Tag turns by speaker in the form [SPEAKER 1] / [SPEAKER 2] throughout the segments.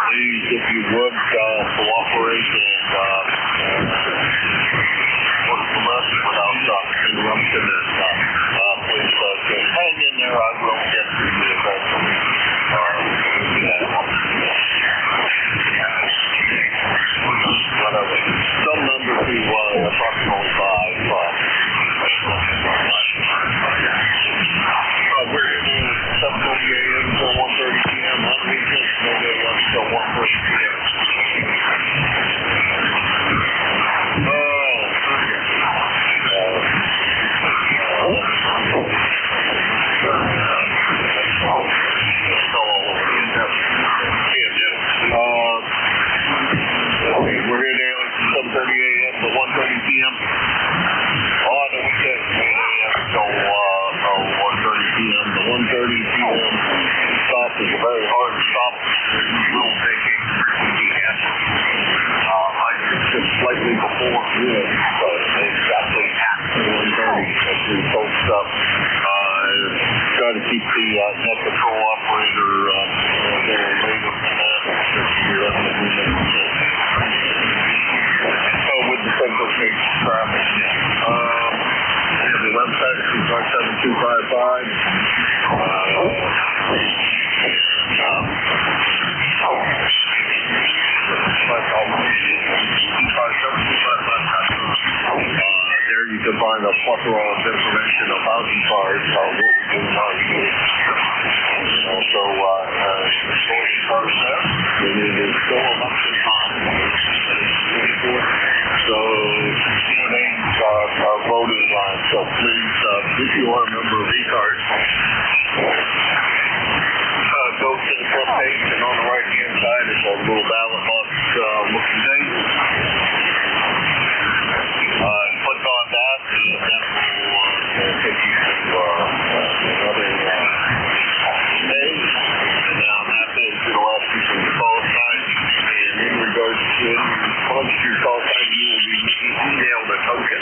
[SPEAKER 1] please, if you would, cooperate and work the rest without interruption. And please hang in there. I will get to you eventually. Some number to approximately 5. We're in 7:30 a.m. till 1:30 p.m. on weekends. No day lunch till 1:30 p.m. We're here daily from 7:30 a.m. to 1:30 p.m. on the weekends, 8 a.m. till 1:30 p.m. The 1:30 p.m. stop is a very hard stop. It will take a weekend. Just slightly before noon, but exactly at 1:30 as we post up. Try to keep the net control operator a little later than that. With the Central State traffic. The website is 255. There you can find a plethora of information about ECARS, what we do on also, ECARS there. It is still election time. So, today's our voting line. So please, if you are a member of ECARS, go to the front page, and on the right-hand side is a little ballot box looking thing. Click on that, and that will take you to another page. And now on that page, it'll ask you for your call sign. And in regards to once your call sign, you will be emailed a token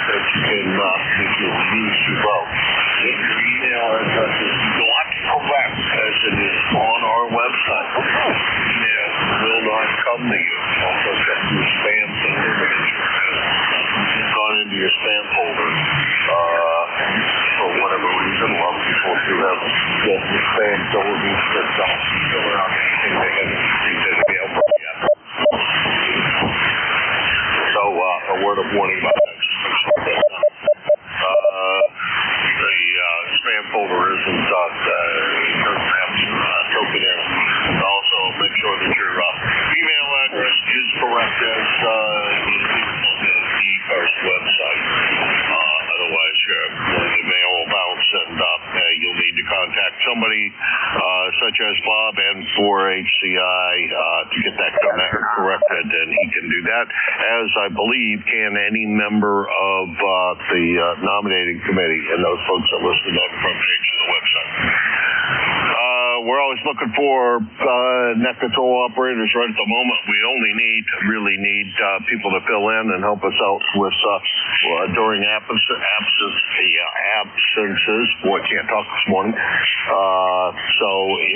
[SPEAKER 1] that you can use to vote. If your email address is not correct, as it is on our website, email will not come to you. Also check your spam folder. It's gone into your spam folder. For whatever reason, a lot of people do have the spam folders that don't fill out anything they haven't received an email from yet. So, a word of warning about that. The spam folder doesn't have token in it. Also, make sure that your email address is correct as on the ECARS website. Otherwise, the mail will bounce, and you'll need to contact somebody such as Bob and 4HCI to get that corrected, and he can do that, as I believe can any member of the nominating committee, and those folks are listed on the front page of the website. We're always looking for net control operators. Right at the moment, we only really need people to fill in and help us out with during absences. Boy, can't talk this morning. So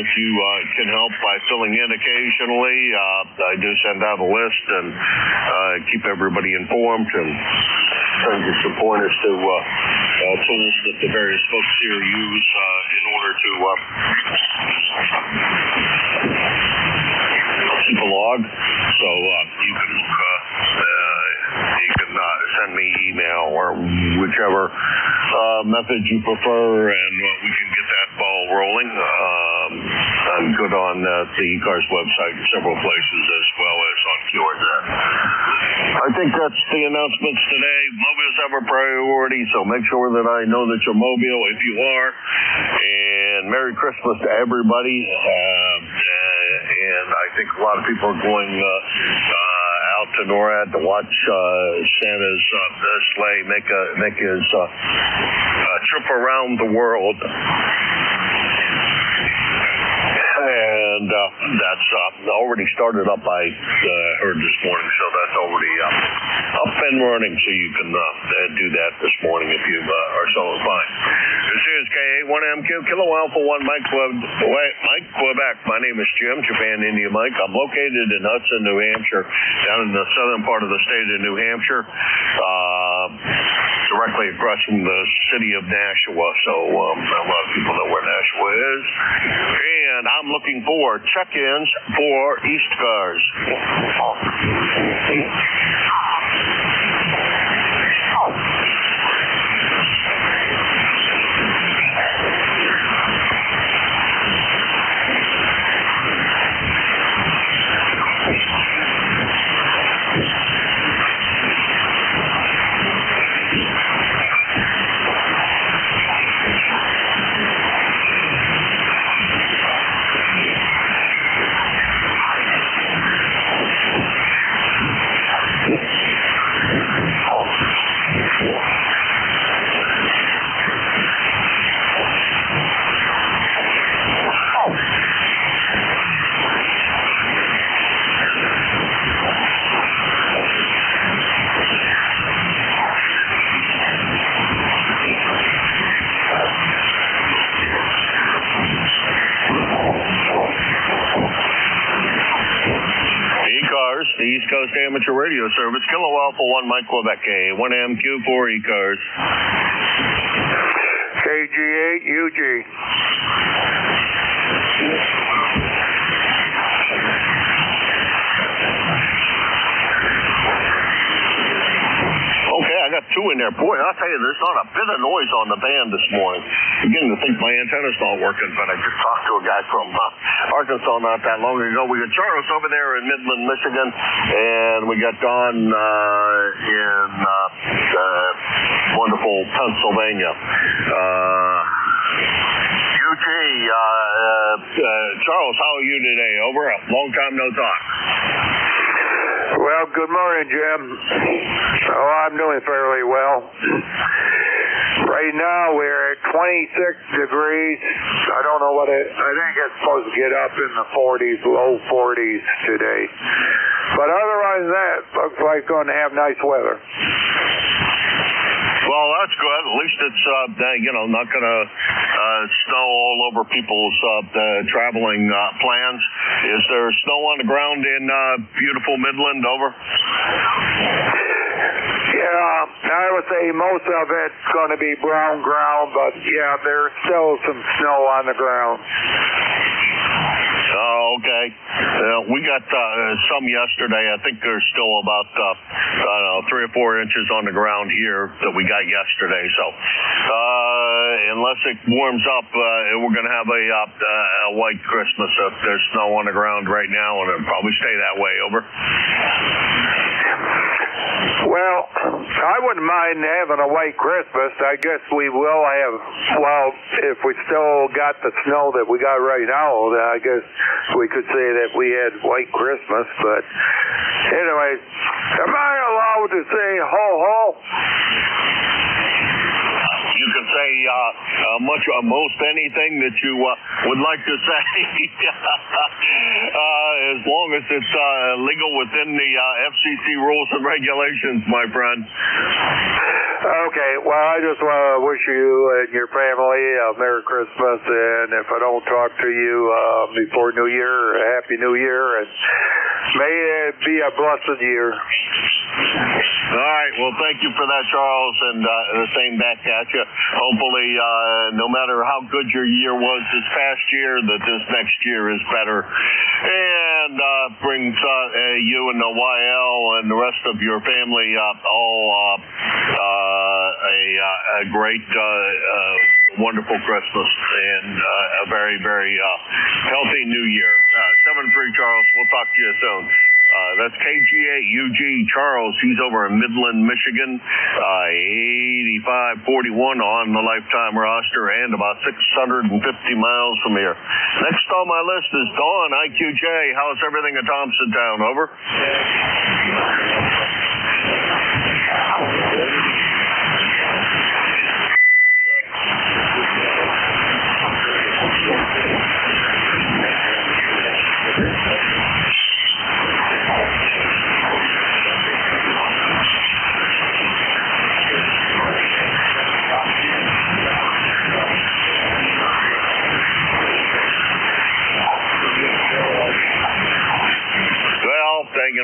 [SPEAKER 1] if you can help by filling in occasionally, I do send out a list and keep everybody informed and send you some pointers to tools that the various folks here use in order to keep a log. So you can send me email or whichever method you prefer, and we can get that ball rolling. I'm good on the ECARS website in several places, as well as on QRZ. I think that's the announcements today. Mobiles have a priority, so make sure that I know that you're mobile if you are. And Merry Christmas to everybody. And I think a lot of people are going out to NORAD to watch Santa's sleigh make his trip around the world. and that's already started up, I heard this morning, so that's already up and running, so you can do that this morning if you are so inclined. This is KA1MQ, Kilo Alpha 1, Mike Quebec. My name is Jim, Japan India Mike. I'm located in Hudson, New Hampshire, down in the southern part of the state of New Hampshire, directly across from the city of Nashua, so a lot of people know where Nashua is. And I'm looking for check-ins for ECARS. ECARS, the East Coast Amateur Radio Service, Kilo Alpha 1, Mike Quebec, KA1MQ for ECARS.
[SPEAKER 2] KG8UG.
[SPEAKER 1] Okay, I got two in there. Boy, I'll tell you, there's not a bit of noise on the band this morning. I'm beginning to think my antenna's not working, but I just talked to a guy from Arkansas not that long ago. We got Charles over there in Midland, Michigan, and we got Don in wonderful Pennsylvania. Charles, how are you today? Over. Long time no talk.
[SPEAKER 2] Well, good morning, Jim. Oh, I'm doing fairly well. Right now, we're at 26 degrees. I don't know what I think it's supposed to get up in the 40s, low 40s today. But otherwise than that, looks like it's going to have nice weather.
[SPEAKER 1] Well, that's good. At least it's, not going to snow all over people's traveling plans. Is there snow on the ground in beautiful Midland, over?
[SPEAKER 2] Yeah, I would say most of it's going to be brown ground, but yeah, there's still some snow on the ground.
[SPEAKER 1] Oh, okay. We got some yesterday. I think there's still about, 3 or 4 inches on the ground here that we got yesterday. So unless it warms up, we're going to have a white Christmas if there's snow on the ground right now, and it'll probably stay that way, over.
[SPEAKER 2] Well, I wouldn't mind having a white Christmas. I guess we will have, well, if we still got the snow that we got right now, then I guess we could say that we had white Christmas. But anyway, am I allowed to say ho-ho?
[SPEAKER 1] You can say most anything that you would like to say, as long as it's legal within the FCC rules and regulations, my friend.
[SPEAKER 2] Okay, well, I just want to wish you and your family a Merry Christmas, and if I don't talk to you before New Year, a Happy New Year, and may it be a blessed year.
[SPEAKER 1] All right, well, thank you for that, Charles, and the same back at you. Hopefully, no matter how good your year was this past year, that this next year is better, and brings you and the YL and the rest of your family all a great, wonderful Christmas and a very, very healthy New Year. 7-3, Charles. We'll talk to you soon. That's KG8UG Charles. He's over in Midland, Michigan. 8541 on the lifetime roster and about 650 miles from here. Next on my list is Dawn, IQJ. How's everything in Thompsontown? Over.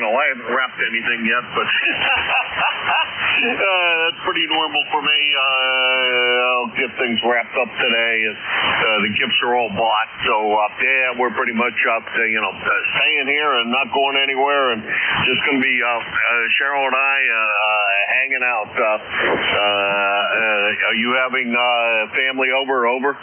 [SPEAKER 1] I haven't wrapped anything yet, but that's pretty normal for me. I'll get things wrapped up today. The gifts are all bought, so yeah, we're pretty much staying here and not going anywhere, and just going to be Cheryl and I hanging out. Are you having family over?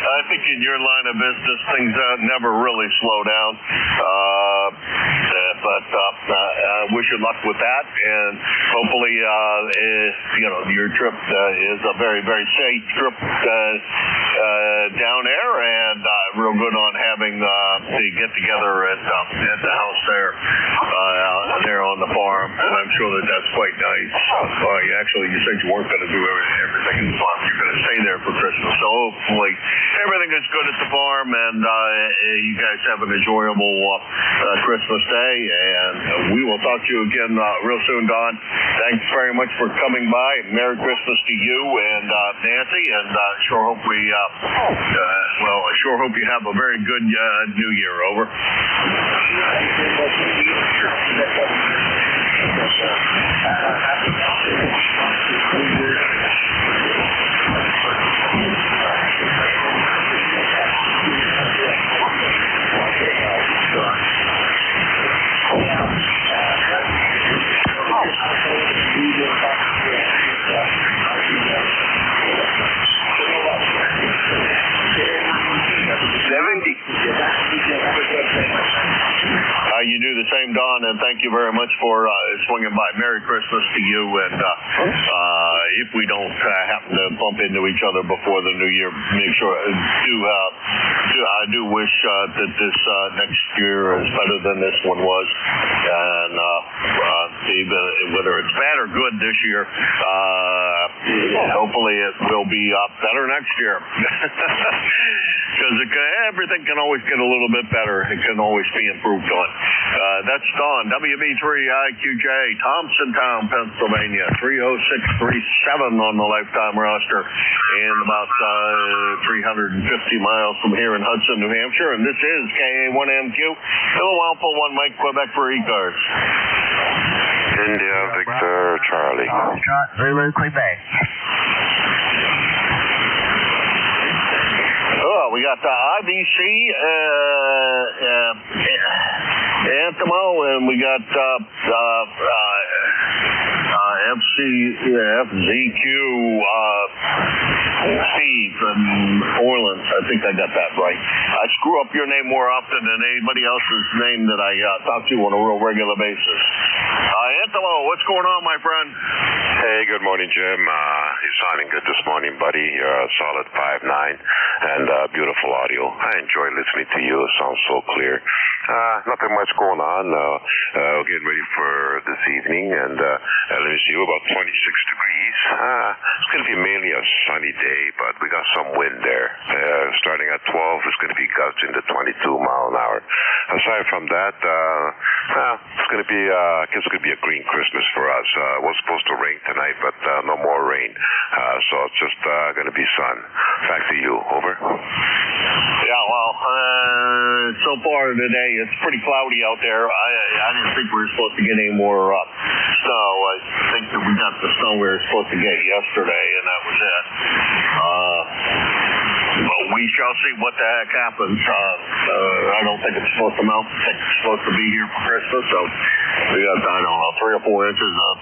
[SPEAKER 1] I think in your line of business, things never really slow down. But wish you luck with that, and hopefully, your trip is a very, very safe trip down there, and real good on having the get together at the house there on the farm, and I'm sure that's quite nice. You said you weren't going to do everything in the farm. You're going to stay there for Christmas, so hopefully everything is good at the farm, and you guys have an enjoyable Christmas day, and we will talk to you again real soon, Don. Thanks very much for coming by. Merry Christmas to you and Nancy, and sure hope you have a very good New Year. Over. 70. You do the same, Don, and thank you very much for swinging by. Merry Christmas to you, and if we don't happen to bump into each other before the New Year, make sure I do wish that this next year is better than this one was, and whether it's bad or good this year, hopefully it will be better next year. Because everything can always get a little bit better. It can always be improved on. That's Don, WB3IQJ, Thompsontown, Pennsylvania, 30637 on the lifetime roster, and about 350 miles from here in Hudson, New Hampshire. And this is KA1MQ, Hello Alpha 1 Mike, Quebec for ECARS.
[SPEAKER 3] India, Victor, Charlie.
[SPEAKER 4] Zulu, Quebec.
[SPEAKER 1] Oh, we got the IBC, Antimo, and we got FZQ, Steve in Orleans. I think I got that right. I screw up your name more often than anybody else's name that I talk to on a real regular basis. Antimo, what's going on, my friend?
[SPEAKER 3] Hey, good morning, Jim. You're sounding good this morning, buddy. You're a solid 5'9", and beautiful audio. I enjoy listening to you. It sounds so clear. Nothing much going on. We're getting ready for this evening, and let me see, about 26 degrees. It's going to be mainly a sunny day, but we got some wind there. Starting at 12, it's going to be gusting to 22 miles an hour. Aside from that, it's going to be, I guess it's going to be a green Christmas for us. It was supposed to rain tonight, but no more rain. So it's just going to be sun. Back to you. Over.
[SPEAKER 1] Yeah, well, so far today, it's pretty cloudy out there. I didn't think we were supposed to get any more snow. I think that we got the snow we were supposed to get yesterday, and that was it. we shall see what the heck happens. I don't think it's supposed to melt. I think it's supposed to be here for Christmas, so we got, I don't know, 3 or 4 inches of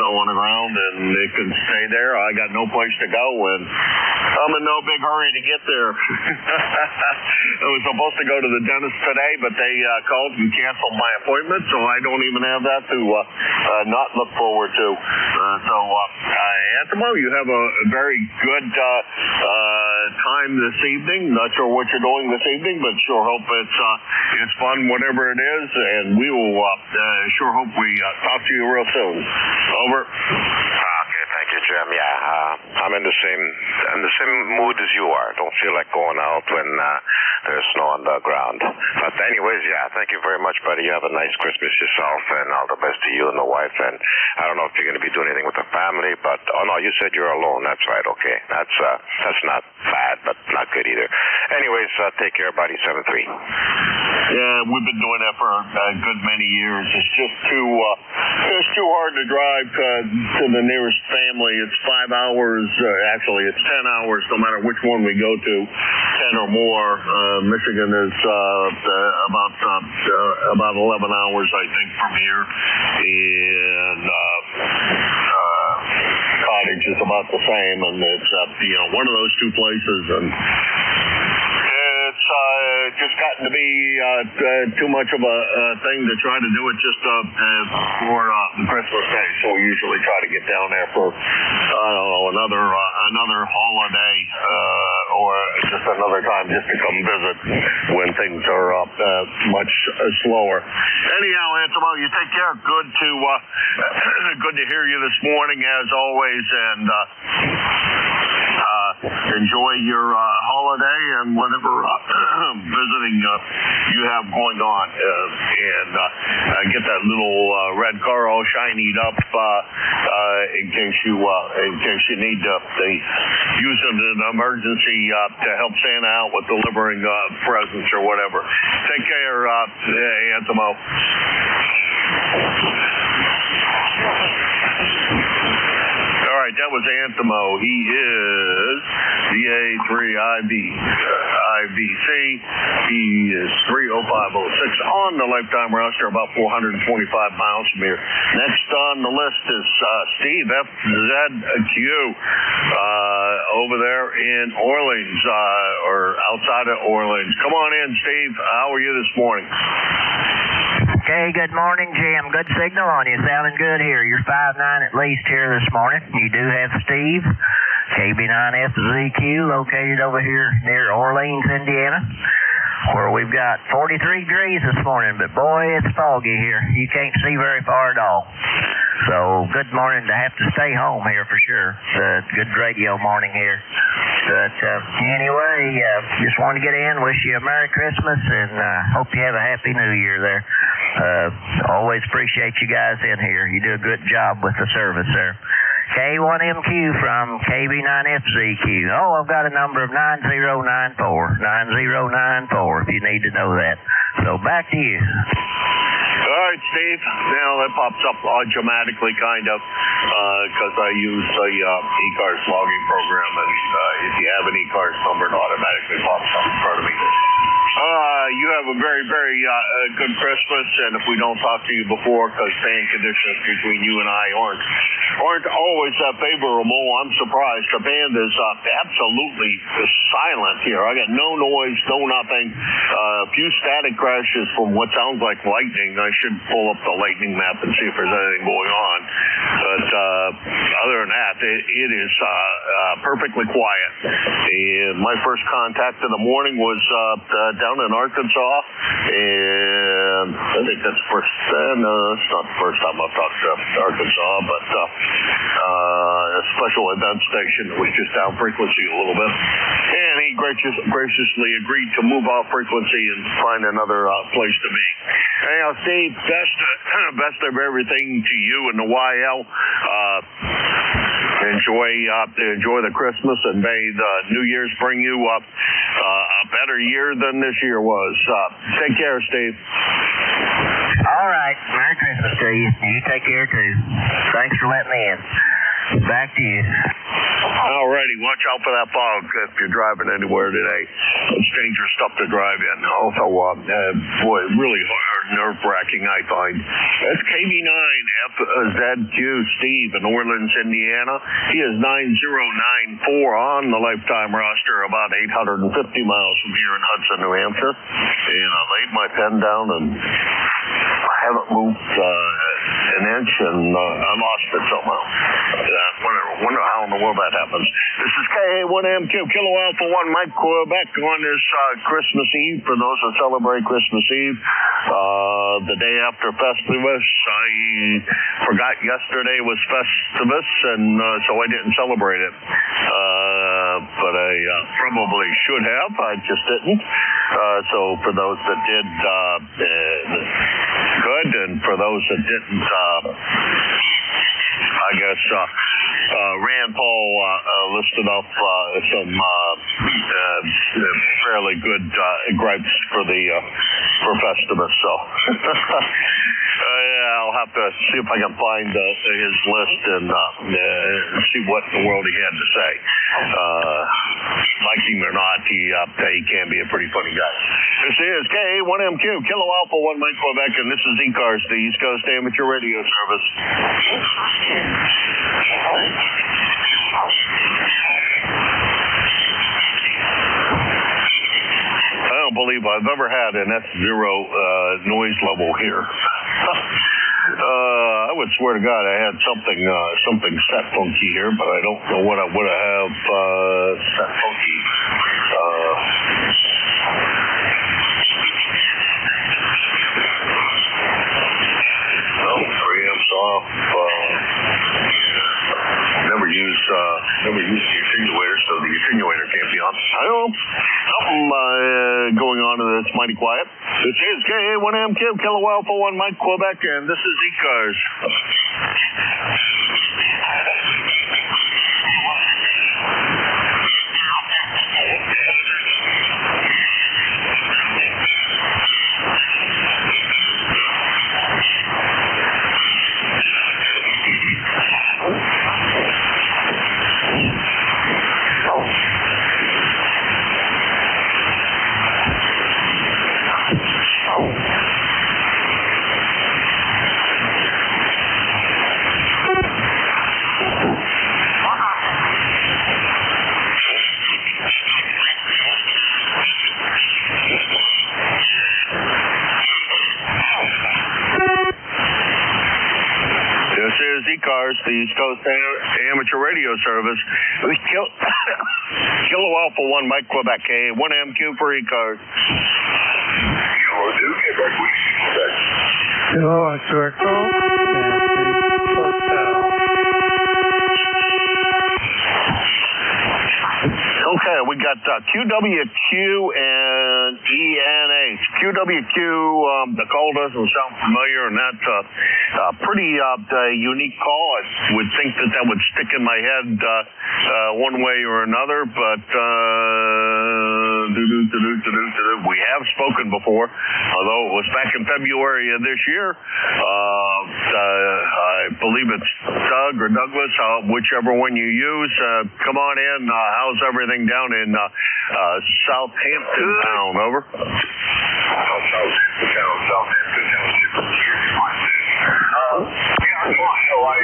[SPEAKER 1] snow on the ground, and it can stay there. I got no place to go, and I'm in no big hurry to get there. I was supposed to go to the dentist today, but they called and canceled my appointment, so I don't even have that to not look forward to. Antimo, you have a very good time this evening. Not sure what you're doing this evening, but sure hope it's fun, whatever it is, and we will sure hope we talk to you real soon. Over.
[SPEAKER 3] Okay, thank you, Jim. Yeah, I'm in the same mood as you are. Don't feel like going out when there's snow on the ground. But anyways, yeah, thank you very much, buddy. You have a nice Christmas yourself, and all the best to you and the wife. And I don't know if you're going to be doing anything with the family, but oh no, you said you're alone. That's right. Okay, that's not bad, but not good either. Anyways, take care, buddy. 7-3.
[SPEAKER 1] Yeah, we've been doing that for a good many years. It's just too hard to drive to the nearest family. It's 5 hours. Actually, it's 10 hours, no matter which one we go to. 10 or more. Michigan is about 11 hours, I think, from here, and Cottage is about the same, and it's one of those two places, and it's just gotten to be too much of a thing to try to do it just for the Christmas day. So we usually try to get down there for another holiday or just another time just to come visit when things are much slower. Anyhow, Antimo, you take care. Good to hear you this morning as always, and enjoy your holiday and whatever visiting you have going on, and get that little red car all shinied up in case you need to use it in an emergency to help Santa out with delivering presents or whatever. Take care, Antimo. All right, that was Antimo. He is DA3IBC. He is 30506 on the lifetime roster, about 425 miles from here. Next on the list is Steve FZQ over there in Orleans, or outside of Orleans. Come on in, Steve. How are you this morning?
[SPEAKER 4] Okay, good morning, Jim. Good signal on you. Sounding good here. You're 5'9" at least here this morning. You do have Steve, KB9FZQ, located over here near Orleans, Indiana, where we've got 43 degrees this morning, but boy, it's foggy here. You can't see very far at all. So, good morning to have to stay home here for sure. Good radio morning here. But anyway, just wanted to get in, wish you a Merry Christmas, and hope you have a Happy New Year there. Always appreciate you guys in here. You do a good job with the service there. K1MQ from KB9FZQ. Oh, I've got a number of 9094. 9094 if you need to know that. So back to you.
[SPEAKER 1] All right, Steve. Now that pops up automatically, kind of, because I use the ECARS logging program, and if you have an ECARS number, it automatically pops up in front of me. You have a very, very good Christmas, and if we don't talk to you before, because band conditions between you and I aren't always favorable, I'm surprised. The band is absolutely silent here. I got no noise, no nothing. A few static crashes from what sounds like lightning. I should pull up the lightning map and see if there's anything going on. But other than that, it is perfectly quiet. And my first contact in the morning was down in Arkansas, and I think that's the first. No, it's not the first time I've talked to Arkansas, but a special event station that was just down frequency a little bit, and he graciously agreed to move off frequency and find another place to be. Anyhow, Steve, best of everything to you and the YL. Enjoy the Christmas, and may the New Year's bring you a better year than this year was. Take care, Steve.
[SPEAKER 4] All right. Merry Christmas to you. You take care, too. Thanks for letting me in. Back to you.
[SPEAKER 1] Alrighty, watch out for that fog if you're driving anywhere today. It's dangerous stuff to drive in. Also, boy, really hard, nerve-wracking, I find. That's KB9FZQ Steve in Orleans, Indiana. He is 9094 on the lifetime roster, about 850 miles from here in Hudson, New Hampshire. And I laid my pen down and I haven't moved an inch, and I lost it somehow. Wonder how in the world that happens. This is KA1MQ, Kilo Alpha 1, Mike Quebec on this Christmas Eve, for those that celebrate Christmas Eve. The day after Festivus. I forgot yesterday was Festivus, and so I didn't celebrate it. But I probably should have. I just didn't. So for those that did, good, and for those that didn't, I guess Rand Paul listed off some fairly good gripes for Festivus. So I'll have to see if I can find his list and see what in the world he had to say. Like him or not, he can be a pretty funny guy. This is KA1MQ, Kilo Alpha 1 Mike Quebec, and this is ECARS, the East Coast Amateur Radio Service. I don't believe I've ever had an F0 noise level here. I would swear to God I had something set funky here, but I don't know what I would have set funky. Preamps off. Never use the attenuator, so the attenuator can't be on. I don't know. Something going on that's mighty quiet. This is KA1MQ, Kilo Alpha 1 Mike Quebec, and this is ECARS. ECARS, the East Coast Amateur Radio Service. Kilo Alpha 1 Mike Quebec, K1MQ for ECARS.
[SPEAKER 2] Hello, Circle.
[SPEAKER 1] Okay, we got QWQ and ENH. QWQ, the call doesn't sound familiar, and that's a pretty unique call. I would think that would stick in my head one way or another, but we have spoken before, although it was back in February of this year. I believe it's Doug or Douglas, whichever one you use. Come on in. How's everything down in Southampton town? Over. Southampton town. Yeah, so I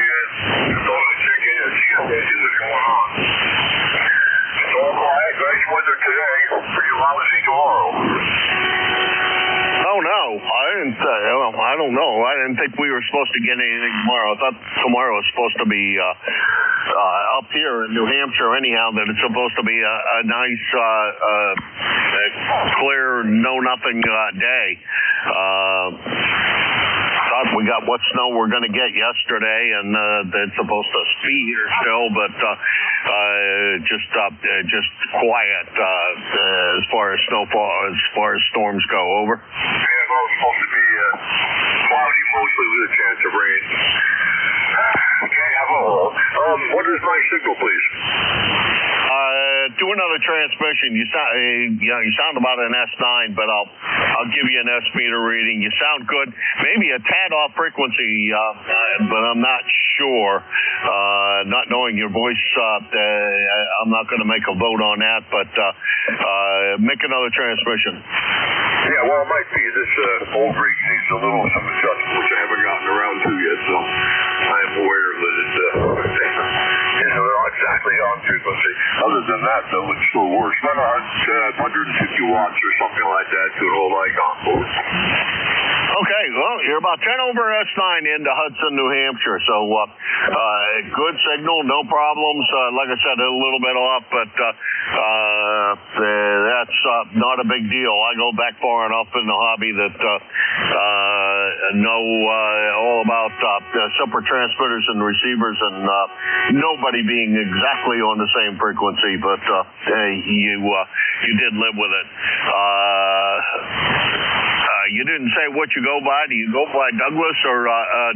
[SPEAKER 1] thought I'd check in and see what's going on. It's all quiet, nice weather today, pretty lousy tomorrow. Oh no, I don't know. I didn't think we were supposed to get anything tomorrow. I thought tomorrow was supposed to be up here in New Hampshire anyhow, that it's supposed to be a nice clear know-nothing day. Thought we got what snow we're going to get yesterday, and it's supposed to be here still, but just quiet as far as snowfall, as far as storms go. Over. Yeah, well, it's supposed to be cloudy mostly with a chance of rain. Okay, what is my signal, please? do another transmission. You sound about an S9, but I'll give you an S meter reading. You sound good. Maybe a tad off frequency, but I'm not sure. Not knowing your voice, I'm not going to make a vote on that. But make another transmission.
[SPEAKER 2] Yeah, well, it might be this old rig needs some adjustment, which I haven't gotten around to yet, so I'm aware that they're not exactly on frequency. Other than that, though, it still works. About 150 watts or something like that to an old icon board.
[SPEAKER 1] Okay, well, you're about 10 over S9 into Hudson, New Hampshire, so good signal, no problems. Like I said, a little bit off, but that's not a big deal. I go back far enough in the hobby that know all about separate transmitters and receivers and nobody being exactly on the same frequency, but you did live with it. You didn't say what you go by. Do you go by Douglas or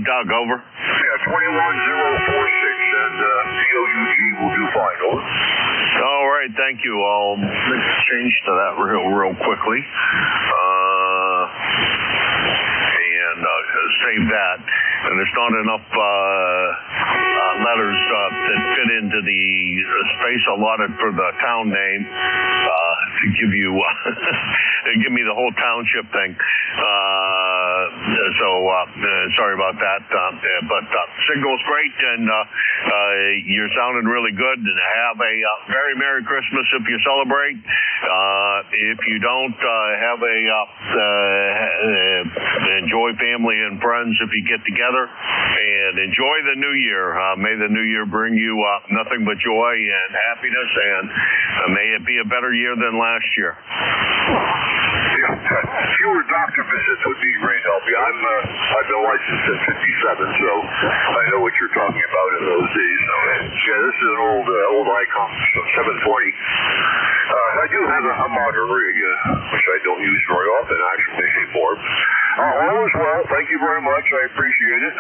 [SPEAKER 1] Doug? Over.
[SPEAKER 2] Yeah, 21046, and DOUG will do fine. Over.
[SPEAKER 1] All right, thank you. I'll change to that real quickly. And save that. And there's not enough letters that fit into the space allotted for the town name to give you give me the whole township thing. So sorry about that. But signal's great, and you're sounding really good. And have a very Merry Christmas if you celebrate. If you don't, have a enjoy family and friends if you get together, and enjoy the new year. May the new year bring you nothing but joy and happiness, and may it be a better year than last year.
[SPEAKER 2] Fewer doctor visits would be great help. Yeah, I've been licensed since '57, so I know what you're talking about in those days. So, yeah, this is an old icon, 720. I do have a modern rig, which I don't use very often, actually, anymore. All is well. Thank you very much. I appreciate it.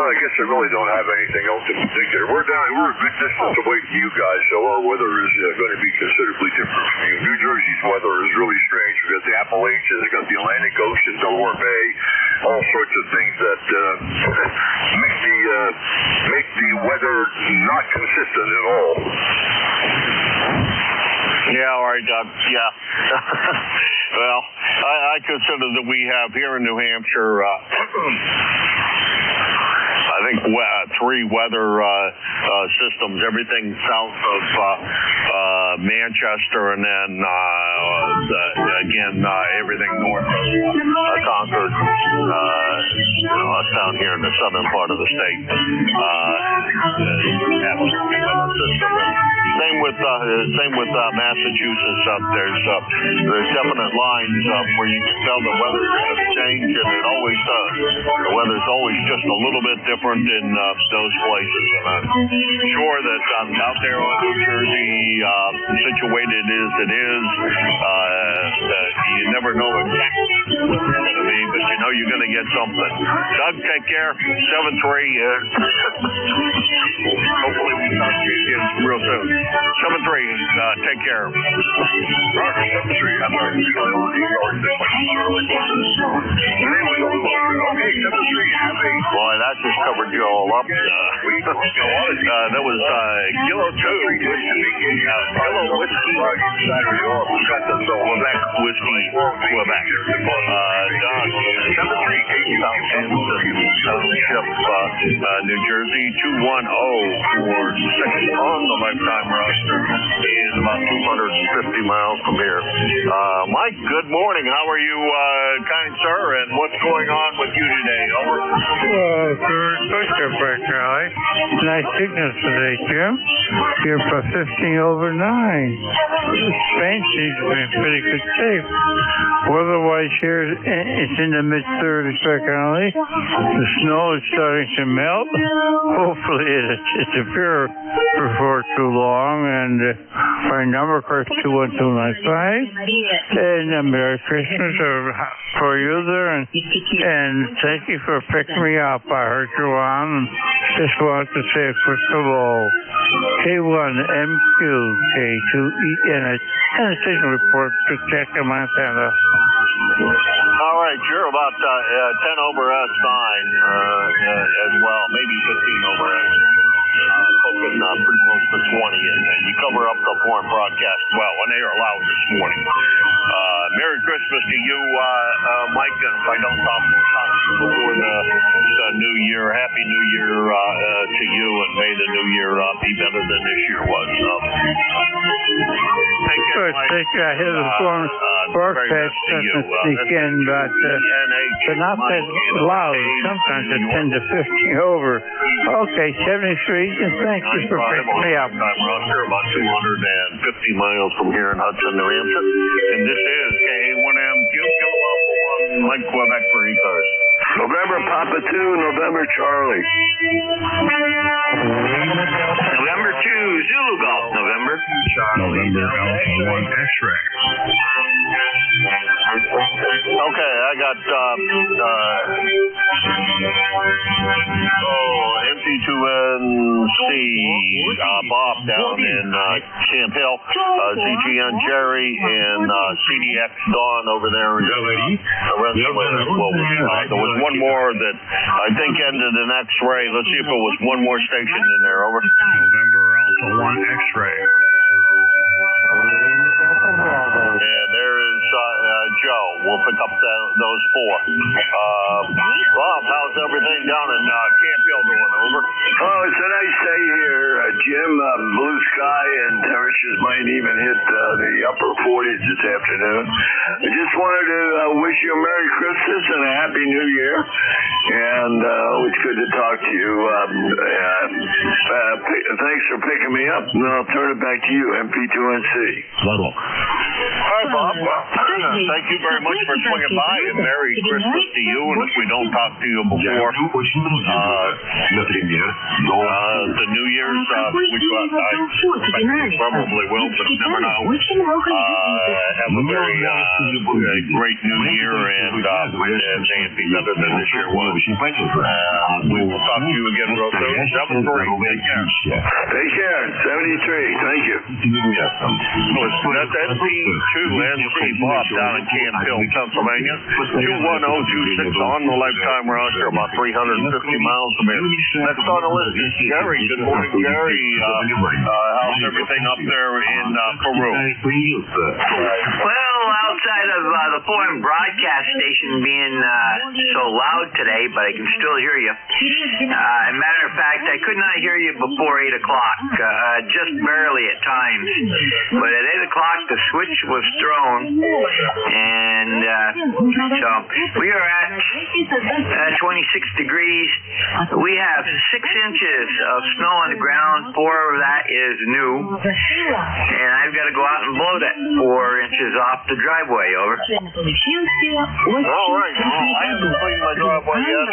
[SPEAKER 2] I guess I really don't have anything else in particular. We're a good distance away from you guys, so our weather is going to be considerably different from you. New Jersey's weather is really strange. We've got the Appalachians, we've got the Atlantic Ocean, Delaware Bay, all sorts of things that make the weather not consistent at all.
[SPEAKER 1] Yeah, all right, Doug. Yeah. Well, I consider that we have here in New Hampshire, I think, three weather systems. Everything south of Manchester, and then again everything north of Concord. Us down here in the southern part of the state. Have a system. Same with Massachusetts. There's definite lines where you can tell the weather's going to change, and it always does. The weather's always just a little bit different in those places. And I'm sure that out there on New Jersey, situated as it is, you never know exactly what it's going to be, but you know you're going to get something. Doug, take care. 7-3. Hopefully we talk to you again real soon. 7-3. Take care.
[SPEAKER 2] Roger, 7-3. I'm sorry. Okay, 7-3.
[SPEAKER 1] Boy, that just covered you all up. That was Kilo 2. Kilo Whiskey. Quebec Whiskey. Quebec. Don, 7-3. Township, New Jersey, 210 for second on the lifetime roster. Is about 250 miles from here. Mike, good morning. How are you, kind sir, and what's going on with you today? Over.
[SPEAKER 5] Well, sir, Dr. Berkeley. Nice signal today, Jim. You're for 15 over 9. Spain seems to be in pretty good shape. Weather-wise here, it's in the mid-30s, Berkeley. The snow is starting to melt. Hopefully it'll disappear before too long. And my number, of course, 21295. And Merry Christmas for you there. And thank you for picking me up. I heard you on. And just wanted to say, first of all, K1MQ, K2EN, and a signal report to check in Montana.
[SPEAKER 1] All right, you're about 10 over S9 as well, maybe 15 over S. Focusing pretty close to 20, and you cover up the foreign broadcast well when they are allowed this morning. Merry Christmas to you, Mike, and if I don't talk to you before the New Year, Happy New Year to you, and may the New Year be better than this year was. Take care, Mike.
[SPEAKER 5] I hear the foreign broadcast doesn't sneak in, but they're not that loud. Sometimes it's 10 to 15 over. Okay, 73, and thank you for picking me up.
[SPEAKER 1] We're here about 250 miles from here in Hudson, New Hampshire, and this is K1MQ, Mike Quebec for ECARS.
[SPEAKER 2] November Papa 2, November Charlie.
[SPEAKER 6] November 2, Zulu Golf, November.
[SPEAKER 3] November Alpha 1 X-Ray.
[SPEAKER 1] Okay, I got NJ2NC Bob down in Camp Hill, ZGN Jerry, and CDX Dawn over there in there was one more that I think ended in X-Ray. Let's see if it was one more station in there. Over.
[SPEAKER 3] November Alpha 1 X-Ray.
[SPEAKER 1] And there is Joe. We'll pick up those four. Bob, how's everything down in Camp Hill doing? Over.
[SPEAKER 2] Oh, it's a nice day here, Jim. Blue sky, and temperatures might even hit the upper 40s this afternoon. I just wanted to wish you a Merry Christmas and a Happy New Year. And it's good to talk to you. Thanks for picking me up, and I'll turn it back to you, MP2NC.
[SPEAKER 1] Hi, Bob. Thank you very much for swinging by, and Merry Christmas to you. And if we don't talk to you before the New Year's, which I probably will, but never know. Have a very great New Year, and may it be better than this year was. We will talk to you again real soon. 7-3. Take care.
[SPEAKER 2] Take care. 73. Thank you.
[SPEAKER 1] That's NJ2NC Bob down in Camp Hill, Pennsylvania. 21026 on the lifetime roster, about 350 miles from here. Next on the list is Jerry. Good morning, Jerry. How's everything up there in Peru?
[SPEAKER 6] Well, outside of the foreign broadcast station being so loud today, but I can still hear you. As a matter of fact, I could not hear you before 8 o'clock, just barely at times. But at 8 o'clock, the switch was thrown, and so we are at 26 degrees. We have 6 inches of snow on the ground. 4 of that is new, and I've got to go out and blow that 4 inches off the driveway. Over.
[SPEAKER 1] All right. Well, I haven't cleaned my driveway yet.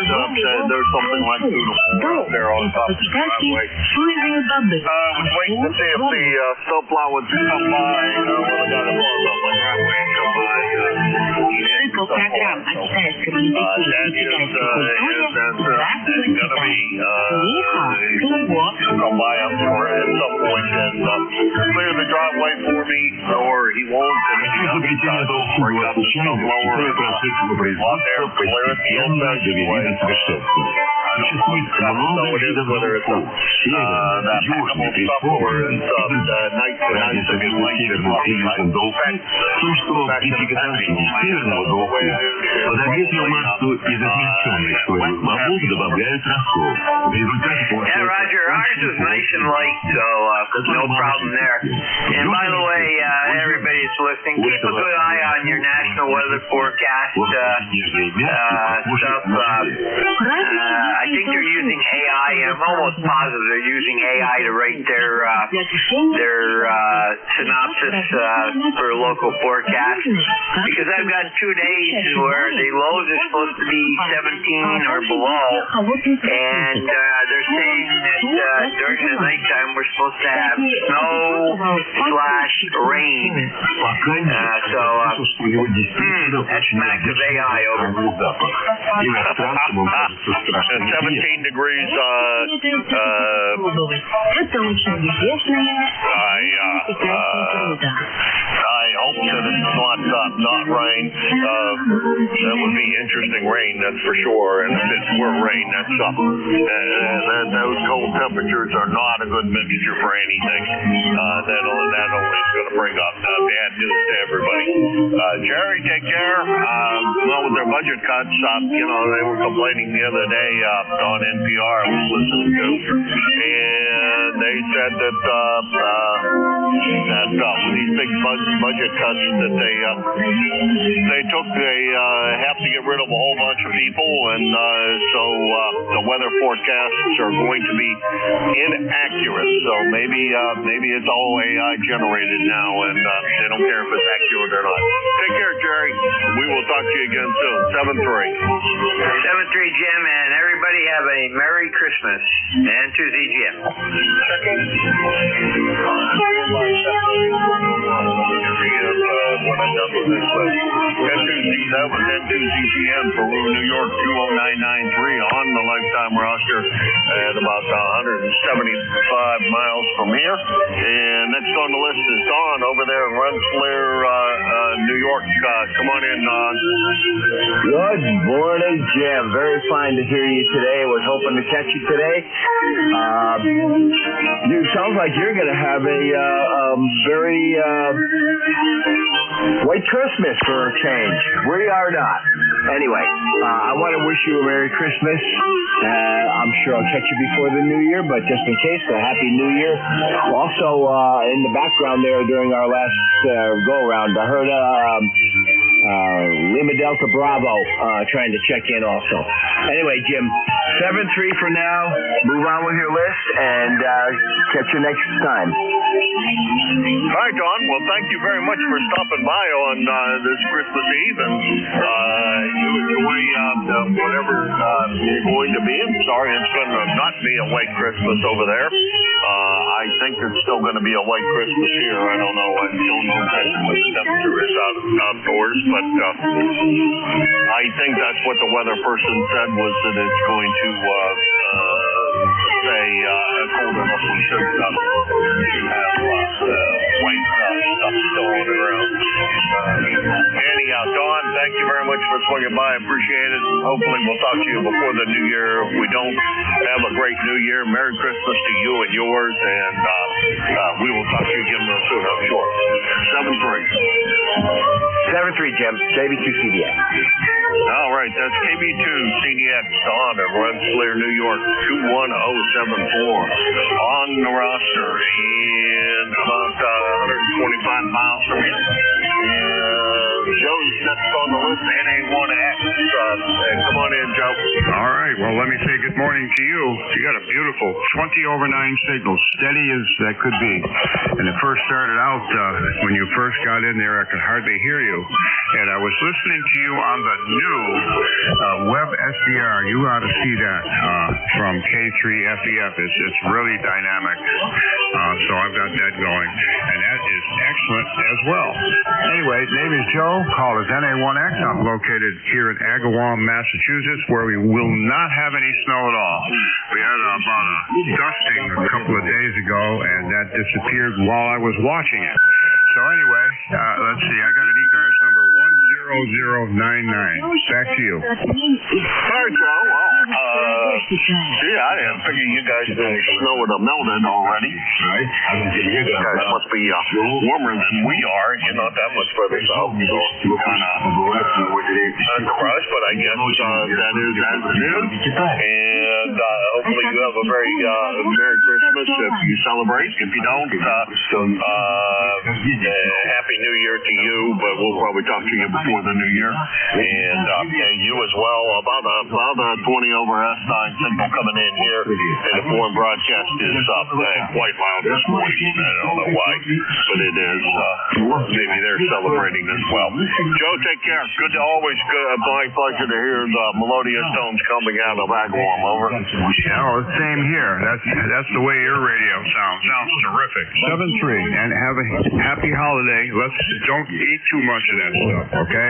[SPEAKER 1] There's something like 2 to 4 out there on top of the driveway. Was waiting to see if the snowplow would come by. Well, I got a blow up my driveway and come by.
[SPEAKER 7] Программ китайского
[SPEAKER 1] come by up for it at some point and clear the driveway for me, or he won't, and if he doesn't, bring up the snow blower out there, clear it the old-fashioned way. So it is whether it's that packable stuff or it's night to night to get light and
[SPEAKER 6] Yeah, Roger, ours is nice and light, so no problem there. And by the way, everybody that's listening, keep a good eye on your national weather forecast stuff. I think they're using AI. I'm almost positive they're using AI to write their synopsis for local forecasts. Because I've got 2 days where the lows are supposed to be 17 or below, and they're saying that during the nighttime we're supposed to have snow/rain. That's massive AI over.
[SPEAKER 1] 17 degrees. I hope that it's not rain. That would be interesting rain, that's for sure. And if it were rain, that's those cold temperatures are not a good mixture for anything. That only is going to bring up bad news to everybody. Jerry, take care. Well, with their budget cuts, they were complaining the other day on NPR I was listening to, and they said that with these big budget cuts that they took, they have to get rid of a whole bunch of people, and so the weather forecasts are going to be inaccurate. So maybe it's all AI generated now, and they don't care if it's accurate or not. Take care, Jerry. We will talk to you again soon. 7-3.
[SPEAKER 6] 7-3, Jim, and everybody have a Merry Christmas. And to ZGM.
[SPEAKER 1] What I've done with this list. That was N2ZGM for New York 20993 on the lifetime roster at about 175 miles from here. And next on the list is Don over there in Rensselaer, New York. Come on in, Don.
[SPEAKER 7] Good morning, Jim. Very fine to hear you today. Was hoping to catch you today. You sounds like you're going to have a very white Christmas for a change. We are not. Anyway, I want to wish you a Merry Christmas. I'm sure I'll catch you before the New Year, but just in case, a Happy New Year. Also, in the background there during our last go-around, I heard Lima Delta Bravo trying to check in also. Anyway, Jim, 7-3 for now. Move on with your list, and catch you next time.
[SPEAKER 1] All right, Don. Well, thank you very much for stopping by on this Christmas Eve, and you enjoy whatever you're going to be. I'm sorry it's going to not be a white Christmas over there. I think it's still going to be a white Christmas here. I don't know. I don't know exactly what the temperature is outdoors, but I think that's what the weather person said, was that it's going to stay cold enough we should have white stuff still on the ground. Anyhow, Don, thank you very much for swinging by. I appreciate it. Hopefully we'll talk to you before the New Year. If we don't, have a great New Year. Merry Christmas to you and yours, and we will talk to you again real soon, I'm sure. 7-3. 7-3, Jim. KB2CDX. All right, that's KB2CDX on at Rensselaer, New York, 21074 on the roster, and about 125 miles from here. Joe's next on the list, NA1X. Come on in, Joe.
[SPEAKER 8] All right, well, let me say good morning to you. You got a beautiful 20/9 signal, steady as that could be. And it first started out, when you first got in there, I could hardly hear you. And I was listening to you on the new web SDR. You ought to see that from K3FEF. It's really dynamic. So I've got that going. And that is excellent as well. Anyway, name is Joe. Call is NA1X. I'm located here in Agawam, Massachusetts, where we will not have any snow at all. We had about a dusting a couple of days ago, and that disappeared while I was watching it. So anyway, let's see. I got an ECARS number 10099. Back to you.
[SPEAKER 1] All right, Joe. Well, gee, I didn't figure you guys snow would have melted already. Right? You guys must be warmer than we are. You're not that much further south. So kind of surprised, but I guess that is as it is. And hopefully you have a very Merry Christmas if you celebrate. If you don't, Happy New Year to you, but we'll probably talk to you before the New Year. And you as well. About 20 over S9 signal coming in here, and the foreign broadcast is quite loud this morning. I don't know why, but it is. Maybe they're celebrating as well. Joe, take care. Always good. My pleasure to hear the melodious tones coming out of Agawam. Over.
[SPEAKER 8] Yeah, same here. That's the way your radio sounds. Sounds terrific. 7-3, and have a happy holiday. Don't eat too much of that stuff, okay?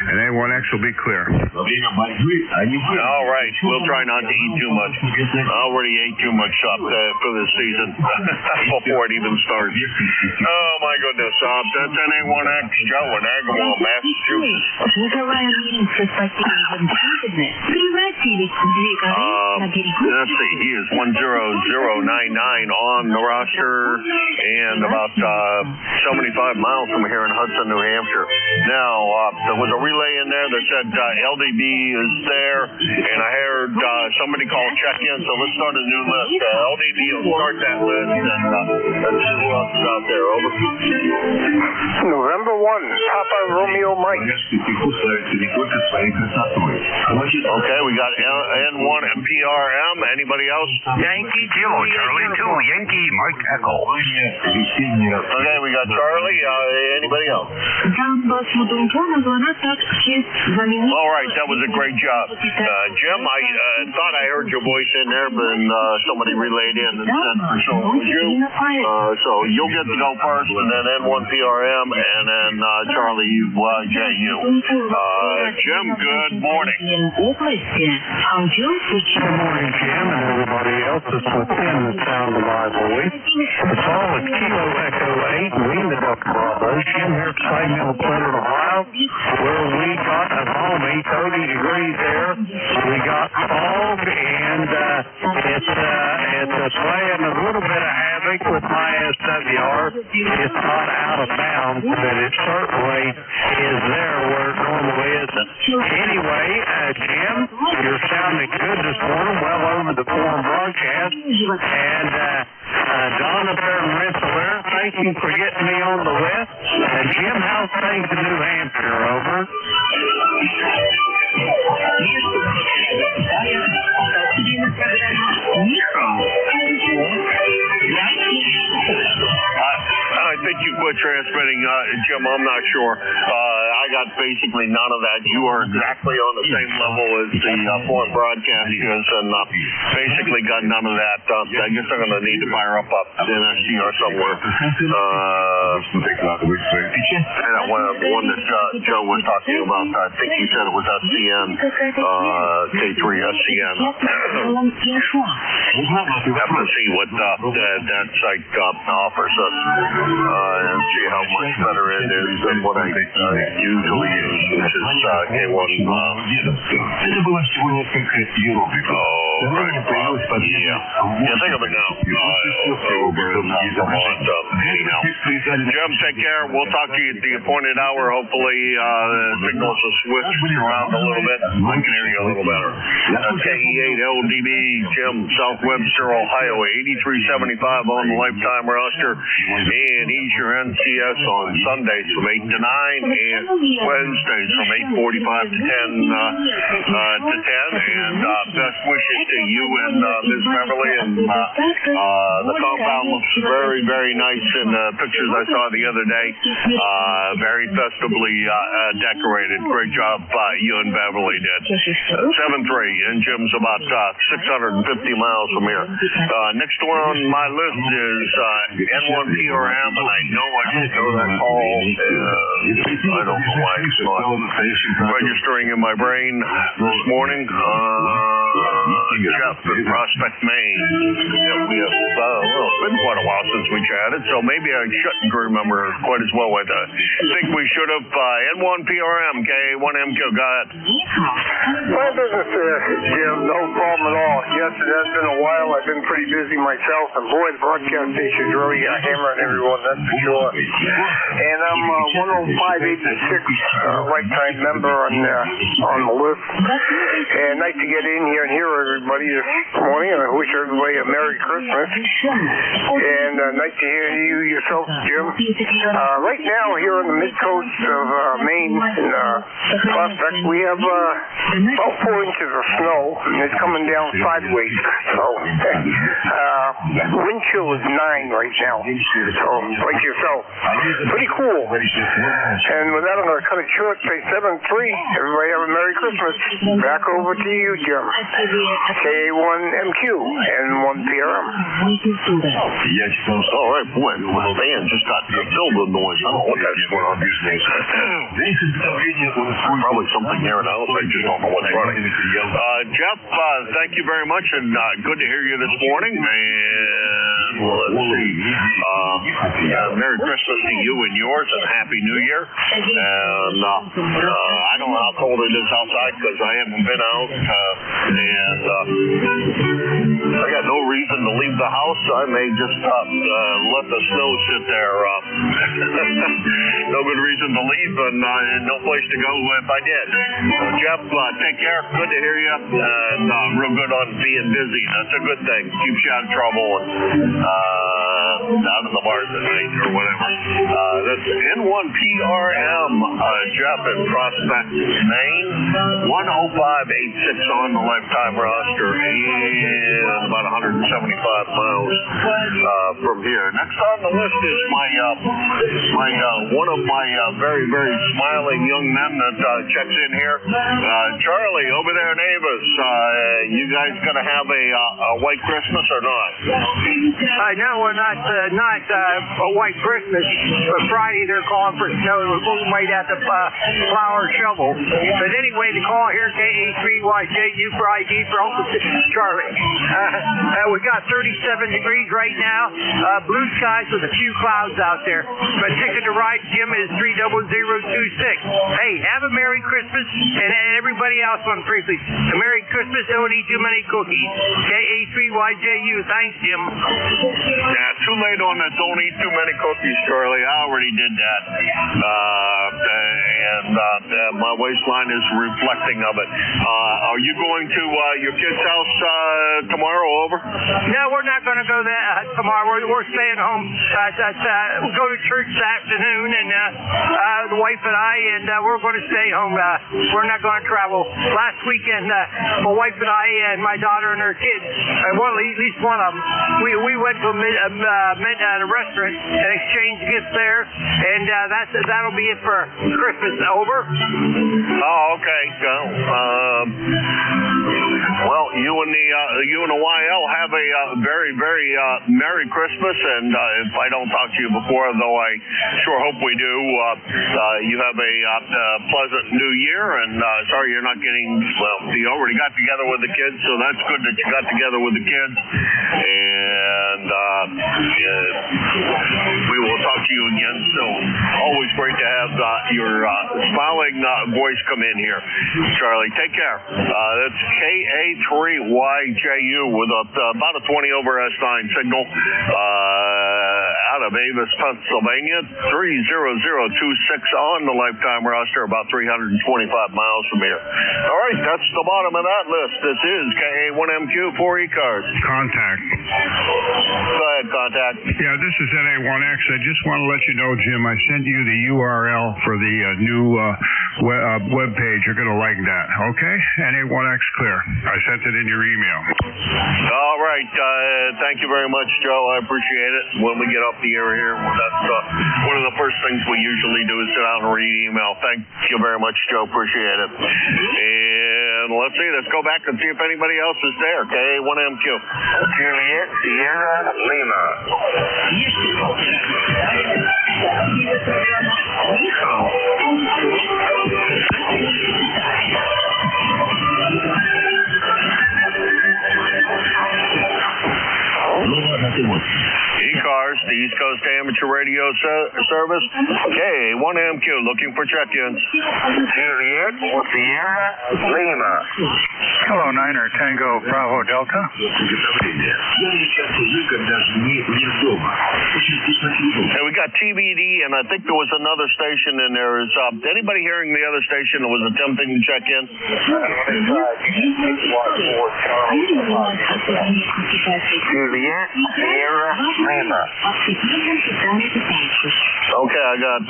[SPEAKER 8] And A1X will be clear.
[SPEAKER 1] All right, we'll try not to eat too much. I already ate too much for this season before it even starts. Oh my goodness, that's A1X Joe in Agawam, Massachusetts. Let's see, he is 10099 on the roster and about 75 miles from here in Hudson, New Hampshire. Now, there was a relay in there that said LDB is there, and I heard somebody call check-in, so let's start a new list. LDB will start that list, and let's see who else is out there. Over.
[SPEAKER 2] November 1, Papa Romeo Mike.
[SPEAKER 1] Okay, we got N1 and PRM. Anybody else?
[SPEAKER 9] Yankee Kilo Charlie 2, Yankee Mike Echo.
[SPEAKER 1] Okay, we got Charlie. Anybody else? All right, that was a great job. Jim, I thought I heard your voice in there, but somebody relayed in and said so it was you. So you'll get to go first, and then N1 PRM, and then Charlie JU. Jim, good morning.
[SPEAKER 5] Good morning, Jim, and everybody else that's within the sound of my voice. The call is Kilo Echo 8, and we ended up Bravo. Jim here at St. Mill, Clinton, Ohio, where we got a balmy 30 degrees there. We got fog, and it's playing a little bit of havoc with my SWR. It's not out of bounds, but it certainly is there where it normally isn't. Anyway, Jim, you're sounding good this morning, well over the foreign broadcast. And Don up there in Rensselaer, thank you for getting me on the list. Jim, how's things in New Hampshire? Over.
[SPEAKER 1] I think you quit transmitting, Jim. I'm not sure. I got basically none of that. You are exactly on the same level as the foreign broadcast is, and basically got none of that. I guess I'm going to need to fire up NSCR somewhere. And one that Joe was talking about, I think he said it was SCN, K3 SCN. Have to see what that site offers us and see how much better it is than what I usually use, which is K1. Yeah, think of it now. Anyhow, Jim, take care. We'll talk to you at the appointed hour. Hopefully, signals will switch around a little bit. I can hear you a little better. KE8 LDB, Jim, South Webster, Ohio, 8375 on the lifetime roster. And he's your NCS on Sundays from 8 to 9 and Wednesdays from 8:45 to 10 And best wishes to you and Ms. Beverly. And the compound looks very, very nice in the pictures I saw the other day. Very festively decorated. Great job you and Beverly did. 7-3, and Jim's about 650 miles from here. Next one on my list is N1 PRM, and I know I should know that call. I don't know why it's not registering in my brain this morning. Jeff in Prospect, Maine. We have, it's been quite a while since we chatted, so maybe I shouldn't remember quite as well. I think we should have. N1 PRM, K1MQ, go ahead.
[SPEAKER 2] My business, Jim, no problem at all. Yes, it has been a while. I've been pretty busy myself, and boy, the broadcast station's really hammering everyone, that's for sure. And I'm 10586 lifetime member on the list. And nice to get in here and hear everybody this morning, and I wish everybody a Merry Christmas. And nice to hear you yourself, Jim. Right now, here on the mid-coast of Maine, in Prospect, we have about 4 inches of snow, and it's coming down sideways. So, wind chill is 9 right now. So, like yourself, pretty cool. And with that, I'm going to cut it short, say 7-3. Everybody have a Merry Christmas. Back over to you, Jim. KA1MQ and 1PRM.
[SPEAKER 1] Yes, all right, boy. The fan just got filled with noise. I don't know what that's going on these days. Probably something there in the house. I just don't know what's running. Jeff, thank you very much, and good to hear you this morning. And let's see. Merry Christmas to you and yours, and Happy New Year. And I don't know how cold it is outside because I haven't been out, and I got no reason to leave the house. I may just let the snow sit there. No good reason to leave, and no place to go if I did. Jeff, take care. Good to hear you, and real good on being busy. That's a good thing. Keeps you out of trouble and out of the bars at night or whatever. That's N1PRM, Jeff in Prospect, Maine. 10586 on the lifetime roster, and about 175 miles from here. Next on the list is one of my very, very smiling young men that checks in here. Charlie, over there in Avis, you guys gonna have a white Christmas or not?
[SPEAKER 10] No, we're not a white Christmas, but Friday they're calling for snow. We might have to plow or shovel. But anyway, the call here, KA3YJU for ID for Uncle Charlie. We got 37 degrees right now. Blue skies with a few clouds out there. But ticket to ride, Jim, is 30026. Hey, have a Merry Christmas, and everybody else on briefly. A Merry Christmas, don't eat too many cookies. KA3YJU, thanks, Jim.
[SPEAKER 1] Yeah, too late on the don't eat too many cookies, Charlie. I already did that. And my waistline is reflecting of it. Are you going to your kid's house tomorrow over?
[SPEAKER 10] No, we're not going to go there tomorrow. We're staying home. We'll go to church this afternoon, and the wife and I, and we're going to stay home. We're not going to travel. Last weekend, my wife and I and my daughter and her kids, well, at least one of them, we went to a restaurant and exchanged gifts there, and that'll be it for Christmas. Over.
[SPEAKER 1] Oh, okay. Well, you and the YL have a very, very Merry Christmas, and if I don't talk to you before, though I sure hope we do, you have a pleasant New Year, and sorry you're not getting, well, you already got together with the kids, so that's good that you got together with the kids, and we will talk to you again soon. Always great to have your smiling voice come in here. Charlie, take care. That's KA3YJU with about a 20 over S9 signal out of Avis, Pennsylvania. 30026 on the lifetime roster, about 325 miles from here. All right, that's the bottom of that list. This is KA1MQ for ECARS.
[SPEAKER 8] Contact.
[SPEAKER 1] Go ahead, Contact.
[SPEAKER 8] Yeah, this is NA1X. I just want to let you know, Jim, I sent you the URL for the new web page. You're going to like that, okay? NA1X clear. I sent it in your email.
[SPEAKER 1] All right. Thank you very much, Joe. I appreciate it. When we get off the air here, that's one of the first things we usually do is sit down and read email. Thank you very much, Joe. Appreciate it. And let's see. Let's go back and see if anybody else is there. KA1MQ.
[SPEAKER 2] Juliet Sierra Lima.
[SPEAKER 1] ECARS, the East Coast Amateur Radio Service. KA1MQ, looking for check-ins.
[SPEAKER 2] Juliet Sierra Lima.
[SPEAKER 11] Hello, Niner Tango Bravo Delta.
[SPEAKER 1] Hey, we got TBD, and I think there was another station in there. Is anybody hearing the other station that was attempting to check in?
[SPEAKER 2] Juliet, Sierra, Lima.
[SPEAKER 1] Okay, I got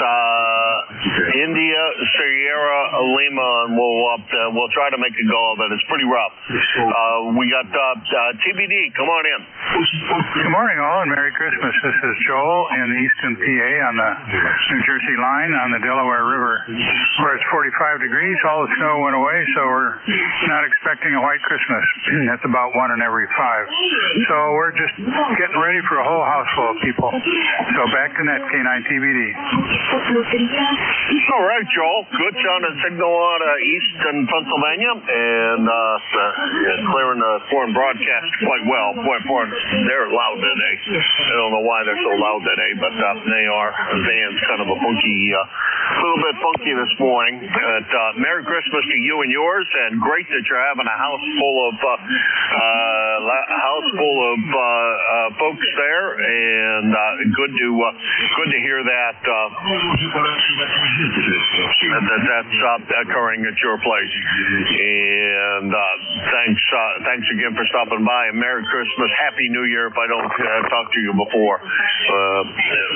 [SPEAKER 1] India, Sierra, Lima, and we'll try to make a go of it. It's pretty rough. We got TBD. Come on in.
[SPEAKER 11] Good morning, all, and Merry Christmas. This is Joel in Easton, PA, on the New Jersey line on the Delaware River, where it's 45 degrees. All the snow went away, so we're not expecting a white Christmas. That's about 1 in every 5. So we're just getting ready for a whole house full of people. So back to net, K9 TBD.
[SPEAKER 1] All right, Joel. Good sound and signal out of Easton, Pennsylvania, and clearing the foreign broadcast quite well. They're loud today. I don't know why they're so loud today, but they are. The band's kind of a little bit funky this morning. But Merry Christmas to you and yours, and great that you're having a house full of folks there, and good to hear that that's occurring at your place. And thanks again for stopping by, and Merry Christmas, Happy New Year if I don't talk to you before,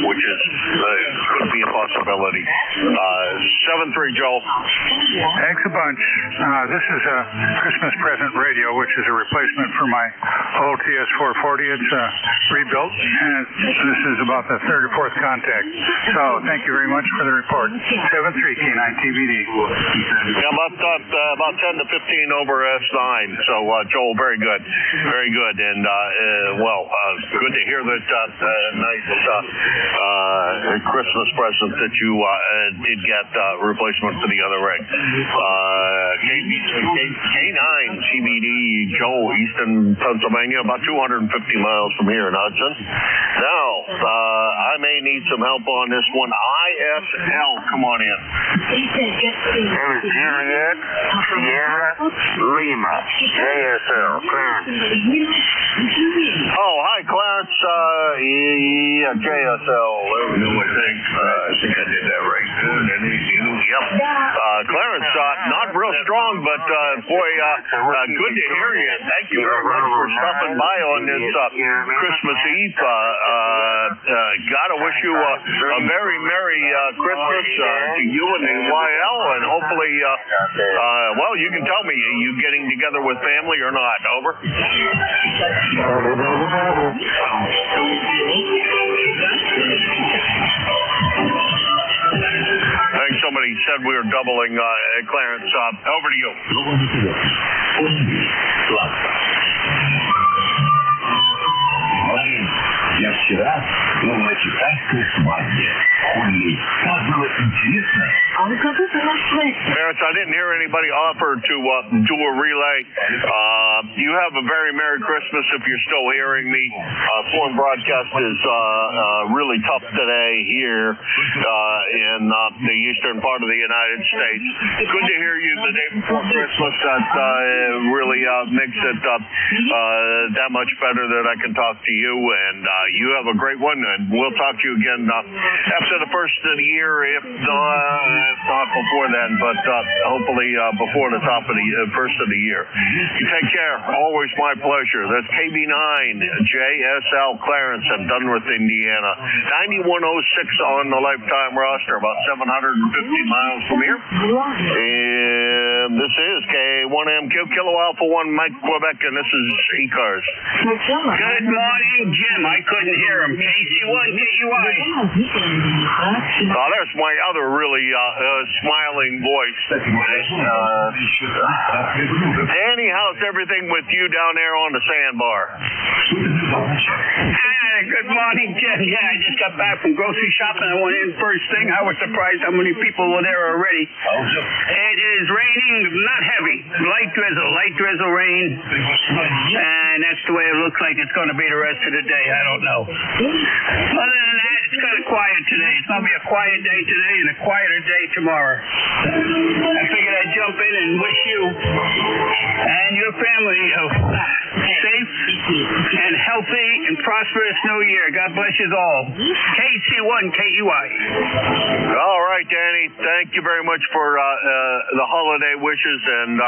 [SPEAKER 1] which is could be a possibility. 7-3, Joel.
[SPEAKER 11] Thanks a bunch. This is a Christmas present radio, which is a replacement for my old TS440. It's rebuilt, and this is about the third or fourth contact. So thank you very much for the report. 7-3, K9 TBD.
[SPEAKER 1] Yeah, about 10 to 15 over S9. So Joel, very good, and good to hear that nice Christmas present that you did get replacement for the other rig. K9 TBD, Joel, Easton, Pennsylvania, about 250 miles from here in Hudson. Now, I may need some help on this one. ISL, come on in.
[SPEAKER 2] Juliet, Sierra, Lima. JSL, Clarence.
[SPEAKER 1] Oh, hi, Clarence. Yeah, JSL. I think I did that right. Good. Yep. Clarence, not real strong, but good to hear you. Thank you very much for stopping by on this Christmas Eve. Gotta wish you a very Merry Christmas to you and the YL, and hopefully, you can tell me, are you getting together with family or not? Over. I think somebody said we were doubling Clarence. Over to you. Clarence, I didn't hear anybody offer to do a relay. You have a very Merry Christmas if you're still hearing me. Foreign broadcast is really tough today here in the eastern part of the United States. Good to hear you the day before Christmas. That really makes it that much better that I can talk to you, and you have a great one, and we'll talk to you again after the first of the year, if not before then, but hopefully before the top of the first of the year. You take care. Always my pleasure. That's KB9 JSL Clarence in Dunworth, Indiana. 9106 on the lifetime roster, about 750 miles from here. And this is K1MQ Kilo Alpha 1 Mike Quebec, and this is ECARS.
[SPEAKER 6] Good morning, Jim. I couldn't hear him. KC1 KUI.
[SPEAKER 1] There's my other really smiling voice. Danny, how's everything with you down there on the sandbar?
[SPEAKER 6] Good morning, Jim. Yeah, I just got back from grocery shopping. I went in first thing. I was surprised how many people were there already. It is raining, not heavy. Light drizzle rain. And that's the way it looks like it's going to be the rest of the day. I don't know. Other than that, it's kind of quiet today. It's going to be a quiet day today and a quieter day tomorrow. I figured I'd jump in and wish you and your family safe and healthy and prosperous New Year. God bless you all. KC1 KEY.
[SPEAKER 1] All right, Danny. Thank you very much for the holiday wishes and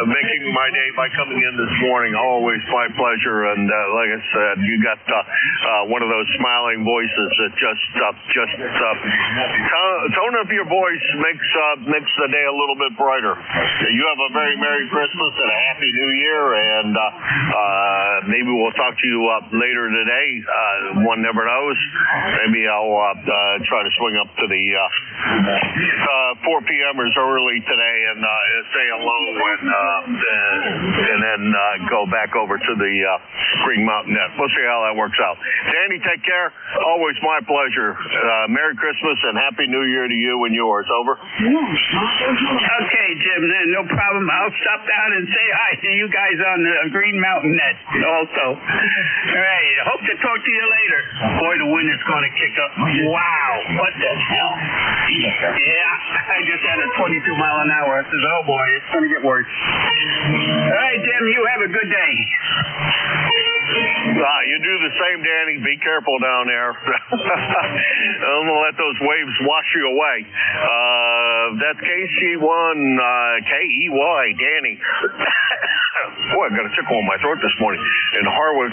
[SPEAKER 1] making my day by coming in this morning. Always my pleasure. And like I said, you got one of those smiling voices that just tone of your voice makes the day a little bit brighter. You have a very Merry Christmas and a Happy New Year, and maybe we'll talk to you later today. One never knows. Maybe I'll try to swing up to the 4 p.m.ers early today and say hello and then go back over to the Green Mountain Net. We'll see how that works out. Danny, take care. Always my pleasure. Merry Christmas and Happy New Year to you and yours. Over.
[SPEAKER 6] Okay, Jim. No problem. I'll stop down and say hi to you guys on the Green Mountain Net also. All right. Hope to talk to you later. Boy, the wind is going to kick up. Wow. What the hell? Yeah. I just had a 22-mile-an-hour. I said, oh, boy, it's going to get worse. All right, Jim. You have a good day.
[SPEAKER 1] You do the same, Danny. Be careful down there. Don't let those waves wash you away. That's KC1 KEY, Danny. Boy, I've got a tickle in my throat this morning. In Harwich,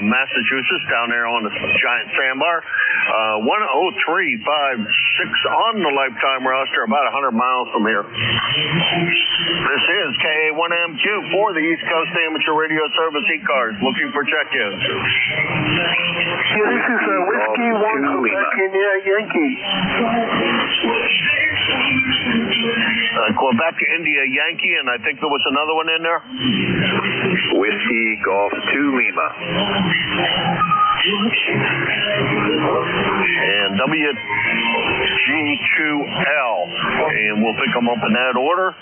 [SPEAKER 1] Massachusetts, down there on the giant sandbar. 103.56 on the lifetime roster, about 100 miles from here. This is KA1MQ for the East Coast Amateur Radio Service ECARS, looking for check-ins.
[SPEAKER 2] Yeah, this is Whiskey 1 Quebec India Yankee.
[SPEAKER 1] Quebec India Yankee, and I think there was another one in there.
[SPEAKER 12] Whiskey Golf 2 Lima.
[SPEAKER 1] And WG2L, and we'll pick them up in that order.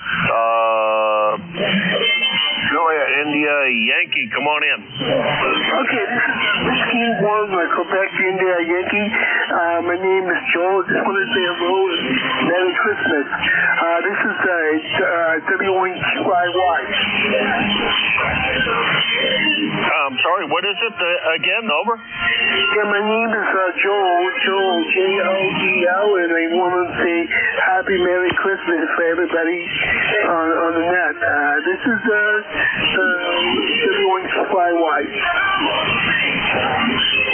[SPEAKER 1] India Yankee, come on in.
[SPEAKER 2] Okay, this is Whiskey 1 Quebec India Yankee. My name is Joel. Just wanted to say hello and Merry Christmas. This is W1QIY.
[SPEAKER 1] I'm sorry, what is it again? Over?
[SPEAKER 2] Yeah, my name is Joel, Joel, and I want to say Happy Merry Christmas for everybody on the net. This is W1QIY.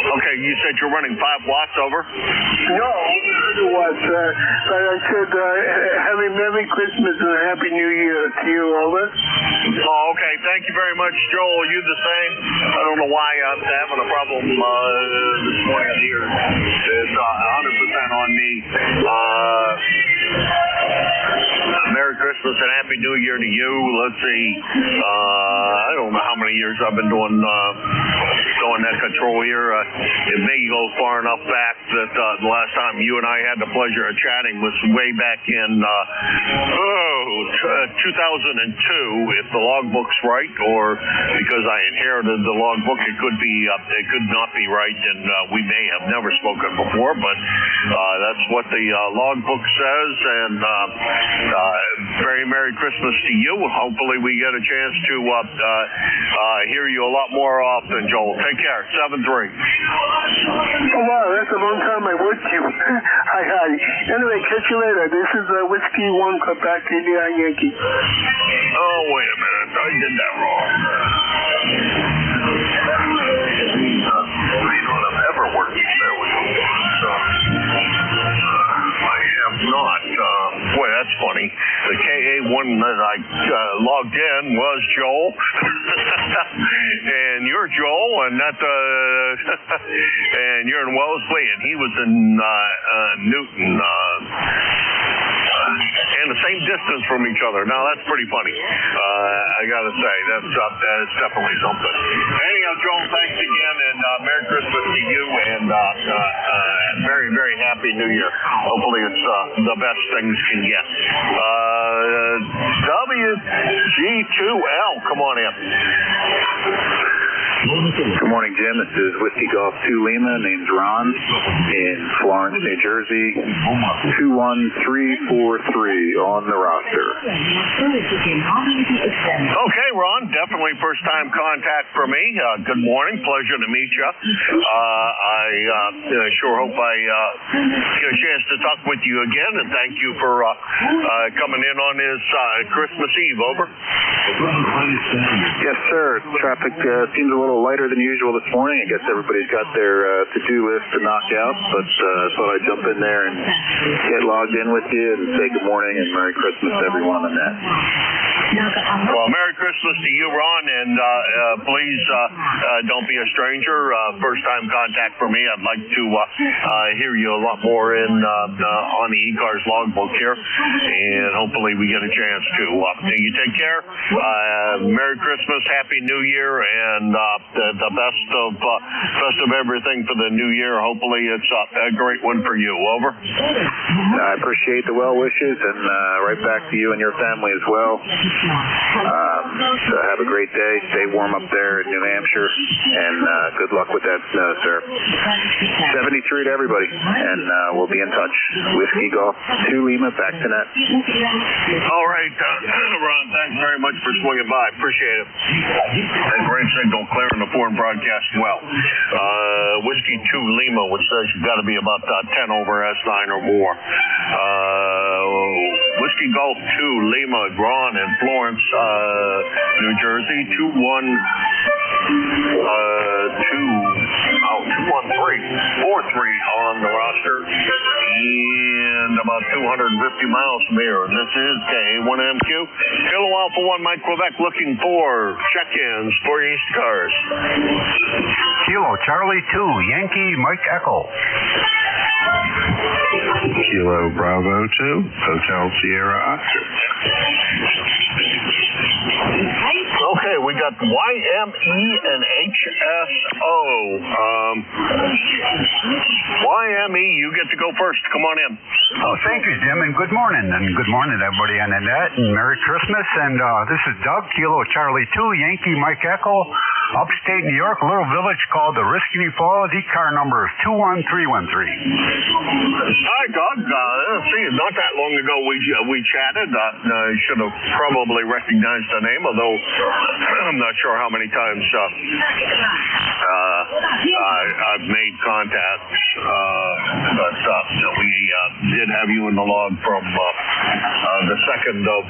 [SPEAKER 1] Okay, you said you're running 5 watts, over?
[SPEAKER 2] No, it was, but I said Happy Merry Christmas and a Happy New Year to you, over.
[SPEAKER 1] Oh, okay, thank you very much, Joel. You the same. I don't know why I'm having a problem this morning here. It's 100% on me. Merry Christmas and Happy New Year to you. Let's see. I don't know how many years I've been doing that control here. It may go far enough back that the last time you and I had the pleasure of chatting was way back in 2002, if the logbook's right, or because I inherited the logbook, it could not be right, and we may have never spoken before, but that's what the logbook says. And very Merry Christmas to you. Hopefully we get a chance to hear you a lot more often, Joel. Take care. 7-3.
[SPEAKER 2] Oh, wow, that's a long time I worked you. Hi. Anyway, catch you later. This is Whiskey 1 Quebec India Yankee.
[SPEAKER 1] Oh, wait a minute. I did that wrong. I don't have ever worked there with you. I have not. Boy, that's funny. The KA1 that I logged in was Joel. And you're Joel, and that and you're in Wellesley, and he was in Newton. And the same distance from each other. Now, that's pretty funny. I got to say, that's definitely something. Anyhow, Joel, thanks again, and Merry Christmas to you, and very, very Happy New Year. Hopefully it's the best things can get. WG2L, come on in.
[SPEAKER 12] Good morning, Jim. This is Whiskey Golf 2 Lima. Name's Ron in Florence, New Jersey. 21343 on the roster.
[SPEAKER 1] Okay, Ron, definitely first-time contact for me. Good morning. Pleasure to meet you. I sure hope I get a chance to talk with you again, and thank you for coming in on this Christmas Eve. Over.
[SPEAKER 12] Yes, sir. Traffic seems a little lighter than usual this morning. I guess everybody's got their to-do list to knock out, but thought I'd jump in there and get logged in with you and say good morning and Merry Christmas to everyone on that.
[SPEAKER 1] Well, Merry Christmas to you, Ron, and please don't be a stranger. First-time contact for me. I'd like to hear you a lot more on the ECARS logbook here, and hopefully we get a chance to. You take care. Merry Christmas, Happy New Year, and the best of everything for the new year. Hopefully it's a great one for you. Over.
[SPEAKER 12] I appreciate the well wishes, and right back to you and your family as well. So have a great day. Stay warm up there in New Hampshire, and good luck with that snow, sir. 73 to everybody, and we'll be in touch. Whiskey Golf 2 Lima, back to net.
[SPEAKER 1] All right, Ron, thanks very much for swinging by. Appreciate it. And great signal, clearing the foreign broadcast well. Whiskey 2 Lima, which says you've got to be about 10 over S9 or more. Whiskey Golf 2 Lima, Ron in Florence, New Jersey, 21343 on the roster, and about 250 miles from here. And this is KA1MQ. Kilo Alpha 1 Mike Quebec, looking for check-ins for ECARS.
[SPEAKER 9] Kilo Charlie 2, Yankee Mike Echo.
[SPEAKER 8] Kilo Bravo 2, Hotel Sierra Oscar.
[SPEAKER 1] Okay, we got YME and HSO. YME, you get to go first. Come on in.
[SPEAKER 9] Oh, thank you, Jim, and good morning. And good morning, everybody on the net, and Merry Christmas. And this is Doug, Kilo Charlie 2, Yankee Mike Echo, upstate New York, a little village called the Risky Falls. ECAR number is 21313.
[SPEAKER 1] Hi, Doug. See, not that long ago we chatted. I should have probably recognized the name, although I'm not sure how many times I've made contacts. But we did have you in the log from the 2nd of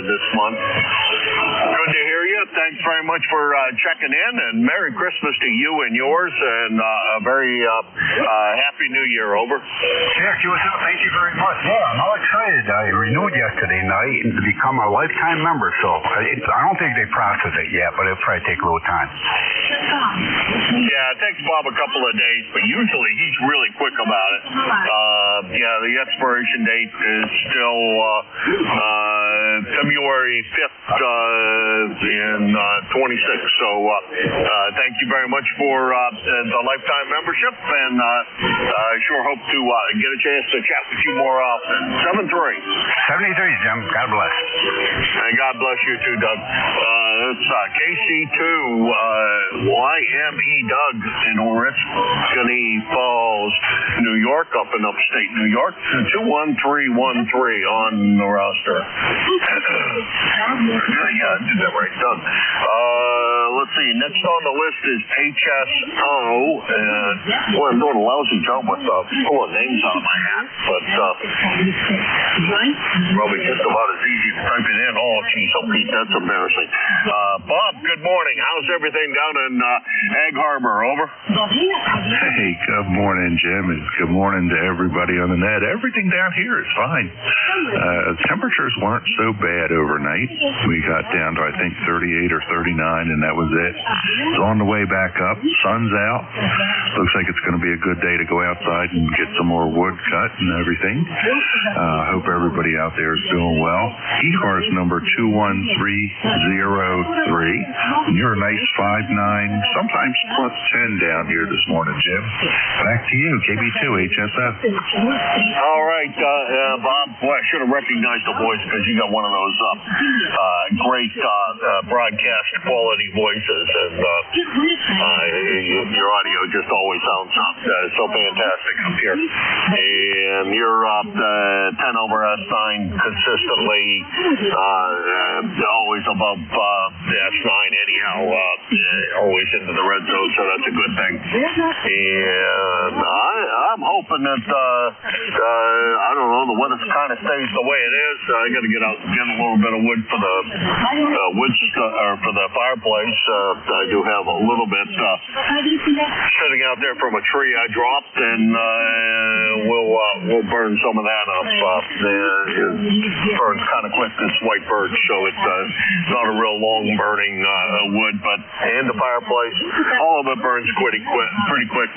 [SPEAKER 1] this month. Good to hear you. Thanks very much for checking in, and Merry Christmas to you and yours, and a very Happy New Year. Over.
[SPEAKER 9] Yeah, QSL, thank you very much. Yeah, I'm all excited. I renewed yesterday night and to become a lifetime member, so I don't think they process it yet, but it'll probably take a little time.
[SPEAKER 1] Yeah, it takes Bob a couple of days, but usually he's really quick about it. Yeah, the expiration date is still February 5th in 26. So thank you very much for the lifetime membership, and I sure hope to get a chance to chat with you more often.
[SPEAKER 9] 73, Jim. God bless.
[SPEAKER 1] And God bless you too, Doug. It's KC2 YME Doug in Risky Falls, New York, up in upstate New York. 21313 on the roster. Yeah, I did that right, Doug. Let's see. Next on the list is HSO. Boy, I'm doing a lousy job with pulling names out of my hat, but probably just about as easy to type it in. Oh, geez, oh, Pete, that's embarrassing. Bob, good morning. How's everything down in Egg Harbor? Over.
[SPEAKER 8] Hey, good morning, Jim, and good morning to everybody on the net. Everything down here is fine. Temperatures weren't so bad overnight. We got down to, I think, 38 or 39, and that was it. It's on the way back up. Sun's out. Looks like it's going to be a good day to go outside and get some more wood cut and everything. Hope everybody out there is doing well. ECARS number 21303. You're a nice 5'9", sometimes plus 10 down here this morning, Jim. Back to you, KB2 HSF.
[SPEAKER 1] All right, Bob, boy, I should have recognized the voice because you got one of those great broadcast quality voices, and your audio just always sounds so fantastic up here. And you're 10 over S9 consistently, always above the S9 anyhow, always into the red zone, so that's a good thing. And I'm hoping that, I don't know, the weather kind of stays the way it is. I got to get out and get a little bit of wood for the for the fireplace. I do have a little bit sitting out there from a tree I dropped, and we'll burn some of that up. It burns kind of quick, this white birch, so it's not a real long burning wood, but in the fireplace, all of it burns pretty quick,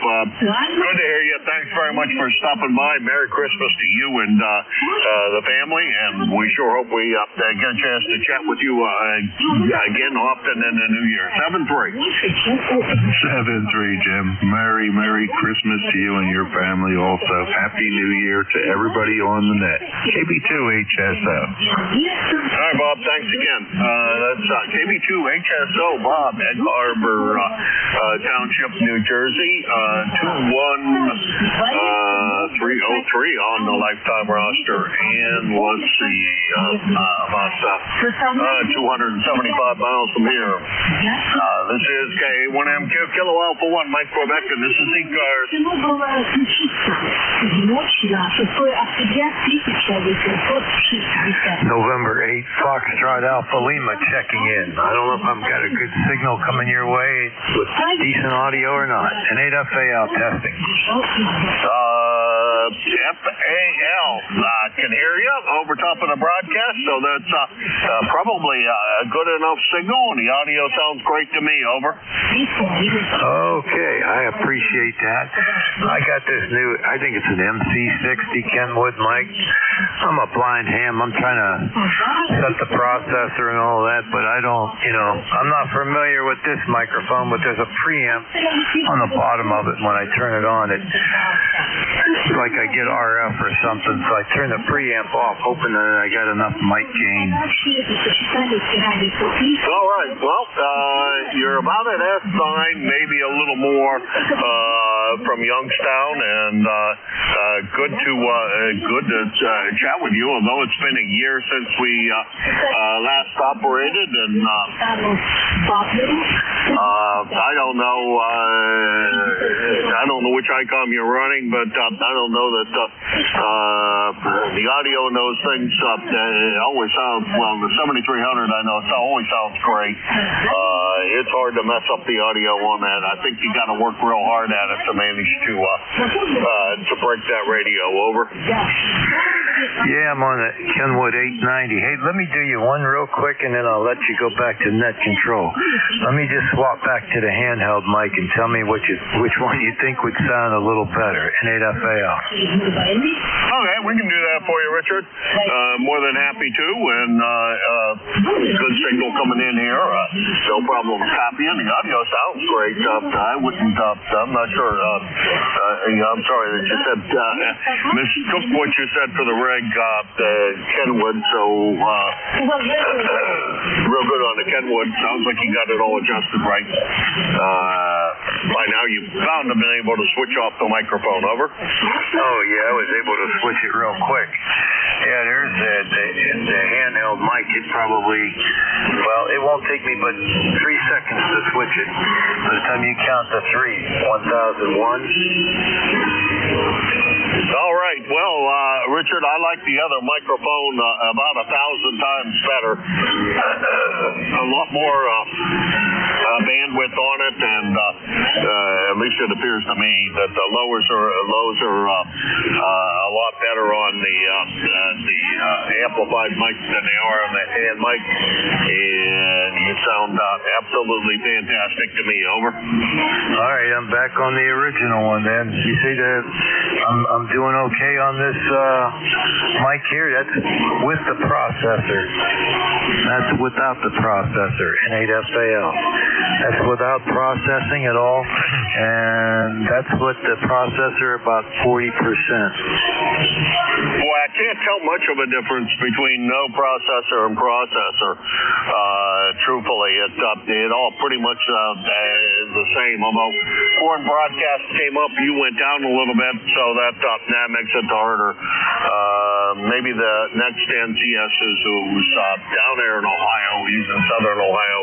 [SPEAKER 1] Bob. Good to hear you. Thanks very much for stopping by. Merry Christmas to you and the family, and we sure hope we get a chance to chat with you again often in the new year. 7-3.
[SPEAKER 13] 7-3, Jim. Merry Christmas to you and your family also. Happy New Year to everybody on the net. KB2HSO.
[SPEAKER 1] All right, Bob. Thanks again. That's KB2HSO, Bob, Egg Harbor Township, New Jersey. 21303 on the lifetime roster, and let's see, about 275 miles from here. This is K1MQ Kilo Alpha 1, Mike Quebec, and this is ECARS.
[SPEAKER 14] November 8, Foxtrot Alpha Lima checking in. I don't know if I've got a good signal coming your way with decent audio or not. And 8FAL testing.
[SPEAKER 1] FAL can hear you over top of the broadcast, so that's probably a good enough signal, and the audio sounds great to me. Over.
[SPEAKER 14] Okay, I appreciate that. I got this new, I think it's an MC60 Kenwood mic. I'm a blind ham. I'm trying to set the processor and all that, but I don't, I'm not familiar with this microphone, but there's a preamp on the bottom of it. When I turn it on, it's like I get RF or something, so I turn the preamp off, hoping that I got enough mic gain.
[SPEAKER 1] All right, well, you're about at S9, maybe a little more from Youngstown, and good to chat with you, although it's been a year since we last operated, and I don't know which ICOM you're running, but I don't know that the audio in those things always sounds, well, the 7300 I know it always sounds great. It's hard to mess up the audio on that. I think you got to work real hard at it to manage to break that radio. Over.
[SPEAKER 14] Yeah, I'm on the Kenwood 890. Hey, let me do you one real quick, and then I'll let you go back to net control. Let me just swap back to the handheld mic and tell me which one you think would sound a little better in 8FAL.
[SPEAKER 1] Okay, we can do that for you, Richard. More than happy to, and good signal coming in here. No problem copying. The audio sounds great. I wouldn't, I'm not sure. I'm sorry that you said, mistook what you said for the rig, Kenwood, so real good on the Kenwood. Sounds like you got it all adjusted right. By now you've bound to been able to switch off the microphone. Over.
[SPEAKER 14] Oh yeah, I was able to switch it real quick. Yeah, there's the handheld mic. It probably, well, it won't take me but 3 seconds to switch it. By the time you count to 3, 1001.
[SPEAKER 1] All right. Well, Richard, I like the other microphone about 1,000 times better. A lot more bandwidth on it, and at least it appears to me that the lows are a lot better on the amplified mic than they are on the hand mic, and you sound absolutely fantastic to me. Over.
[SPEAKER 14] All right, I'm back on the original one then. You see that I'm doing okay on this mic here. That's with the processor. That's without the processor in 8FAL. That's without processing at all, and that's what the processor about 40%.
[SPEAKER 1] Boy, I can't tell much of a difference between no processor and processor. Truthfully, it all pretty much the same. Although foreign broadcast came up, you went down a little bit, so that makes it harder. Maybe the next NCSs who's down there in Ohio, he's in southern Ohio,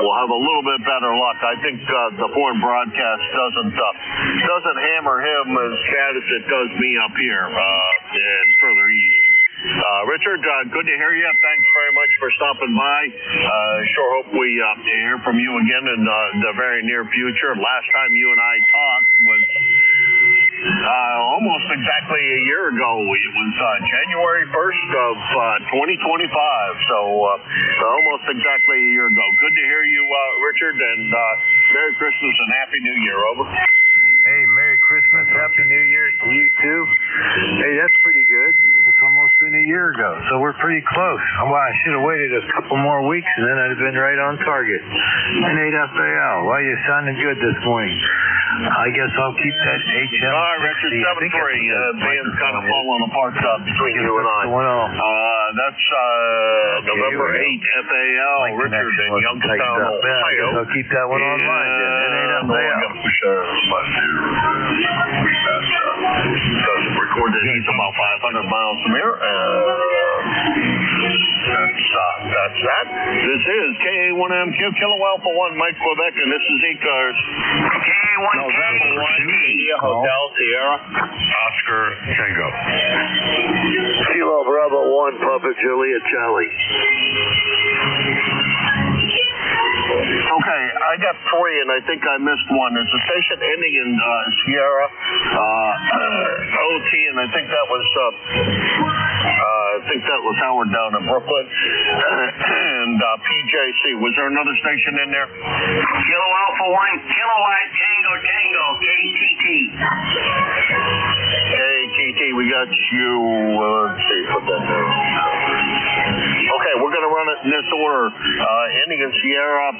[SPEAKER 1] will have a little bit better luck. I think the foreign broadcast doesn't hammer him as bad as it does me up here and further east. Richard, good to hear you. Thanks very much for stopping by. Sure hope we hear from you again in the very near future. Last time you and I talked was almost exactly a year ago. It was January 1st of 2025, so almost exactly a year ago. Good to hear you, Richard, and Merry Christmas and Happy New Year. Over.
[SPEAKER 14] Hey, Merry Christmas, Happy New Year to you too. Hey, that's pretty good. It's almost been a year ago, so we're pretty close. Well, I should have waited a couple more weeks, and then I'd have been right on target. And 8FAL, well, you sounded good this morning. I guess I'll keep that HM.
[SPEAKER 1] All right, Richard, 7-3. Band's kind of falling apart between you and I. That's November 8 FAL, Richard in Youngstown, Ohio.
[SPEAKER 14] I guess I'll keep that one online then. And 8FAL.
[SPEAKER 1] Doesn't record that he's about 500 miles from here. That's that. This is KA1MQ, Kilo Alpha 1, Mike Quebec, and this is ECARS.
[SPEAKER 6] KA1
[SPEAKER 1] November 1, India Hotel Sierra,
[SPEAKER 3] Oscar Tango.
[SPEAKER 2] Kilo Bravo 1, Papa Juliet Charlie.
[SPEAKER 1] Okay, I got 3, and I think I missed one. There's a station ending in Sierra, OT, and I think that was Howard down in Brooklyn, and PJC. Was there another station in there?
[SPEAKER 6] Kilo Alpha 1, Kilowatt Tango Tango, KTT.
[SPEAKER 1] KTT, we got you. Let's see, put that there. Okay, we're going to run it in this order. Ending in Sierra,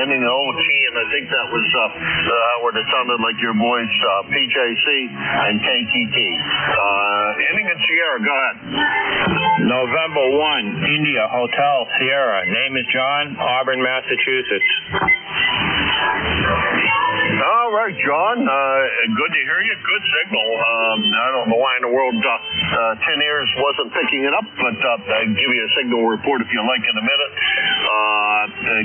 [SPEAKER 1] ending in OT, and I think that was Howard. It sounded like your voice, PJC and KTT. Ending in Sierra, go ahead.
[SPEAKER 15] November 1, India Hotel Sierra. Name is John, Auburn, Massachusetts.
[SPEAKER 1] All right, John. Good to hear you. Good signal. I don't know why in the world 10 Ears wasn't picking it up, but I'll give you a signal report if you like in a minute.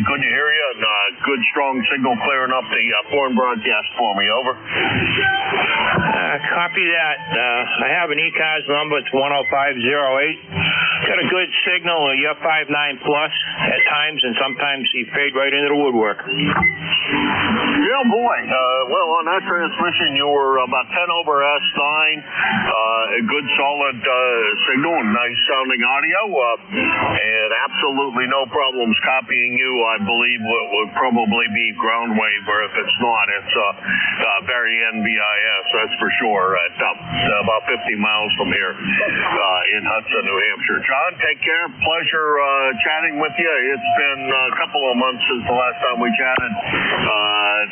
[SPEAKER 1] Good to hear you. And, good, strong signal clearing up the foreign broadcast for me. Over.
[SPEAKER 15] Copy that. I have an ECARS number. It's 10508. Got a good signal. You're 5.9 plus at times, and sometimes you fade right into the woodwork.
[SPEAKER 1] Yeah, boy. Well, on that transmission, you were about 10 over S9. A good, solid signal and nice sounding audio. And absolutely no problems copying you. I believe would probably be ground wave, or if it's not, it's very NBIS, that's for sure. About 50 miles from here in Hudson, New Hampshire. John, take care. Pleasure chatting with you. It's been a couple of months since the last time we chatted.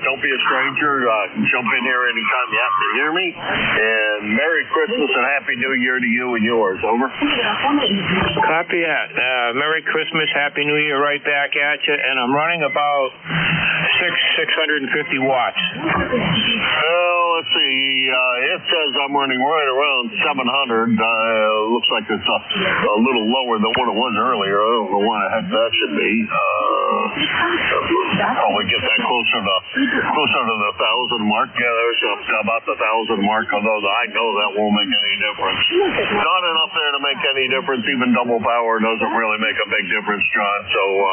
[SPEAKER 1] Don't be a stranger. Jump in here anytime you have to hear me. And Merry Christmas and Happy New Year to you and yours. Over.
[SPEAKER 15] Copy that. Merry Christmas, Happy New Year right back at you. And I'm running about 650 watts.
[SPEAKER 1] Well, let's see. It says I'm running right around 700. Looks like it's a little lower than what it was earlier. I don't know why the heck that should be. Probably get that closer to the 1,000 mark. Yeah, there's about the 1,000 mark, although I know that won't make any difference. Not enough there to make any difference. Even double power doesn't really make a big difference, John. So,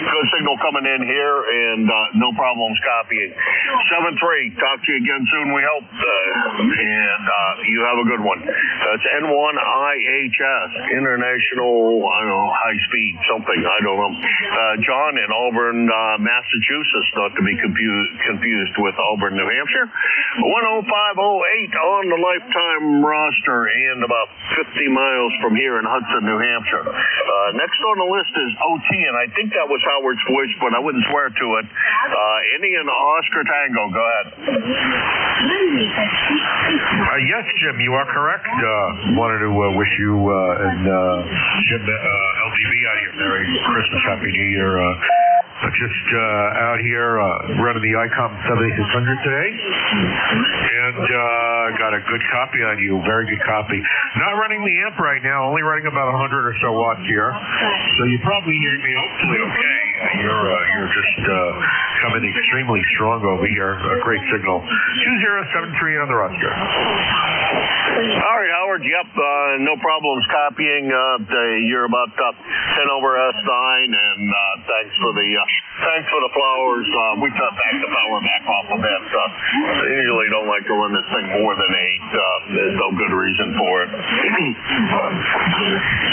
[SPEAKER 1] good signal coming in here, and no problems copying. 7-3. Talk to you again soon, we hope. And you have a good one. That's N1IHS, International, I don't know, high speed, something, I don't know. John in Auburn, Massachusetts, not to be confused with Auburn, New Hampshire. 10508 on the lifetime roster and about 50 miles from here in Hudson, New Hampshire. Next on the list is OT, and I think that was Howard's voice, but I wouldn't swear to it. Indian Oscar Tango, go ahead.
[SPEAKER 3] Yes, Jim, you are correct. Wanted to wish you and Jim LDV out here Merry Christmas, Happy New Year. Just out here running the ICOM 7600 today, and got a good copy on you, very good copy. Not running the amp right now, only running about 100 or so watts here, so you probably hear me hopefully okay. You're just coming extremely strong over here, a great signal. 2073 on the roster.
[SPEAKER 1] All right, Howard. Yep, no problems copying. You're about 10 over S9, and thanks for the flowers. We cut back the power back off a bit. I usually don't like to run this thing more than 8. There's no good reason for it.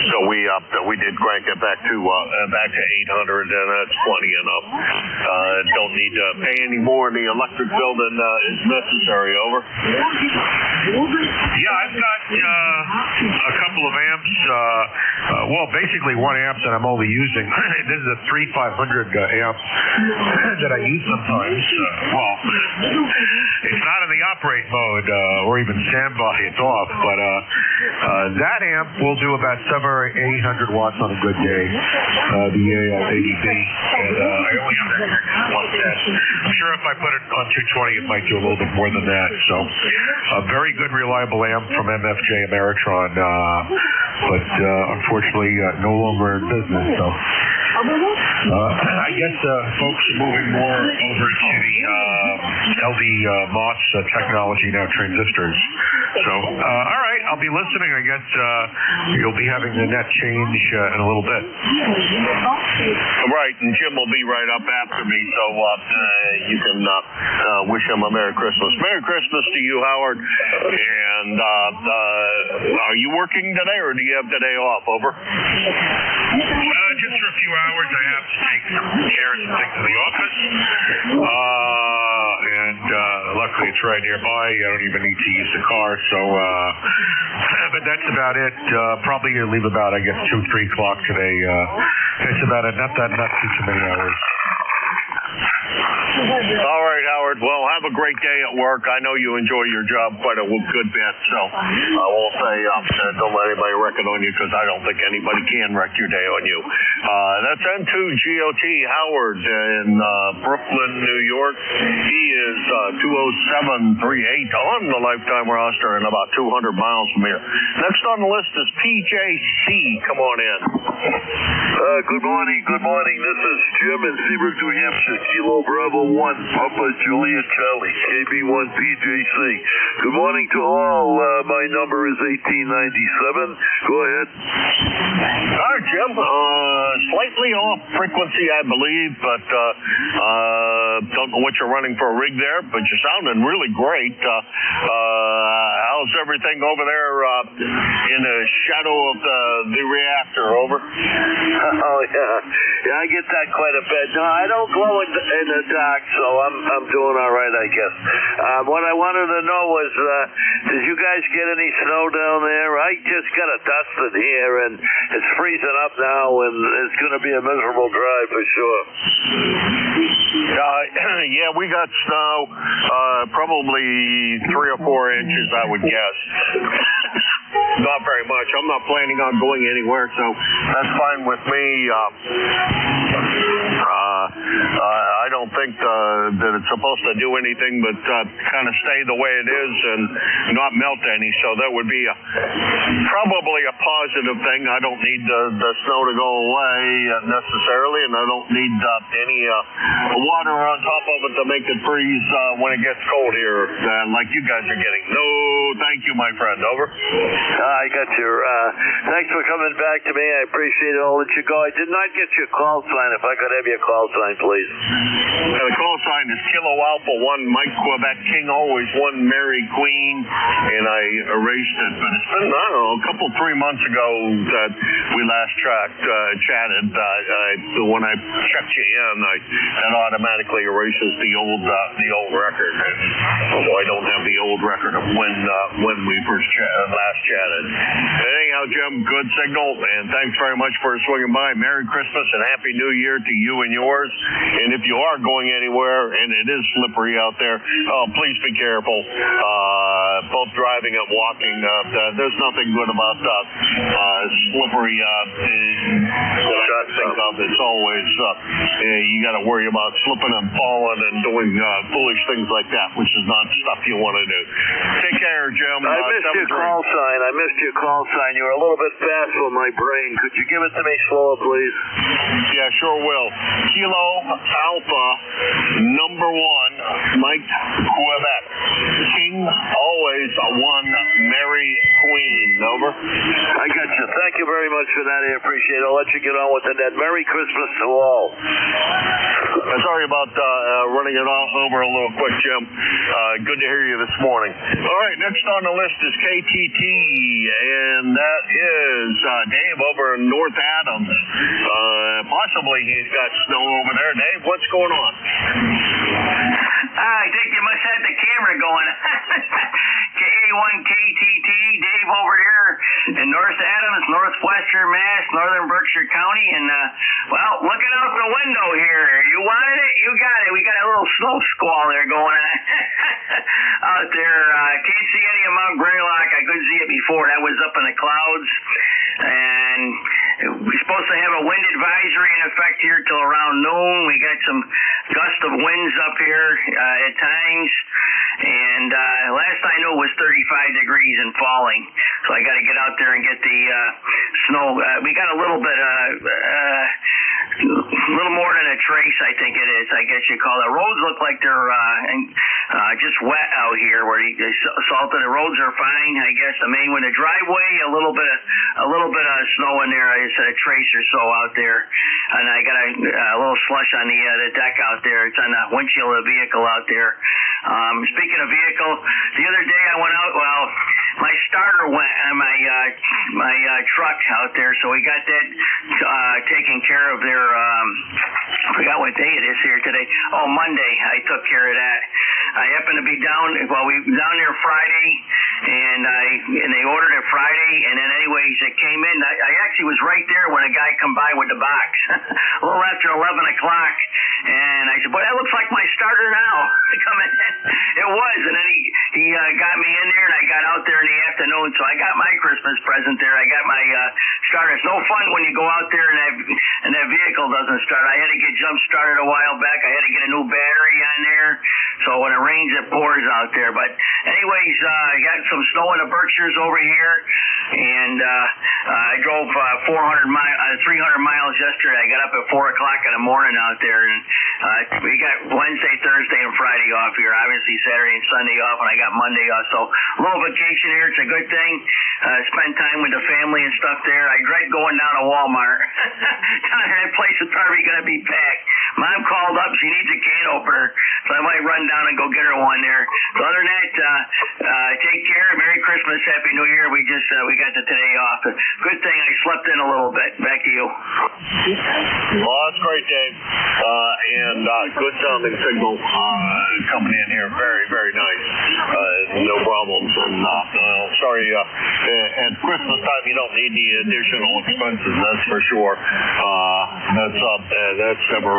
[SPEAKER 1] So we did crank it back to 800, and that's plenty enough. Don't need to pay any more in the electric bill than is necessary. Over.
[SPEAKER 3] Yeah, I've got a couple of amps. Well, basically one amp that I'm only using. This is a 3500 amp that I use sometimes. Well, it's not in the operate mode or even standby. It's off. But that amp will do about 700 or 800 watts on a good day. The AL80B. And I only have that one test. I'm sure if I put it on 220, it might do a little bit more than that. So a very good, reliable amp from MFJ Ameritron. But unfortunately, no longer in business. So I guess folks are moving more over to the LD MOS technology now, transistors. So, all right, I'll be listening. I guess you'll be having the net change in a little bit.
[SPEAKER 1] Right, and Jim will be right up after me, so you can wish him a Merry Christmas. Merry Christmas to you, Howard. And are you working today, or do you have today off? Over.
[SPEAKER 3] Just for a few hours, I have to take care of some things in the office. And luckily it's right nearby. I don't even need to use the car, so but that's about it. Probably gonna leave about, I guess, 2-3 o'clock today. It's about it. Not too many hours.
[SPEAKER 1] All right, Howard. Well, have a great day at work. I know you enjoy your job quite a good bit, so I won't say don't let anybody wreck it on you, because I don't think anybody can wreck your day on you. That's N2GOT Howard in Brooklyn, New York. He is 20738 on the lifetime roster and about 200 miles from here. Next on the list is PJC. Come on in.
[SPEAKER 16] Good morning. This is Jim in Seabrook, New Hampshire. Kilo Bravo 1, Papa Juliet Charlie, KB1 PJC. Good morning to all. My number is 1897. Go ahead.
[SPEAKER 1] All right, Jim. Slightly off frequency, I believe, but don't know what you're running for a rig there, but you're sounding really great. How's everything over there in the shadow of the reactor? Over.
[SPEAKER 16] Oh, yeah, I get that quite a bit. No, I don't glow in the dark, so I'm doing all right, I guess. What I wanted to know was, did you guys get any snow down there? I just got a dusting here, and it's freezing up now, and it's going to be a miserable drive for sure.
[SPEAKER 1] Yeah, we got snow, probably 3 or 4 inches, I would guess. Not very much. I'm not planning on going anywhere, so that's fine with me. I don't think that it's supposed to do anything but kind of stay the way it is and not melt any, so that would be probably a positive thing. I don't need the snow to go away necessarily, and I don't need any water on top of it to make it freeze when it gets cold here, like you guys are getting. No, thank you, my friend. Over.
[SPEAKER 16] I got your, thanks for coming back to me. I appreciate it. I'll let you go. I did not get your call sign. If I could have your call sign, please?
[SPEAKER 1] The call sign is Kilo Alpha 1, Mike Quebec King, always 1 Mary Queen, and I erased it. But it's been, I don't know, a couple, 3 months ago that we last chatted. When I checked you in, that automatically erases the old record. So I don't have the old record of when we first last chatted. Anyhow, Jim, good signal, and thanks very much for swinging by. Merry Christmas and Happy New Year to you and yours. And if you are going anywhere, and it is slippery out there, please be careful. Both driving and walking, there's nothing good about slippery that I think of. It's always you got to worry about slipping and falling and doing foolish things like that, which is not stuff you want to do. Take care, Jim.
[SPEAKER 16] I missed your call sign. You were a little bit fast for my brain. Could you give it to me slower, please?
[SPEAKER 1] Yeah, sure will. Kilo Alpha, number 1, Mike Quebec. King, always a 1 Mary Queen. Over.
[SPEAKER 16] I got you. Thank you very much for that. I appreciate it. I'll let you get on with the net. Merry Christmas to all.
[SPEAKER 1] Sorry about running it all over a little quick, Jim. Good to hear you this morning. All right, next on the list is KTT, and that is Dave over in North Adams. Possibly he's got snow over there. Dave, what's going on?
[SPEAKER 6] I think you must have the camera going. KA1KTT, Dave over here in North Adams, northwestern Mass, northern Berkshire County, and looking out the window here. You wanted it, you got it. We got a little snow squall there going on out there. Can't see any of Mount Greylock. I couldn't see it before. That was up in the clouds, and we're supposed to have a wind advisory in effect here till around noon. We got some gust of winds up here at times, and last I knew it was 35 degrees and falling. So I got to get out there and get the snow. We got a little bit, little more than a trace, I think it is. I guess you call it. Roads look like they're just wet out here. Where they salted. The roads are fine. I guess the main one, the driveway, a little bit of snow in there. I said a trace or so out there, and I got a little slush on the deck out there. It's on the windshield of the vehicle out there. Speaking of vehicle, the other day I went out. Well, my starter went on my truck out there, so we got that taken care of there. I forgot what day it is here today. Oh, Monday. I took care of that. I happened to be down there Friday, and they ordered it Friday, and then anyways it came in. I actually was right there when a guy come by with the box a little after 11 o'clock, and I said, boy, that looks like my starter now. It was, and then he got me in there, and I got out there in the afternoon, so I got my Christmas present there. I got my starter. It's no fun when you go out there and that vehicle doesn't start. I had to get jump started a while back. I had to get a new battery on there, so when it rains, it pours out there. But anyways, I got some snow in the Berkshires over here, and I drove 300 miles yesterday. I got up at 4 o'clock in the morning out there, and we got Wednesday, Thursday, and Friday off here. Obviously Saturday and Sunday off, and I got Monday off. So a little vacation here. It's a good thing. Spend time with the family and stuff there. I dread going down to Walmart. That place is probably going to be packed. Mom called up. She needs a can opener, so I might run down and go get her one there. So other than that, take care. Merry Christmas, Happy New Year. We got the today off. Good thing I slept in a little bit. Back to you.
[SPEAKER 1] Well, that's great, Dave. And good sounding signal coming in here. Very, very nice. No problems. And sorry, at Christmas time you don't need the additional expenses. That's for sure. That's never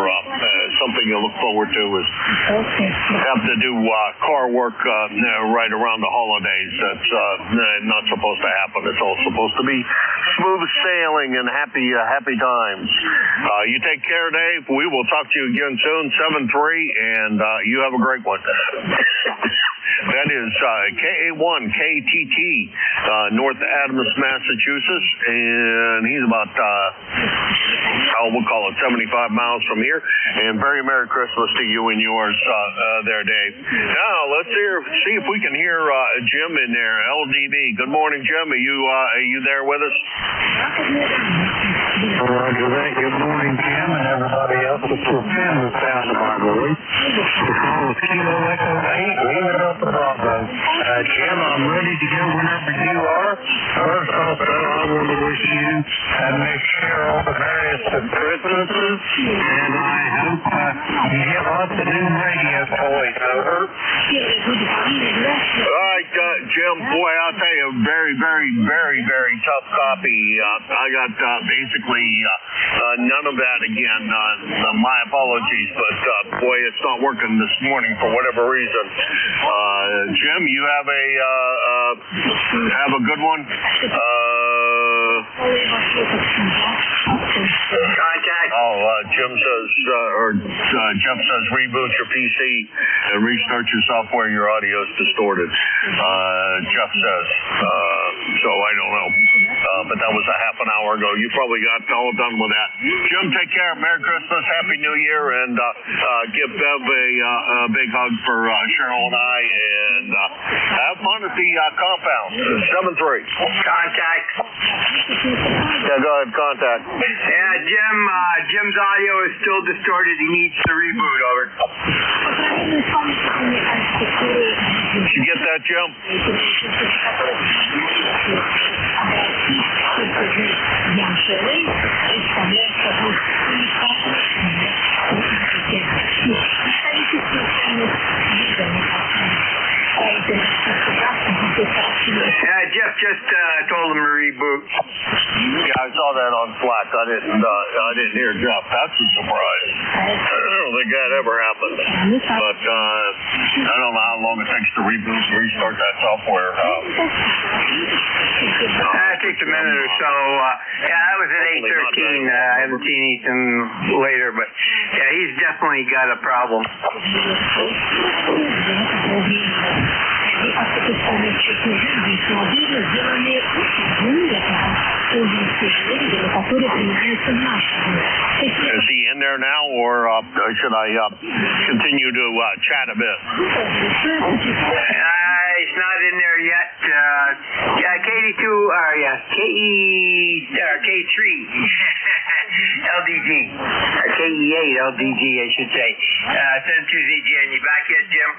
[SPEAKER 1] something you look forward to. Is have to do car work right around the holidays. That's not supposed to happen. It's all supposed to be smooth sailing and happy times. You take care, Dave. We will talk to you again soon. 7-3, and you have a great one. That is KA1KTT, North Adams, Massachusetts, and he's about, we'll call it 75 miles from here. And very Merry Christmas to you and yours there, Dave. Now, let's see if we can hear Jim in there, LDB. Good morning, Jim. Are you there with us?
[SPEAKER 5] Roger that. Good morning, Jim, and everybody else. It's for Finn the sound of my voice. The call is Kilo Echo 8, leave it up to Bravo. Jim, I'm ready to go whenever you are. First off, I want to wish you and Miss Cheryl the merriest of Christmases, and I hope you get lots of new radio toys, over.
[SPEAKER 1] All right, Jim, boy, I'll tell you, very, very, very, very tough copy. I got basically none of that again. My apologies, but boy, it's not working this morning for whatever reason. Jim, you have a good one.
[SPEAKER 6] Contact.
[SPEAKER 1] Jim says, Jeff says, reboot your PC and restart your software. Your audio is distorted. Jeff says, so I don't know. But that was a half an hour ago. You probably got all done with that. Jim, take care. Merry Christmas, Happy New Year, and give Bev a big hug for Cheryl and I, and have fun at the compound. 7-3.
[SPEAKER 6] Contact.
[SPEAKER 1] Yeah, go ahead, contact.
[SPEAKER 6] Yeah, Jim's audio is still distorted. He needs to reboot, over.
[SPEAKER 1] Did you get that, Jim?
[SPEAKER 6] Jeff just told him to reboot.
[SPEAKER 1] Yeah, I saw that on Slack. I didn't hear Jeff. That's a surprise. I don't think that ever happens. But I don't know how long it takes to reboot and restart that software.
[SPEAKER 6] It takes a minute or so. That was at 8:13. I haven't seen anything later, but yeah, he's definitely got a problem.
[SPEAKER 1] Is he in there now, or should I continue to chat a bit?
[SPEAKER 6] He's not in there yet. KD2, K3 LDG, or KE8 LDG, I should say. Send to ZGN. You back yet, Jim?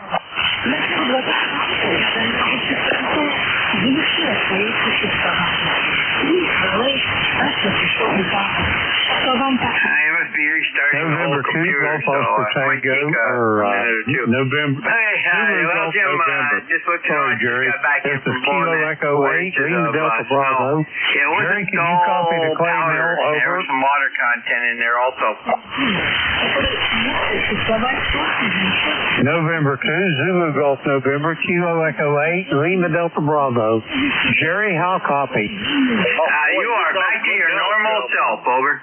[SPEAKER 6] I must be restarting the whole computer, so it might take a minute or two.
[SPEAKER 5] November.
[SPEAKER 6] Well, Jim, just let you know, I just got back in from
[SPEAKER 5] Kilo Echo 8, Green Delta Bravo.
[SPEAKER 6] Yeah, it was
[SPEAKER 5] Jerry, can you copy the clay
[SPEAKER 6] powder.
[SPEAKER 5] mill, over?
[SPEAKER 6] There was some water content in there also.
[SPEAKER 5] November 2, Zulu Golf November, Kilo Echo 8, Lima Delta Bravo. Jerry, how copy?
[SPEAKER 6] You are back to your normal self, over.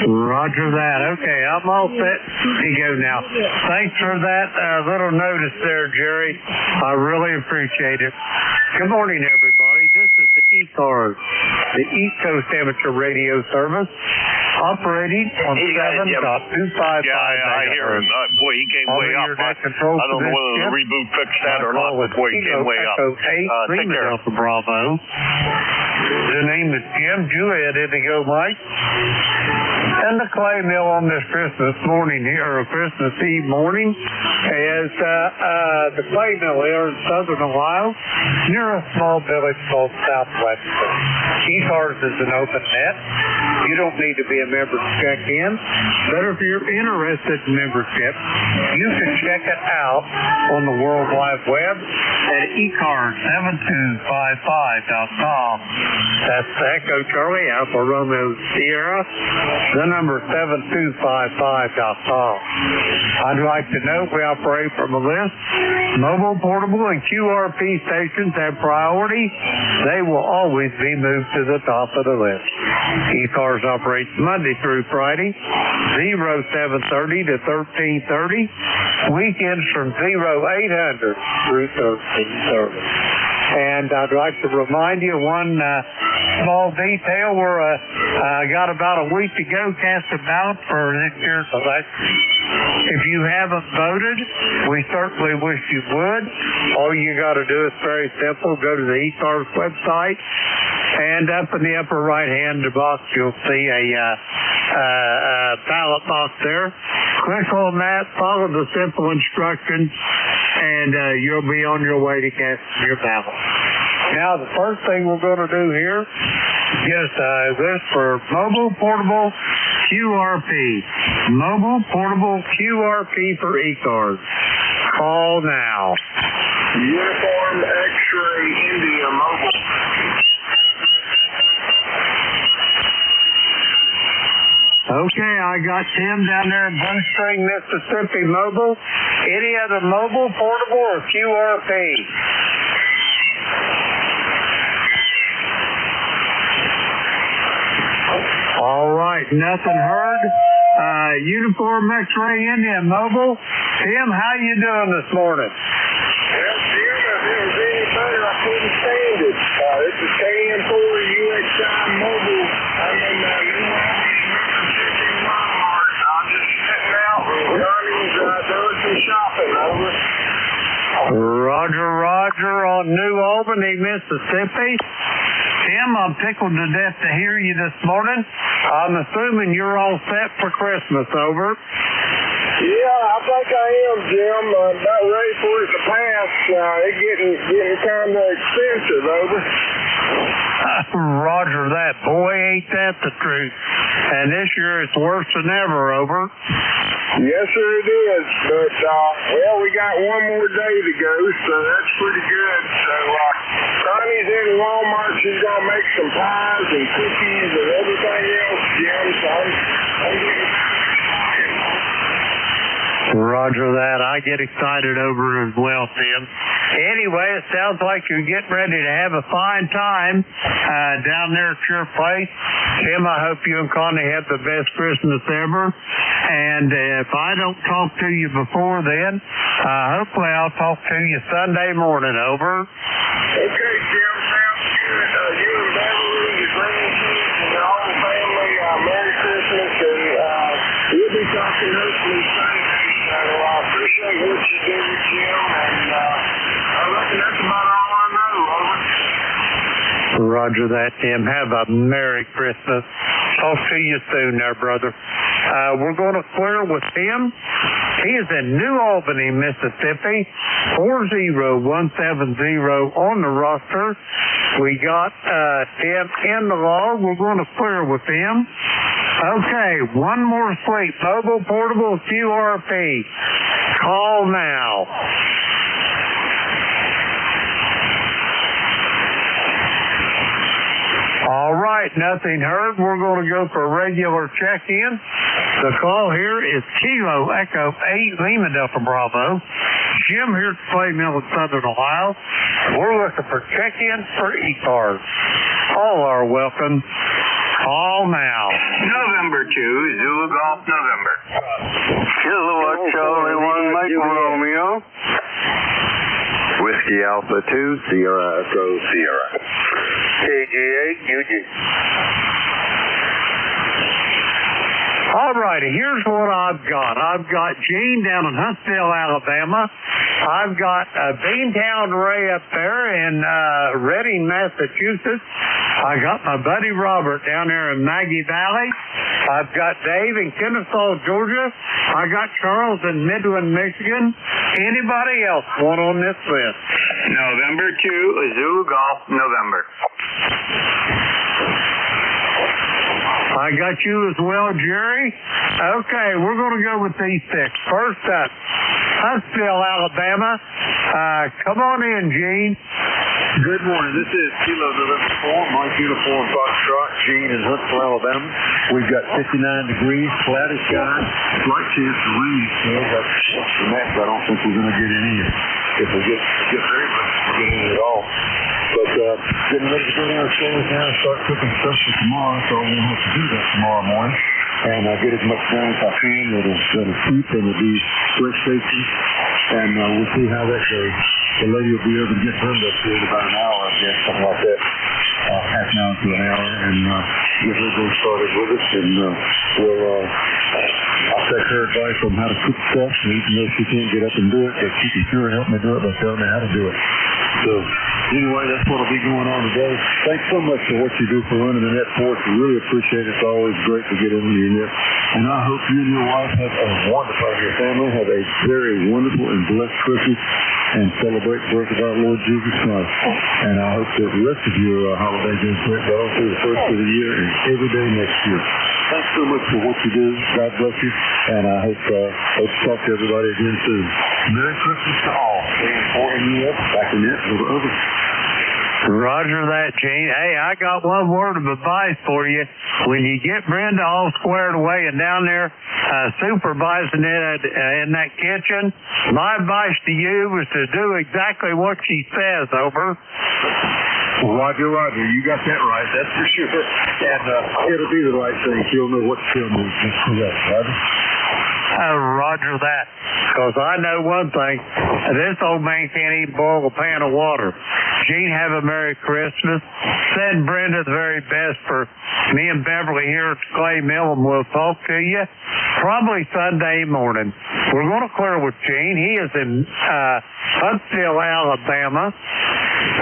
[SPEAKER 5] Roger that. Okay, I'm all set to go now. Thanks for that little notice there, Jerry. I really appreciate it. Good morning, everybody. This is the ECARS, the East Coast Amateur Radio Service, operating on 7.255.
[SPEAKER 1] Yeah, I hear him. Boy, he came way up. I don't know whether the reboot fixed that or not, but boy, he came way up. Take care.
[SPEAKER 5] Delta Bravo. The name is Jim Jewett, Indigo Mike. And the clay mill on this Christmas morning here, or Christmas Eve morning, is the clay mill here in southern Ohio, near a small village called Southwestern. ECARS is an open net. You don't need to be a member to check in, but if you're interested in membership, you can check it out on the World Wide Web at ECARS7255.com. That's Echo Charlie, Alpha Romeo Sierra, the number 7255.com. I'd like to note we operate from a list. Mobile, portable, and QRP stations have priority. They will always be moved to the top of the list. ECARS operates Monday through Friday, 0730 to 1330. Weekends from 0800 through 1330. And I'd like to remind you one small detail. We're got about a week to go cast a ballot for this year's election. If you haven't voted, we certainly wish you would. All you got to do is very simple. Go to the ECARS website
[SPEAKER 17] And up in the upper right-hand box, you'll see a ballot box there. Click on that, follow the simple instructions, and you'll be on your way to casting your ballot. Now, the first thing we're going to do here is get this for mobile portable QRP. Mobile portable QRP for ECARS. Call now.
[SPEAKER 1] Uniform X-ray India Mobile.
[SPEAKER 17] Okay, I got Tim down there in Blue Spring, Mississippi Mobile. Any other mobile, portable, or QRP? All right, nothing heard. Uniform X-ray India Mobile. Tim, how you doing this morning?
[SPEAKER 1] Well, Jim, if it was any better, I couldn't stand it. This is KN4UXI Mobile. I'm in New Orleans, Mississippi Walmart. I'm just sitting out and Johnny's doing some shopping. Over.
[SPEAKER 17] Roger on New Albany, Mississippi. Tim, I'm tickled to death to hear you this morning. I'm assuming you're all set for Christmas, over.
[SPEAKER 1] Yeah, I think I am, Jim. I'm about ready for it to pass. It's getting kind of expensive, over.
[SPEAKER 17] Roger that. Boy, ain't that the truth. And this year it's worse than ever, over.
[SPEAKER 1] Yes, sir, it is. But, well, we got one more day to go, so that's pretty good. So, Connie's in Walmart. She's going to make some pies and cookies and everything else, Jim. So I'm getting
[SPEAKER 17] Roger that. I get excited over it as well, Tim. Anyway, it sounds like you're getting ready to have a fine time down there at your place. Tim, I hope you and Connie have the best Christmas ever. And if I don't talk to you before then, hopefully I'll talk to you Sunday morning, over.
[SPEAKER 1] Okay, Jim, sounds good. You and Beverly, your grandkids, and your whole family, Merry Christmas, and we'll be talking hopefully Sunday. So I appreciate what you do, Jim, and I reckon that's about all I know, over.
[SPEAKER 17] Roger that, Tim. Have a Merry Christmas. Talk to you soon there, brother. We're going to clear with Tim. He is in New Albany, Mississippi, 40170 on the roster. We got Tim in the log. We're going to clear with him. Okay, one more sweep. Mobile portable QRP. Call now. All right, nothing heard. We're going to go for a regular check-in. The call here is Kilo Echo 8 Lima Delta Bravo. Jim here at Clay Mill in Southern Ohio. We're looking for check-in for ECARS. All are welcome. Call now.
[SPEAKER 6] November 2, Zulu Golf, November.
[SPEAKER 18] Kilo Charlie 1 Mike Romeo. Whiskey Alpha 2, Sierra Echo Sierra. KG8, UG.
[SPEAKER 17] All righty, here's what I've got. I've got Gene down in Huntsville, Alabama. I've got Beantown Ray up there in Reading, Massachusetts. I got my buddy Robert down there in Maggie Valley. I've got Dave in Kennesaw, Georgia. I got Charles in Midland, Michigan. Anybody else want on this list?
[SPEAKER 6] November 2, Zulu Golf, November.
[SPEAKER 17] I got you as well, Jerry. Okay, we're going to go with these six. First up, Huntsville, Alabama. Come on in, Gene.
[SPEAKER 19] Good morning. This is Kilo November 4, Mike Uniform Foxtrot, Gene in Huntsville, Alabama. We've got 59 degrees, cloudy sky, slight chance of rain. From that, I don't think we're going to get any. If we get very much, we're getting any at all. But getting ready to go downstairs now and start cooking stuff for tomorrow, so I won't have to do that tomorrow morning. And get as much done as I can. It'll keep and it'll be fresh safety. And we'll see how that goes. The lady will be able to get turned up here in about an hour, I guess, something like that. Half an hour to an hour, and get her go started with us. And I'll take her advice on how to cook stuff. And even though she can't get up and do it, but she can sure help me do it by telling me how to do it. So Anyway, that's what'll be going on today. Thanks so much for what you do for running the net for us. We really appreciate it. It's always great to get into your net. And I hope you and your wife have a wonderful, your family have a very wonderful and blessed Christmas and celebrate the birth of our Lord Jesus Christ. And I hope that the rest of your holiday goes great all through the first of the year and every day next year. Thanks so much for what you do. God bless you. And I hope to talk to everybody again soon. Merry Christmas to all. NJ2US, back in net, over.
[SPEAKER 17] Roger that, Gene. Hey, I got one word of advice for you. When you get Brenda all squared away and down there supervising it in that kitchen, my advice to you is to do exactly what she says, over.
[SPEAKER 19] Roger. You got that right. That's for sure. And it'll be the right thing. She'll know what to tell me. That's correct, Roger.
[SPEAKER 17] Roger that. Because I know one thing. This old man can't even boil a pan of water. Gene, have a Merry Christmas. Send Brenda the very best for me and Beverly here at the Clay Mill, and we'll talk to you probably Sunday morning. We're going to clear with Gene. He is in Huntsville, Alabama.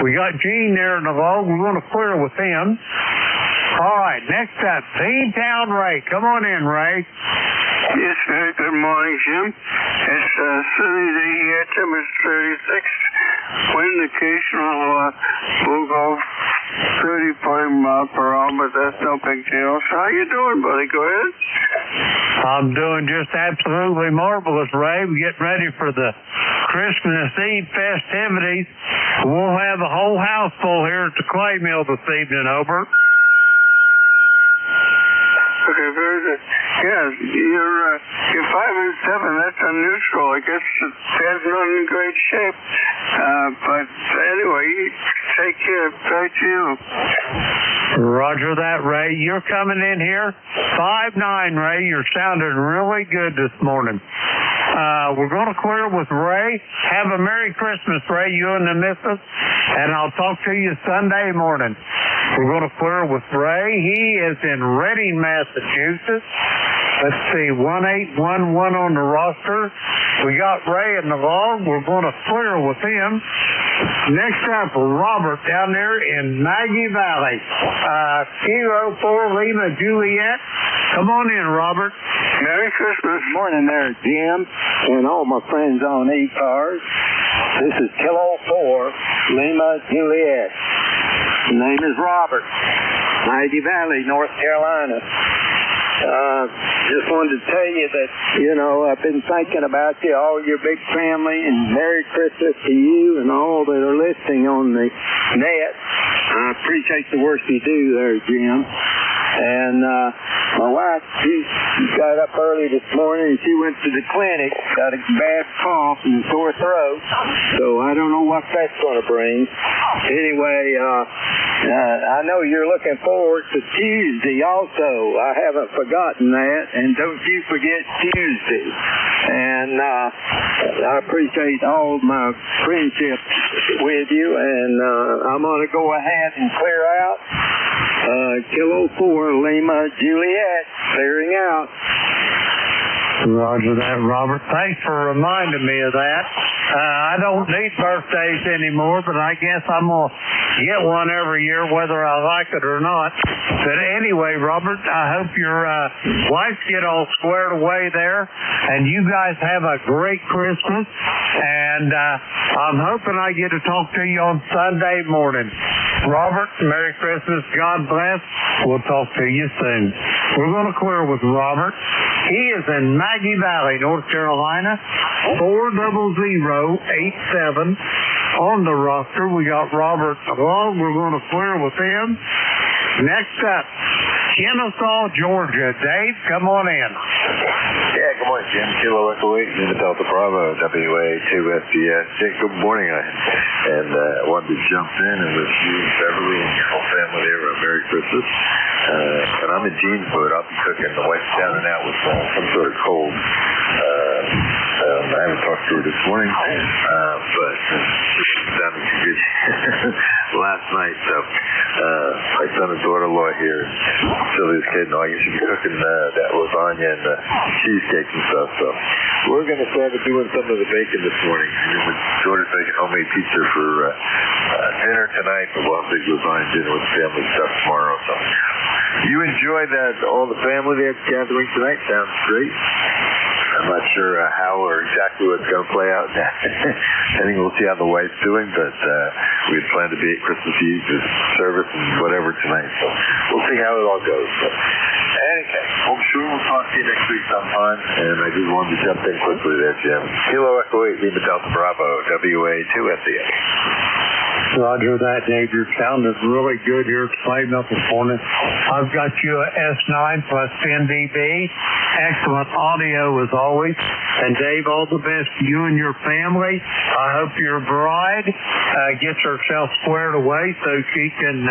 [SPEAKER 17] We got Gene there in the log. We're going to clear with him. All right, next up, Beantown Ray. Come on in, Ray.
[SPEAKER 20] Yes, sir. Good morning, Jim. It's a sunny day here. Temperature 36. Wind occasional will go 35 miles per hour, but that's no big deal. So how you doing, buddy? Go ahead.
[SPEAKER 17] I'm doing just absolutely marvelous, Ray. We're getting ready for the Christmas Eve festivities. We'll have a whole house full here at the Clay Mill this evening, over.
[SPEAKER 20] Okay, very good. Yeah, you're 5 and 7. That's unusual. I guess the Fed's not in great shape. But anyway, take care. Back to you.
[SPEAKER 17] Roger that, Ray. You're coming in here 5'9", Ray. You're sounding really good this morning. We're going to clear with Ray. Have a Merry Christmas, Ray, you and the missus. And I'll talk to you Sunday morning. We're going to clear with Ray. He is in Reading, Massachusetts. Let's see, 1811 on the roster. We got Ray in the log. We're going to clear with him. Next up, Robert down there in Maggie Valley. Kilo 4 Lima Juliet. Come on in, Robert.
[SPEAKER 20] Merry Christmas.
[SPEAKER 10] Good morning there, Jim, and all my friends on ECARS. This is Kilo 4 Lima Juliet. The name is Robert. Maggie Valley, North Carolina. Just wanted to tell you that, I've been thinking about you, all your big family, and Merry Christmas to you and all that are listening on the net. I appreciate the work you do there, Jim. And my wife, she got up early this morning and she went to the clinic, got a bad cough and sore throat. So I don't know what that's going to bring. Anyway, I know you're looking forward to Tuesday also. I haven't forgotten that. And don't you forget Tuesday. And I appreciate all my friendship with you. And I'm going to go ahead and clear out. Kilo 4 Lima Juliet, clearing out.
[SPEAKER 17] Roger that, Robert. Thanks for reminding me of that. I don't need birthdays anymore, but I guess I'm going to get one every year whether I like it or not. But anyway, Robert, I hope your wife get all squared away there, and you guys have a great Christmas. And I'm hoping I get to talk to you on Sunday morning. Robert, Merry Christmas. God bless. We'll talk to you soon. We're going to clear with Robert. He is in Maggie Valley, North Carolina, 40087 on the roster. We got Robert along. We're going to clear with him. Next up, Kennesaw, Georgia. Dave, come on in.
[SPEAKER 18] Yeah, good morning, Jim. Kilo Echo 8 in the Delta Bravo, WA2SBS. Good morning. I wanted to jump in and wish you, Beverly, and your whole family there a Merry Christmas. And I'm in Jeansburg. I'll be cooking. The wife's down and out with some sort of cold. I haven't talked to her this morning, but she wasn't sounding too good last night. So my son and daughter-in-law here, Sylvia's kid, and all, you should be cooking that lasagna and cheesecake and stuff. So we're going to start doing some of the bacon this morning. daughter's making homemade pizza for dinner tonight, but we'll have big lasagna dinner with family stuff tomorrow. So you enjoyed that, all the family there gathering tonight. Sounds great. I'm not sure how or exactly what's going to play out. I think we'll see how the wife's doing, but we had planned to be at Christmas Eve with service and whatever tonight, so we'll see how it all goes. But anyway, I'm sure we'll talk to you next week sometime, and I just wanted to jump in quickly there, Jim. Kilo Echo 8, Lima Delta Bravo, WA2SEX.
[SPEAKER 17] Roger that, Dave. You're sounding really good here at Claymore this morning. I've got you a S9 plus 10 dB. Excellent audio as always. And Dave, all the best to you and your family. I hope your bride gets herself squared away so she can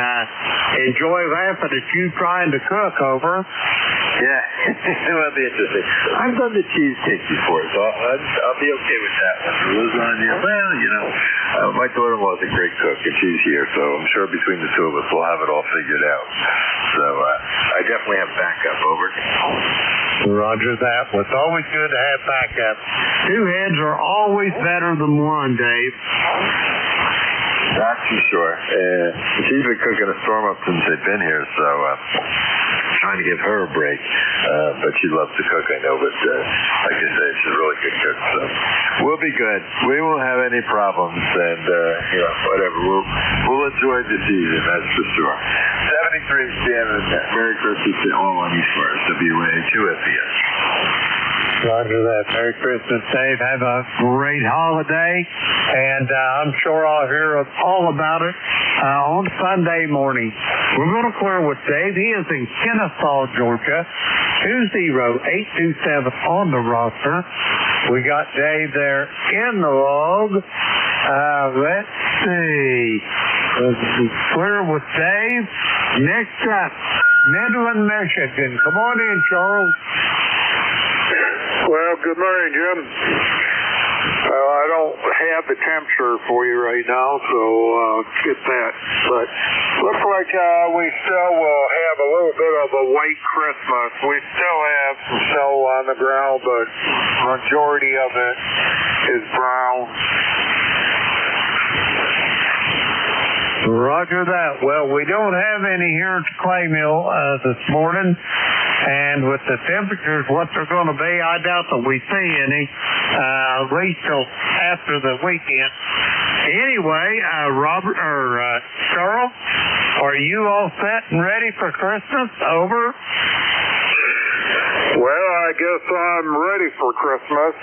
[SPEAKER 17] enjoy laughing at you trying to cook over.
[SPEAKER 18] Yeah, that'll be interesting. I've done the cheesecake before, so I'll be okay with that one. The lasagna, well, you know, my daughter-in-law is a great cook, and she's here, so I'm sure between the two of us we'll have it all figured out. So I definitely have backup. Over.
[SPEAKER 17] Roger that. Well, it's always good to have backup. Two heads are always better than one, Dave.
[SPEAKER 18] That's for sure. She's been cooking a storm up since they've been here, so trying to give her a break. But she loves to cook, I know, but like I said, she's a really good cook, so we'll be good. We won't have any problems, and you know, whatever. We'll enjoy the season, that's for sure. 73 Shannon, Merry Christmas to all on ECARS, WA2SEX.
[SPEAKER 17] Roger that. Merry Christmas, Dave. Have a great holiday, and I'm sure I'll hear all about it on Sunday morning. We're going to clear with Dave. He is in Kennesaw, Georgia, 20827 on the roster. We got Dave there in the log. Let's see. Clear with Dave. Next up, Midland, Michigan. Come on in, Charles.
[SPEAKER 2] Well, good morning, Jim. I don't have the temperature for you right now, so get that. But looks like we still will have a little bit of a white Christmas. We still have some snow on the ground, but majority of it is brown.
[SPEAKER 17] Roger that. Well, we don't have any here at the clay mill this morning, and with the temperatures what they're going to be, I doubt that we see any, at least till after the weekend. Anyway, Robert or Charles, are you all set and ready for Christmas? Over.
[SPEAKER 2] Well, I guess I'm ready for Christmas.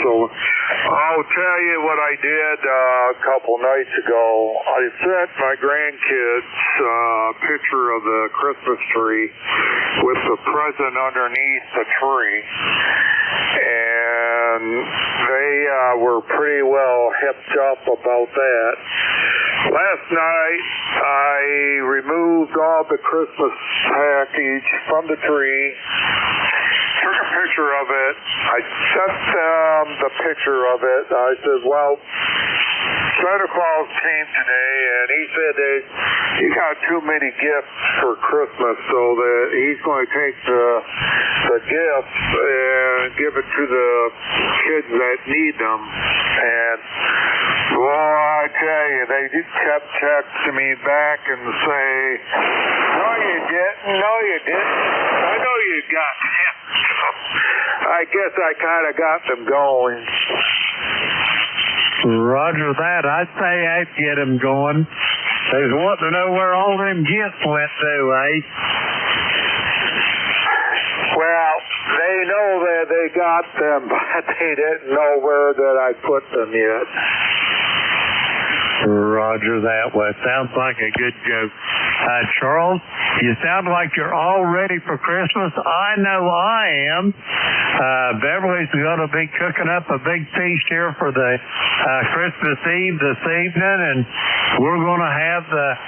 [SPEAKER 2] So I'll tell you what I did a couple nights ago. I sent my grandkids a picture of the Christmas tree with the present underneath the tree. And they were pretty well hipped up about that. Last night, I removed all the Christmas package from the tree, took a picture of it. I sent them the picture of it. I said, well, Santa Claus came today, and he said that he got too many gifts for Christmas, so that he's going to take the gifts and give it to the kids that need them. And well, I tell you, they kept texting me back and say, no, you didn't. No, you didn't. I know you got them. I guess I kind of got them going.
[SPEAKER 17] Roger that. I'd say I'd get them going. They want to know where all them gifts went to, eh?
[SPEAKER 2] Well, they know that they got them, but they didn't know where that I put them yet.
[SPEAKER 17] Roger that. Well, it sounds like a good joke. Charles, you sound like you're all ready for Christmas. I know I am. Beverly's going to be cooking up a big feast here for the Christmas Eve this evening, and we're going to have the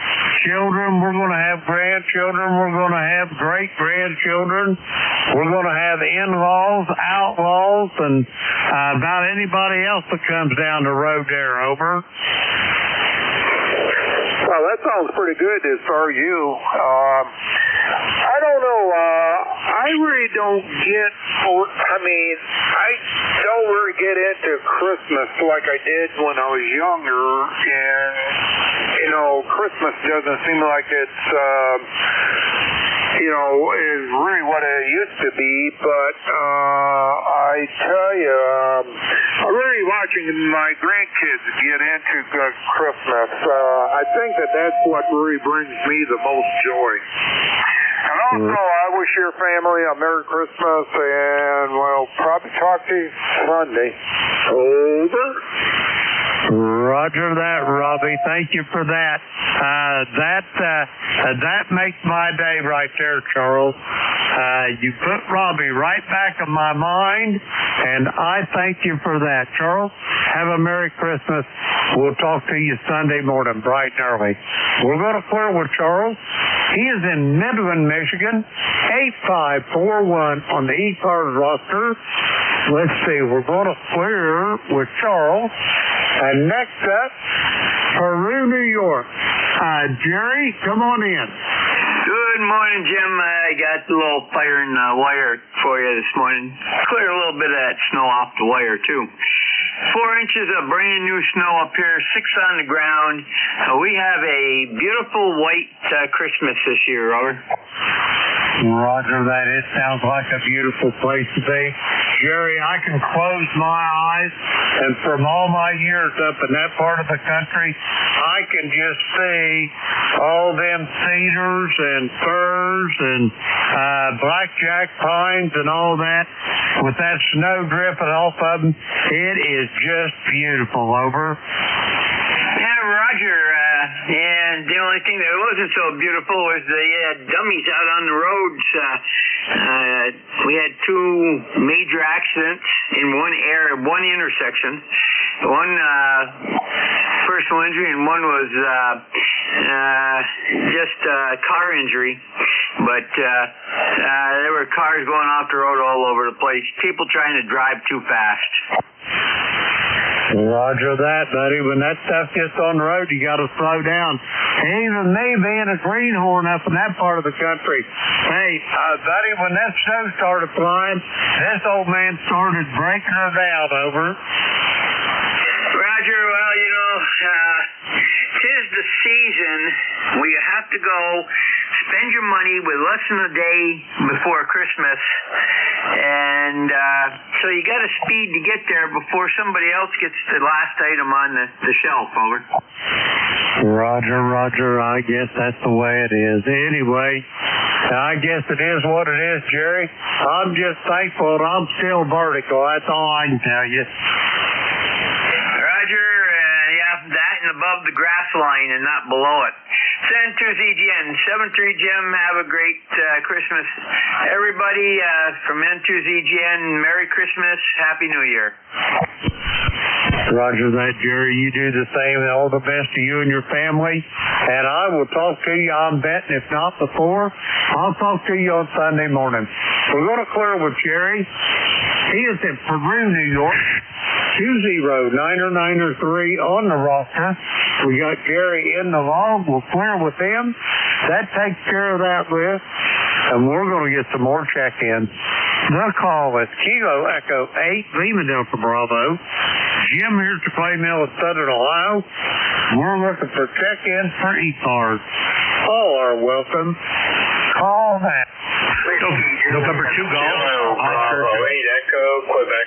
[SPEAKER 17] children, we're going to have grandchildren, we're going to have great-grandchildren, we're going to have in-laws, outlaws, and about anybody else that comes down the road there, over.
[SPEAKER 2] Well, that sounds pretty good as far as you. I don't know. I really don't get, I don't really get into Christmas like I did when I was younger, and, Christmas doesn't seem like it's, is really what it used to be, but I tell you, I'm really watching my grandkids get into Christmas. I think that's what really brings me the most joy. And also, I wish your family a Merry Christmas, and we'll probably talk to you Sunday. Over.
[SPEAKER 17] Roger that, Robbie. Thank you for that. That makes my day right there, Charles. You put Robbie right back in my mind, and I thank you for that. Charles, have a Merry Christmas. We'll talk to you Sunday morning, bright and early. We're going to clear with Charles. He is in Midland, Michigan, 8541 on the ECARS roster. Let's see, we're going to clear with Charles. And next up, Peru, New York. Jerry, come on in.
[SPEAKER 6] Good morning, Jim. I got a little fire in the wire for you this morning. Clear a little bit of that snow off the wire, too. 4 inches of brand new snow up here, 6 on the ground. We have a beautiful white Christmas this year, Robert.
[SPEAKER 17] Roger that. It sounds like a beautiful place to be. Jerry, I can close my eyes, and from all my years up in that part of the country, I can just see all them cedars and firs and blackjack pines and all that with that snow dripping off of them. It is just beautiful, over.
[SPEAKER 6] Yeah, Roger. And the only thing that wasn't so beautiful was the dummies out on the roads. We had 2 major accidents in one intersection. One personal injury, and one was just car injury. But there were cars going off the road all over the place. People trying to drive too fast.
[SPEAKER 17] Roger that, buddy. When that stuff gets on the road, you got to slow down. Even me being a greenhorn up in that part of the country. Hey, buddy, when that snow started flying, this old man started breaking her down, over.
[SPEAKER 6] Roger, well, 'tis the season where you have to go spend your money with less than a day before Christmas, and so you got to speed to get there before somebody else gets the last item on the shelf, over.
[SPEAKER 17] Roger, I guess that's the way it is. Anyway, I guess it is what it is, Jerry. I'm just thankful that I'm still vertical. That's all I can tell you.
[SPEAKER 6] Roger, that and above the grass line and not below it. Center ZGN, 73 Jim, have a great Christmas. Everybody from N2ZGN, Merry Christmas, Happy New Year.
[SPEAKER 17] Roger that, Jerry. You do the same. All the best to you and your family. And I will talk to you, I'm betting, if not before, I'll talk to you on Sunday morning. We're going to clear with Jerry. He is in Peru, New York. 20993 on the roster. We got Jerry in the log. We'll clear with him. That takes care of that list. And we're going to get some more check-ins. The call is Kilo Echo 8, Lima Delta Bravo. Jim here to Clay Mill in Southern Ohio. We're looking for check-ins for ECARS. All are welcome. Call that.
[SPEAKER 14] November 2 Golf.
[SPEAKER 12] Bravo 8 Echo, Quebec.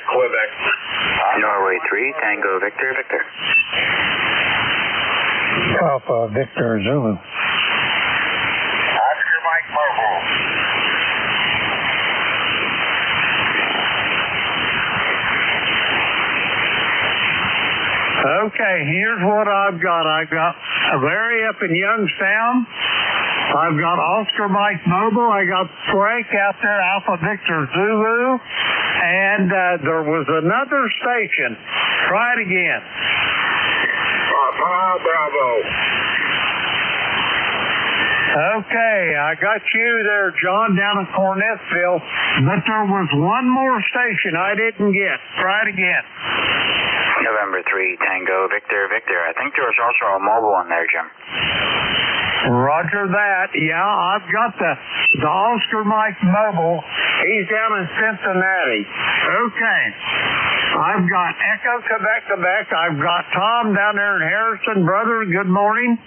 [SPEAKER 21] Norway 3, Tango Victor.
[SPEAKER 17] Alpha Victor Zulu.
[SPEAKER 12] Oscar Mike Mobile.
[SPEAKER 17] Okay, here's what I've got. I've got Larry up in Youngstown. I've got Oscar Mike Mobile. I got Frank out there, Alpha Victor Zulu. And there was another station. Try it again.
[SPEAKER 12] Bravo.
[SPEAKER 17] Okay, I got you there, John, down in Cornettsville. But there was one more station I didn't get. Try it again.
[SPEAKER 21] November 3, Tango Victor. I think there was also a mobile in there, Jim.
[SPEAKER 17] Roger that. Yeah, I've got the Oscar Mike mobile. He's down in Cincinnati. Okay. I've got Echo Quebec. I've got Tom down there in Harrison. Brother, good morning.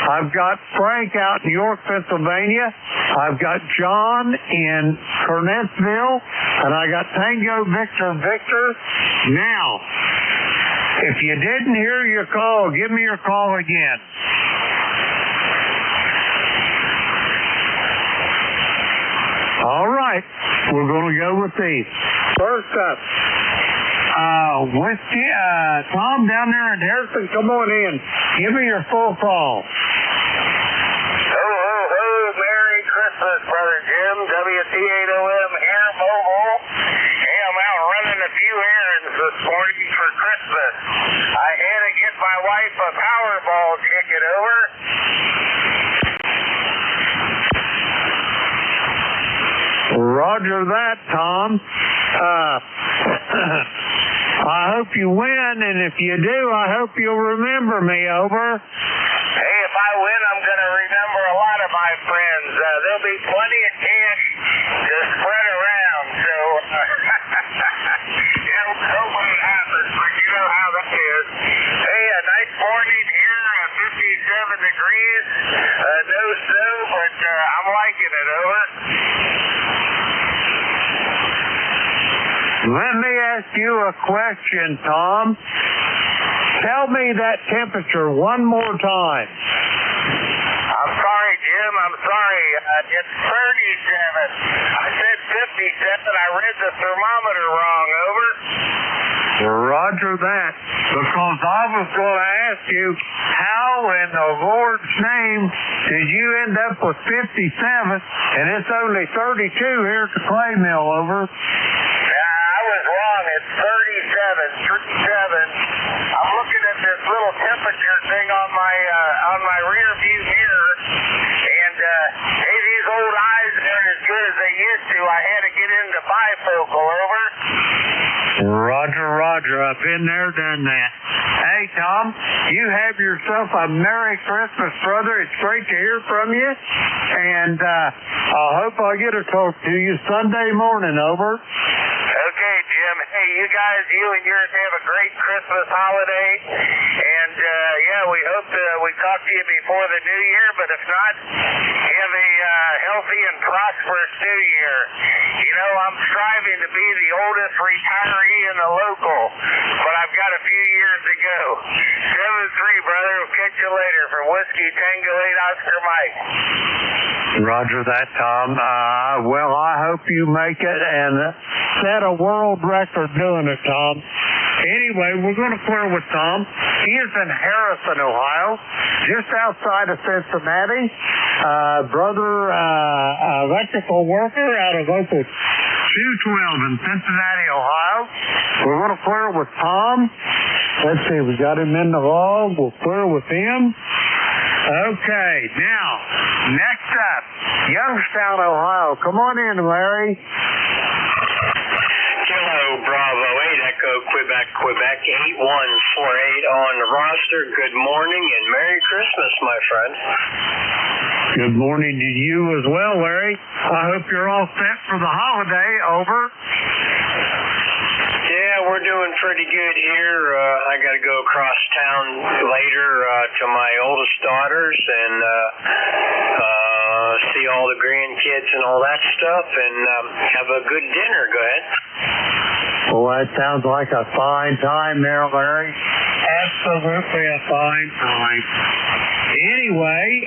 [SPEAKER 17] I've got Frank out in York, Pennsylvania. I've got John in Kernesville. And I got Tango Victor. Now, if you didn't hear your call, give me your call again. All right, we're going to go with these. First up, Whiskey, Tom down there in Harrison, come on in. Give me your full call.
[SPEAKER 16] Ho, ho, ho, Merry Christmas, Brother Jim. WT8OM here, mobile. Hey, I'm out running a few errands this morning for Christmas. I had to get my wife a Powerball ticket over.
[SPEAKER 17] Roger that, Tom. I hope you win, and if you do, I hope you'll remember me, over.
[SPEAKER 16] Hey, if I win, I'm going to remember a lot of my friends. There'll be plenty of cash to spread around, so hopefully it happens, but you know how that is. Hey, a nice morning here, 57 degrees, no snow, but I'm liking it, over.
[SPEAKER 17] Let me ask you a question, Tom. Tell me that temperature one more time.
[SPEAKER 16] I'm sorry, Jim. I'm sorry. It's 37. I said 57. I read the thermometer wrong, over.
[SPEAKER 17] Roger that. Because I was going to ask you, how in the Lord's name did you end up with 57 and it's only 32 here at the clay mill, over?
[SPEAKER 16] I was wrong. It's 37. I'm looking at this little temperature thing on my rear view mirror, and hey, these old eyes aren't as good as they used to. I had to get into bifocal, over.
[SPEAKER 17] Roger. I've been there, done that. Hey, Tom, you have yourself a Merry Christmas, brother. It's great to hear from you, and I hope I get to talk to you Sunday morning, over.
[SPEAKER 16] Okay, Jim. Hey, you guys, you and yours have a great Christmas holiday, and yeah, we hope we talk to you before the new year, but if not, have a healthy and prosperous new year. You know, I'm striving to be the oldest retiree in the local, but I've got a few years to go. 7-3, brother. We'll catch you later from Whiskey Tango 8 Oscar Mike.
[SPEAKER 17] Roger that, Tom. Well, I hope you make it and set a world record doing it, Tom. Anyway, we're going to clear with Tom. He is in Harrison, Ohio, just outside of Cincinnati. Brother electrical worker out of local 212 in Cincinnati, Ohio. We're going to clear with Tom. Let's see, we got him in the log. We'll clear with him. Okay, now, next up, Youngstown, Ohio. Come on in, Larry.
[SPEAKER 4] Kilo Bravo 8 Echo Quebec 8148 on the roster. Good morning and Merry Christmas, my friend.
[SPEAKER 17] Good morning to you as well, Larry. I hope you're all set for the holiday, over.
[SPEAKER 4] Yeah, we're doing pretty good here. I got to go across town later to my oldest daughters and see all the grandkids and all that stuff and have a good dinner. Go ahead.
[SPEAKER 17] Well, that sounds like a fine time there, Larry. Absolutely a fine time. Anyway,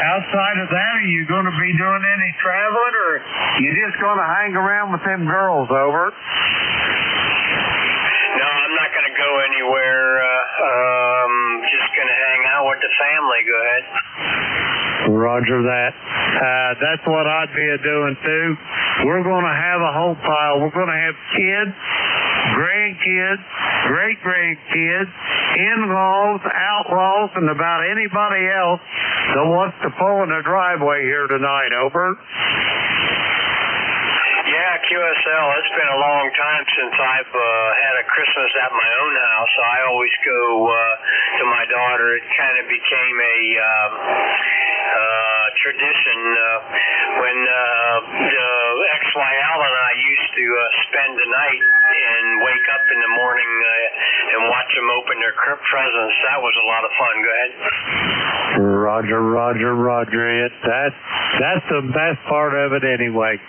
[SPEAKER 17] outside of that, are you going to be doing any traveling, or you just going to hang around with them girls, over?
[SPEAKER 4] No, I'm not going to go anywhere. Just going to hang out with the family. Go ahead.
[SPEAKER 17] Roger that. That's what I'd be doing too. We're going to have a whole pile. We're going to have kids, grandkids, great-grandkids, in-laws, outlaws, and about anybody else that wants to pull in the driveway here tonight, over.
[SPEAKER 4] Yeah, QSL, it's been a long time since I've had a Christmas at my own house. I always go to my daughter. It kind of became a tradition when the XYL and I used to spend the night and wake up in the morning and watch them open their presents. That was a lot of fun. Go ahead.
[SPEAKER 17] Roger. That's the best part of it anyway.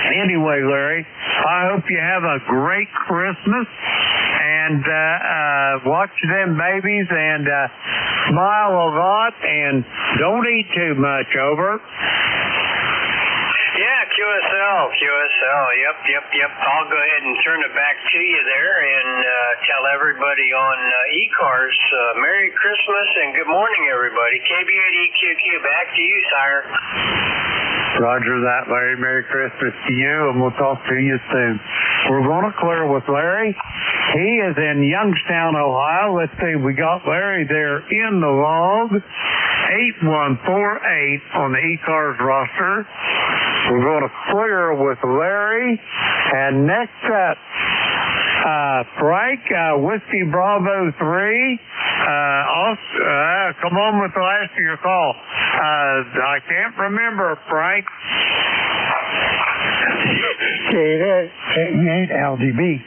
[SPEAKER 17] Anyway, Larry, I hope you have a great Christmas and watch them babies and smile a lot and don't eat too much, over.
[SPEAKER 4] Yeah, QSL. Yep. I'll go ahead and turn it back to you there and tell everybody on ECARS, Merry Christmas and good morning, everybody. KB8EQQ, back to you, sire.
[SPEAKER 17] Roger that, Larry. Merry Christmas to you, and we'll talk to you soon. We're going to clear with Larry. He is in Youngstown, Ohio. Let's see, we got Larry there in the log. 8148 on the ECARS roster. We're going to clear with Larry. And next up, Frank, Whiskey Bravo 3. Come on with the last of your call. I can't remember, Frank.
[SPEAKER 7] K8 LGB.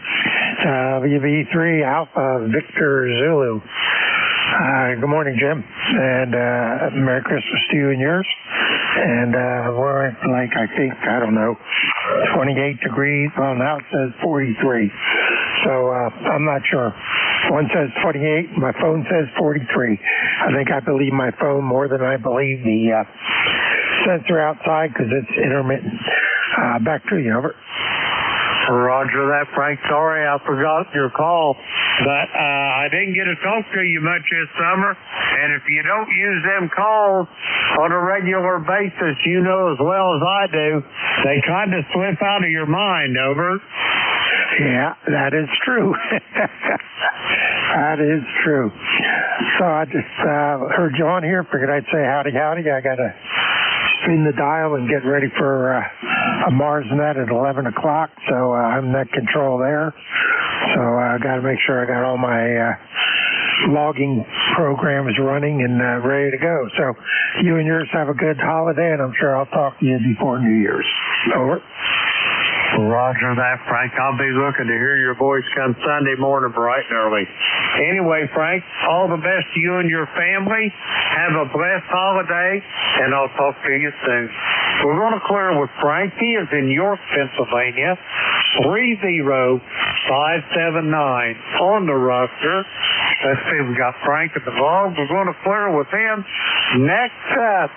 [SPEAKER 7] VV3 Alpha Victor Zulu. Good morning, Jim, and Merry Christmas to you and yours. And we're at like, I think, 28 degrees. Well, now it says 43. So I'm not sure. One says 28, my phone says 43. I think I believe my phone more than I believe the sensor outside because it's intermittent. Back to you, over.
[SPEAKER 17] Roger that, Frank. Sorry I forgot your call, but I didn't get to talk to you much this summer. And if you don't use them calls on a regular basis, you know as well as I do, they kind of slip out of your mind, over.
[SPEAKER 7] Yeah, that is true. That is true. So I just heard you on here. Figured I'd say howdy. I got to spin the dial and get ready for a Mars net at 11 o'clock. So I'm net control there. So I got to make sure I got all my logging programs running and ready to go. So you and yours have a good holiday, and I'm sure I'll talk to you before New Year's. Over.
[SPEAKER 17] Roger that, Frank. I'll be looking to hear your voice come Sunday morning bright and early. Anyway, Frank, all the best to you and your family. Have a blessed holiday, and I'll talk to you soon. We're going to clear with Frank. He is in York, Pennsylvania. 30579 on the roster. Let's see, we got Frank at the log. We're going to clear with him. Next up,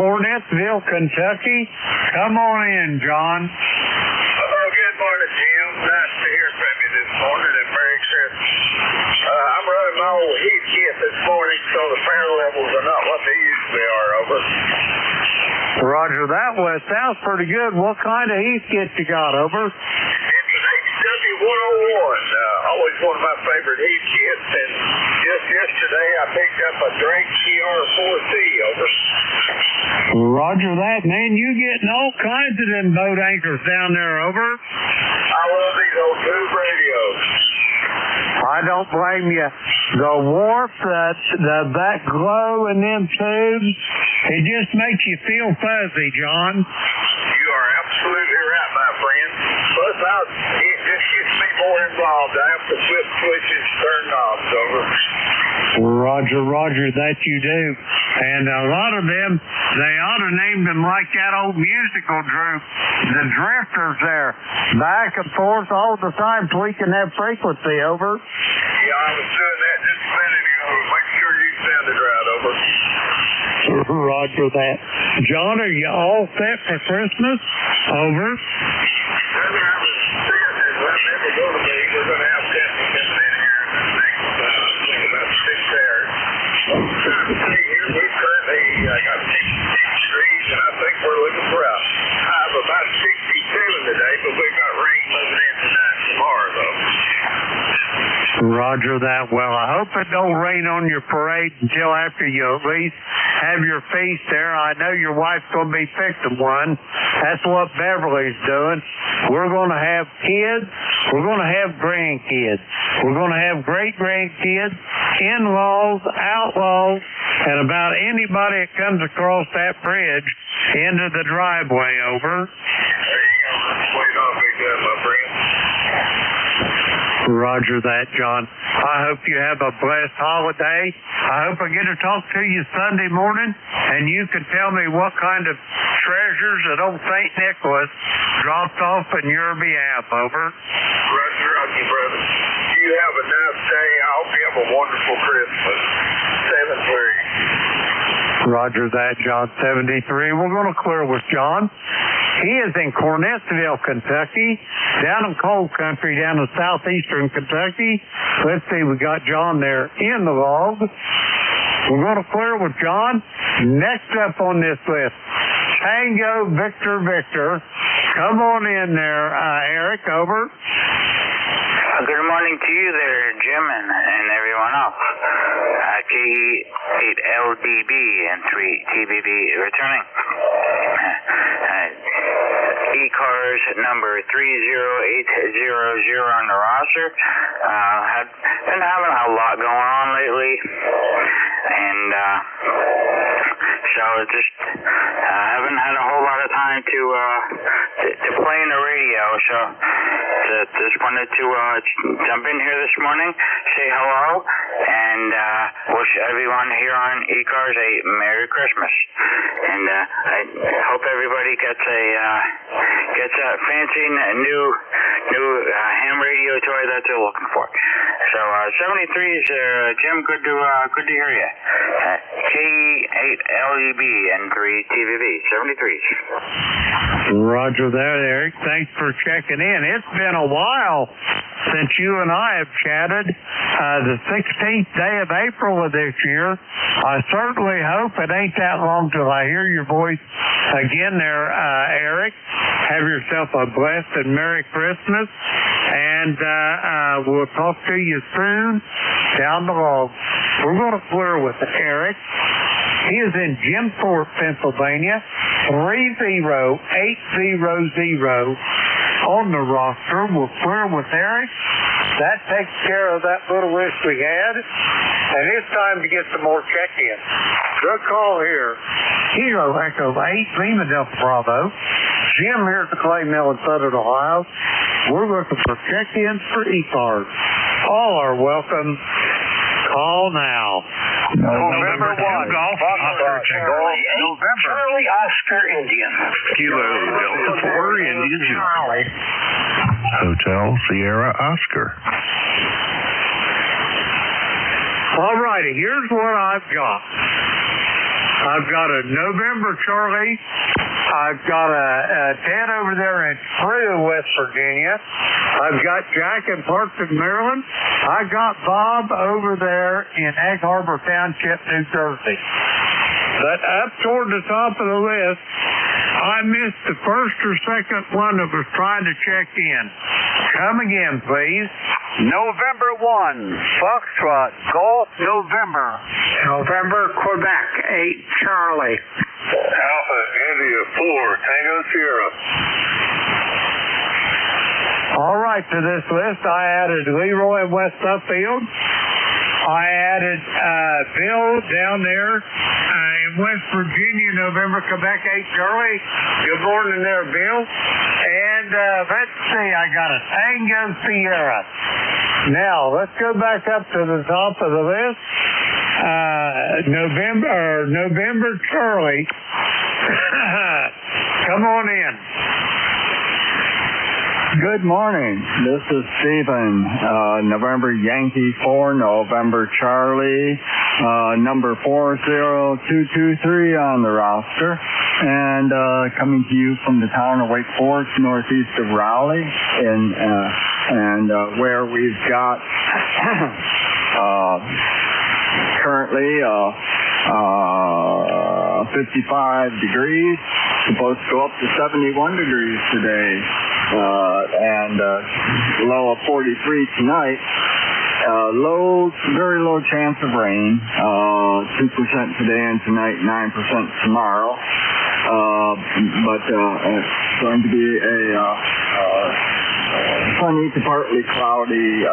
[SPEAKER 17] Cornettsville, Kentucky. Come on in, John.
[SPEAKER 22] Good morning, Jim. Nice to hear from you this morning, and Merry Christmas. I'm running my old heat kit this morning, so the power levels are not what they usually are, over.
[SPEAKER 17] Roger that. Well, it sounds pretty good. What kind of heat kit you got, over?
[SPEAKER 22] It's an HW101, always one of my favorite heat kits, and just yesterday I picked up a Drake CR4C, over.
[SPEAKER 17] Roger that, man. You getting all kinds of them boat anchors down there, over.
[SPEAKER 22] I love these old tube radios.
[SPEAKER 17] I don't blame you. The warmth, that glow in them tubes, it just makes you feel fuzzy, John.
[SPEAKER 22] You are absolutely right, my friend. Plus, it just gets me more involved. I have to flip switches, turn knobs, over.
[SPEAKER 17] Roger, that you do. And a lot of them, they ought to name them like that old musical group, the Drifters there. Back and forth all the time so we can have frequency, over.
[SPEAKER 22] Yeah, I was doing that just a minute ago. Make sure you sounded right, over.
[SPEAKER 17] Roger that. John, are you all set for Christmas? Over.
[SPEAKER 22] We're going to have Jesse coming in here in the next, about 6 hours. We've currently got 66 degrees, and I think we're looking for a high of about 67 today, but we've got rain moving in tonight and tomorrow, though.
[SPEAKER 17] Roger that. Well, I hope it don't rain on your parade until after you at least have your feast there. I know your wife's going to be fixing one. That's what Beverly's doing. We're going to have kids. We're going to have grandkids. We're going to have great-grandkids, in-laws, outlaws, and about anybody that comes across that bridge into the driveway over. Roger that, John. I hope you have a blessed holiday. I hope I get to talk to you Sunday morning, and you can tell me what kind of treasures that old St. Nicholas dropped off in your behalf, over.
[SPEAKER 1] Roger, brother. You have a nice day. I hope you have a wonderful Christmas. 73.
[SPEAKER 17] Roger that, John. 73. We're going to clear with John. He is in Cornettsville, Kentucky, down in cold country, down in southeastern Kentucky. Let's see, we got John there in the log. We're going to clear with John. Next up on this list, Tango Victor Victor. Come on in there, Eric, over.
[SPEAKER 21] Good morning to you there, Jim, and everyone else. KE8LDB and 3TBB returning. ECARS number 30800 on the roster. Have been having a lot going on lately, and so just haven't had a whole lot of time to play in the radio. So just wanted to jump in here this morning, say hello, and wish everyone here on ECARS a Merry Christmas. And I hope everybody gets a fancy new ham radio toy that they're looking for. So 73s, Jim, good to hear you. K8LEB and 3TVB, 73s.
[SPEAKER 17] Roger that, Eric. Thanks for checking in. It's been a while since you and I have chatted. The 16th day of April of this year. I certainly hope it ain't that long till I hear your voice again there, Eric. Have yourself a blessed and Merry Christmas, and we'll talk to you soon down the road. We're going to clear with Eric. He is in Jimthorpe, Pennsylvania, 30800 on the roster. We'll clear with Eric. That takes care of that little list we had. And it's time to get some more check-ins. Good call here. Kilo Echo 8, Lima Delta Bravo. Jim here at the Clay Mill in Southern Ohio. We're looking for check-ins for ECARS. All are welcome. Call now.
[SPEAKER 1] November 1. November. Charlie Oscar Indian.
[SPEAKER 13] Kilo Delta 4 Indian Charlie. Hotel Sierra Oscar.
[SPEAKER 17] All righty, here's what I've got. I've got a November Charlie. I've got a Ted over there in Frew, West Virginia. I've got Jack in Parkton, Maryland. I got Bob over there in Egg Harbor Township, New Jersey. But up toward the top of the list, I missed the first or second one that was trying to check in. Come again, please.
[SPEAKER 10] November 1, Foxtrot, Golf, November.
[SPEAKER 17] November, Quebec, 8, Charlie.
[SPEAKER 1] Alpha, India, 4, Tango Sierra.
[SPEAKER 17] All right, to this list, I added Leroy in West Suffield. I added Bill down there in West Virginia, November, Quebec, 8, Charlie. Good morning there, Bill. And let's see, I got a Tango Sierra. Now, let's go back up to the top of the list. November Charlie. Come on in.
[SPEAKER 9] Good morning. This is Stephen. November Yankee 4, November Charlie, number 40223 on the roster. And coming to you from the town of Wake Forest, northeast of Raleigh, and where we've got currently 55 degrees, supposed to go up to 71 degrees today, and low of 43 tonight. Very low chance of rain. 2% today and tonight, 9% tomorrow. But it's going to be a sunny to partly cloudy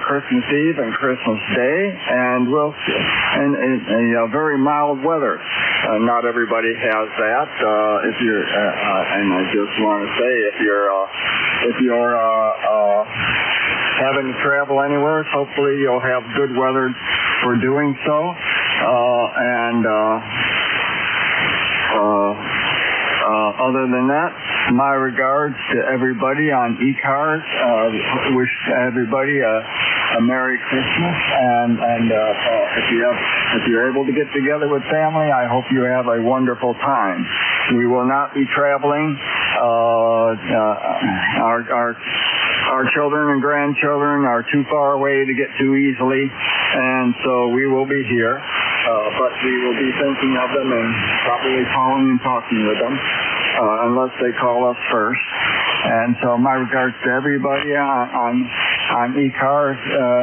[SPEAKER 9] Christmas Eve and Christmas Day, and a very mild weather. Not everybody has that. If you're, and I just want to say, if you're having to travel anywhere, hopefully you'll have good weather for doing so. Other than that, my regards to everybody on ECARS. Wish everybody a Merry Christmas, and if you're able to get together with family, I hope you have a wonderful time. We will not be traveling. Our children and grandchildren are too far away to get to easily, and so we will be here. But we will be thinking of them and probably calling and talking with them, unless they call us first. And so my regards to everybody on ECARS,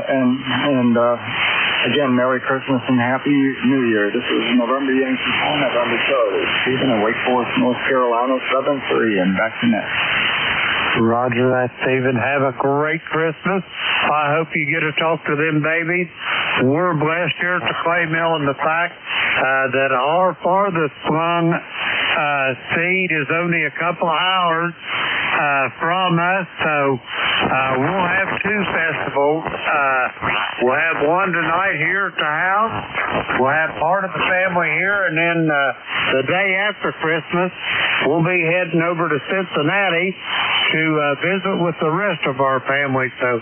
[SPEAKER 9] and again, Merry Christmas and Happy New Year. This is November Yankee phone, November Charlie. Stephen in Wake Forest, North Carolina, 7-3, and back to net.
[SPEAKER 17] Roger that, Stephen. Have a great Christmas. I hope you get to talk to them babies. We're blessed here at the clay mill in the fact that our farthest flung seed is only a couple of hours from us, so we'll have two festivals. We'll have one tonight here at the house. We'll have part of the family here, and then the day after Christmas, we'll be heading over to Cincinnati to visit with the rest of our family. So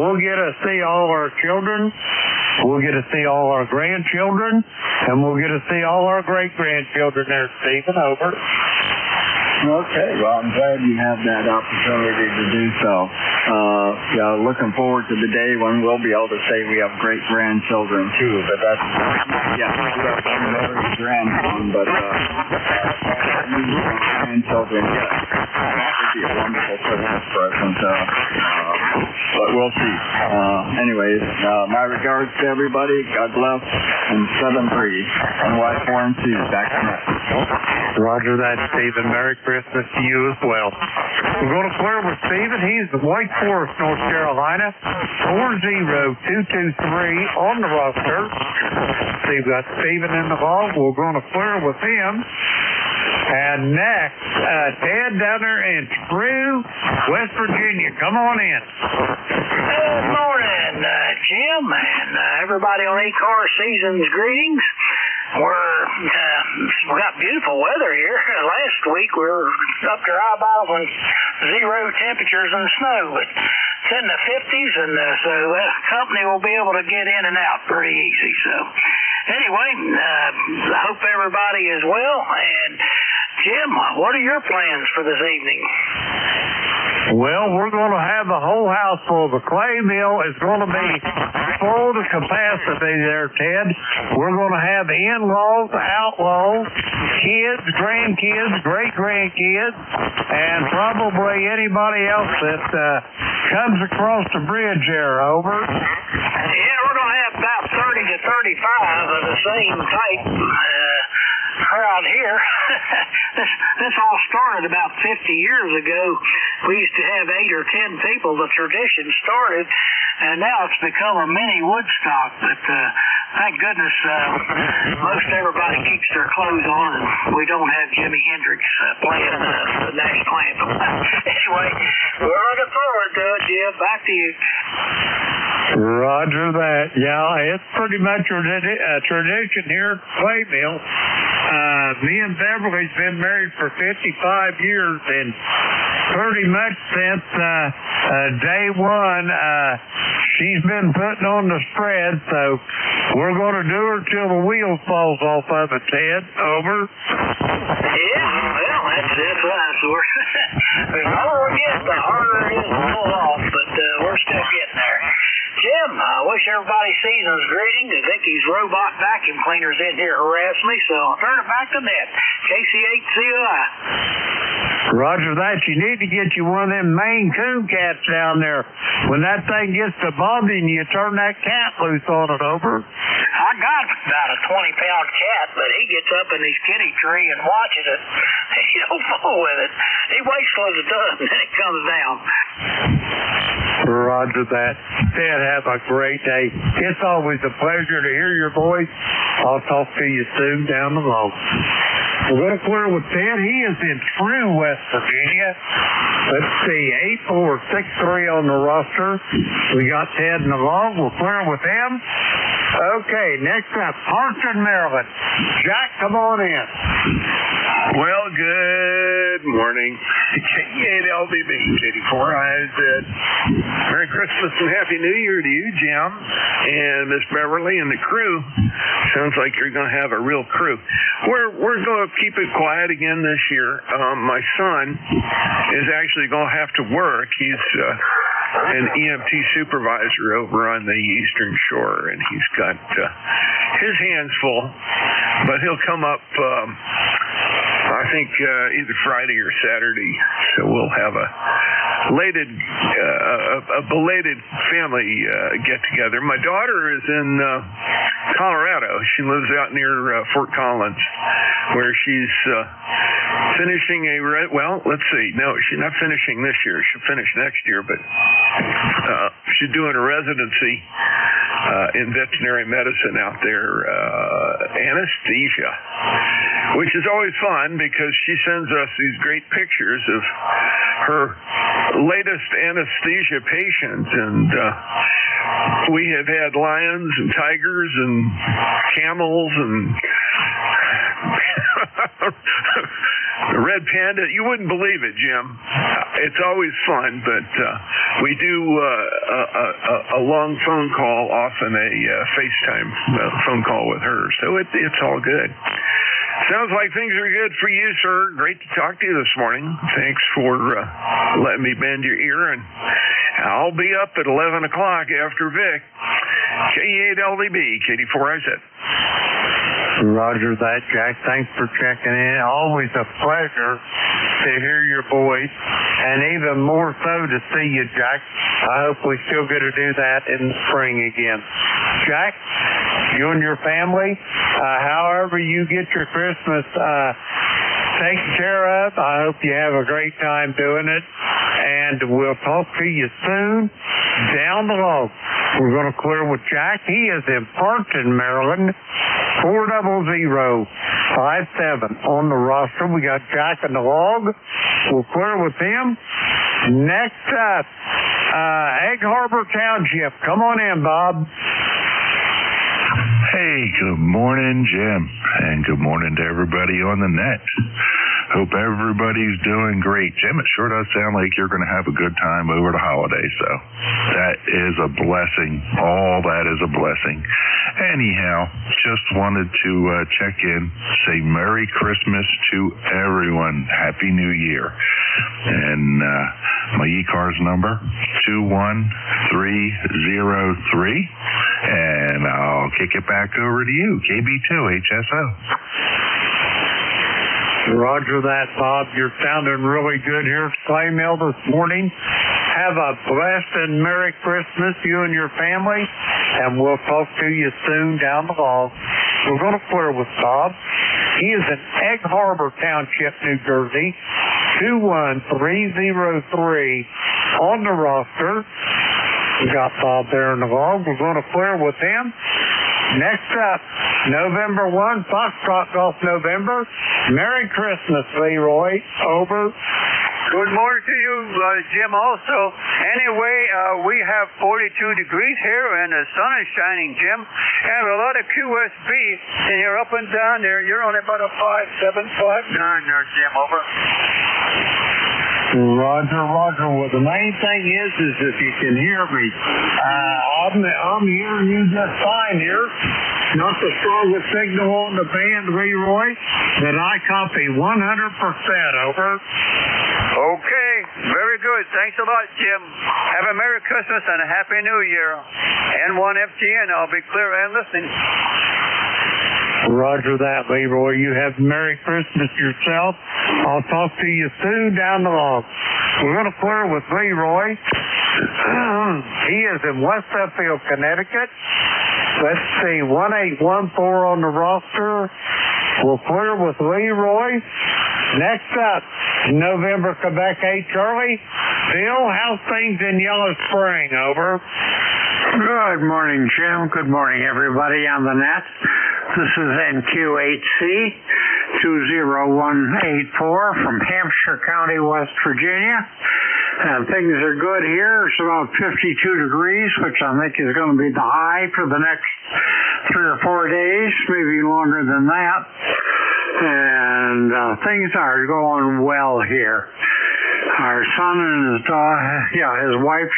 [SPEAKER 17] we'll get to see all our children, we'll get to see all our grandchildren, and we'll get to see all our great-grandchildren there, Stephen. Over.
[SPEAKER 9] Okay, well, I'm glad you have that opportunity to do so. Looking forward to the day when we'll be able to say we have great-grandchildren, too. But that's, we have very grandchildren, but grandchildren, yes. That would be a wonderful Christmas present. But we'll see. Anyways, my regards to everybody. God bless. And 7-3. NY4 and 2. Back to net.
[SPEAKER 17] Roger that, Stephen. Merry Christmas to you as well. We're going to clear with Stephen. He's in Wake Forest, North Carolina. 40223 on the roster. So you've got Stephen in the ball. We're going to clear with him. And next, Ted down there in True, West Virginia. Come on in.
[SPEAKER 8] Good morning, Jim, and everybody on ECARS season's greetings. We got beautiful weather here. Last week we were up to our eyeballs on 0 temperatures and snow, but it's in the 50s, and so the company will be able to get in and out pretty easy. So anyway, I hope everybody is well. And Jim, what are your plans for this evening?
[SPEAKER 17] Well, we're going to have the whole house full. The clay mill is going to be full to capacity there, Ted. We're going to have in-laws, outlaws, kids, grandkids, great-grandkids, and probably anybody else that comes across the bridge there. Over.
[SPEAKER 8] Yeah, we're going to have about 30 to 35 of the same type crowd here. This all started about 50 years ago. We used to have 8 or 10 people. The tradition started, and now it's become a mini Woodstock. But thank goodness most everybody keeps their clothes on, and we don't have Jimi Hendrix playing the national anthem. Anyway, we're looking forward to it, Jim. Back to you.
[SPEAKER 17] Roger that. Yeah, it's pretty much a tradition here at Clay Mill. Me and Beverly's been married for 55 years, and pretty much since day one, she's been putting on the spread, so we're going to do her till the wheels falls off of it, Ted. Over.
[SPEAKER 8] Yeah, well, that's right. The lower we get, the harder it is to pull off, but we're still getting there. Jim, I wish everybody season's greetings. I think these robot vacuum cleaners in here harass me, so I'll turn it back to net. KC8COI.
[SPEAKER 17] Roger that. You need to get you one of them Maine Coon cats down there. When that thing gets to bonding, you turn that cat loose on it, over.
[SPEAKER 8] I got about a 20-pound cat, but he gets up in his kitty tree and watches it. He don't fool with it. He waits till it's done, and then it comes down.
[SPEAKER 17] Roger that. Dad, have a great day. It's always a pleasure to hear your voice. I'll talk to you soon down the road. We're going to clear with Ted. He is in True, West Virginia. Let's see, 8463 on the roster. We got Ted in the log. We'll clear with him. Okay, next up, Hartford, Maryland. Jack, come on in.
[SPEAKER 11] Well, good morning. KLBB, 84. I said Merry Christmas and Happy New Year to you, Jim, and Miss Beverly and the crew. Sounds like you're going to have a real crew. We're going to keep it quiet again this year. My son is actually going to have to work. He's an EMT supervisor over on the Eastern Shore, and he's got his hands full, but he'll come up I think either Friday or Saturday, so we'll have a belated family get-together. My daughter is in Colorado. She lives out near Fort Collins, where she's finishing let's see. No, she's not finishing this year. She'll finish next year, but she's doing a residency in veterinary medicine out there, anesthesia, which is always fun because she sends us these great pictures of her latest anesthesia patients, and we have had lions and tigers and camels and the red panda. You wouldn't believe it, Jim. It's always fun, but we do a long phone call, often a FaceTime phone call with her, so it's all good. Sounds like things are good for you, sir. Great to talk to you this morning. Thanks for letting me bend your ear, and I'll be up at 11 o'clock after Vic. K8LDB, KD4IZ.
[SPEAKER 17] Roger that, Jack. Thanks for checking in. Always a pleasure to hear your voice, and even more so to see you, Jack. I hope we still get to do that in the spring again. Jack, you and your family, however you get your Christmas taken care of, I hope you have a great time doing it, and we'll talk to you soon down the road. We're going to clear with Jack. He is in Parkton, Maryland, 40057 on the roster. We got Jack in the log. We'll clear with him. Next up, Egg Harbor Township. Come on in, Bob.
[SPEAKER 13] Hey, good morning, Jim, and good morning to everybody on the net. Hope everybody's doing great. Jim, it sure does sound like you're going to have a good time over the holidays, so that is a blessing. All that is a blessing. Anyhow, just wanted to check in, say Merry Christmas to everyone. Happy New Year. And my ECARS number, 21303, and I'll kick it back over to you, KB2HSO.
[SPEAKER 17] Roger that, Bob. You're sounding really good here. Clay Mill this morning. Have a blessed and Merry Christmas, you and your family, and we'll talk to you soon down the hall. We're going to clear with Bob. He is in Egg Harbor Township, New Jersey, 21303 on the roster. We got Bob there in the log. We're going to clear with him. Next up, November 1, Foxtrot Golf November. Merry Christmas, Leroy. Over.
[SPEAKER 10] Good morning to you, Jim, also. Anyway, we have 42 degrees here, and the sun is shining, Jim. And a lot of QSB, and you're up and down there. You're only about a 5'7", 5'9" there, Jim. Over.
[SPEAKER 17] Roger. Well, the main thing is if you can hear me. I'm hearing you just fine here. Not the strongest signal on the band, Leroy, but I copy 100%. Over.
[SPEAKER 10] Okay, very good. Thanks a lot, Jim. Have a Merry Christmas and a Happy New Year. N1FTN, I'll be clear and listening.
[SPEAKER 17] Roger that, Leroy. You have Merry Christmas yourself. I'll talk to you soon down the log. We're going to clear with Leroy. He is in West Upfield, Connecticut. Let's see, 1814 on the roster. We'll clear with Leroy. Next up, November, Quebec 8 Charlie. Bill, how's things in Yellow Spring? Over.
[SPEAKER 8] Good morning, Jim. Good morning, everybody on the net. This is NQ8C 20184 from Hampshire County, West Virginia. And things are good here. It's about 52 degrees, which I think is going to be the high for the next 3 or 4 days, maybe longer than that. And things are going well here. Our son and his wife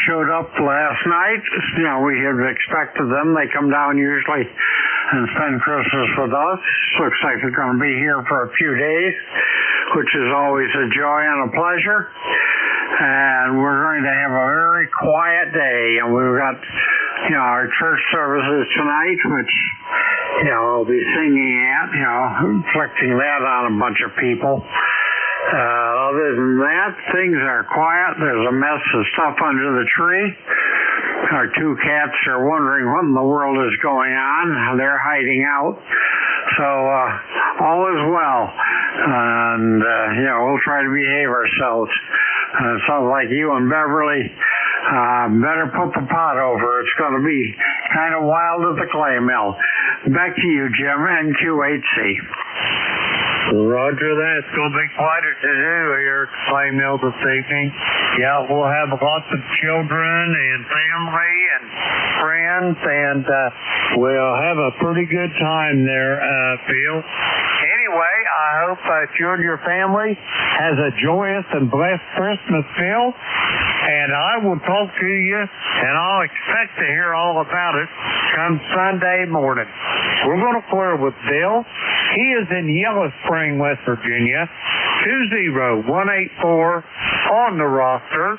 [SPEAKER 8] showed up last night. You know, we had expected them. They come down usually and spend Christmas with us. Looks like they're going to be here for a few days, which is always a joy and a pleasure. And we're going to have a very quiet day. And we've got, our church services tonight, which, I'll be singing at, inflicting that on a bunch of people. Other than that, things are quiet. There's a mess of stuff under the tree. Our 2 cats are wondering what in the world is going on. They're hiding out. So, all is well. And, we'll try to behave ourselves. It sounds like you and Beverly better put the pot over. It's going to be kind of wild at the clay mill. Back to you, Jim, NQ8C.
[SPEAKER 17] Roger that. It's going to be quite a to-do here at the clay mill this evening. Yeah, we'll have lots of children and family and friends, and we'll have a pretty good time there, Bill. Anyway, I hope that you and your family has a joyous and blessed Christmas, Bill. And I will talk to you, and I'll expect to hear all about it come Sunday morning. We're going to clear with Bill. He is in Yellow Spring, West Virginia, 20184 on the roster.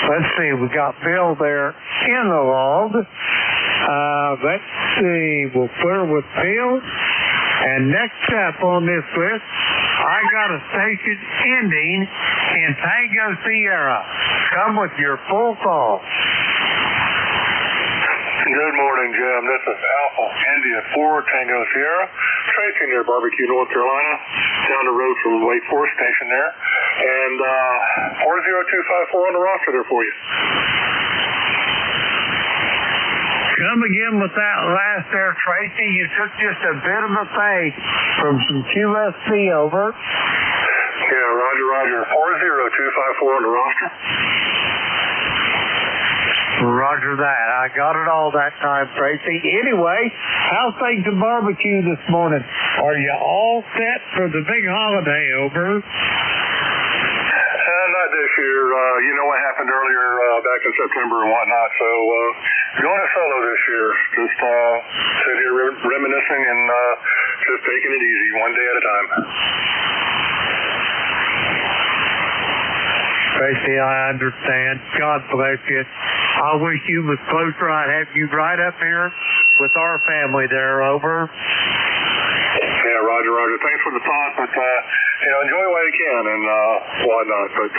[SPEAKER 17] Let's see, we got Bill there in the log. Let's see, we'll clear with Bill. And next up on this list, I got a station ending in Tango Sierra. Come with your full call.
[SPEAKER 3] Good morning, Jim. This is Alpha India 4 Tango Sierra, Tracy near Barbecue, North Carolina, down the road from Wake Forest Station there. And 40254 on the roster there for you.
[SPEAKER 17] Come again with that last there, Tracy. You took just a bit of a fade from some QSC over.
[SPEAKER 3] Yeah, roger. 40254 on the roster.
[SPEAKER 17] Roger that. I got it all that time, Tracy. Anyway, how's things at barbecue this morning? Are you all set for the big holiday over?
[SPEAKER 3] Not this year. You know what happened earlier back in September and whatnot. So going to solo this year. Just sit here reminiscing and just taking it easy one day at a time.
[SPEAKER 17] Tracy, I understand. God bless you. I wish you was closer. I'd have you right up here with our family there, over.
[SPEAKER 3] Yeah, roger. Thanks for the thought, but enjoy while you can and whatnot. But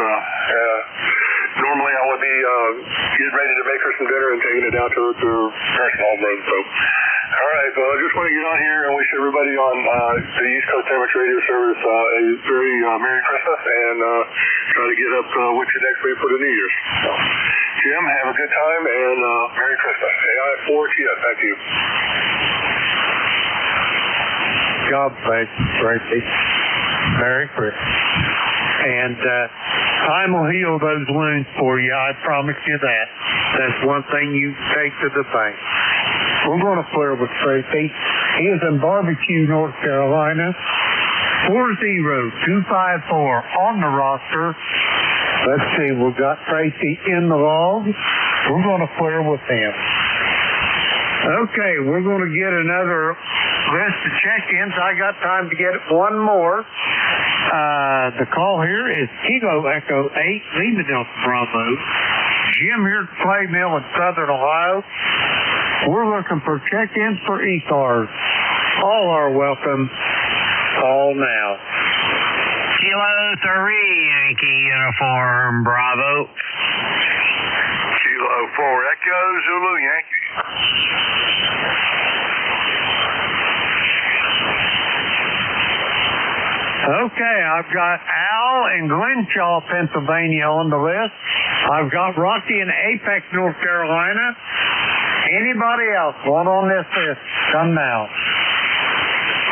[SPEAKER 3] normally I would be getting ready to make her some dinner and taking it down to nursing home room. So, all right. Well, I just want to get on here and wish everybody on the East Coast Amateur Radio Service a very Merry Christmas and try to get up with you next week for the New Year's. So, Jim, have a good time and Merry Christmas. AI4TS, back to you.
[SPEAKER 17] God bless you, Tracy. Merry Christmas. And time will heal those wounds for you. I promise you that. That's one thing you take to the bank. We're going to clear with Tracy. He is in Barbecue, North Carolina. 40254 on the roster. Let's see, we've got Tracy in the log. We're going to clear with him. Okay, we're going to get another list of check-ins. I got time to get one more. The call here is Kilo Echo 8, Lima Delta Bravo. Jim here at Clay Mill in Southern Ohio. We're looking for check-ins for ECARS. All are welcome. Call now.
[SPEAKER 6] Kilo 3, Yankee Uniform, Bravo.
[SPEAKER 3] Kilo 4 Echo Zulu Yankee.
[SPEAKER 17] Okay, I've got Al in Glenshaw, Pennsylvania on the list. I've got Rocky in Apex, North Carolina. Anybody else want on this list? Come now.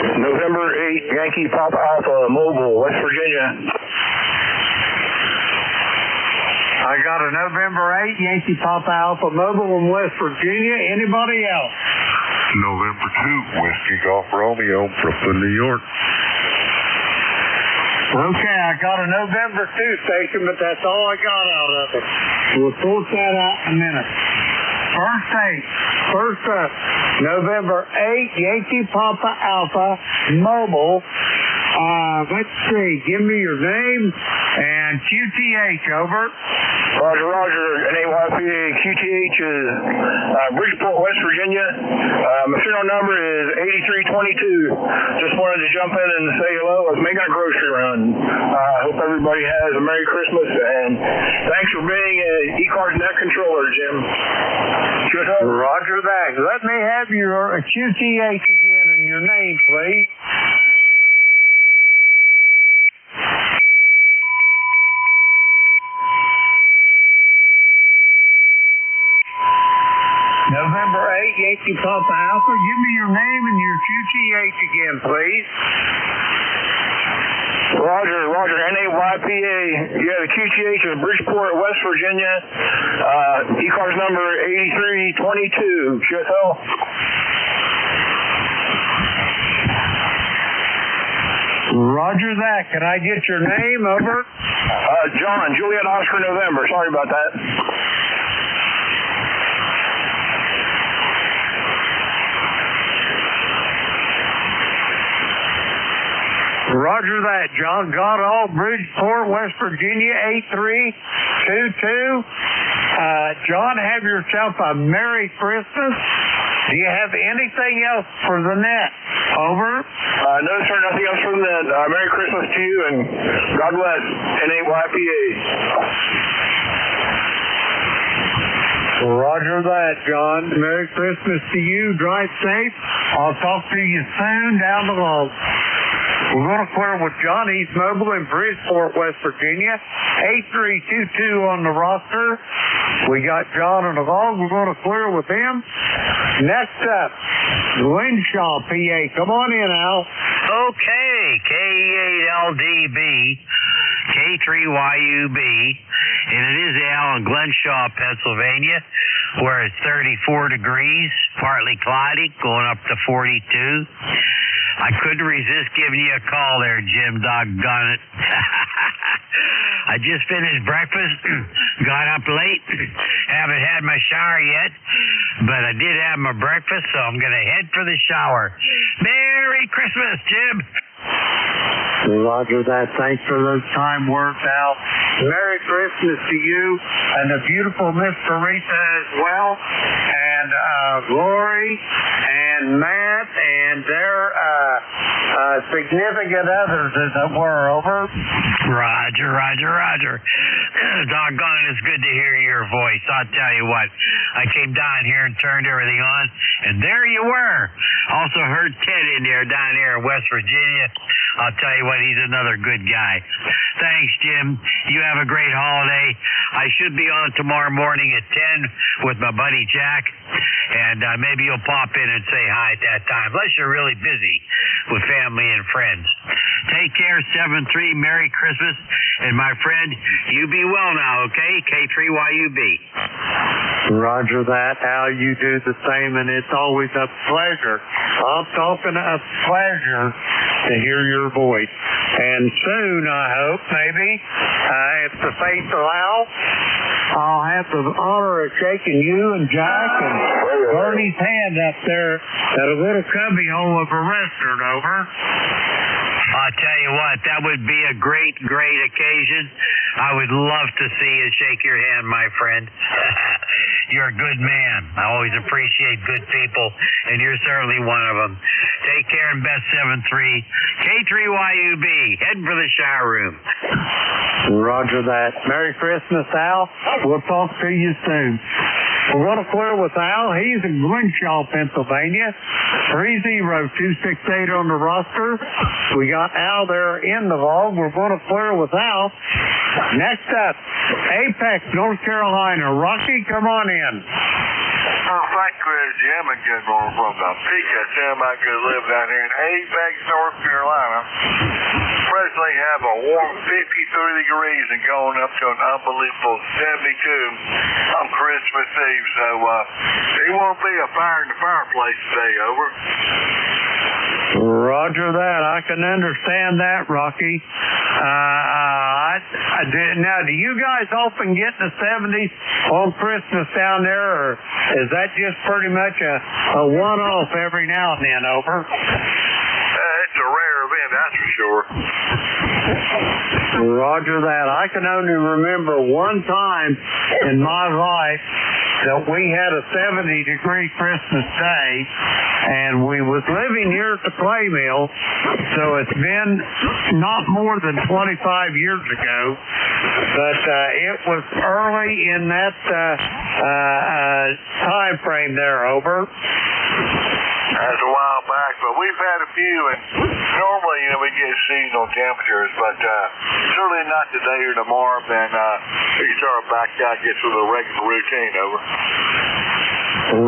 [SPEAKER 2] November 8, Yankee Papa Alpha, Mobile, West Virginia.
[SPEAKER 17] I got a November 8, Yankee Papa Alpha, Mobile in West Virginia. Anybody else?
[SPEAKER 13] November 2, Whiskey Golf Romeo, Brooklyn, New York.
[SPEAKER 17] Okay, I got a November 2 station, but that's all I got out of it. We'll sort that out in a minute. First up, November 8, Yankee Papa Alpha, Mobile. Let's see, give me your name and QTH, over.
[SPEAKER 2] Roger, NAYPA, QTH is Bridgeport, West Virginia. My serial number is 8322. Just wanted to jump in and say hello. I was making a grocery run. Hope everybody has a Merry Christmas, and thanks for being an ECARS net controller, Jim.
[SPEAKER 17] Roger that. Let me have your QTH again and your name, please. November 8, Yankee Papa Alpha. Give me your name and your QTH again, please.
[SPEAKER 2] Roger, NAYPA. Yeah, the QTH is Bridgeport, West Virginia. ECARS number 8322. QSL.
[SPEAKER 17] Roger that. Can I get your name, over?
[SPEAKER 2] John, Juliet Oscar November. Sorry about that.
[SPEAKER 17] Roger that, John. Got all, Bridgeport, West Virginia, 8322. John, have yourself a Merry Christmas. Do you have anything else for the net? Over.
[SPEAKER 2] No, sir, nothing else from the net. Merry Christmas to you, and God bless. NAYPA.
[SPEAKER 17] Roger that, John. Merry Christmas to you. Drive safe. I'll talk to you soon down the road. We're going to clear with John. He's mobile in Bridgeport, West Virginia. 8322 on the roster. We got John on the log. We're going to clear with him. Next up, Glenshaw, PA. Come on in, Al.
[SPEAKER 6] Okay, K8LDB, K3YUB, and it is Al in Glenshaw, Pennsylvania, where it's 34 degrees, partly cloudy, going up to 42. I couldn't resist giving you a call there, Jim, doggone it. I just finished breakfast, got up late, haven't had my shower yet, but I did have my breakfast, so I'm going to head for the shower. Merry Christmas, Jim.
[SPEAKER 17] Roger that. Thanks for those kind words, Al. Merry Christmas to you and the beautiful Miss Teresa as well, and Lori and Matt and their significant others, as it were, over.
[SPEAKER 6] Roger. Doggone it, it's good to hear your voice. I'll tell you what, I came down here and turned everything on, and there you were. Also heard Ted in there down there in West Virginia. I'll tell you what, he's another good guy. Thanks, Jim. You have a great holiday. I should be on tomorrow morning at 10 with my buddy Jack, and maybe you'll pop in and say hi at that time, unless you're really busy with family and friends. Take care, 7-3, Merry Christmas, and my friend, you be well now, okay? K3YUB.
[SPEAKER 17] Roger that, Al. You do the same, and it's always a pleasure. I'm talking a pleasure to hear your voice. And soon, I hope, maybe, if the fates allow, I'll have the honor of shaking you and Jack and Bernie's hand up there at a little cubby hole of a restaurant, over.
[SPEAKER 6] I'll tell you what, that would be a great occasion. I would love to see you shake your hand, my friend.
[SPEAKER 14] You're a good man. I always appreciate good people, and you're certainly one of them. Take care and best 7-3. K3YUB, heading for the shower room.
[SPEAKER 17] Roger that. Merry Christmas, Al. We'll talk to you soon. We're going to clear with Al. He's in Glenshaw, Pennsylvania. 30268 on the roster. We got Al there in the log. We're going to clear with Al. Next up, Apex, North Carolina. Rocky, come on in.
[SPEAKER 3] Oh, thank you, Jim, and good morning from the peak of Tim. I could live down here in Apex, North Carolina. Presently have a warm 53 degrees and going up to an unbelievable 72 on Christmas Eve. So there won't be a fire in the fireplace today, over.
[SPEAKER 17] Roger that. I can understand that, Rocky. Now, do you guys often get in the 70s on Christmas down there, or is that just pretty much a one-off every now and then, over?
[SPEAKER 3] It's a rare event, that's for sure.
[SPEAKER 17] Roger that. I can only remember one time in my life that we had a 70-degree Christmas day, and we was living here at the clay mill, so it's been not more than 25 years ago, but it was early in that time frame there, over.
[SPEAKER 3] That's a while back, but we've had a few, and normally, we get seasonal temperatures, but certainly not today or tomorrow. Then we start back out, gets with a regular routine, over.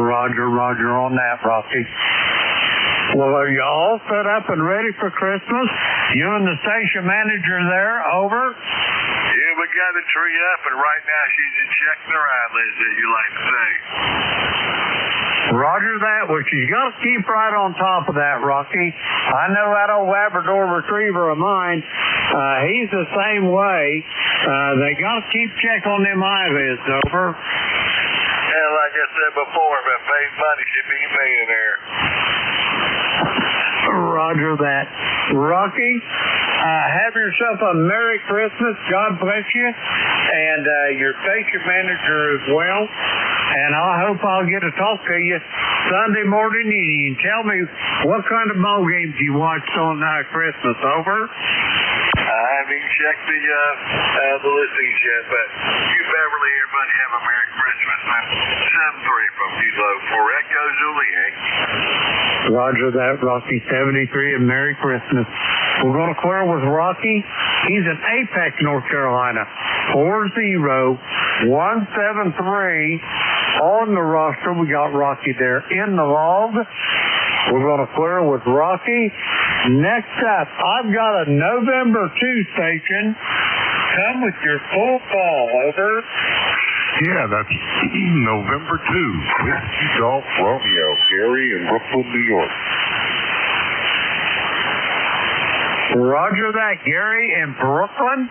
[SPEAKER 17] Roger on that, Rocky. Well, are you all set up and ready for Christmas? You and the station manager there, over?
[SPEAKER 3] Yeah, we got the tree up, and right now she's just checking her eyelids, as you like to say.
[SPEAKER 17] Roger that. Well, she's got to keep right on top of that, Rocky. I know that old Labrador Retriever of mine, he's the same way. They got to keep check on them eyelids, over.
[SPEAKER 3] Yeah, like I said before, if it pays money, she'd be a millionaire.
[SPEAKER 17] Roger that. Rocky, have yourself a Merry Christmas. God bless you. And your station manager as well. And I hope I'll get to talk to you Sunday morning. You can tell me what kind of ball games you watched on Christmas, over.
[SPEAKER 3] I haven't even checked the listings yet, but you, Beverly, everybody have a Merry Christmas. 7-3 from Kilo for Echo Zulu Yankee.
[SPEAKER 17] Roger that, Rocky. 73 and Merry Christmas. We're going to clear with Rocky. He's in Apex, North Carolina. 40173 on the roster. We got Rocky there in the log. We're going to clear with Rocky. Next up, I've got a November 2 station. Come with your full call, over.
[SPEAKER 13] Yeah, that's November 2. Whiskey Golf Romeo, Gary in Brooklyn, New York.
[SPEAKER 17] Roger that, Gary in Brooklyn.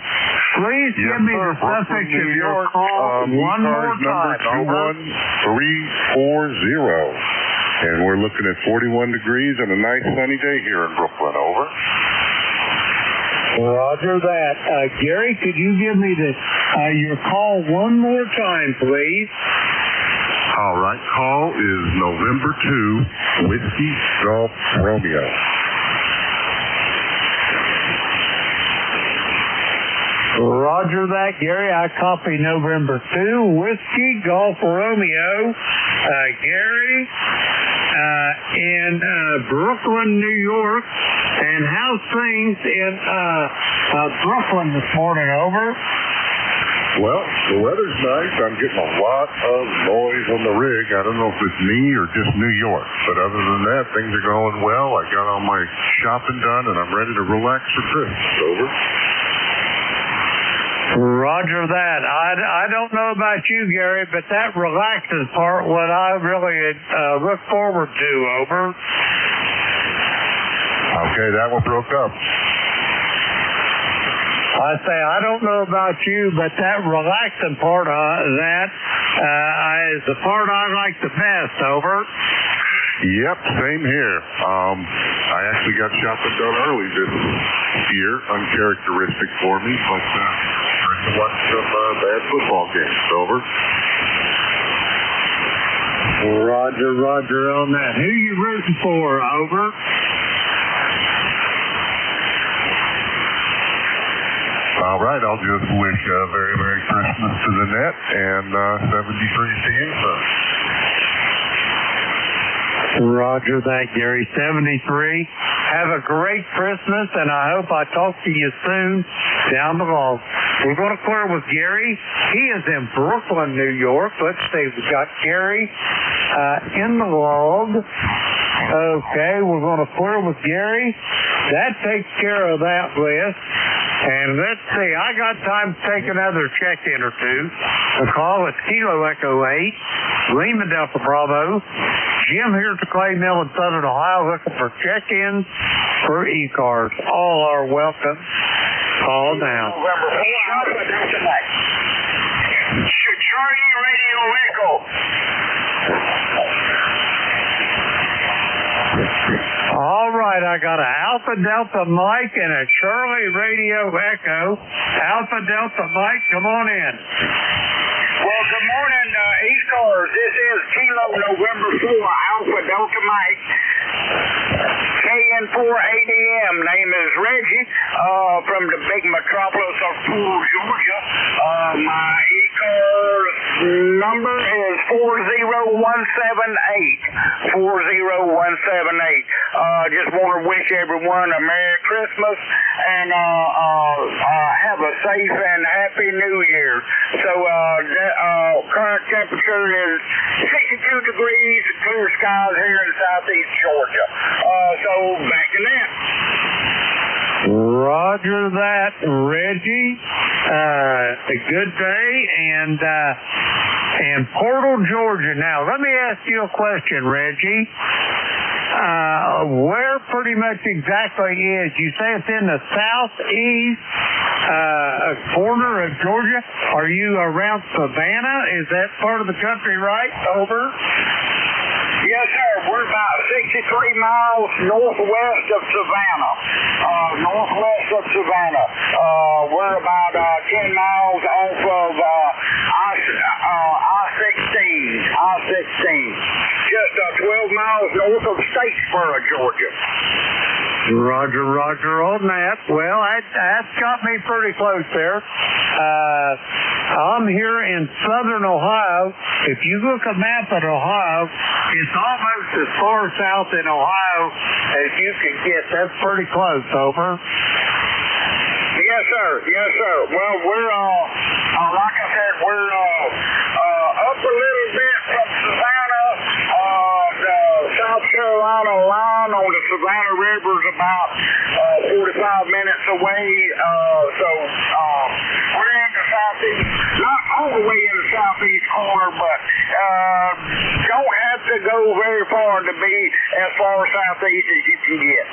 [SPEAKER 17] Please give me the suffix of your call one more time.
[SPEAKER 13] Number 21340. And we're looking at 41 degrees and a nice sunny day here in Brooklyn, over.
[SPEAKER 17] Roger that. Gary, could you give me your call one more time, please?
[SPEAKER 13] All right, call is November 2, Whiskey Golf Romeo.
[SPEAKER 17] Roger that, Gary. I copy November 2, Whiskey Golf Romeo. Gary in Brooklyn, New York. And how's things in Brooklyn this morning, over?
[SPEAKER 13] Well, the weather's nice. I'm getting a lot of noise on the rig. I don't know if it's me or just New York. But other than that, things are going well. I got all my shopping done, and I'm ready to relax for Christmas, over.
[SPEAKER 17] Roger that. I don't know about you, Gary, but that relaxing part, what I really look forward to, over.
[SPEAKER 13] Okay, that one broke up.
[SPEAKER 17] I say, I don't know about you, but that relaxing part of that is the part I like the best, over.
[SPEAKER 13] Yep, same here. I actually got shopping done early this year, uncharacteristic for me, but trying to watch some bad football games, over.
[SPEAKER 17] Roger on that. Who you rooting for? Over.
[SPEAKER 3] All right, I'll just wish a very Merry Christmas to the net and 73 to you, sir.
[SPEAKER 17] Roger that, Gary. 73. Have a great Christmas, and I hope I talk to you soon down the road. We're going to clear with Gary. He is in Brooklyn, New York. Let's see. We've got Gary in the log. Okay, we're going to clear with Gary. That takes care of that list. And let's see, I got time to take another check-in or two. The call is Kilo Echo 8, Lima Delta Bravo. Jim here at the Clay Mill in Southern Ohio looking for check-ins for ECARS. All are welcome. Call now.
[SPEAKER 22] November 4, Delta Mike. Charlie Radio Echo.
[SPEAKER 17] All right, I got an Alpha Delta Mike and a Charlie Radio Echo. Alpha Delta Mike, come on in.
[SPEAKER 22] Well, good morning, ECARS. This is Kilo November 4, Alpha Delta Mike. KN4 ADM. Name is Reggie from the big metropolis of Poole, Georgia. My ECARS number is 40178. 40178. Just want to wish everyone a Merry Christmas and have a safe and happy New Year. So current temperature is 62 degrees, clear skies here in southeast Georgia. So back to that.
[SPEAKER 17] Roger that, Reggie. A good day and Portal, Georgia. Now, let me ask you a question, Reggie. Where pretty much exactly is? You say it's in the southeast corner of Georgia. Are you around Savannah? Is that part of the country, right? Over.
[SPEAKER 22] Yes, sir. We're about 63 miles northwest of Savannah. We're about 10 miles off of I-16. Just 12 miles north of Statesboro, Georgia.
[SPEAKER 17] Roger on that. Well, that's got me pretty close there. I'm here in southern Ohio. If you look a map of Ohio, it's almost as far south in Ohio as you can get. That's pretty close, over.
[SPEAKER 22] Yes, sir. Well, we're, like I said, we're up a little bit from Savannah. The South Carolina line on the Savannah River is about 45 minutes away. So we're in the southeast, not all the way in the southeast corner, but don't have to go very far to be as far southeast as you can get.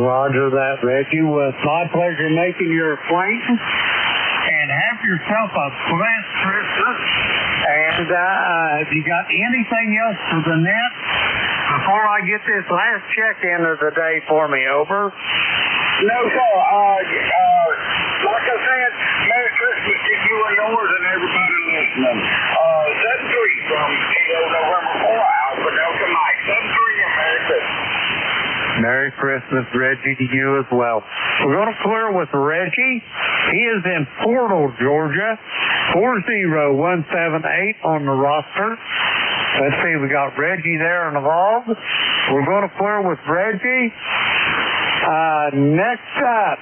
[SPEAKER 17] Roger that, Reggie. Well, it's my pleasure making your acquaintance. And have yourself a blessed Christmas. And have you got anything else for the net before I get this last check-in of the day for me, over?
[SPEAKER 22] No, sir. Like I said, Merry Christmas to you and yours and everybody listening. 7-3 from Kilo November 4, Alpha Delta Mike. 7-3 and Merry Christmas.
[SPEAKER 17] Merry Christmas, Reggie, to you as well. We're going to clear with Reggie. He is in Portal, Georgia. 40178 on the roster. Let's see, we got Reggie there involved. We're going to clear with Reggie. Next up,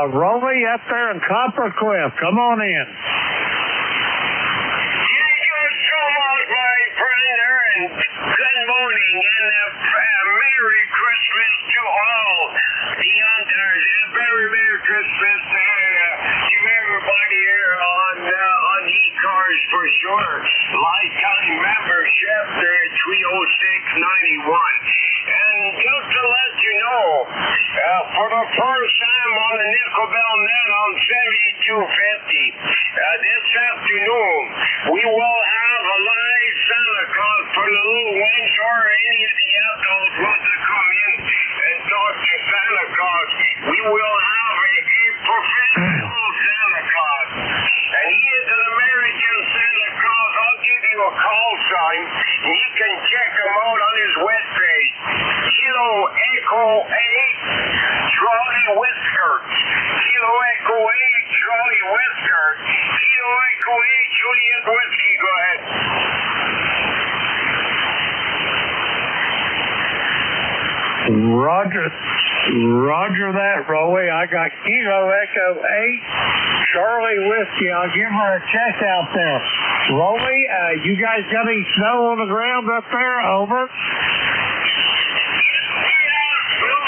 [SPEAKER 17] Rolly up there in Copper Cliff. Come on in.
[SPEAKER 22] Thank you so much, my friend, and good morning, and Merry Christmas to all the hunters. Very Merry Christmas to everybody here on ECARS for sure. Lifetime membership, 30691. And just to let you know, for the first time on the Nickel Bell Net on 7250, this afternoon, we will have a live Santa Claus for the little ones or any of the adults want to come in and talk to Santa Claus. We will have a professional Santa Claus. And he is an American Santa Claus. I'll give you a call sign.
[SPEAKER 17] Roger that, Roy. I got Kilo Echo 8, Charlie Whiskey. I'll give her a check out there. Roy, you guys got any snow on the ground up there? Over.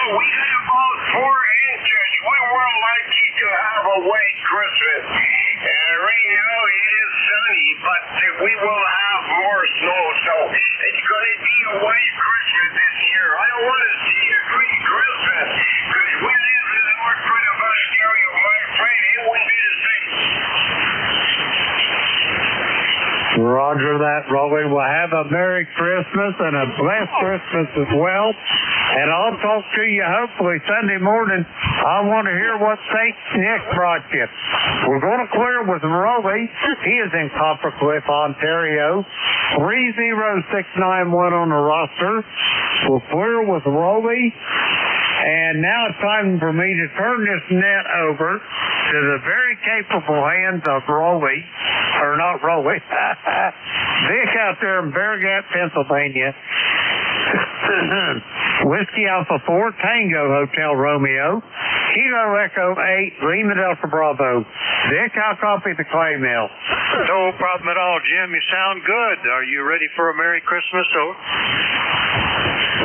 [SPEAKER 22] We got about 4 inches. We were lucky to have a white Christmas. Right now it is sunny, but we will have more snow, so it's going to be a white Christmas this year. I want to see a green Christmas, because we live in the north part of Ontario, my friend. It would be the same.
[SPEAKER 17] Roger that, Roy. We'll have a Merry Christmas and a blessed Christmas as well. And I'll talk to you hopefully Sunday morning. I want to hear what St. Nick brought you. We're going to clear with Roy. He is in Coppercliff, Ontario. 30691 on the roster. We'll clear with Roy. And now it's time for me to turn this net over to the very capable hands of Roy. Or not Roy. Vic out there in Beargat, Pennsylvania. Whiskey Alpha 4, Tango Hotel Romeo, Kilo Echo 8, Lima Delta Bravo. Vic, I'll copy the clay mail.
[SPEAKER 14] No problem at all, Jim. You sound good. Are you ready for a Merry Christmas?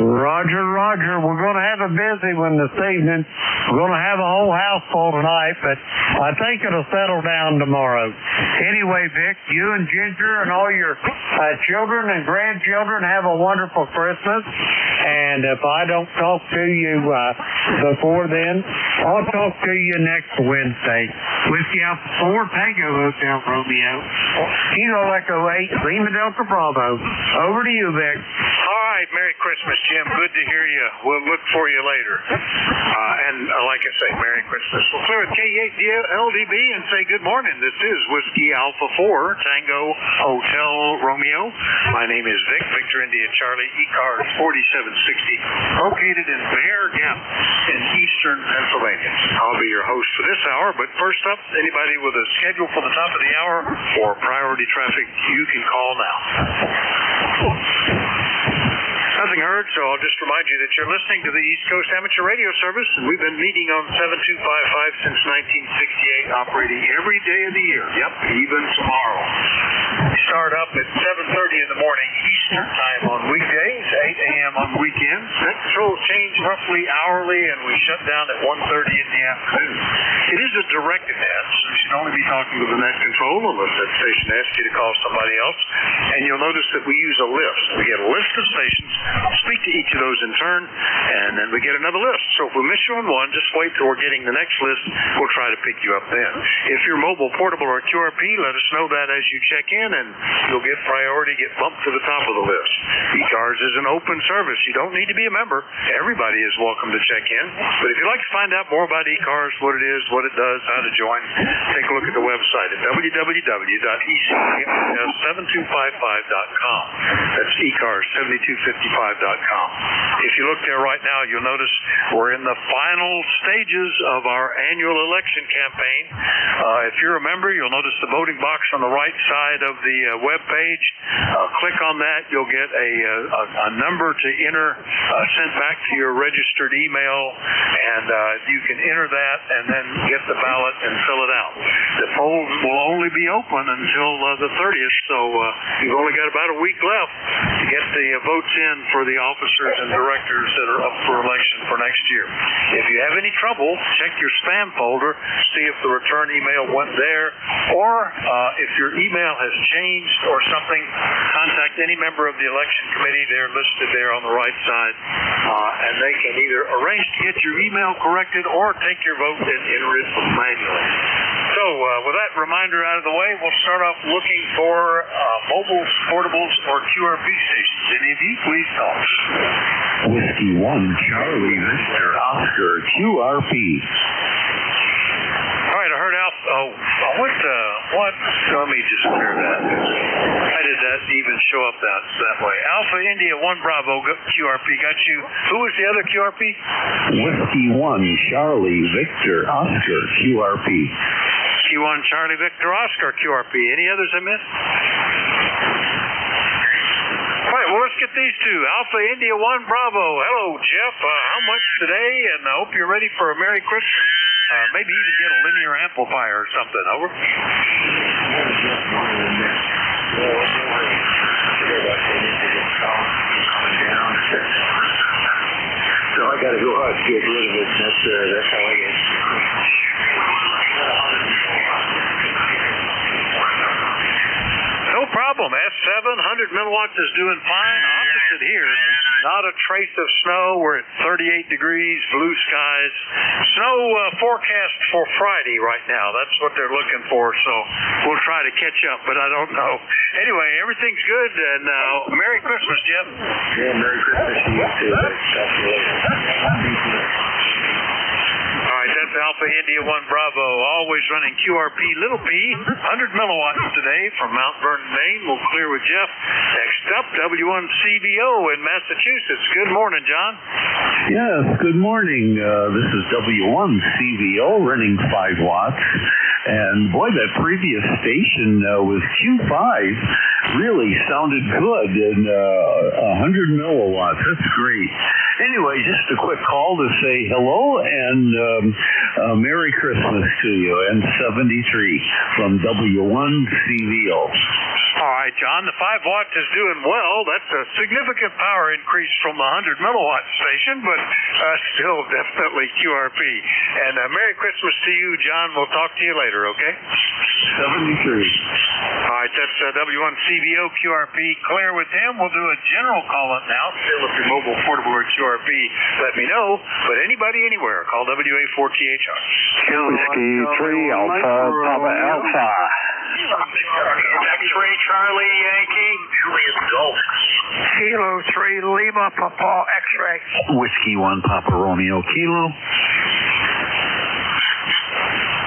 [SPEAKER 17] Roger. We're going to have a busy one this evening. We're going to have a whole house full tonight, but I think it'll settle down tomorrow. Anyway, Vic, you and Ginger and all your children and grandchildren have a wonderful Christmas. And if I don't talk to you before then, I'll talk to you next Wednesday. Whiskey Alpha 4, Tango Hotel Romeo, Kilo Echo 8, Lima Delta Bravo. Over to you, Vic.
[SPEAKER 14] All right, Merry Christmas, Jim. Good to hear you. We'll look for you later. And like I say, Merry Christmas. We'll clear with K8LDB and say good morning. This is Whiskey Alpha 4, Tango Hotel Romeo. My name is Vic, Victor India Charlie, ECARS 4760, located in Bear Gap in eastern Pennsylvania. I'll be your host for this hour, but first up, anybody with a schedule for the top of the hour or priority traffic, you can call now. Nothing heard, so I'll just remind you that you're listening to the East Coast Amateur Radio Service, and we've been meeting on 7255 since 1968, operating every day of the year. Yep, even tomorrow. We start up at 7:30 in the morning Eastern Time on weekdays, 8 a.m. on weekends. That controls change roughly hourly, and we shut down at 1:30 in the afternoon. It is a directed net, so you should only be talking to the net control unless that station asks you to call somebody else. And you'll notice that we use a list. We get a list of stations, speak to each of those in turn, and then we get another list. So if we miss you on one, just wait till we're getting the next list. We'll try to pick you up then. If you're mobile, portable, or QRP, let us know that as you check in, and you'll get priority, get bumped to the top of the list. ECARS is an open service. You don't need to be a member. Everybody is welcome to check in. But if you'd like to find out more about ECARS, what it is, what it does, how to join, take a look at the website at www.ecars7255.com. That's ECARS7255.com. If you look there right now, you'll notice we're in the final stages of our annual election campaign. If you're a member, you'll notice the voting box on the right side of the web page. Click on that. You'll get a number to enter sent back to your registered email, and you can enter that and then get the ballot and fill it out. The polls will only be open until the 30th, so you've only got about a week left to get the votes in for the officers and directors that are up for election for next year. If you have any trouble, check your spam folder, see if the return email went there, or if your email has changed or something, contact any member of the election committee. They're listed there on the right side, and they can either arrange to get your email corrected or take your vote and enter it manually. So with that reminder out of the way, we'll start off looking for mobiles, portables, or QRP stations. Any of you, please call.
[SPEAKER 5] Whiskey 1, Charlie, Victor, Oscar, QRP.
[SPEAKER 14] All right, I heard what? Let me just clear that. Why did that even show up that way? Alpha India 1 Bravo QRP got you. Who was the other QRP?
[SPEAKER 5] Whiskey 1, Charlie, Victor, Oscar, QRP.
[SPEAKER 14] Q1 Charlie, Victor, Oscar, QRP. Any others I missed? All right, well, let's get
[SPEAKER 15] these two. Alpha India 1 Bravo. Hello, Jeff. How much today? And I hope you're ready for a Merry Christmas. Maybe even get a linear amplifier or something. Over.
[SPEAKER 18] So I got to go out to get rid of it. That's how I get.
[SPEAKER 15] No problem. S7, 100 milliwatts is doing fine. Opposite here, not a trace of snow. We're at 38 degrees, blue skies. Snow forecast for Friday right now. That's what they're looking for, so we'll try to catch up, but I don't know. Anyway, everything's good, and Merry Christmas, Jeff.
[SPEAKER 18] Yeah, Merry Christmas to you too. Talk to you later.
[SPEAKER 15] All right, that's Alpha India 1 Bravo, always running QRP little p, 100 milliwatts today from Mount Vernon, Maine. We'll clear with Jeff. Next up, W1CVO in Massachusetts. Good morning, John.
[SPEAKER 5] Yes, good morning. This is W1CVO running 5 watts. And boy, that previous station with Q5 really sounded good, and 100 milliwatts. That's great. Anyway, just a quick call to say hello and Merry Christmas to you, and 73 from W1CVO.
[SPEAKER 15] All right, John, the 5 watt is doing well. That's a significant power increase from the 100 milliwatt station, but still definitely QRP. And Merry Christmas to you, John. We'll talk to you later, okay?
[SPEAKER 5] 73.
[SPEAKER 15] All right, that's W1CVO QRP. Clear with him. We'll do a general call-up now. Still, if you're mobile, portable, or QRP, let me know. But anybody, anywhere, call WA4THR.
[SPEAKER 9] Whiskey 3 Alpha Papa Alpha.
[SPEAKER 8] X-ray Charlie Yankee. Julius Golf. Kilo 3 Lima Papa X-ray.
[SPEAKER 5] Whiskey 1 Papa Romeo Kilo.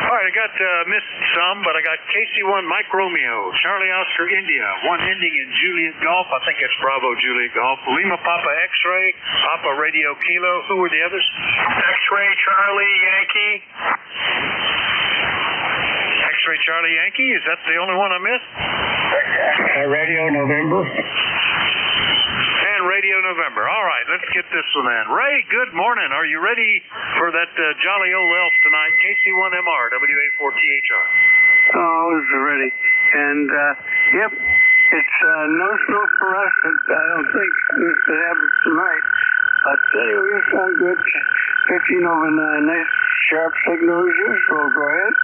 [SPEAKER 15] All right, I got missed some, but I got KC1 Mike Romeo, Charlie Oscar India, 1 ending in Juliet Golf. I think it's Bravo Juliet Golf. Lima Papa X-ray, Papa Radio Kilo. Who were the others?
[SPEAKER 8] X-ray Charlie Yankee.
[SPEAKER 15] X-ray Charlie Yankee. Is that the only one I missed?
[SPEAKER 8] Radio November.
[SPEAKER 15] And Radio November. All right, let's get this one in. Ray, good morning. Are you ready for that jolly old elf tonight? KC1MR, WA4THR.
[SPEAKER 20] Oh, I was ready. And, yep, it's no snow for us. I don't think this happens tonight. But anyway, you sound good. 15 over 9. Nice sharp signal as usual. Go ahead.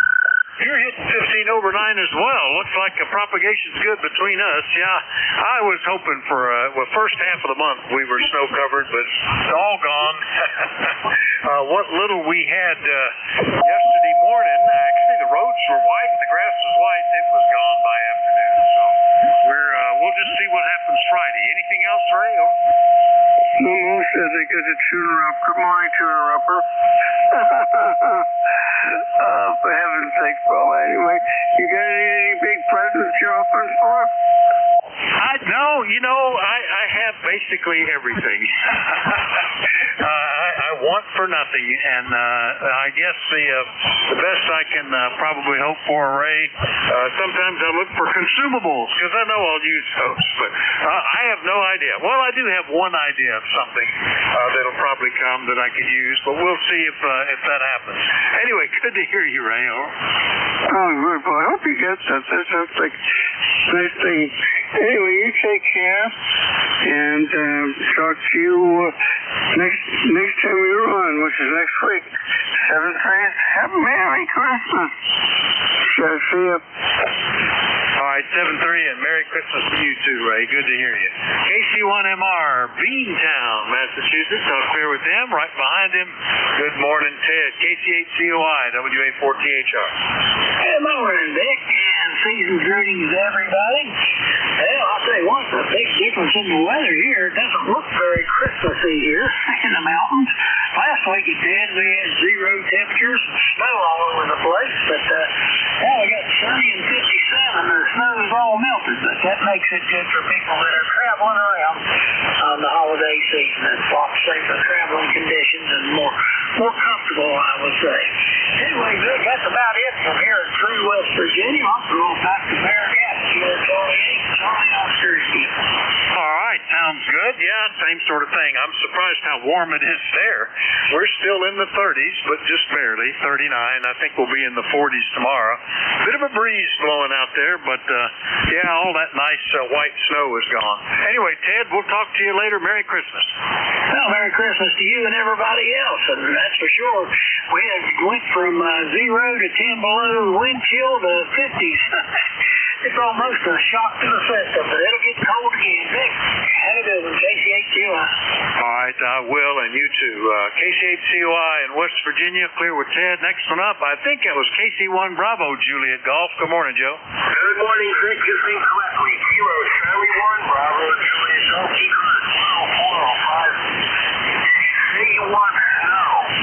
[SPEAKER 15] You're hitting 15 over 9 as well. Looks like the propagation's good between us. Yeah, I was hoping for, first half of the month we were snow covered, but it's all gone. What little we had yesterday morning, actually the roads were white, the grass was white, it was gone by afternoon. So we'll just see what happens Friday. Anything else, Ray?
[SPEAKER 20] No, Mo says they get a tuner up. Good morning, tuner upper. For heaven's sake, Bo. Anyway, you got any big presents you're open for?
[SPEAKER 15] I have basically everything. I want for nothing, and I guess the best I can probably hope for, Ray, sometimes I look for consumables, because I know I'll use those, but I have no idea. Well, I do have one idea of something that'll probably come that I could use, but we'll see if that happens. Anyway, good to hear you, Ray.
[SPEAKER 20] Oh, good. Well, I hope you get that. That sounds like a nice thing. Anyway, you take care, and talk to you next time you're on, which is next week. 7th grade. Have a Merry Christmas. See ya.
[SPEAKER 15] All right, 7-3, and Merry Christmas to you too, Ray. Good to hear you. KC1MR, Beantown, Massachusetts. I'll clear with them. Right behind him, good morning, Ted. KC8COI, WA4THR.
[SPEAKER 8] Good morning, Dick, and season greetings to everybody. Well, I'll tell you what, the big difference in the weather here, it doesn't look very Christmassy here in the mountains. Last week it did. We had 0 temperatures and snow all over the place, but now we got sunny and 57. The snow is all melted, but that makes it good for people that are traveling around on the holiday season. It's a lot safer traveling conditions and more comfortable, I would say. Anyway, Vic, that's about it from here in True West Virginia. I'll throw it back to Bear Gap.
[SPEAKER 15] All right, sounds good. Yeah, same sort of thing. I'm surprised how warm it is there. We're still in the 30s, but just barely, 39. I think we'll be in the 40s tomorrow. Bit of a breeze blowing out there, but yeah, all that nice white snow is gone. Anyway, Ted, we'll talk to you later. Merry Christmas.
[SPEAKER 8] Well, Merry Christmas to you and everybody else, and that's for sure. We went from 0 to 10 below, wind chill to 50s. It's almost a shock to the system, but it'll get cold again. Vic, have a good one, KC8COI.
[SPEAKER 15] All right, I will, and you too. KC8COI in West Virginia, clear with Ted. Next one up, I think it was KC1 Bravo, Juliet Golf. Good morning, Joe.
[SPEAKER 22] Good morning, Vic. You think correctly. Kilo Charlie 1, Bravo, Juliet Golf, ECARS 10405. Say you want to know.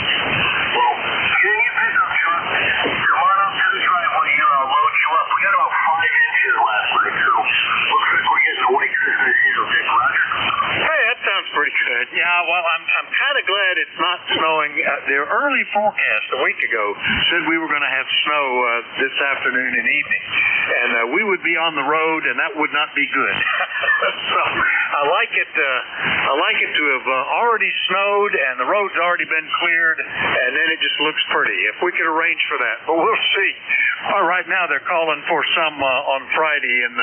[SPEAKER 22] Well, can you pick up truck? Come on up to the driveway here. I'll load you up. We got about 5 inches last night, so looks like we're getting a white Christmas here, Vic. Roger.
[SPEAKER 15] Hey, that sounds pretty good. Yeah, well, I'm kind of glad it's not snowing. Their early forecast a week ago said we were going to have snow this afternoon and evening, and we would be on the road, and that would not be good. So I like it. I like it to have already snowed, and the road's already been cleared, and then it just looks pretty. If we could arrange for that, but we'll see. Right now they're calling for some on Friday, and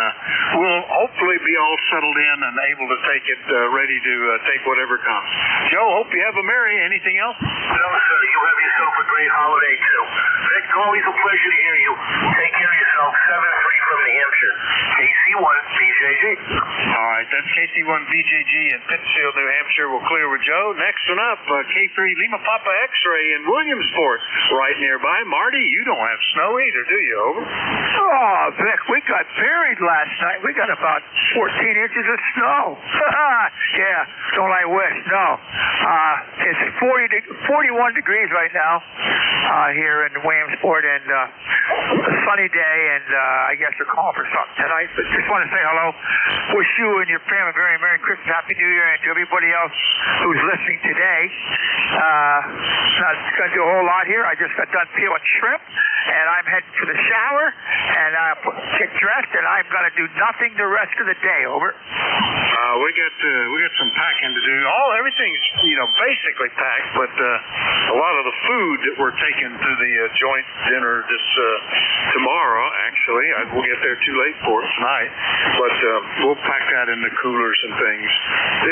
[SPEAKER 15] we'll hopefully be all settled in and able to take it, ready to take whatever comes. Joe, hope you have a merry. Anything else?
[SPEAKER 22] No, sir. You have yourself a great holiday, too. Vic, always a pleasure to hear you. Take care of yourself. 7-3 from New Hampshire. KC1 BJG.
[SPEAKER 15] All right, that's KC1 BJG in Pittsfield, New Hampshire. We'll clear with Joe. Next one up, K3 Lima Papa X-Ray in Williamsport, right nearby. Marty, you don't have snow either, do you? Over.
[SPEAKER 10] Oh, Vic, we got buried last night. We got about 14 inches of snow. Yeah, don't I wish? No. It's 41 degrees right now here in Williamsport, and a sunny day, and I guess they're calling for something tonight. But just want to say hello. Wish you and your family very Merry Christmas, Happy New Year, and to everybody else who's listening today. Not going to do a whole lot here. I just got done peeling shrimp, and I'm heading for the shower, and get dressed, and I'm going to do nothing the rest of the day. Over.
[SPEAKER 15] We got some packing to do. Everything's basically packed, but a lot of the food that we're taking to the joint dinner this tomorrow. Actually, we'll get there too late for it tonight, but we'll pack that in the coolers and things.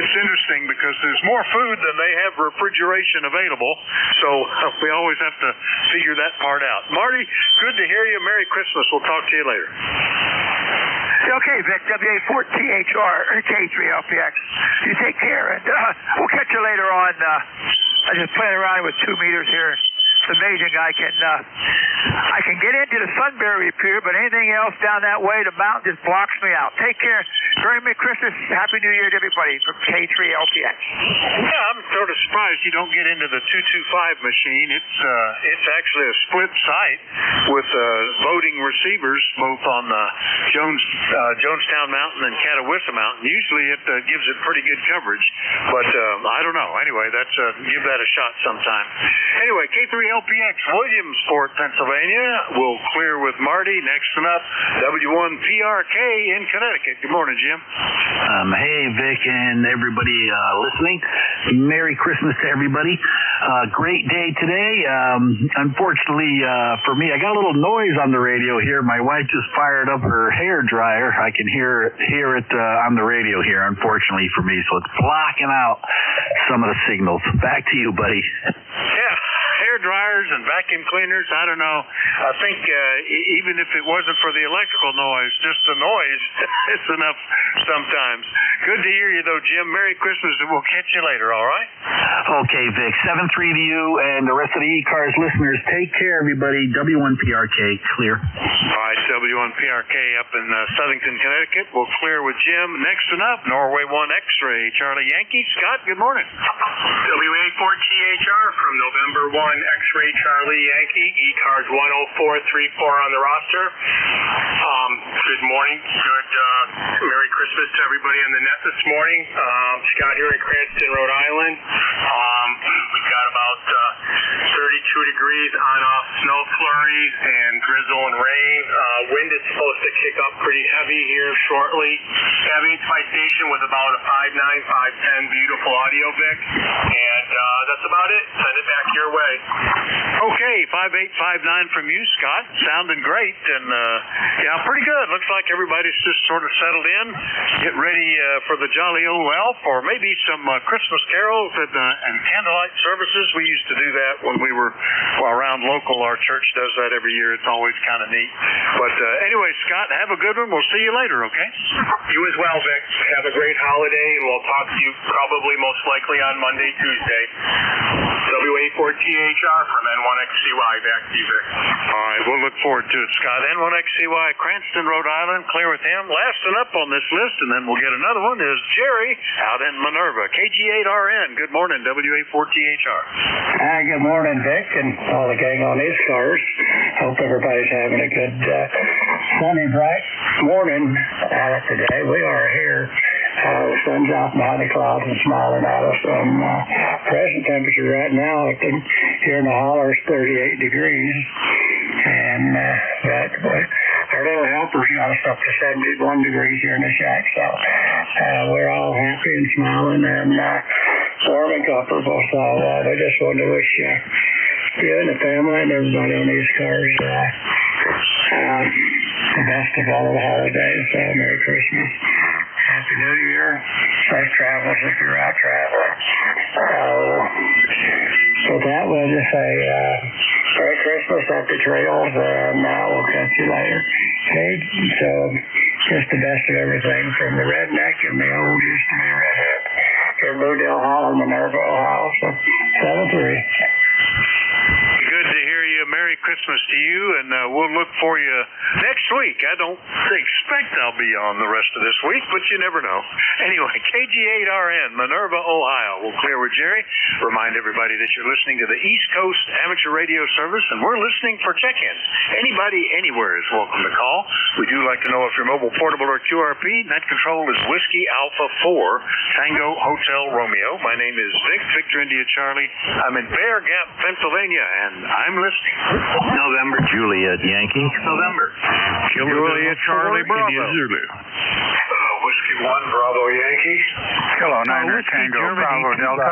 [SPEAKER 15] It's interesting because there's more food than they have refrigeration available, so we always have to figure that part out. Marty, good to hear you. Merry Christmas. We'll talk to you later.
[SPEAKER 10] Okay, Vic, WA4THR, K3LPX. You take care, and we'll catch you later on. I'm just playing around with 2 meters here. It's amazing. I can get into the Sunbury Pier, but anything else down that way, the mountain just blocks me out. Take care. Merry Christmas. Happy New Year to everybody from K3LPX.
[SPEAKER 15] Yeah, I'm sort of surprised you don't get into the 225 machine. It's actually a split site with voting receivers both on Jonestown Mountain and Catawissa Mountain. Usually it gives it pretty good coverage, but I don't know. Anyway, give that a shot sometime. Anyway, K3LPX, Williamsport, Pennsylvania. We'll clear with Marty. Next one up, W1PRK in Connecticut. Good morning, Jim.
[SPEAKER 12] Hey, Vic and everybody listening. Merry Christmas to everybody. Great day today. Unfortunately for me, I got a little noise on the radio here. My wife just fired up her hair dryer. I can hear it on the radio here, unfortunately for me, so it's blocking out some of the signals. Back to you, buddy.
[SPEAKER 15] Yeah. Hair dryers and vacuum cleaners, I don't know. I think even if it wasn't for the electrical noise, just the noise is enough sometimes. Good to hear you, though, Jim. Merry Christmas, and we'll catch you later, all right?
[SPEAKER 12] Okay, Vic. 7-3 to you and the rest of the ECARS listeners. Take care, everybody. W1PRK, clear.
[SPEAKER 15] All right, W1PRK up in Southington, Connecticut. We'll clear with Jim. Next one up, Norway 1 X-Ray, Charlie Yankee. Scott, good morning.
[SPEAKER 19] WA4THR from November 1 X-Ray Charlie Yankee, ECARS 10434 on the roster. Good morning. Good Merry Christmas to everybody on the net this morning. Scott here in Cranston, Rhode Island. We've got about 32 degrees, on-off snow flurries and drizzle and rain. Wind is supposed to kick up pretty heavy here shortly. Having my station with about a 5.9, 5.10 beautiful audio, Vic. And that's about it. Send it back your way.
[SPEAKER 15] Okay, 5859 from you, Scott. Sounding great, and yeah, pretty good. Looks like everybody's just sort of settled in, get ready for the jolly old elf, or maybe some Christmas carols and candlelight services. We used to do that when we were around local. Our church does that every year. It's always kind of neat. But anyway, Scott, have a good one. We'll see you later, okay?
[SPEAKER 19] You as well, Vic. Have a great holiday, and we'll talk to you probably most likely on Monday, Tuesday. WA4THR from N1XCY. Back to you, Vic.
[SPEAKER 15] All right, we'll look forward to it, Scott. N1XCY, Cranston, Rhode Island. Clear with him. Lasting up on this list, and then we'll get another one, is Jerry out in Minerva. KG8RN. Good morning, WA4THR.
[SPEAKER 4] Hi, good morning, Vic, and all the gang on ECARS. Hope everybody's having a good sunny, bright morning today. We are here. The sun's out behind the clouds and smiling at us. And present temperature right now here in the holler is 38 degrees. And our little helpers got us up to 71 degrees here in the shack. So we're all happy and smiling and warm and comfortable. So we just wanted to wish you and the family and everybody on these cars the best of all the holidays. Merry Christmas. Happy New Year. Safe travels if you're out traveling. So that was just a Merry Christmas, Happy Trails, and we'll catch you later. Okay, so just the best of everything from the redneck and the old used to be redhead. Here in Bluedale Hollow, Minerva, Ohio, so 7-3.
[SPEAKER 15] Good to hear you. Merry Christmas to you, and we'll look for you next week. I don't expect I'll be on the rest of this week, but you never know. Anyway, KG8RN, Minerva, Ohio. We'll clear with Jerry. Remind everybody that you're listening to the East Coast Amateur Radio Service, and we're listening for check-ins. Anybody, anywhere is welcome to call. We do like to know if you're mobile, portable, or QRP. Net control is Whiskey Alpha 4, Tango Hotel Romeo. My name is Vic, Victor India Charlie. I'm in Bear Gap, Pennsylvania, and I'm listening.
[SPEAKER 16] November. Juliet Yankee.
[SPEAKER 15] November. Juliet Charlie Bravo.
[SPEAKER 16] Zulu.
[SPEAKER 22] Whiskey 1 Bravo Yankee.
[SPEAKER 16] Kilo 9 Tango Bravo Delta.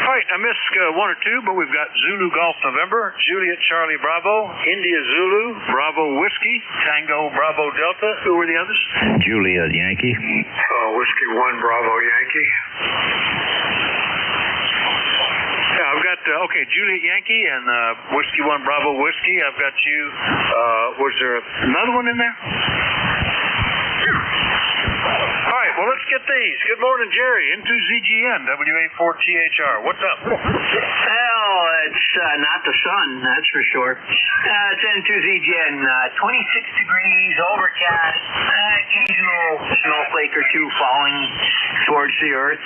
[SPEAKER 15] All right, I missed one or two, but we've got Zulu Golf November, Juliet Charlie Bravo, India Zulu, Bravo Whiskey, Tango Bravo Delta. Who were the others?
[SPEAKER 16] Juliet Yankee.
[SPEAKER 22] Whiskey 1 Bravo Yankee.
[SPEAKER 15] Yeah, I've got, Juliet Yankee and Whiskey 1 Bravo Whiskey. I've got you. Was there another one in there? All right, well, let's get these. Good morning, Jerry. Into ZGN, WA4THR. What's up?
[SPEAKER 6] Well, it's not the sun, that's for sure. It's N2 ZGN, 26 degrees, overcast, occasional snowflake or two falling towards the earth.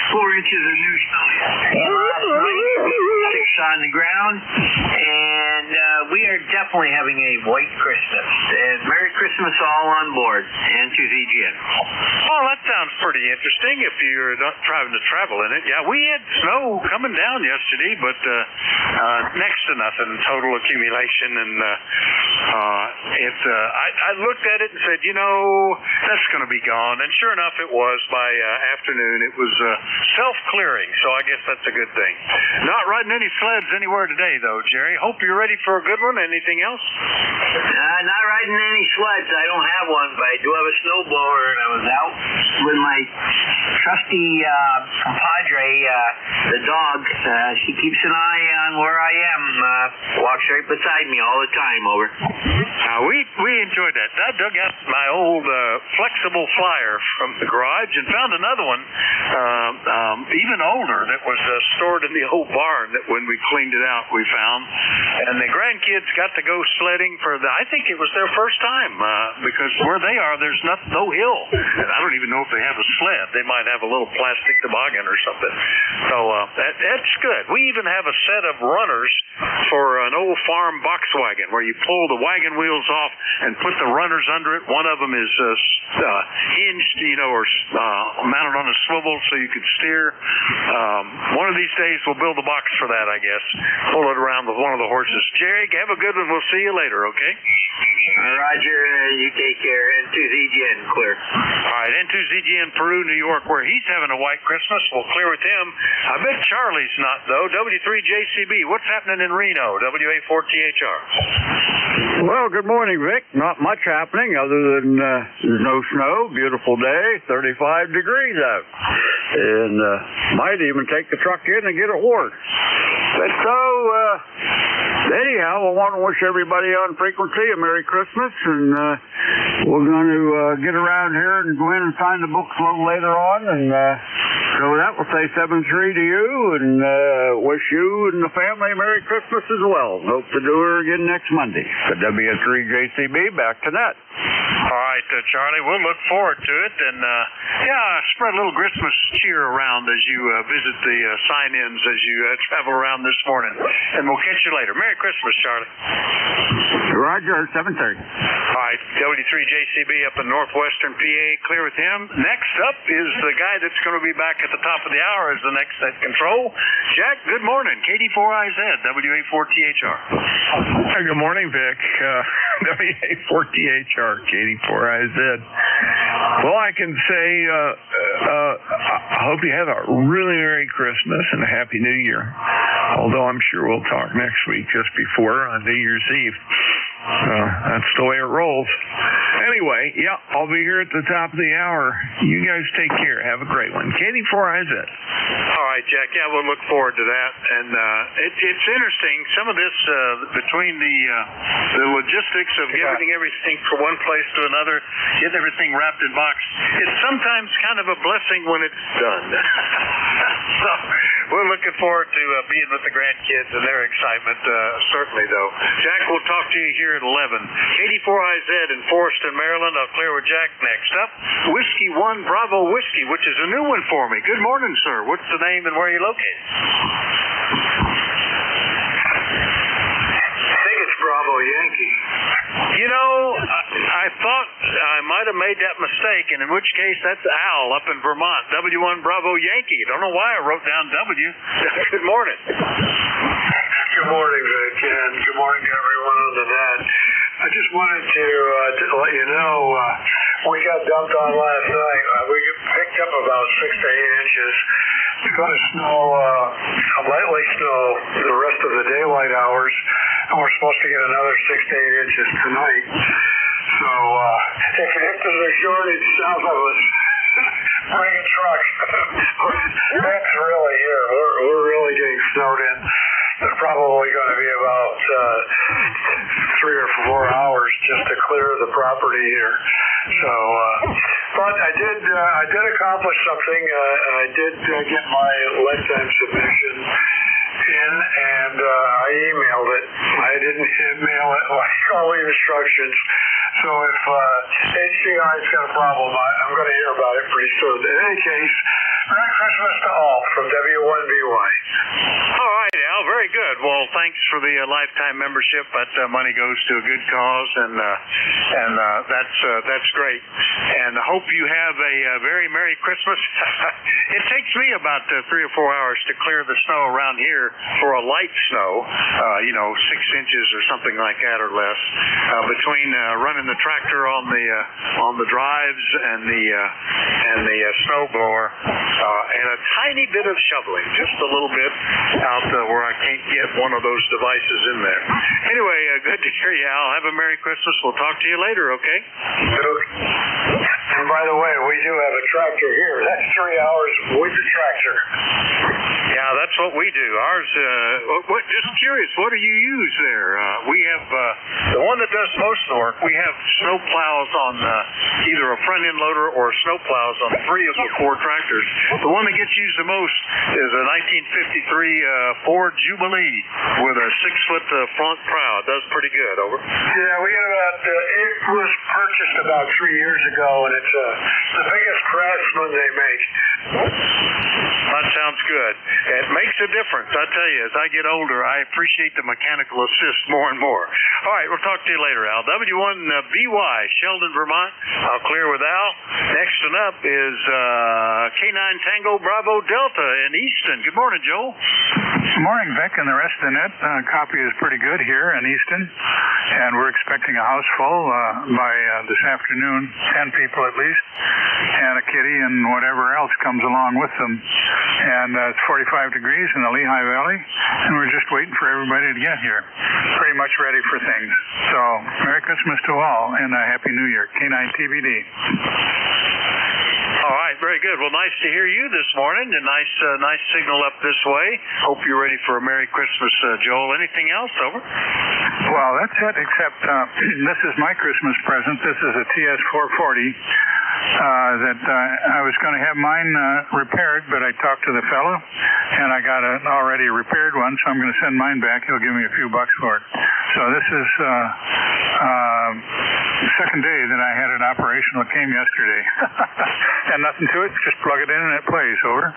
[SPEAKER 6] 4 inches of new snow last night, 6 on the ground, and we are definitely having a white Christmas. And Merry Christmas all on board, N2 ZGN.
[SPEAKER 15] Oh, that sounds pretty interesting if you're not trying to travel in it. Yeah, we had snow coming down yesterday, but next to nothing, total accumulation. And I looked at it and said, that's going to be gone. And sure enough, it was. By afternoon, it was self-clearing, so I guess that's a good thing. Not riding any sleds anywhere today, though, Jerry. Hope you're ready for a good one. Anything else?
[SPEAKER 6] Not riding any sleds. I don't have one, but I do have a snowblower, and I was out with my trusty compadre, the dog. She keeps an eye on where I am. Walks right beside me all the time. Over.
[SPEAKER 15] We enjoyed that. I dug out my old flexible flyer from the garage and found another one, even older, that was stored in the old barn that when we cleaned it out we found. And the grandkids got to go sledding I think it was their first time, because where they are, there's no hill. And I don't even know if they have a sled. They might have have a little plastic toboggan or something. So that's good. We even have a set of runners for an old farm box wagon where you pull the wagon wheels off and put the runners under it. One of them is hinged, or mounted on a swivel so you could steer. One of these days we'll build a box for that, I guess. Pull it around with one of the horses. Jerry, have a good one. We'll see you later, okay?
[SPEAKER 6] Roger, you take care. N2ZGN, clear.
[SPEAKER 15] All right, N2ZGN, Peru, New York, where he's having a white Christmas. We'll clear with him. I bet Charlie's not, though. W3JCB, what's happening in Reno? WA4THR.
[SPEAKER 9] Well, good morning, Vic. Not much happening other than there's no snow, beautiful day, 35 degrees out. And might even take the truck in and get it worked. But so, anyhow, I want to wish everybody on frequency a Merry Christmas, and we're going to get around here and go in and sign the books a little later on, and so that will say 7-3 to you, and wish you and the family a Merry Christmas as well. Hope to do her again next Monday. The W3JCB, back to net.
[SPEAKER 15] All right, Charlie, we'll look forward to it, and spread a little Christmas cheer around as you visit the sign-ins as you travel around this morning, and we'll catch you later. Merry Christmas, Charlie.
[SPEAKER 9] Roger, 7:30.
[SPEAKER 15] All right, W3JCB up in northwestern PA, clear with him. Next up is the guy that's going to be back at the top of the hour as the next at control. Jack, good morning. KD4IZ, WA4THR.
[SPEAKER 11] Good morning, Vic. WA4THR, KD4IZ. Well, I can say I hope you have a really Merry Christmas and a Happy New Year. Although I'm sure we'll talk next week just before on New Year's Eve. That's the way it rolls. Anyway, I'll be here at the top of the hour. You guys take care. Have a great one. KD4IZ.
[SPEAKER 15] All right, Jack. Yeah, we'll look forward to that. And it's interesting. Some of this between the logistics of getting everything from one place to another, getting everything wrapped in box, it's sometimes kind of a blessing when it's done. So we're looking forward to being with the grandkids and their excitement, certainly, though. Jack, we'll talk to you here at 11. KD4IZ in Forreston, Maryland. I'll clear with Jack next up. Whiskey 1 Bravo Whiskey, which is a new one for me. Good morning, sir. What's the name and where are you located?
[SPEAKER 22] I think it's Bravo Yankee.
[SPEAKER 15] I thought I might have made that mistake, and in which case that's Al up in Vermont, W1 Bravo Yankee. Don't know why I wrote down W. Good morning.
[SPEAKER 22] Good morning, Vic, and good morning to everyone on the net. I just wanted to let you know we got dumped on last night. We picked up about 6 to 8 inches. It's going to snow, lightly snow the rest of the daylight hours, and we're supposed to get another 6 to 8 inches tonight. So if there's a shortage south of us, bring a truck. That's really here. We're really getting snowed in. It's probably going to be about 3 or 4 hours just to clear the property here. So, but I did accomplish something. I did get my lead time submission in, and I emailed it. I didn't mail it like all the instructions. So if HCI's got a problem, I'm going to hear about it pretty soon. In any case, Merry Christmas to all from W1BY.
[SPEAKER 15] All right, Al, very good. Well, thanks for the lifetime membership. That money goes to a good cause, and that's great. And I hope you have a very Merry Christmas. It takes me about 3 or 4 hours to clear the snow around here for a light snow, 6 inches or something like that or less, between running the tractor on the drives and the snow blower. And a tiny bit of shoveling, just a little bit out where I can't get one of those devices in there. Anyway, good to hear you, Al. Have a Merry Christmas. We'll talk to you later, okay?
[SPEAKER 22] And by the way, we do have a tractor here. That's 3 hours with the tractor.
[SPEAKER 15] Yeah, that's what we do. Ours, just curious, what do you use there? We have, the one that does most of the work, we have snow plows on either a front end loader or snow plows on 3 of the 4 tractors. The one that gets used the most is a 1953 Ford Jubilee with a 6-foot front prow. It does pretty good. Over.
[SPEAKER 22] Yeah, we got about, it was purchased about 3 years ago, and it's the biggest Craftsman they make.
[SPEAKER 15] That sounds good. It makes a difference. I tell you, as I get older, I appreciate the mechanical assist more and more. All right, we'll talk to you later, Al. W1BY, Sheldon, Vermont. I'll clear with Al. Next one up is K9 Tango Bravo Delta in Easton. Good morning, Joel.
[SPEAKER 7] Good morning, Vic, and the rest of the net. Copy is pretty good here in Easton, and we're expecting a house full by this afternoon, 10 people at least, and a kitty and whatever else comes along with them. And it's 45 degrees in the Lehigh Valley, and we're just waiting for everybody to get here. Pretty much ready for things. So, Merry Christmas to all, and a Happy New Year. K9 TBD.
[SPEAKER 15] All right, very good. Well, nice to hear you this morning. A nice signal up this way. Hope you're ready for a Merry Christmas, Joel. Anything else? Over.
[SPEAKER 7] Well, that's it, except this is my Christmas present. This is a TS440 that I was going to have mine repaired, but I talked to the fellow, and I got an already repaired one, so I'm going to send mine back. He'll give me a few bucks for it. So this is the second day that I had it operational. It came yesterday. And nothing to it, just plug it in and it plays. Over.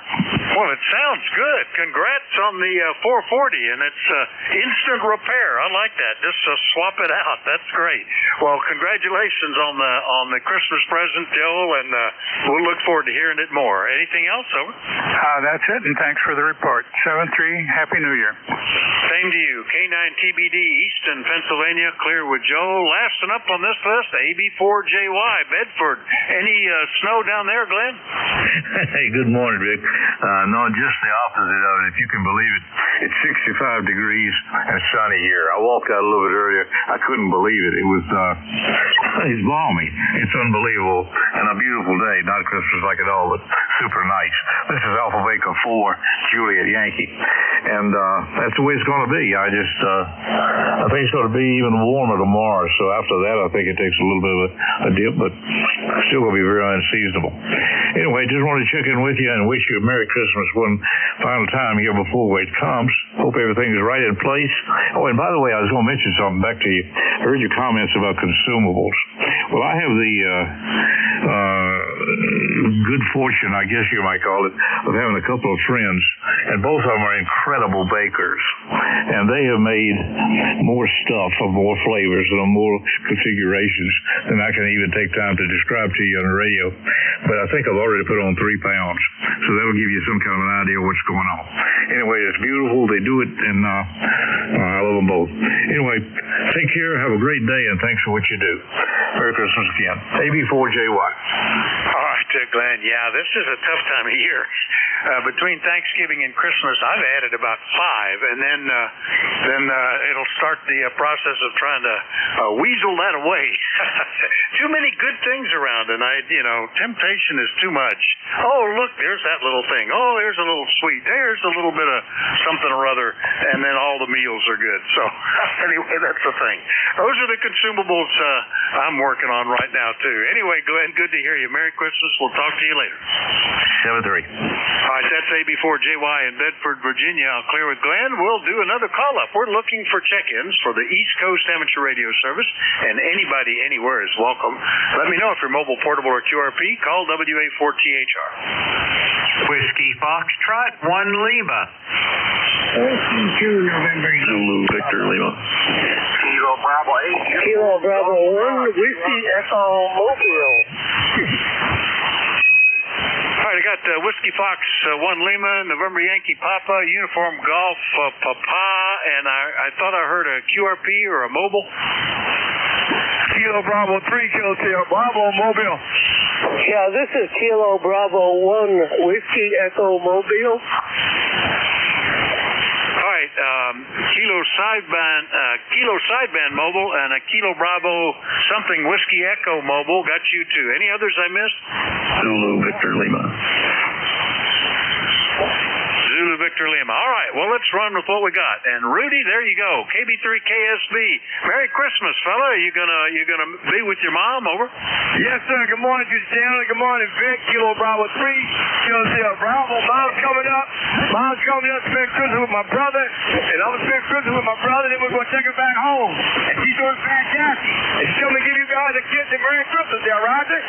[SPEAKER 15] Well, it sounds good. Congrats on the 440, and it's instant repair. I like that. Just swap it out. That's great. Well, congratulations on the Christmas present, Joel, and we'll look forward to hearing it more. Anything else? Over.
[SPEAKER 7] That's it, and thanks for the report. 7-3, Happy New Year.
[SPEAKER 15] Same to you. K9 TBD, Easton, Pennsylvania, clear with Joel. Last one up on this list, AB4JY, Bedford. Any snow down there, Glenn?
[SPEAKER 21] Hey, good morning, Rick. No, just the opposite of it. If you can believe it, it's 65 degrees and sunny here. I walked out a little bit earlier. I couldn't believe it. It was, it's balmy. It's unbelievable. And a beautiful day. Not Christmas like at all, but super nice. This is Alpha Baker 4, Juliet Yankee. And that's the way it's going to be. I think it's going to be even warmer tomorrow. So after that, I think it takes a little bit of a dip, but still going to be very unseasonable. Anyway, just wanted to check in with you and wish you a Merry Christmas one final time here before it comes. Hope everything is right in place. Oh, and by the way, I was going to mention something back to you. I heard your comments about consumables. Well, I have the good fortune, I guess you might call it, of having a couple of friends, and both of them are incredible bakers. And they have made more stuff of more flavors and more configurations than I can even take time to describe to you on the radio. But I think I've already put on 3 pounds, so that'll give you some kind of an idea of what's going on. Anyway, it's beautiful. They do it, and I love them both. Anyway, take care. Have a great day, and thanks for what you do. Merry Christmas again. AB4JY.
[SPEAKER 15] All right, Glenn. Yeah, this is a tough time of year. Between Thanksgiving and Christmas, I've added about 5, and then it'll start the process of trying to weasel that away. Too many good things around, and temptation is too much. Oh, look, there's that little thing. Oh, there's a little sweet. There's a little bit of something or other, and then all the meals are good. So anyway, that's the thing. Those are the consumables I'm working on right now, too. Anyway, Glenn, good to hear you. Merry Christmas. We'll talk to you later.
[SPEAKER 21] 7-3.
[SPEAKER 15] All right, that's AB4JY in Bedford, Virginia. I'll clear with Glenn. We'll do another call-up. We're looking for check-ins for the East Coast Amateur Radio Service, and anybody anywhere is welcome. Let me know if you're mobile, portable, or QRP. Call WA4THR.
[SPEAKER 16] Whiskey Foxtrot 1 Lima.
[SPEAKER 4] 2 November.
[SPEAKER 21] Zulu Victor Lima.
[SPEAKER 22] Kilo Bravo 8.
[SPEAKER 8] Kilo Bravo 1, Whiskey Echo Mobile.
[SPEAKER 15] All right, I got Whiskey Fox 1 Lima, November Yankee Papa, Uniform Golf Papa, and I thought I heard a QRP or a mobile.
[SPEAKER 22] Kilo Bravo 3, Kilo Bravo Mobile.
[SPEAKER 8] Yeah, this is Kilo Bravo 1, Whiskey Echo Mobile.
[SPEAKER 15] All right, Kilo sideband mobile and a Kilo Bravo something Whiskey Echo mobile. Got you too. Any others I missed?
[SPEAKER 21] Zulu Victor Lima.
[SPEAKER 15] Zulu Victor Dr. Lima. All right, well, let's run with what we got. And Rudy, there you go. KB3KSB. Merry Christmas, fella. You gonna be with your mom? Over.
[SPEAKER 1] Yes, sir. Good morning to the channel. Good morning, Vic. Kilo Bravo 3. Kilo Zero Bravo. Mom's coming up. To spend Christmas with my brother. And I'm going to spend Christmas with my brother. Then we're going to take her back home. And she's doing fantastic. And she's going to give you guys a kiss and Merry Christmas there, Roger.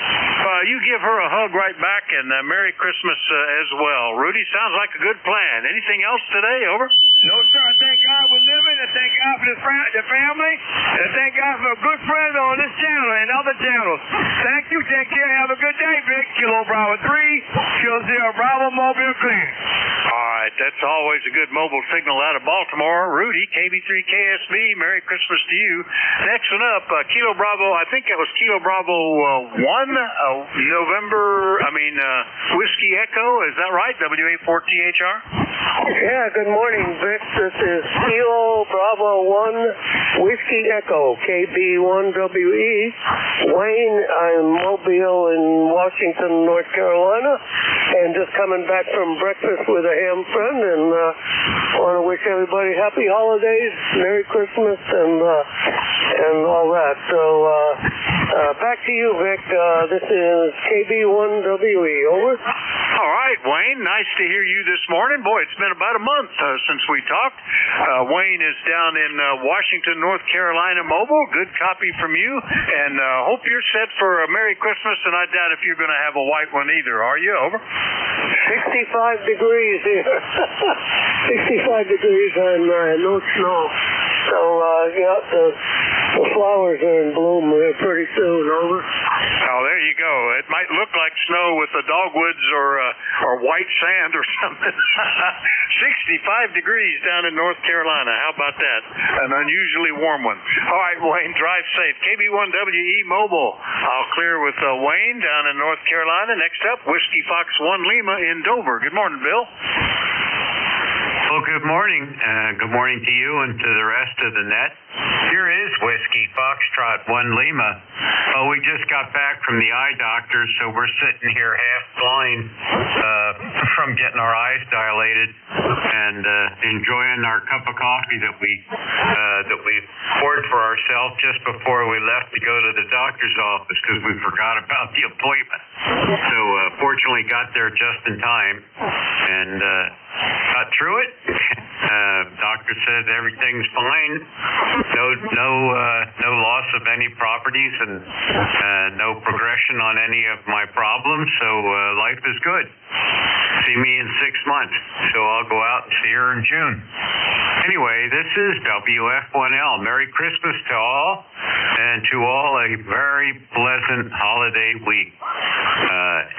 [SPEAKER 15] You give her a hug right back, and Merry Christmas as well. Rudy, sounds like a good plan. Anything else today? Over.
[SPEAKER 1] No, sir. I thank God we're living. I thank God for the family. And I thank God for a good friend on this channel and other channels. Thank you. Take care. Have a good day, Vic. Kilo Bravo 3. Kilo Zero Bravo. Mobile clear.
[SPEAKER 15] All right. That's always a good mobile signal out of Baltimore. Rudy, KB3KSB. Merry Christmas to you. Next one up, Kilo Bravo. I think it was Kilo Bravo 1. Whiskey Echo. Is that right? WA4THR?
[SPEAKER 2] Yeah, good morning, Vic. This is Kilo Bravo 1 Whiskey Echo, KB1WE. Wayne, I'm Mobile in Washington, North Carolina, and just coming back from breakfast with a ham friend, and want to wish everybody happy holidays, Merry Christmas, and all that. So, back to you, Vic. This is KB1WE. Over.
[SPEAKER 15] All right, Wayne. Nice to hear you this morning. Boy, it's been about a month since we talked. Wayne is down in Washington, North Carolina mobile. Good copy from you, and hope you're set for a Merry Christmas, and I doubt if you're going to have a white one either. Are you? Over.
[SPEAKER 2] 65 degrees here. 65 degrees and no snow. So, the flowers are in bloom pretty soon. Over.
[SPEAKER 15] Oh, there you go. It might look like snow with the dogwoods or white sand or something. 65 degrees down in North Carolina. How about that? An unusually warm one. All right, Wayne, drive safe. KB1WE Mobile. I'll clear with Wayne down in North Carolina. Next up, Whiskey Fox 1 Lima in Dover. Good morning, Bill.
[SPEAKER 16] Well, good morning. Good morning to you and to the rest of the net. Here is Whiskey Foxtrot 1 Lima. We just got back from the eye doctor, so we're sitting here half blind from getting our eyes dilated and enjoying our cup of coffee that we poured for ourselves just before we left to go to the doctor's office because we forgot about the appointment. So fortunately got there just in time and got through it. Doctor says everything's fine. No loss of any properties and no progression on any of my problems. So life is good. See me in 6 months. So I'll go out and see her in June. Anyway, this is WF1L. Merry Christmas to all, and to all a very pleasant holiday week.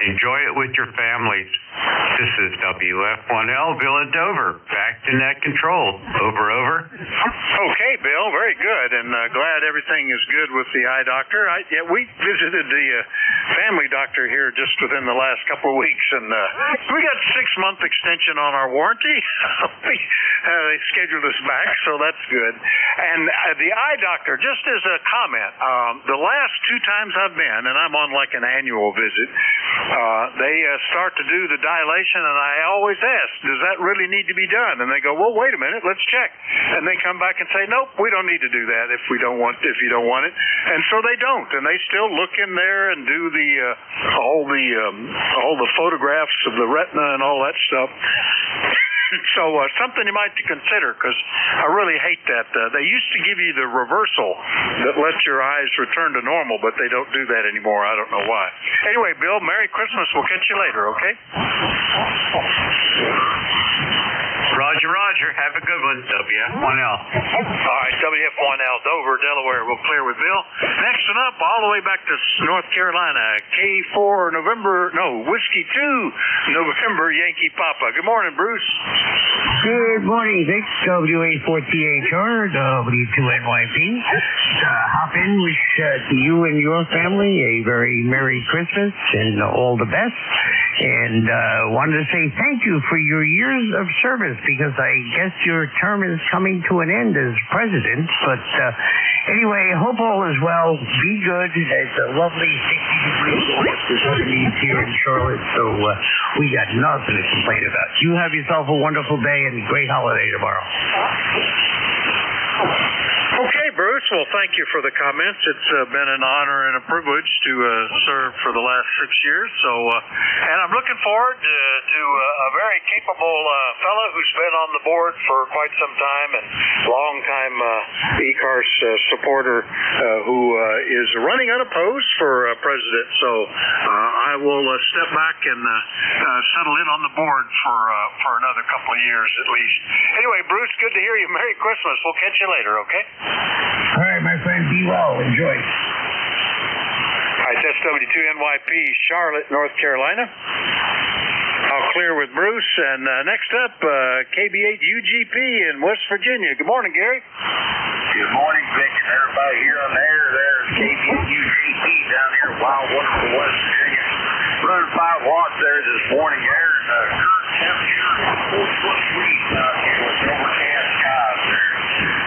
[SPEAKER 16] Enjoy it with your families. This is WF1L, Villa Dover. Back to net control. Over.
[SPEAKER 15] Okay, Bill. Very good, and glad everything is good with the eye doctor. We visited the family doctor here just within the last couple of weeks, and we got 6-month extension on our warranty. They scheduled us back, so that's good. And the eye doctor, just as a comment, the last 2 times I've been, and I'm on like an annual visit, they start to do the dilation, and I always ask, does that really need to be done? And they go, well, wait a minute, let's check. And they come back and say, nope, we don't need to do that if you don't want it. And so they don't, and they still look in there and do all the photographs of the retina and all that stuff. So something you might consider, because I really hate that. They used to give you the reversal that lets your eyes return to normal, but they don't do that anymore. I don't know why. Anyway, Bill, Merry Christmas. We'll catch you later, okay?
[SPEAKER 16] Roger. Have a good one, WF1L.
[SPEAKER 15] All right, WF1L, Dover, Delaware. We'll clear with Bill. Next one up, all the way back to North Carolina, K4 Whiskey 2 November Yankee Papa. Good morning, Bruce.
[SPEAKER 23] Good morning, Vic. WA4THR, W2NYP. Hop in, wish to you and your family a very Merry Christmas and all the best. And wanted to say thank you for your years of service, because I guess your term is coming to an end as president. But Anyway, hope all is well. Be good. It's a lovely 60 degrees after 70s here in Charlotte, so we got nothing to complain about. You have yourself a wonderful day and great holiday tomorrow.
[SPEAKER 15] Okay, Bruce. Well, thank you for the comments. It's been an honor and a privilege to serve for the last 6 years. So, and I'm looking forward to a very capable fellow who's been on the board for quite some time and long-time ECARS supporter who is running unopposed for president. So, I will step back and settle in on the board for another couple of years at least. Anyway, Bruce, good to hear you. Merry Christmas. We'll catch you later, okay?
[SPEAKER 23] All right, my friend, be well. Enjoy.
[SPEAKER 15] All right, that's W2NYP, Charlotte, North Carolina. I'll clear with Bruce. And next up, KB8UGP in West Virginia. Good morning, Gary.
[SPEAKER 3] Good morning, Vic, and everybody here on the air. There's KB8UGP down here in wild, wonderful West Virginia. Running 5 watts there this morning air, and current temperature 40-foot breeze out here with overcast skies there.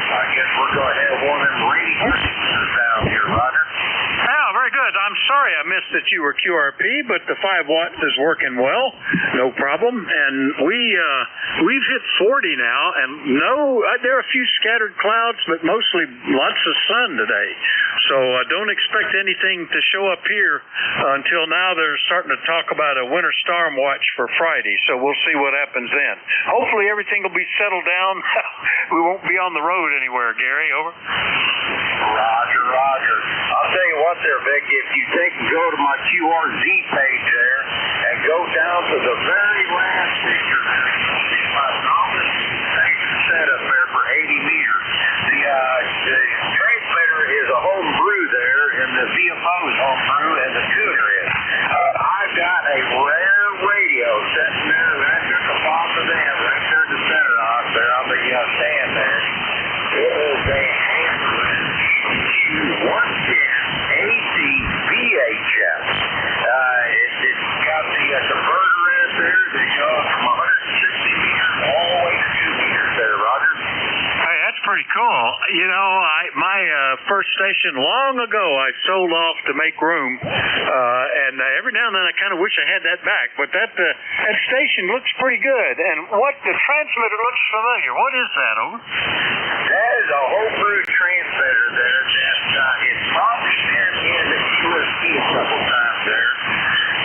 [SPEAKER 3] I guess we're going to have one of them rainy Christmases down here, Roger.
[SPEAKER 15] Oh, very good. I'm sorry I missed that you were QRP, but the 5 watts is working well. No problem. And we've hit 40 now, and there are a few scattered clouds, but mostly lots of sun today. So don't expect anything to show up here until now. They're starting to talk about a winter storm watch for Friday, so we'll see what happens then. Hopefully everything will be settled down. We won't be on the road anywhere, Gary. Over.
[SPEAKER 3] Roger, Roger. I'll tell you what there, Vic, if you go to my QRZ page there and go down to the very last picture there, you'll see my novice setup there for 80 meters. The transmitter is a home brew there, and the VFO's home brew, and the tuner is. I've got a rare radio sitting there right at the bottom of them, right there in the center off there on the stand there. It is a Hammerman Q110 AC VHF. It's got the converter in there that goes from 160 meters all the way to 2 meters there, Roger.
[SPEAKER 15] Hey, that's pretty cool. You know, my first station long ago I sold off to make room, and every now and then I kind of wish I had that back. But that station looks pretty good. And the transmitter looks familiar. What is that, over?
[SPEAKER 3] That is a homebrew transmitter there. It's probably been in the QSP a couple times there.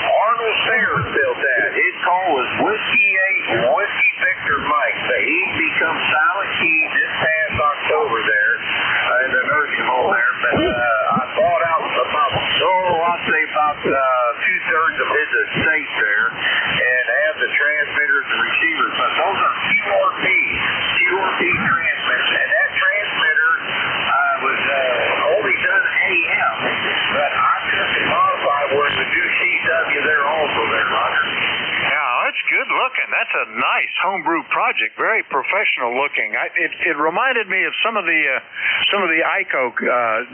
[SPEAKER 3] Arnold Sayers built that. His call was Whiskey 8, Whiskey Victor Mike. He become Silent Key this past October there in the nursing home there. But I bought out I'd say about 2/3 of his estate there and have the transmitters and receivers. But those are QRP transmitters. And that transmitter was only done AM, but I couldn't modify where the new CW there also there, Roger.
[SPEAKER 15] Yeah, that's good looking. That's a nice homebrew project. Very professional looking. It reminded me of some of the ICO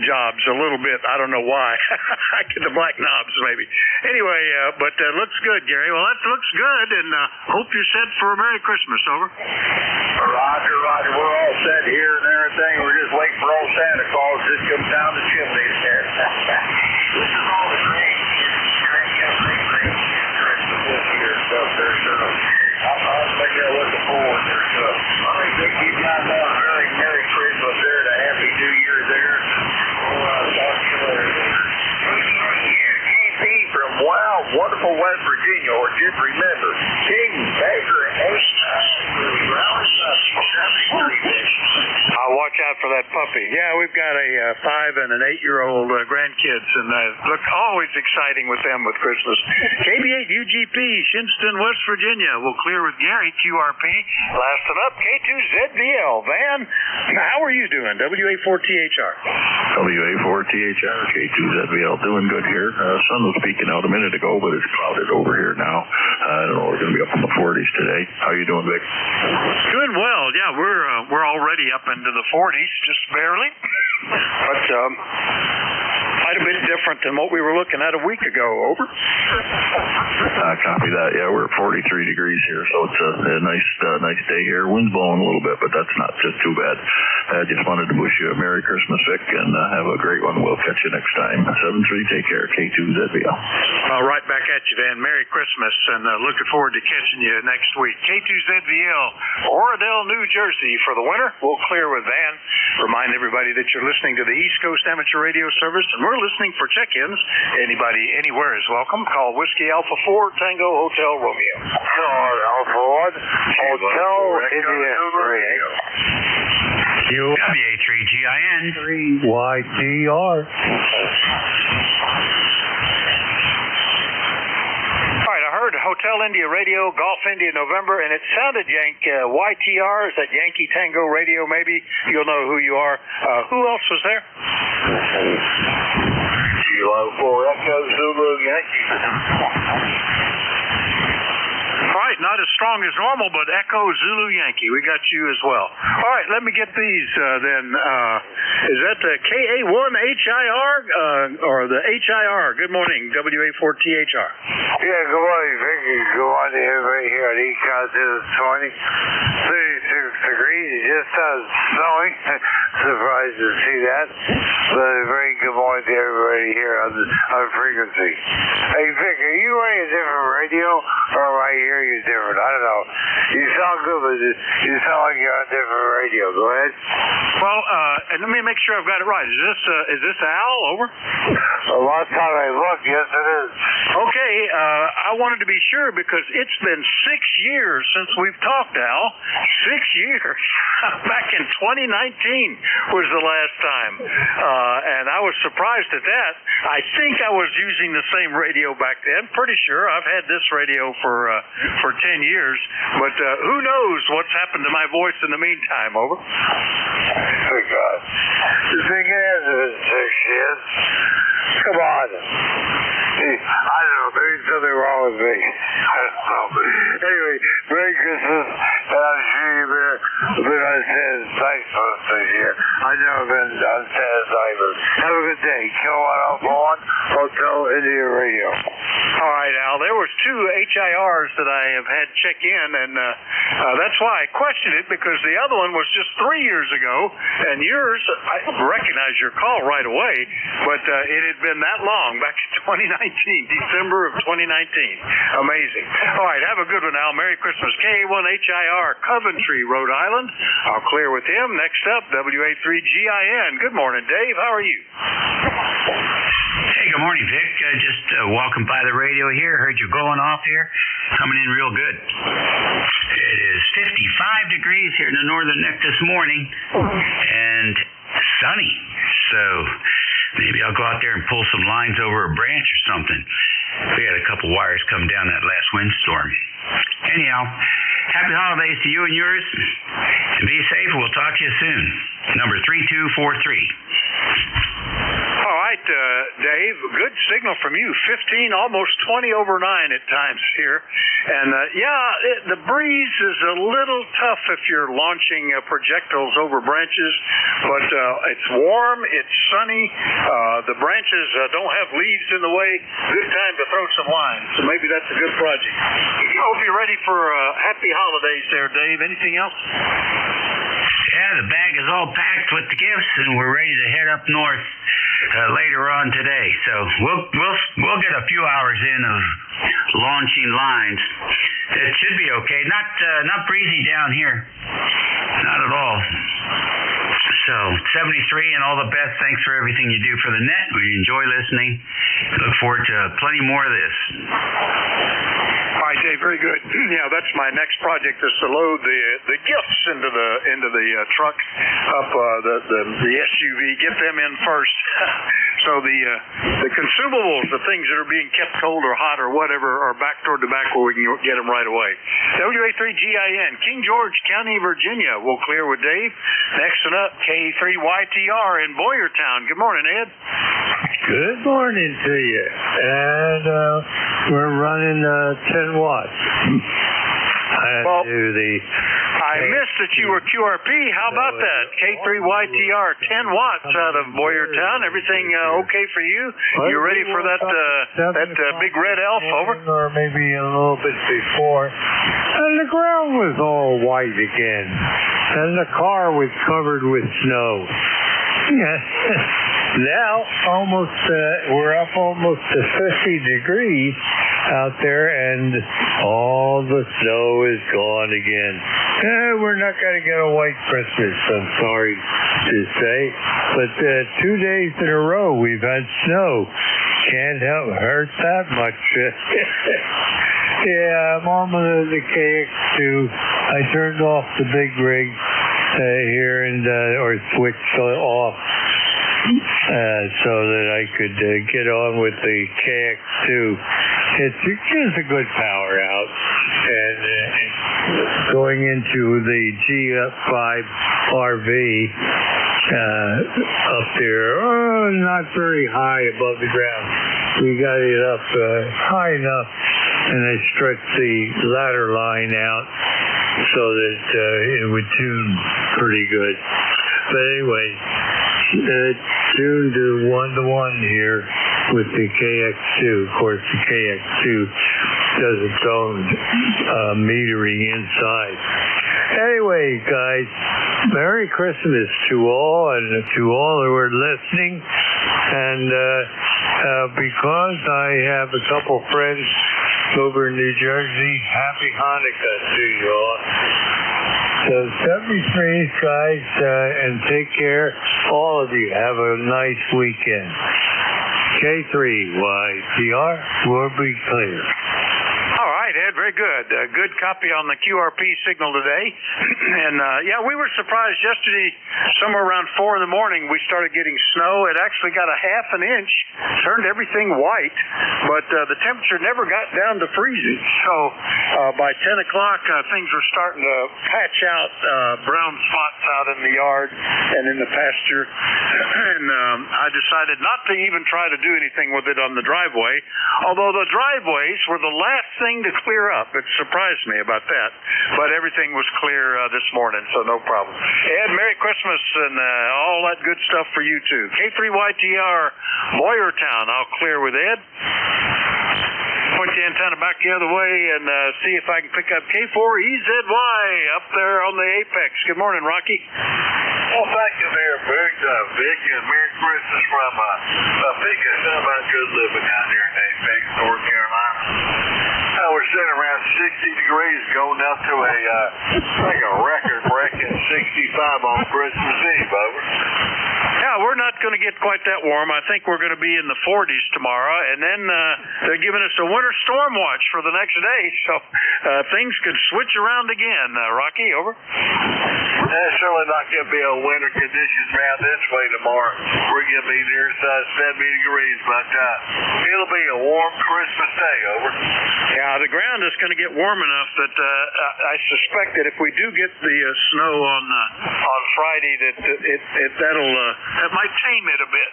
[SPEAKER 15] jobs a little bit. I don't know why. I get the black knobs maybe. Anyway, but looks good, Gary. Well, that looks good, and hope you're set for a Merry Christmas. Over.
[SPEAKER 3] Roger. We're all set here and everything. We're just waiting for old Santa Claus to come down the chimney there. This is all the great this year stuff there, so I think they're looking forward there. So I think you guys have a very Merry Christmas there, and a Happy New Year there. We'll talk to you later. UGP from wonderful West Virginia, or just remember, King Baker 893.
[SPEAKER 15] I'll watch out for that puppy. Yeah, we've got a 5 and an 8-year-old grandkids, and look always exciting with them with Christmas. KB8UGP, Shinston, West Virginia. We'll clear with Gary, QRP. Lasting up, K2ZVL. Van, how are you doing? WA4THR.
[SPEAKER 21] WA4THR, K2ZVL, doing good here. Sun was peeking out a minute ago, but it's clouded over here now. I don't know, we're going to be up in the 40s today. How you doing, Vic?
[SPEAKER 15] Doing well. Yeah, we're already up into the 40s, just barely. But quite a bit different than what we were looking at a week ago. Over.
[SPEAKER 21] Copy that. Yeah, we're at 43 degrees here, so it's a nice day here. Wind's blowing a little bit, but that's not just too bad. I just wanted to wish you a Merry Christmas, Vic, and have a great one. We'll catch you next time. 7-3, take care. K2ZBL.
[SPEAKER 15] Right back at you, Van. Merry Christmas, and looking forward to catching you next week. K2ZBL, Oradell, New Jersey for the winter. We'll clear with Van. Remind everybody that you're listening to the East Coast Amateur Radio Service, and we're listening for check-ins. Anybody anywhere is welcome. Call Whiskey Alpha 4 Tango Hotel Romeo.
[SPEAKER 3] Alpha 1 Hotel India Radio.
[SPEAKER 16] WA3GIN
[SPEAKER 2] 3YTR.
[SPEAKER 15] I heard Hotel India Radio, Golf India November, and it sounded YTR. Is that Yankee Tango Radio maybe? You'll know who you are. Who else was there?
[SPEAKER 3] Kilo 4 Echo Zulu Yankee.
[SPEAKER 15] All right, not as strong as normal, but Echo Zulu Yankee. We got you as well. All right, let me get these then. Is that the KA1HIR or the HIR? Good morning, WA4THR.
[SPEAKER 3] Yeah, good morning, Vic. Good morning, everybody here at ECARS. It is 36 degrees. It just snowing. Surprised to see that. But a very good morning to everybody here on frequency. Hey, Vic, are you running a different radio, or right here you're different? I don't know. You sound good, but you sound like you're on a different radio. Go ahead.
[SPEAKER 15] Well, and let me make sure I've got it right. Is this Al? Over?
[SPEAKER 3] The last time I looked, yes, it is.
[SPEAKER 15] Okay, I wanted to be sure because it's been 6 years since we've talked, Al. 6 years. Back in 2019 was the last time. And I was surprised at that. I think I was using the same radio back then. Pretty sure. I've had this radio for 10 years. But who knows what's happened to my voice in the meantime, over?
[SPEAKER 3] Oh, God. The thing is, it's 6 years. Come on. I don't know. Maybe something wrong with me. I don't know. Anyway, Merry Christmas. And I'm sure you've been on Saturday most this year. I've never been on Saturday, but have a good day. Kill 101 Hotel India Radio.
[SPEAKER 15] All right, Al. There was 2 HIRs that I have had check in, and that's why I questioned it, because the other one was just 3 years ago, and yours, I recognize your call right away, but it had been that long, back in 2019, December of 2019. Amazing. All right, have a good one, Al. Merry Christmas. KA1HIR, Coventry, Rhode Island. I'll clear with him. Next up, WA3GIN. Good morning, Dave. How are you?
[SPEAKER 16] Hey, good morning, Vic. Just walking by the radio here. Heard you going off here. Coming in real good. It is 55 degrees here in the northern neck this morning, and sunny. So maybe I'll go out there and pull some lines over a branch or something. We had a couple wires come down that last windstorm. Anyhow, happy holidays to you and yours. And be safe. We'll talk to you soon. Number 3243.
[SPEAKER 15] All right, Dave, good signal from you. 15, almost 20 over 9 at times here. And, the breeze is a little tough if you're launching projectiles over branches, but it's warm, it's sunny, the branches don't have leaves in the way. Good time to throw some lines, so maybe that's a good project. Hope you're ready for happy holidays there, Dave. Anything else?
[SPEAKER 16] Yeah, the bag is all packed with the gifts, and we're ready to head up north later on today. So we'll get a few hours in of launching lines. It should be okay. Not breezy down here, not at all. So 73 and all the best. Thanks for everything you do for the net. We enjoy listening. Look forward to plenty more of this.
[SPEAKER 15] All right, Dave, very good. Yeah, that's my next project, is to load the gifts into the truck up the SUV, get them in first. So the consumables, the things that are being kept cold or hot or whatever, are back toward the back where we can get them right away. WA3GIN, King George County, Virginia. We'll clear with Dave. Next one up, K3YTR in Boyertown. Good morning, Ed.
[SPEAKER 2] Good morning to you. And we're running 10 watts. I
[SPEAKER 15] I missed that you were QRP. How about that? K3YTR, 10 watts out of Boyertown. Everything okay for you? You ready for that big red elf? Over?
[SPEAKER 13] Or maybe a little bit before. And the ground was all white again. And the car was covered with snow. Yeah. Now, we're up almost to 50 degrees out there, and all the snow is gone again. We're not going to get a white Christmas, I'm sorry to say. But 2 days in a row we've had snow. Can't hurt that much. Yeah, I'm on the KX2. I turned off the big rig here or switched off so that I could get on with the KX2. It gives a good power out, and going into the G5 RV up there, not very high above the ground. We got it up high enough, and I stretched the ladder line out so that it would tune pretty good. But anyway, tuned to 1-to-1 here with the KX2. Of course, the KX2 does its own metering inside. Anyway, guys, Merry Christmas to all, and to all who are listening. And because I have a couple friends over in New Jersey, Happy Hanukkah to you all. So 73, guys, and take care. All of you have a nice weekend. K3YTR will be clear.
[SPEAKER 15] All right, Ed, very good. Good copy on the QRP signal today. And, yeah, we were surprised yesterday, somewhere around 4 in the morning, we started getting snow. It actually got a half an inch, turned everything white, but the temperature never got down to freezing. So by 10 o'clock, things were starting to patch out brown spots out in the yard and in the pasture. And I decided not to even try to do anything with it on the driveway, although the driveways were the last thing to clear up. It surprised me about that. But everything was clear this morning, so no problem. Ed, Merry Christmas and all that good stuff for you too. K3YTR, Boyertown. I'll clear with Ed. Point the antenna back the other way and see if I can pick up K4EZY up there on the apex. Good morning, Rocky.
[SPEAKER 3] Well, thank you there, Vic. Vic, and Merry Christmas from Vic. It's about good living down here in Apex, North Carolina. We're sitting around 60 degrees, going up to a record-breaking 65 on Christmas Eve, over.
[SPEAKER 15] Yeah, we're not going to get quite that warm. I think we're going to be in the 40s tomorrow, and then they're giving us a winter storm watch for the next day, so things could switch around again. Rocky, over.
[SPEAKER 3] It's certainly not going to be a winter conditions around this way tomorrow. We're going to be near 70 degrees, but it'll be a warm Christmas day, over.
[SPEAKER 15] Yeah, the ground is going to get warm enough that I suspect that if we do get the snow on Friday, that might tame it a bit.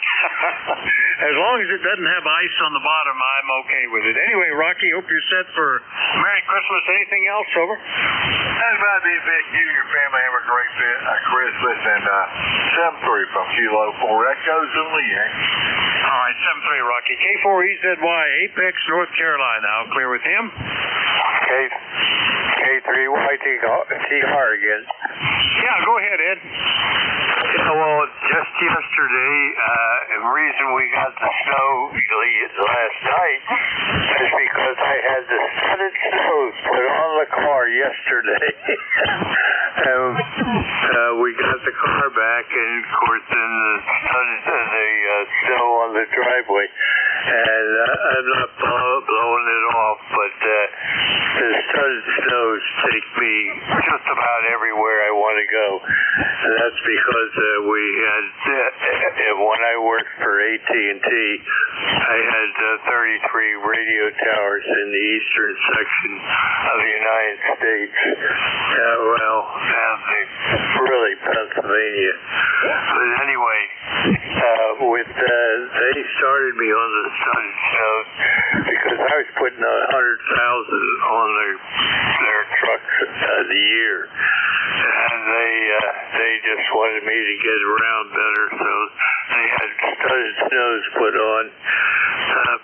[SPEAKER 15] As long as it doesn't have ice on the bottom, I'm okay with it. Anyway, Rocky, hope you're set for Merry Christmas. Anything else, over?
[SPEAKER 3] That's about it, Vic. You and your family have a great Christmas, and 7-3 from Kilo 4. That goes to Leanne.
[SPEAKER 15] All right, 7-3, Rocky. K4EZY, Apex, North Carolina. I'll clear with him.
[SPEAKER 14] K3YTR again.
[SPEAKER 15] Yeah, go ahead, Ed.
[SPEAKER 14] Yeah, well, just yesterday, the reason we got the snow last night is because I had the studded snows put on the car yesterday. And we got the car back, and of course, then the snow on the driveway. And I'm not blowing it off, but the studded snows take me just about everywhere I want to go. And that's because we had, when I worked for AT&T, I had 33 radio towers in the eastern section of the United States. Really Pennsylvania. But anyway, they started me on the studded snows because I was putting 100,000 on their trucks a year. they just wanted me to get around better, so they had studded snows put on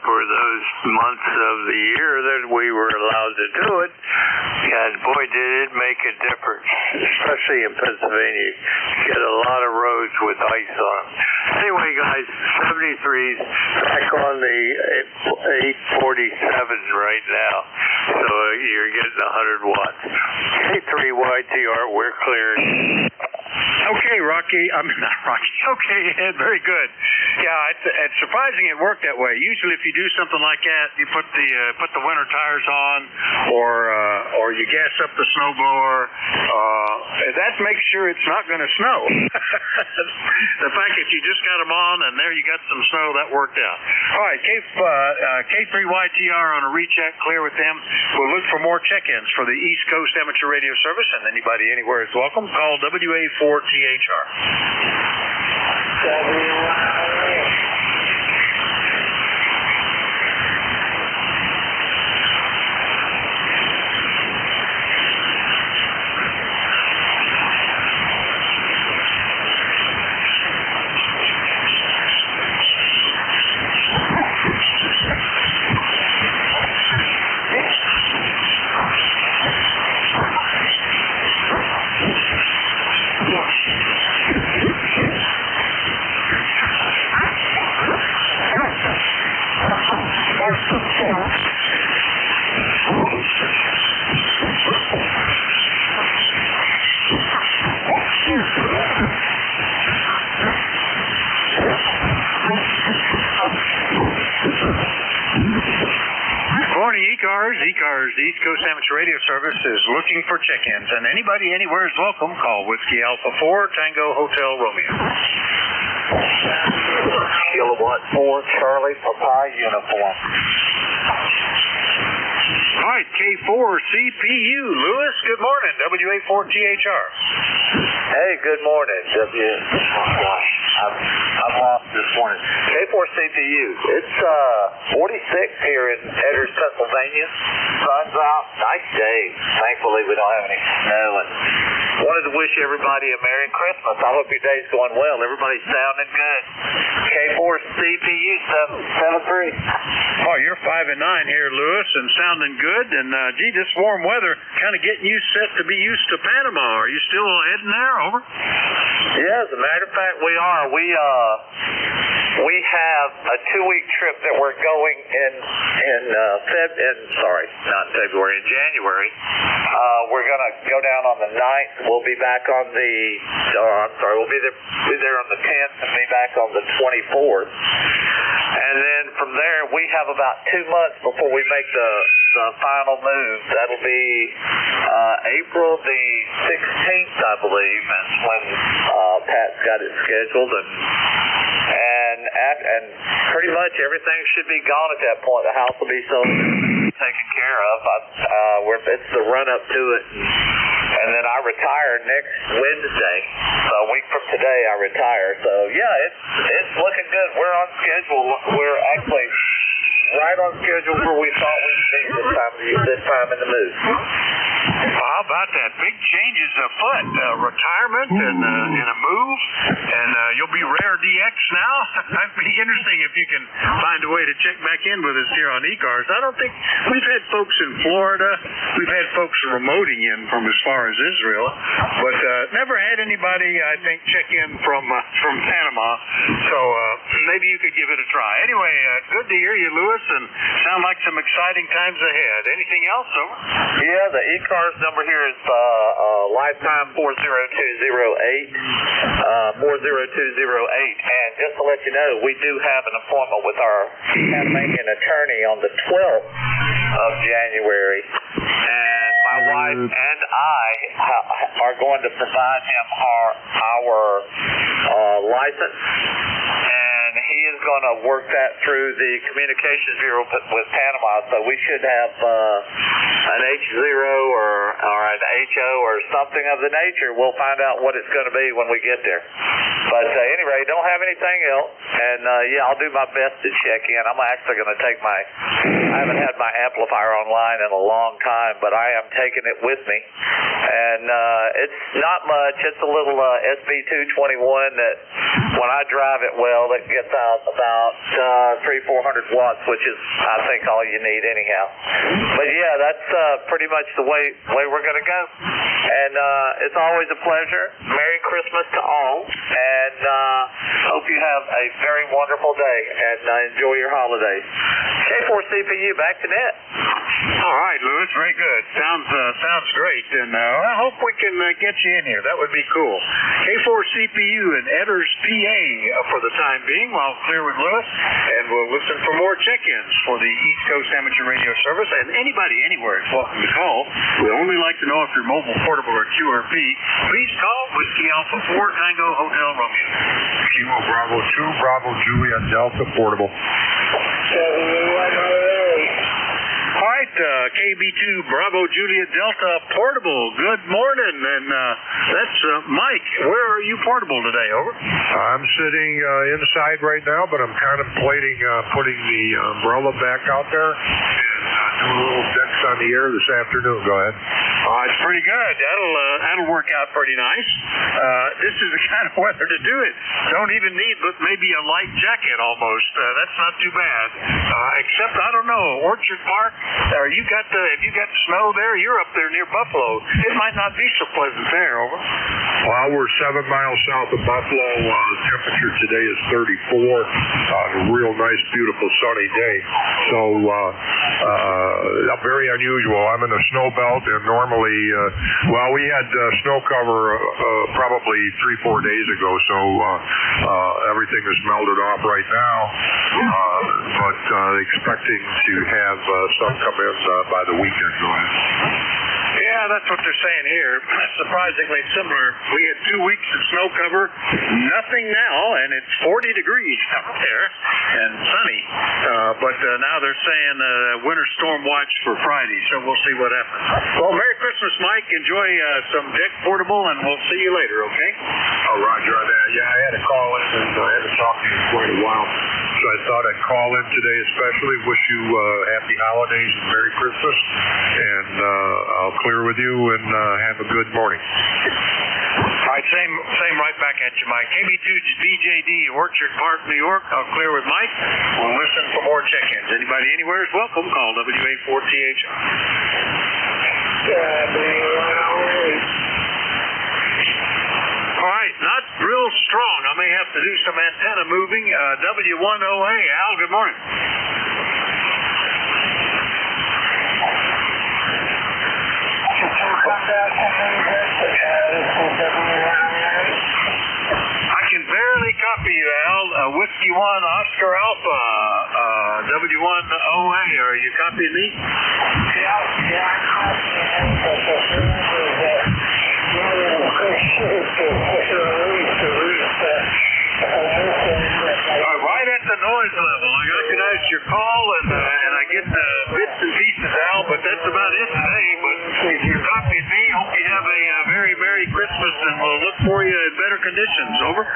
[SPEAKER 14] for those months of the year that we were allowed to do it. And boy, did it make a difference, especially in Pennsylvania. You get a lot of roads with ice on them. Anyway, guys, 73s back on the 847s right now. So you're getting 100 watts. K3YTR, we're clear.
[SPEAKER 15] Okay, Rocky. I mean, not Rocky. Okay, Ed, very good. Yeah, it's surprising it worked that way. Usually, if you do something like that, you put the winter tires on, or you gas up the snowblower. That makes sure it's not going to snow. The fact that you just got them on and there you got some snow, that worked out. All right, K3YTR on a recheck, clear with them. We'll look for more check-ins for the East Coast Amateur Radio Service, and anybody anywhere is welcome. Call WA4THR. Morning, ECARS. ECARS, the East Coast Amateur Radio Service, is looking for check-ins, and anybody anywhere is welcome. Call Whiskey Alpha 4 Tango Hotel Romeo.
[SPEAKER 3] Kilowatt 4 Charlie Papaya uniform.
[SPEAKER 15] All right, K4 CPU. Lewis, good morning. WA4THR.
[SPEAKER 3] Hey, good morning. I'm lost this morning. K4 CPU. It's 46 here in Edders, Pennsylvania. Sun's out. Nice day. Thankfully, we don't have any snow. And wanted to wish everybody a Merry Christmas. I hope your day's going well. Everybody's sounding good. K4 CPU 773.
[SPEAKER 15] Oh, you're 5 and 9 here, Lewis, and sounding good. And gee, this warm weather kind of getting you set to be used to Panama. Are you still heading there? Over.
[SPEAKER 3] Yeah, as a matter of fact, we are. We have a 2-week trip that we're going in January. We're going to go down on the 9th. We'll be back on we'll be there on the 10th and be back on the 24th. And then from there, we have about 2 months before we make the final move. That'll be April the 16th, I believe, is when Pat's got it scheduled, and pretty much everything should be gone at that point. The house will be sold, taken care of. It's the run up to it, and then I retire next Wednesday. So a week from today, I retire. So yeah, it's looking good. We're on schedule. We're actually right on schedule where we thought we'd be this time in the move.
[SPEAKER 15] How about that? Big changes afoot. Retirement and a move, and you'll be Rare DX now. That'd be interesting if you can find a way to check back in with us here on ECARS. I don't think we've had folks in Florida. We've had folks remoting in from as far as Israel, but never had anybody, I think, check in from Panama. So maybe you could give it a try. Anyway, good to hear you, Lewis, and sound like some exciting times ahead. Anything else, over?
[SPEAKER 3] Yeah, the ECARS number here is lifetime 40208. 40208. And just to let you know, we do have an appointment with our Panamanian attorney on the 12th of January. And my wife and I are going to provide him our license. And he is going to work that through the Communications Bureau with Panama. So we should have an H0 or an HO or something of the nature. We'll find out what it's going to be when we get there. But anyway, don't have anything else. And yeah, I'll do my best to check in. I'm actually going to take I haven't had my amplifier online in a long time, but I am taking it with me. And it's not much. It's a little SB221 that when I drive it well, it gets out about 300-400 watts, which is, I think, all you need anyhow. But yeah, that's pretty much the way we're going to go. And it's always a pleasure. Merry Christmas to all, and hope you have a very wonderful day, and enjoy your holidays. K4CPU, back to net.
[SPEAKER 15] All right, Louis, very good. Sounds great, and I hope we can get you in here. That would be cool. K4CPU in Edders, PA, for the time being, while clear with Louis, and we'll listen for more check-ins for the East Coast Amateur Radio Service, and anybody anywhere is welcome to call. We only like to know if you're mobile, portable, or QRP. Please call Whiskey Alpha 4 Tango Hotel Romeo.
[SPEAKER 5] Kilo Bravo 2 Bravo Juliet Delta portable.
[SPEAKER 15] All right, KB2 Bravo Juliet Delta portable. Good morning, and that's Mike. Where are you portable today? Over.
[SPEAKER 5] I'm sitting inside right now, but I'm contemplating putting the umbrella back out there and do a little decks on the air this afternoon. Go ahead.
[SPEAKER 15] It's pretty good. That'll work out pretty nice. This is the kind of weather to do it. Don't even need but maybe a light jacket almost. That's not too bad. Except I don't know, Orchard Park. Have you got snow there? You're up there near Buffalo. It might not be so pleasant there. Over.
[SPEAKER 5] Well, we're 7 miles south of Buffalo. The temperature today is 34. A real nice, beautiful, sunny day. So very unusual. I'm in the snow belt, and normally, we had snow cover probably 3-4 days ago, so everything is melted off right now. But expecting to have some come in by the weekend. Go ahead.
[SPEAKER 15] Yeah, that's what they're saying here. Surprisingly similar. We had 2 weeks of snow cover, nothing now, and it's 40 degrees out there and sunny. But now they're saying winter storm watch for Friday, so we'll see what happens. Well, Merry Christmas, Mike. Enjoy some deck portable, and we'll see you later, okay?
[SPEAKER 5] Oh, Roger. Yeah, I had to call in, and I haven't talked to you in quite a while. So I thought I'd call in today especially, wish you happy holidays and Merry Christmas, and I'll clear with you and have a good morning.
[SPEAKER 15] All right, same right back at you, Mike. KB2 BJD, Orchard Park, New York. I'll clear with Mike. We'll listen for more check-ins. Anybody anywhere is welcome. Call WA4THR. All right, not real strong. I may have to do some antenna moving. W1OA, Al, good morning. I can barely copy you, Al. Whiskey 1, Oscar Alpha, W1OA. Are you copying me? Right at the noise level. I recognize your call, and I get the bits and pieces, Al, but that's about it today. But if you're copying me, hope you have a very Merry Christmas, and we'll look for you in better conditions. Over.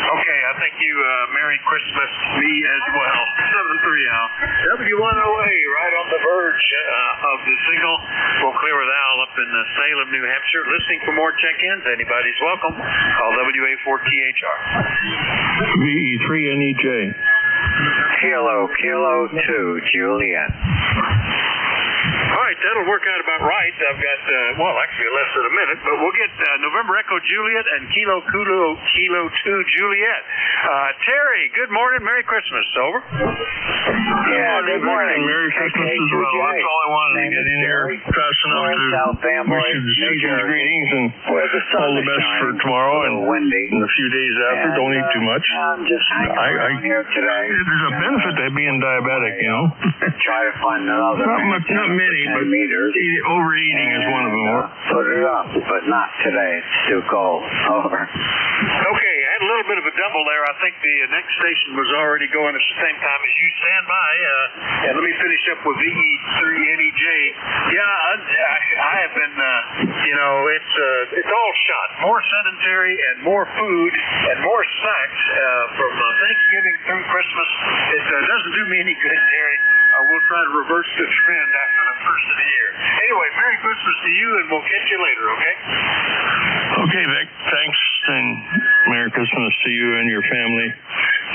[SPEAKER 15] Okay, I think you Merry Christmas me as well. 7-3, Al. W1OA, right on the verge of the signal. We'll clear with Al up in Salem, New Hampshire. Listening for more check-ins. Anybody's welcome. Call WA4THR.
[SPEAKER 17] VE3NEJ.
[SPEAKER 3] Kilo 2 Juliet.
[SPEAKER 15] All right, that'll work out about right. I've got, actually less than a minute, but we'll get November Echo Juliet and Kilo 2 Juliet. Terry, good morning. Merry Christmas. Over.
[SPEAKER 17] Yeah, good morning. Merry Christmas as well. That's all I wanted to get in here. Fast
[SPEAKER 21] enough to wish you the season's greetings and all the best for tomorrow and a few days after. Don't eat too much. There's a benefit to being diabetic, you know.
[SPEAKER 3] Try to find another.
[SPEAKER 21] Not many, but overeating is one of them.
[SPEAKER 3] Put it up, but not today. It's too cold. Over.
[SPEAKER 15] Okay, I had a little bit of a double there. I think the next station was already going at the same time as you. Stand by. And let me finish up with VE3NEJ. Yeah, I have been, it's all shot. More sedentary and more food and more snacks from Thanksgiving through Christmas. It doesn't do me any good, Jerry. We'll try to reverse the trend after the first of the year. Anyway, Merry Christmas to you, and we'll catch you later, okay?
[SPEAKER 21] Okay, Vic. Thanks, and Merry Christmas to you and your family.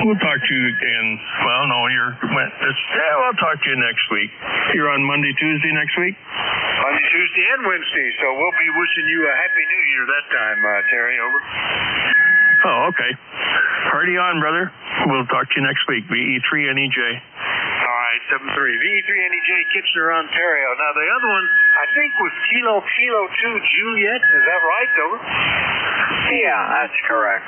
[SPEAKER 21] We'll talk to you again. Well, no, I'll talk to you next week. You're on Monday, Tuesday next week?
[SPEAKER 15] Monday, Tuesday, and Wednesday, so we'll be wishing you a Happy New Year that time, Terry. Over.
[SPEAKER 21] Oh, okay. Party on, brother. We'll talk to you next week. VE3NEJ.
[SPEAKER 15] All right, 73. VE3NEJ, Kitchener, Ontario. Now, the other one, I think, was Kilo 2 Juliet. Is that right, over?
[SPEAKER 3] Yeah, that's correct.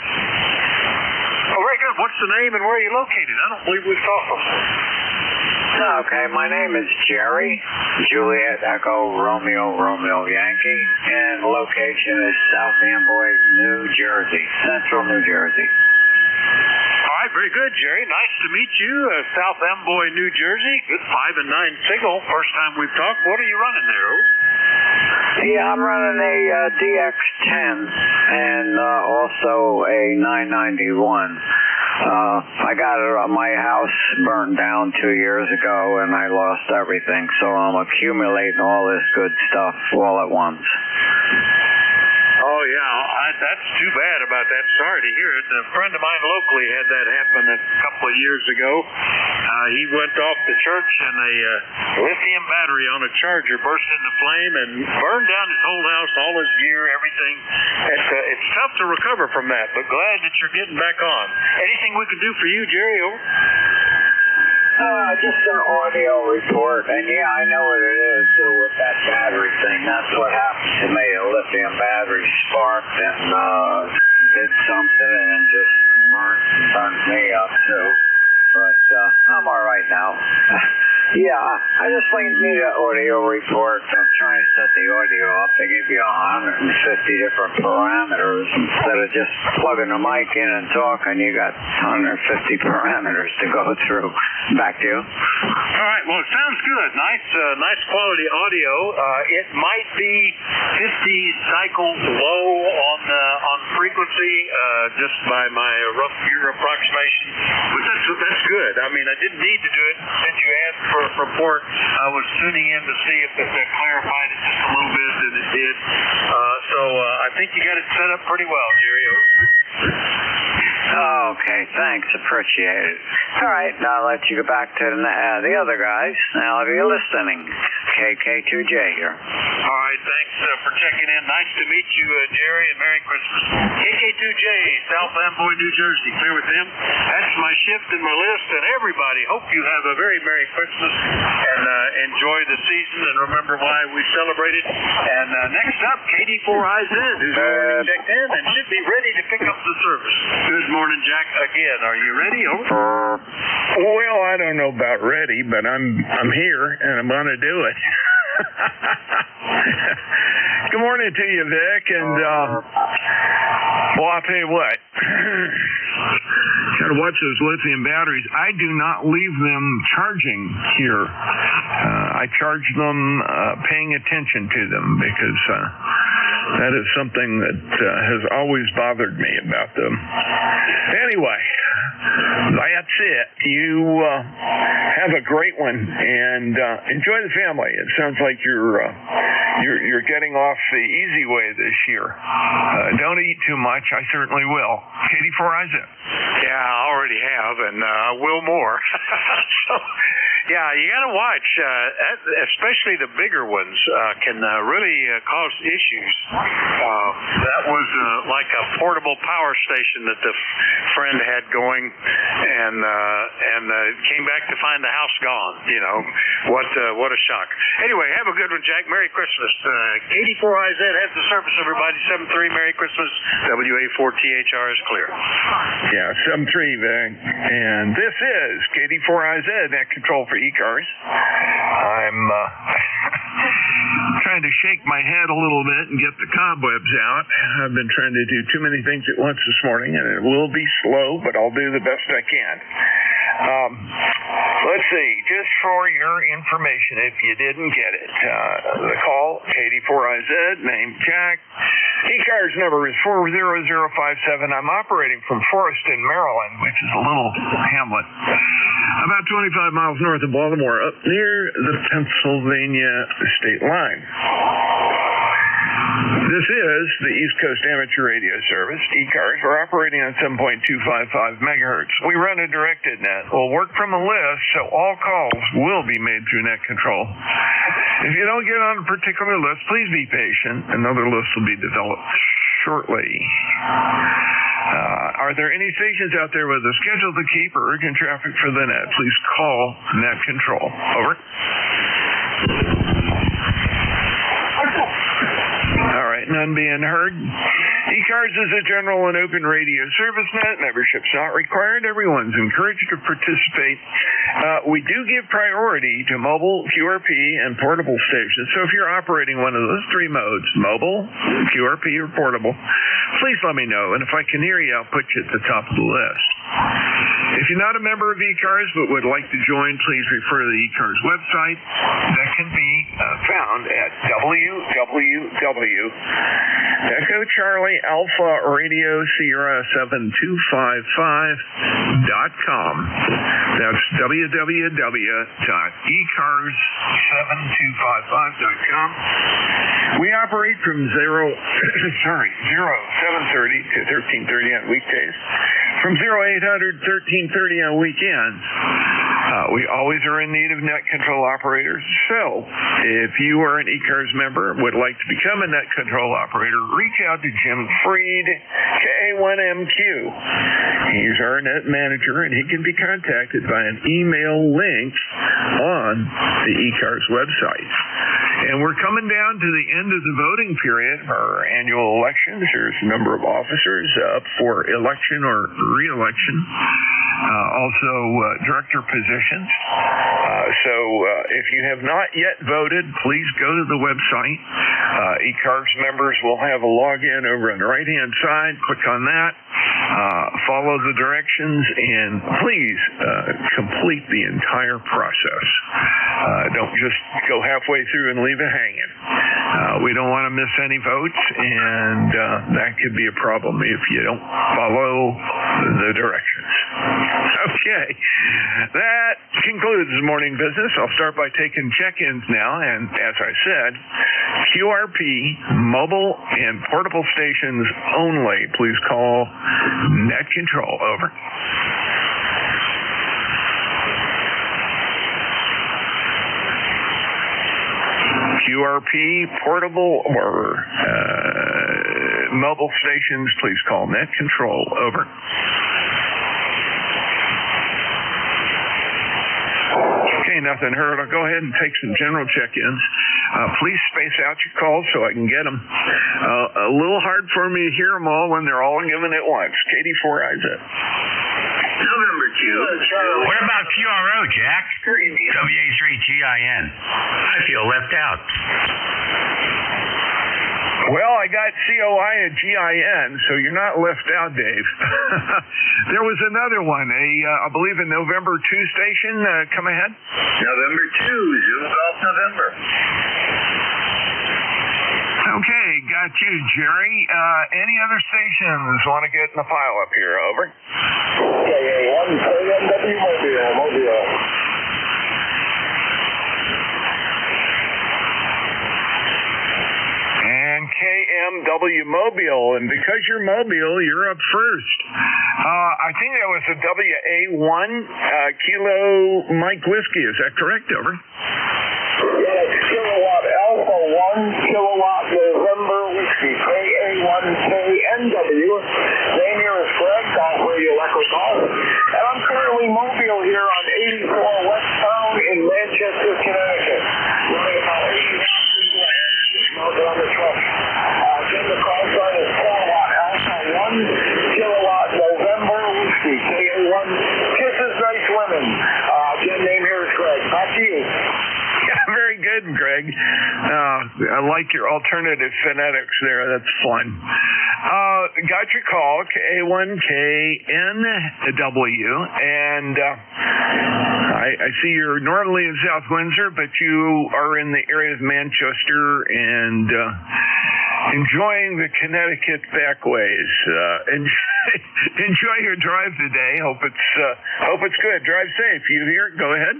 [SPEAKER 15] Oh, very good. What's the name and where are you located? I don't believe we've talked before.
[SPEAKER 3] Okay, my name is Jerry, Juliet Echo Romeo Yankee, and the location is South Amboy, New Jersey, Central New Jersey.
[SPEAKER 15] All right, very good, Jerry. Nice to meet you. South Amboy, New Jersey. Good 5 and 9 signal. First time we've talked. What are you running there, over?
[SPEAKER 3] Yeah, I'm running a DX10 and also a 991. I got my house burned down 2 years ago and I lost everything, so I'm accumulating all this good stuff all at once.
[SPEAKER 15] Oh, yeah, that's too bad about that. Sorry to hear it. A friend of mine locally had that happen a couple of years ago. He went off to church and a lithium battery on a charger burst into flame and burned down his whole house, all his gear, everything. It's tough to recover from that, but glad that you're getting back on. Anything we can do for you, Jerry? Over?
[SPEAKER 3] Just an audio report, and yeah, I know what it is with that battery thing. That's what happened to me. A lithium battery sparked and did something and just burned me up too. But I'm all right now. Yeah, I just need an audio report. I'm trying to set the audio up. They give you 150 different parameters. Instead of just plugging the mic in and talking, you got 150 parameters to go through. Back to you.
[SPEAKER 15] All right, well, it sounds good. Nice quality audio. It might be 50 cycles low on frequency, just by my rough year approximation. But that's good. I mean, I didn't need to do it since you asked for a report. I was tuning in to see if it clarified it just a little bit, and it did. So I think you got it set up pretty well, Jerry.
[SPEAKER 3] Okay, thanks. Appreciate it. All right, now I'll let you go back to the other guys. Now, if you're listening, KK2J here.
[SPEAKER 15] All right, thanks for checking in. Nice to meet you, Jerry, and Merry Christmas. KK2J, South Amboy, New Jersey. Clear with them. That's my shift in my list, and everybody, hope you have a very Merry Christmas and enjoy the season, and remember why we celebrated. And next up, KD4IZ, who's already checked in and should be ready to pick up the service. Good morning, Jack. Again, are you ready? Over.
[SPEAKER 11] Well, I don't know about ready, but I'm here and I'm going to do it. Good morning to you, Vic, and well, I'll tell you what. Got to watch those lithium batteries. I do not leave them charging here. I charge them paying attention to them because that is something that has always bothered me about them. Anyway, that's it. You have a great one and enjoy the family. It sounds like you're getting off the easy way this year. Don't eat too much. I certainly will. KD4IZ.
[SPEAKER 15] Yeah, I already have, and I will more. So, Yeah, you got to watch, especially the bigger ones can really cause issues. That was like a portable power station that the friend had going, and came back to find the house gone. You know, what a shock. Anyway, have a good one, Jack. Merry Christmas. KD4IZ has the service, everybody. 7-3, Merry Christmas. WA4THR is clear.
[SPEAKER 11] Yeah, 7-3, Vic. And this is KD4IZ, net control for ECARS. I'm trying to shake my head a little bit and get the cobwebs out. I've been trying to do too many things at once this morning, and it will be slow, but I'll do the best I can. Let's see, just for your information, if you didn't get it, the call, KD4IZ, name Jack. ECARS number is 40057. I'm operating from Forreston, Maryland, which is a little hamlet about 25 miles north of Baltimore, up near the Pennsylvania state line. This is the East Coast Amateur Radio Service, ECARS. We're operating on 7.255 megahertz. We run a directed net. We'll work from a list, so all calls will be made through net control. If you don't get on a particular list, please be patient. Another list will be developed shortly. Are there any stations out there with a schedule to keep or urgent traffic for the net? Please call net control. Over. All right, none being heard. ECARS is a general and open radio service net. Membership's not required. Everyone's encouraged to participate. We do give priority to mobile, QRP, and portable stations. So if you're operating one of those three modes, mobile, QRP, or portable, please let me know. And if I can hear you, I'll put you at the top of the list. If you're not a member of ECARS but would like to join, please refer to the ECARS website. That can be found at www.Echo Charlie Alpha Radio Sierra 7255.com. That's www.ECARS7255.com. We operate from 7:30 to 13:30 on weekdays. From 0800 1330 on weekends. We always are in need of net control operators. So, if you are an ECARS member and would like to become a net control operator, reach out to Jim Freed, KA1MQ. He's our net manager, and he can be contacted by an email link on the ECARS website. And we're coming down to the end of the voting period for our annual elections. There's a number of officers up for election or re-election. Also director positions. So if you have not yet voted, please go to the website. ECARS members will have a login over on the right-hand side. Click on that. Follow the directions, and please complete the entire process. Don't just go halfway through and leave it hanging. We don't want to miss any votes, and that could be a problem if you don't follow the directions. Okay, that concludes the morning business. I'll start by taking check-ins now, and as I said, QRP, mobile, and portable stations only. Please call net control. Over. QRP, portable, or mobile stations, please call net control. Over. Okay, nothing heard. I'll go ahead and take some general check-ins. Please space out your calls so I can get them. A little hard for me to hear them all when they're all given at once. KD4IZ.
[SPEAKER 6] November 2.
[SPEAKER 16] What about QRO, Jack? WA3GIN. I feel left out.
[SPEAKER 11] Well, I got COI and GIN, so you're not left out, Dave. There was another one, I believe a November 2 station. Come ahead.
[SPEAKER 3] November 2, Zoom Golf November.
[SPEAKER 11] Okay, got you, Jerry. Any other stations want to get in the pile up here? Over.
[SPEAKER 3] Yeah, 1 KMW Mobile.
[SPEAKER 11] And BMW Mobile, and because you're Mobile, you're up first. I think that was a WA1 Kilo Mike Whiskey. Is that correct? Over.
[SPEAKER 3] Yeah, it's Kilowatt Alpha 1 Kilowatt November Whiskey, KA1KNW. Name here is Greg, Golf Radio Echo Golf. And I'm currently mobile here on 84 Westbound in Manchester, Connecticut. Running about 80 miles into a head, mounted on the truck. Again, the call sign is Kilowatt Alpha 1 Kilowatt November Whiskey, KA1 Kisses Nice Women. Again, name here is Greg. Back to you.
[SPEAKER 11] Yeah, very good, Greg. I like your alternative phonetics there. That's fun. Got your call, KA1KNW, and I see you're normally in South Windsor, but you are in the area of Manchester and enjoying the Connecticut backways. Enjoy your drive today. Hope it's good. Drive safe. You here? Go ahead.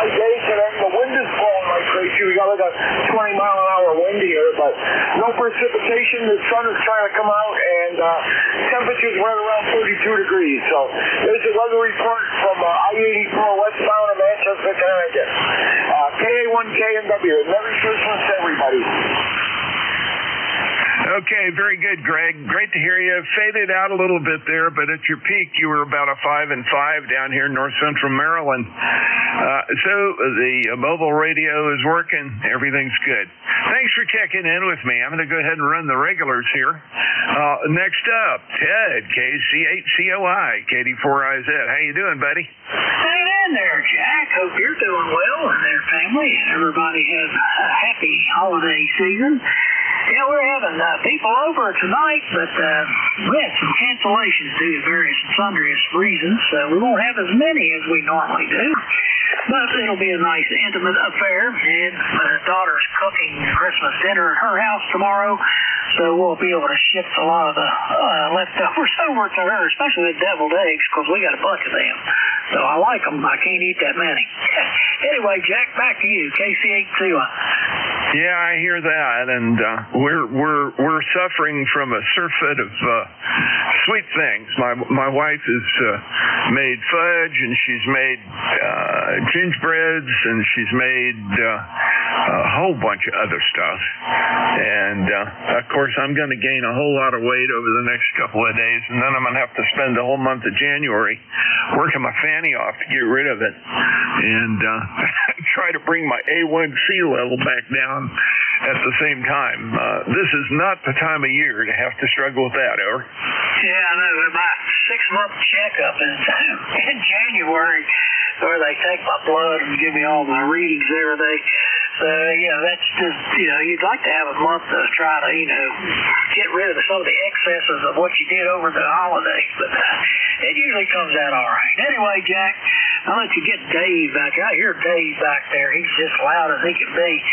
[SPEAKER 3] Day today. The wind is blowing like crazy. We got like a 20-mile-an-hour wind here, but no precipitation. The sun is trying to come out, and temperatures right around 32 degrees. So there's a weather report from I-84 westbound of Manchester, Connecticut. KA1KNW. Merry Christmas to everybody.
[SPEAKER 11] Okay, very good, Greg. Great to hear you. Faded out a little bit there, but at your peak, you were about a 5 and 5 down here in north central Maryland. So the mobile radio is working. Everything's good. Thanks for checking in with me. I'm going to go ahead and run the regulars here. Next up, Ted, KC8COI, KD4IZ. How you doing, buddy?
[SPEAKER 8] Hang in there, Jack. Hope you're doing well and their family. Everybody has a happy holiday season. Yeah, we're having people over tonight, but we had some cancellations due to various and sundry reasons, so we won't have as many as we normally do. But it'll be a nice, intimate affair, and my daughter's cooking Christmas dinner at her house tomorrow, so we'll be able to shift a lot of the leftovers over to her, especially the deviled eggs, because we got a bunch of them. So I like them. I can't eat that many. Anyway, Jack, back to you, KC8COI.
[SPEAKER 11] Yeah, I hear that, and we're suffering from a surfeit of sweet things. My wife has made fudge, and she's made gingerbreads, and she's made a whole bunch of other stuff. And of course, I'm going to gain a whole lot of weight over the next couple of days, and then I'm going to have to spend the whole month of January working my fanny off to get rid of it, and try to bring my A1C level back down at the same time. This is not the time of year to have to struggle with that, over.
[SPEAKER 8] Yeah, I know. My 6-month checkup in January, where they take my blood and give me all my readings every day. So, that's just, you'd like to have a month to try to, get rid of some of the excesses of what you did over the holidays. But it usually comes out all right. Anyway, Jack, I'll let you get Dave back. I hear Dave back there. He's just loud as he can be.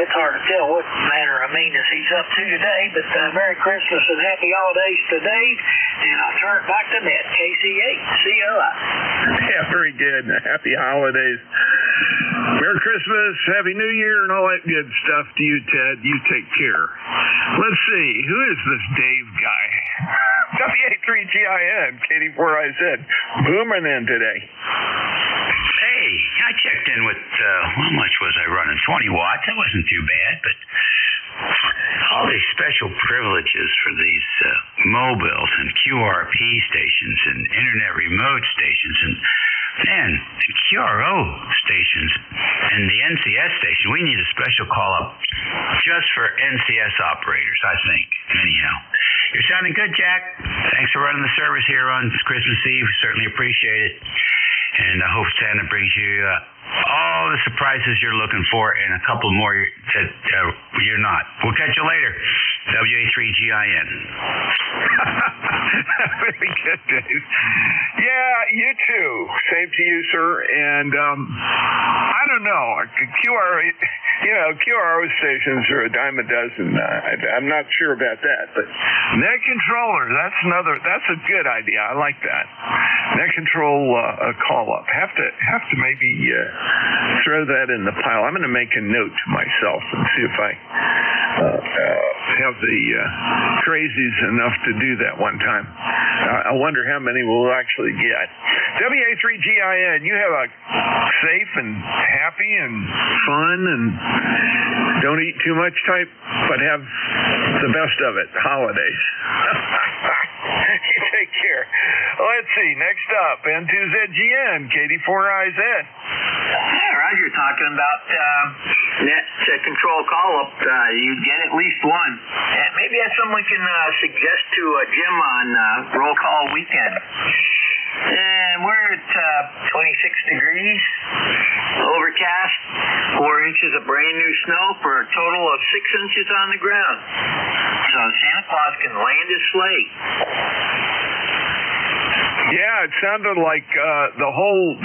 [SPEAKER 8] It's hard to tell what manner of meanness he's up to today, but Merry Christmas and Happy Holidays to Dave, and I'll turn it back to Ned, KC8COI.
[SPEAKER 11] Yeah, very good. Happy Holidays. Merry Christmas, Happy New Year, and all that good stuff to you, Ted. You take care. Let's see. Who is this Dave guy? WA3GIN, KD4IZ. Booming in today.
[SPEAKER 17] Hey, I checked in with, how much was I running? 20 watts. That wasn't too bad, but all these special privileges for these mobiles and QRP stations and internet remote stations and QRO stations and the NCS station. We need a special call-up just for NCS operators, I think. Anyhow, you're sounding good, Jack. Thanks for running the service here on Christmas Eve. Certainly appreciate it. And I hope Santa brings you all the surprises you're looking for and a couple more that you're not. We'll catch you later. WA3GIN.
[SPEAKER 11] Very good, Dave. Yeah, you too. Same to you, sir. And I I don't know. QRO stations are a dime a dozen. I'm not sure about that, but net controller, that's a good idea. I like that. Net control call up. Have to maybe throw that in the pile. I'm going to make a note to myself and see if I have the crazies enough to do that one time. I wonder how many we'll actually get. WA3GIN, you have a safe and happy and fun and don't eat too much type, but have the best of it. Holidays. You take care. Let's see. Next up, N2ZGN, KD4IZ.
[SPEAKER 6] Roger, talking about net control call-up. You get at least one. And maybe that's something we can suggest to Jim on roll call weekend. And we're at 26 degrees, overcast, 4 inches of brand new snow for a total of 6 inches on the ground. So Santa Claus can land his sleigh.
[SPEAKER 11] Yeah, it sounded like the whole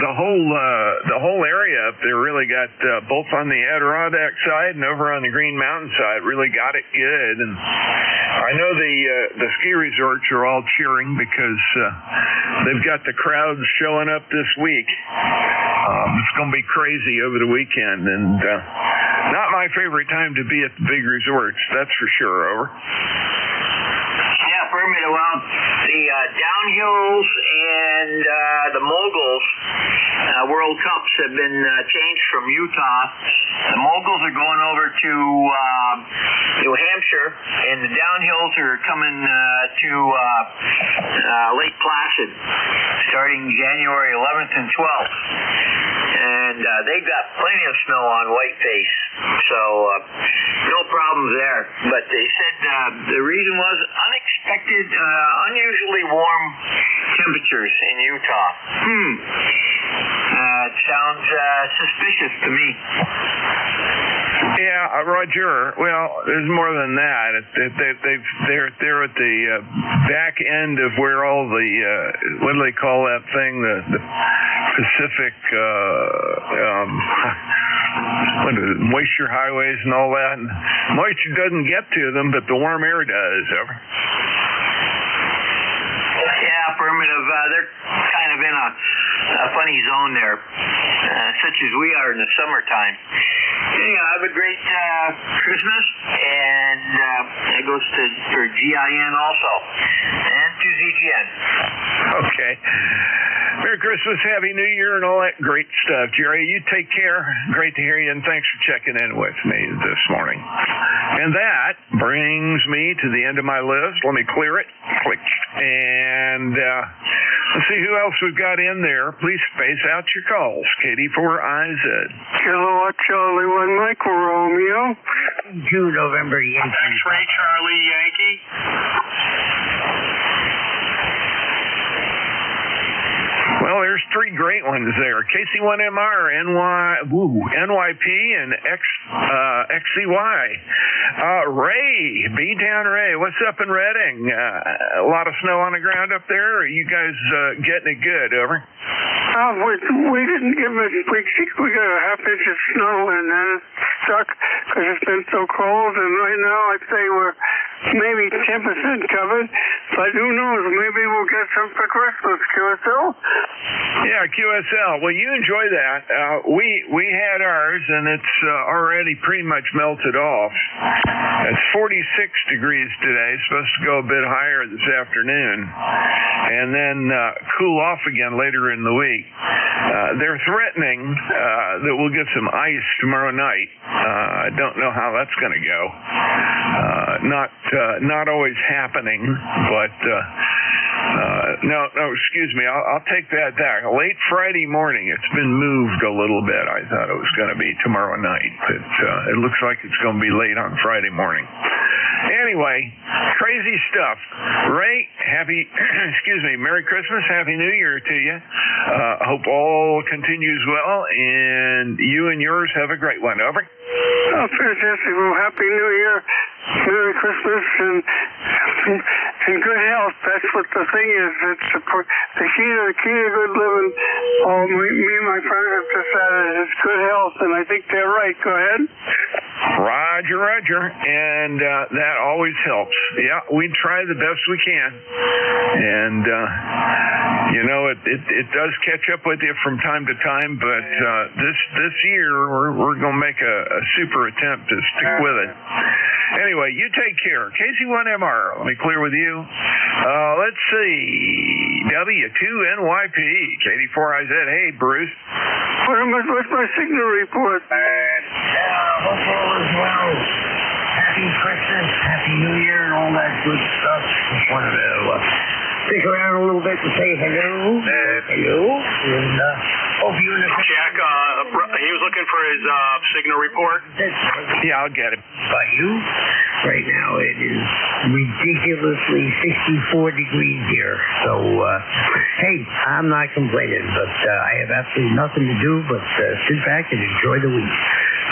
[SPEAKER 11] area up there really got both on the Adirondack side and over on the Green Mountain side really got it good. And I know the ski resorts are all cheering because they've got the crowds showing up this week. It's going to be crazy over the weekend, and not my favorite time to be at the big resorts, that's for sure. Over.
[SPEAKER 6] Affirmative. Well, the downhills and the moguls World Cups have been changed from Utah. The moguls are going over to New Hampshire, and the downhills are coming to Lake Placid starting January 11th and 12th. And they've got plenty of snow on Whiteface, so no problems there. But they said the reason was unexpected, unusually warm temperatures in Utah. It sounds suspicious to me.
[SPEAKER 11] Yeah, Roger. Well, there's more than that. They're at the back end of where all the what do they call that thing? The Pacific what is it, moisture highways and all that. And moisture doesn't get to them, but the warm air does. Over.
[SPEAKER 6] Yeah, affirmative. They're kind of in a funny zone there, such as we are in the summertime. Anyhow, have a great Christmas, and that goes for GIN also, and to ZGN.
[SPEAKER 11] Okay. Merry Christmas, Happy New Year, and all that great stuff. Jerry, you take care. Great to hear you, and thanks for checking in with me this morning. And that brings me to the end of my list. Let me clear it. Click. And let's see who else we've got in there. Please space out your calls. KD4IZ.
[SPEAKER 10] Kilowatt Charlie 1 Micro Romeo.
[SPEAKER 23] 2 November Yankee.
[SPEAKER 10] X-Ray Charlie Yankee.
[SPEAKER 11] Well, there's three great ones there. KC1MR, NYP, and XCY. Ray, B-Town Ray, what's up in Redding? A lot of snow on the ground up there? Or are you guys getting it good? Over.
[SPEAKER 10] We didn't get much. We got a half inch of snow, and then it stuck because it's been so cold. And right now, I'd say we're maybe 10% covered. But who knows? Maybe we'll get some for Christmas, QSL.
[SPEAKER 11] Yeah, QSL. Well, you enjoy that. We had ours, and it's already pretty much melted off. It's 46 degrees today. It's supposed to go a bit higher this afternoon, and then cool off again later in the week. They're threatening that we'll get some ice tomorrow night. I don't know how that's going to go. Not always happening, but no, excuse me. I'll take that back. Late Friday morning, it's been moved a little bit. I thought it was going to be tomorrow night, but it looks like it's going to be late on Friday morning. Anyway, crazy stuff. Ray, Merry Christmas, Happy New Year to you. Hope all continues well, and you and yours have a great one. Over.
[SPEAKER 10] Oh, fantastic. Well, Happy New Year, Merry Christmas, and good health. That's what the thing is. It's the key to good living Oh, me and my friend have decided it's good health, and I think they're right. Go ahead.
[SPEAKER 11] Roger. And that always helps. Yeah, we try the best we can. And, it does catch up with you from time to time, but this year we're going to make a super attempt to stick with it. Anyway, you take care. KC1MR, let me clear with you. Let's see. W2NYP, KD4IZ. Hey, Bruce.
[SPEAKER 10] What's my signal report?
[SPEAKER 23] Hope all is well. Happy Christmas, Happy New Year, and all that good stuff. Just wanted to stick around a little bit to say hello. Hello. And hope you and the
[SPEAKER 19] Jack, he was looking for his signal report.
[SPEAKER 11] Yeah, I'll get him.
[SPEAKER 23] By you. Right now it is ridiculously 64 degrees here. So, hey, I'm not complaining, but I have absolutely nothing to do but sit back and enjoy the week.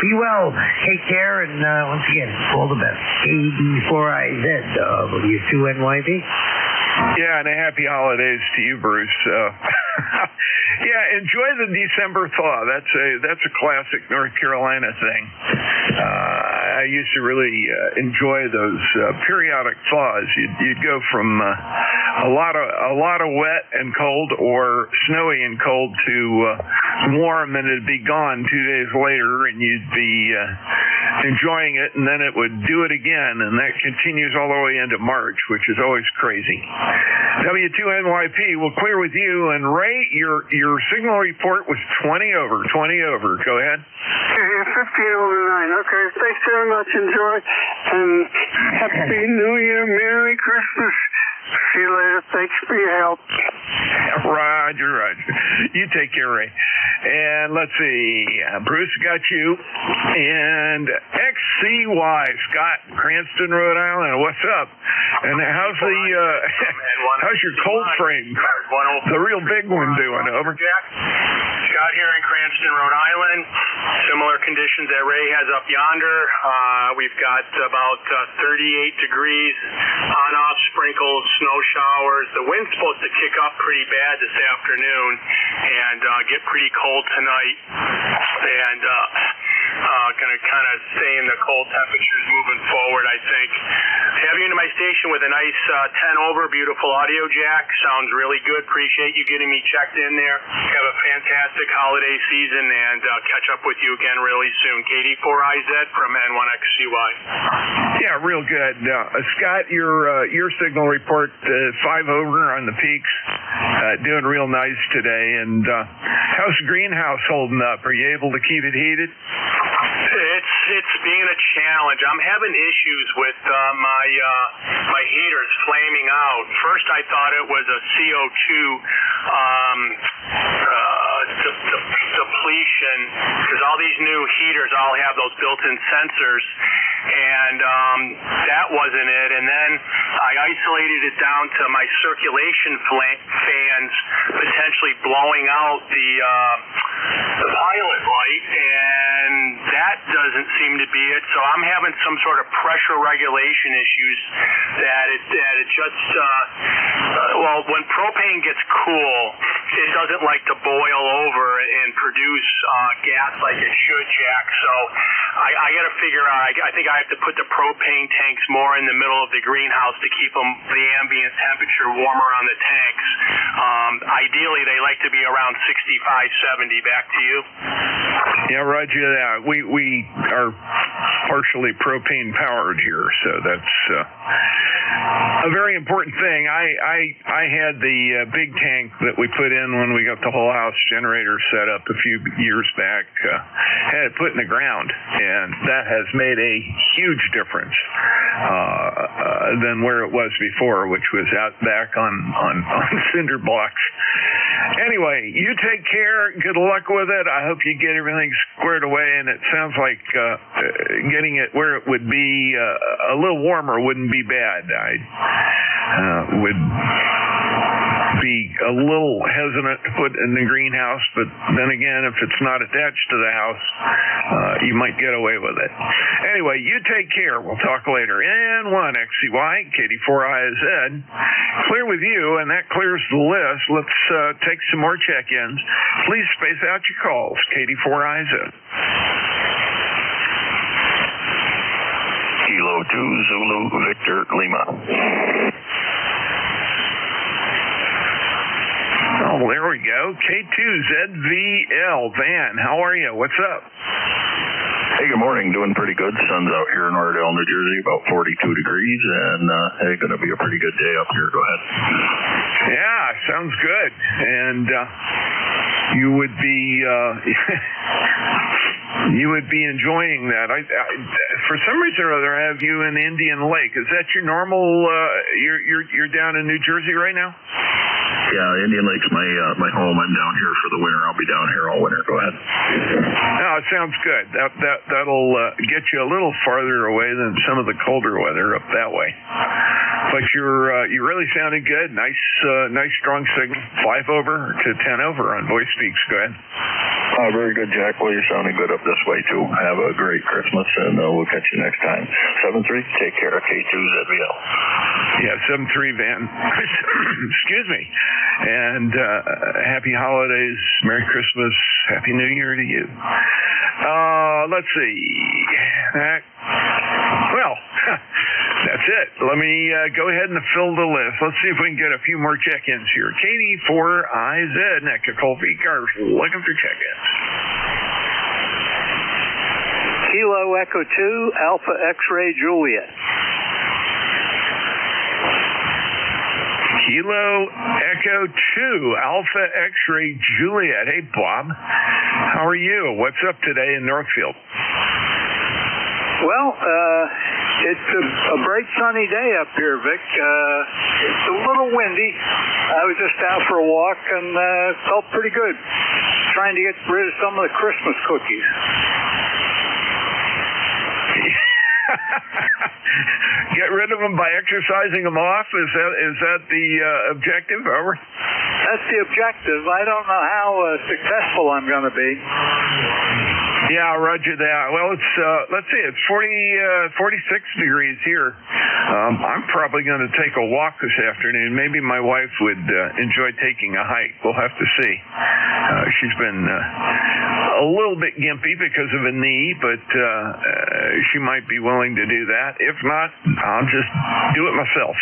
[SPEAKER 23] Be well, take care, and once again, all the best. KD4IZ, W2NYP.
[SPEAKER 11] Yeah, and a happy holidays to you, Bruce. Yeah, enjoy the December thaw. That's a classic North Carolina thing. I used to really enjoy those periodic thaws. You'd go from a lot of wet and cold, or snowy and cold, to warm, and it'd be gone 2 days later, and you'd be enjoying it, and then it would do it again, and that continues all the way into March, which is always crazy. W2NYP will clear with you, and Ray, your signal report was 20 over. Go ahead.
[SPEAKER 10] 15 over 9. Okay, thanks very much. Enjoy, and Happy New Year, Merry Christmas. See you later. Thanks for your help.
[SPEAKER 11] Roger. You take care, Ray. And let's see, Bruce got you. And XCY, Scott, Cranston, Rhode Island. What's up? And how's your cold frame? The real big one doing, over?
[SPEAKER 19] Jack, Scott here in Cranston, Rhode Island. Similar conditions that Ray has up yonder. We've got about 38 degrees, on-off sprinkles, snow showers. The wind's supposed to kick up pretty bad this afternoon and get pretty cold tonight. And going to kind of stay in the cold temperatures moving forward, I think. Have you into my station with a nice 10 over, beautiful audio, Jack. Sounds really good. Appreciate you getting me checked in there. Have a fantastic holiday season, and catch up with you again really soon. KD4IZ from N1XCY.
[SPEAKER 11] Yeah, real good. Scott, your signal report, 5 over on the peaks, doing real nice today. And how's the greenhouse holding up? Are you able to keep it heated?
[SPEAKER 19] It's being a challenge. I'm having issues with my heaters flaming out. First, I thought it was a CO2 depletion, because all these new heaters all have those built-in sensors, and that wasn't it. And then I isolated it down to my circulation fans potentially blowing out the pilot light, and that doesn't seem to be it. So I'm having some sort of pressure regulation issues that it just when propane gets cool, it doesn't like to boil over and produce gas like it should, Jack. So I got to figure out. I think I have to put the propane tanks more in the middle of the greenhouse to keep the ambient temperature warmer on the tanks. Ideally, they like to be around 65, 70. Back to you.
[SPEAKER 11] Yeah, Roger. We are partially propane powered here, so that's a very important thing. I had the big tank that we put in when we got the whole house generator set up a few years back. Had it put in the ground, and that has made a huge difference than where it was before, which was out back on cinder blocks. Anyway, you take care. Good luck with it. I hope you get everything squared away, and it sounds like getting it where it would be a little warmer wouldn't be bad. I would be a little hesitant to put in the greenhouse, but then again, if it's not attached to the house, you might get away with it. Anyway, you take care. We'll talk later. N1XCY, KD4IZ, clear with you, and that clears the list. Let's take some more check-ins. Please space out your calls, KD4IZ.
[SPEAKER 12] Kilo 2 Zulu Victor Lima.
[SPEAKER 11] Oh, there we go. K2ZVL. Van, how are you? What's up?
[SPEAKER 12] Hey, good morning. Doing pretty good. Sun's out here in Oradell, New Jersey, about 42 degrees, and it's going to be a pretty good day up here. Go ahead.
[SPEAKER 11] Yeah, sounds good. And you would be you would be enjoying that. I for some reason or other, I have you in Indian Lake. Is that your normal? You're down in New Jersey right now?
[SPEAKER 12] Yeah, Indian Lake's my home. I'm down here for the winter. I'll be down here all winter. Go ahead.
[SPEAKER 11] No, it sounds good. That'll get you a little farther away than some of the colder weather up that way. But you really sounded good. Nice strong signal. 5 over to 10 over on voice speaks. Go ahead.
[SPEAKER 12] Very good, Jack. Well, you're sounding good up this way too. Have a great Christmas, and we'll catch you next time. 7-3. Take care. K2ZVL.
[SPEAKER 11] Yeah, 7-3 Van. Excuse me. And happy holidays, Merry Christmas, Happy New Year to you. Let's see. That's it. Let me go ahead and fill the list. Let's see if we can get a few more check-ins here. KD4IZ, ECARS, looking for check-ins.
[SPEAKER 18] Kilo Echo 2, Alpha X-Ray Juliet.
[SPEAKER 11] Kilo Echo 2, Alpha X-Ray Juliet. Hey, Bob. How are you? What's up today in Northfield?
[SPEAKER 20] Well, it's a bright sunny day up here, Vic. It's a little windy. I was just out for a walk and felt pretty good. Trying to get rid of some of the Christmas cookies.
[SPEAKER 11] Get rid of them by exercising them off? Is that the objective? Over?
[SPEAKER 20] That's the objective. I don't know how successful I'm going to be.
[SPEAKER 11] Yeah, roger that. Well, it's let's see, it's 46 degrees here. I'm probably going to take a walk this afternoon. Maybe my wife would enjoy taking a hike. We'll have to see. She's been a little bit gimpy because of a knee, but she might be willing to do that. If not, I'll just do it myself.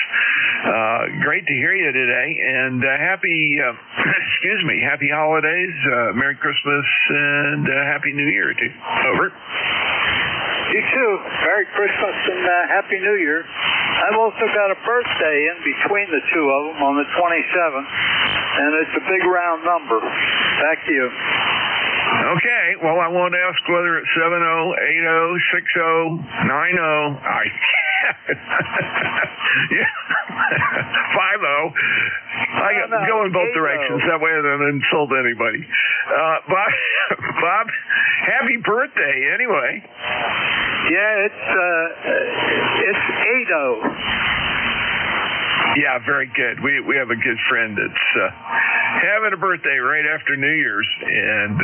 [SPEAKER 11] Great to hear you today, and happy happy holidays, Merry Christmas, and Happy New Year too. Over.
[SPEAKER 20] You too. Merry Christmas and Happy New Year. I've also got a birthday in between the two of them on the 27th, and it's a big round number. Back to you.
[SPEAKER 11] Okay. Well, I won't ask whether it's 70, 80, 60, 90. Yeah. 50. I go in both directions. That way I don't insult anybody. Bob, happy birthday anyway.
[SPEAKER 20] Yeah, it's 80.
[SPEAKER 11] Yeah, very good. We have a good friend that's having a birthday right after New Year's, and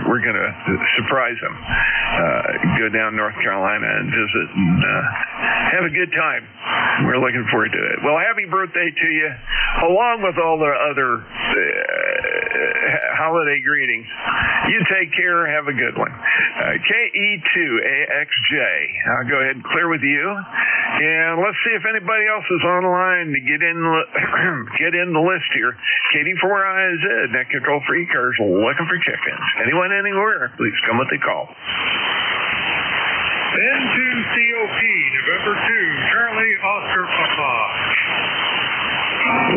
[SPEAKER 11] we're going to surprise him. Go down North Carolina and visit and have a good time. We're looking forward to it. Well, happy birthday to you, along with all the other holiday greetings. You take care. Have a good one. KE2AXJ. I'll go ahead and clear with you. And let's see if anybody else is online to get in the list here. KD4IZ, net control for ECARS, looking for check-ins. Anyone, anywhere, please come with the call.
[SPEAKER 24] N2COP, November 2, Charlie Oscar Papa.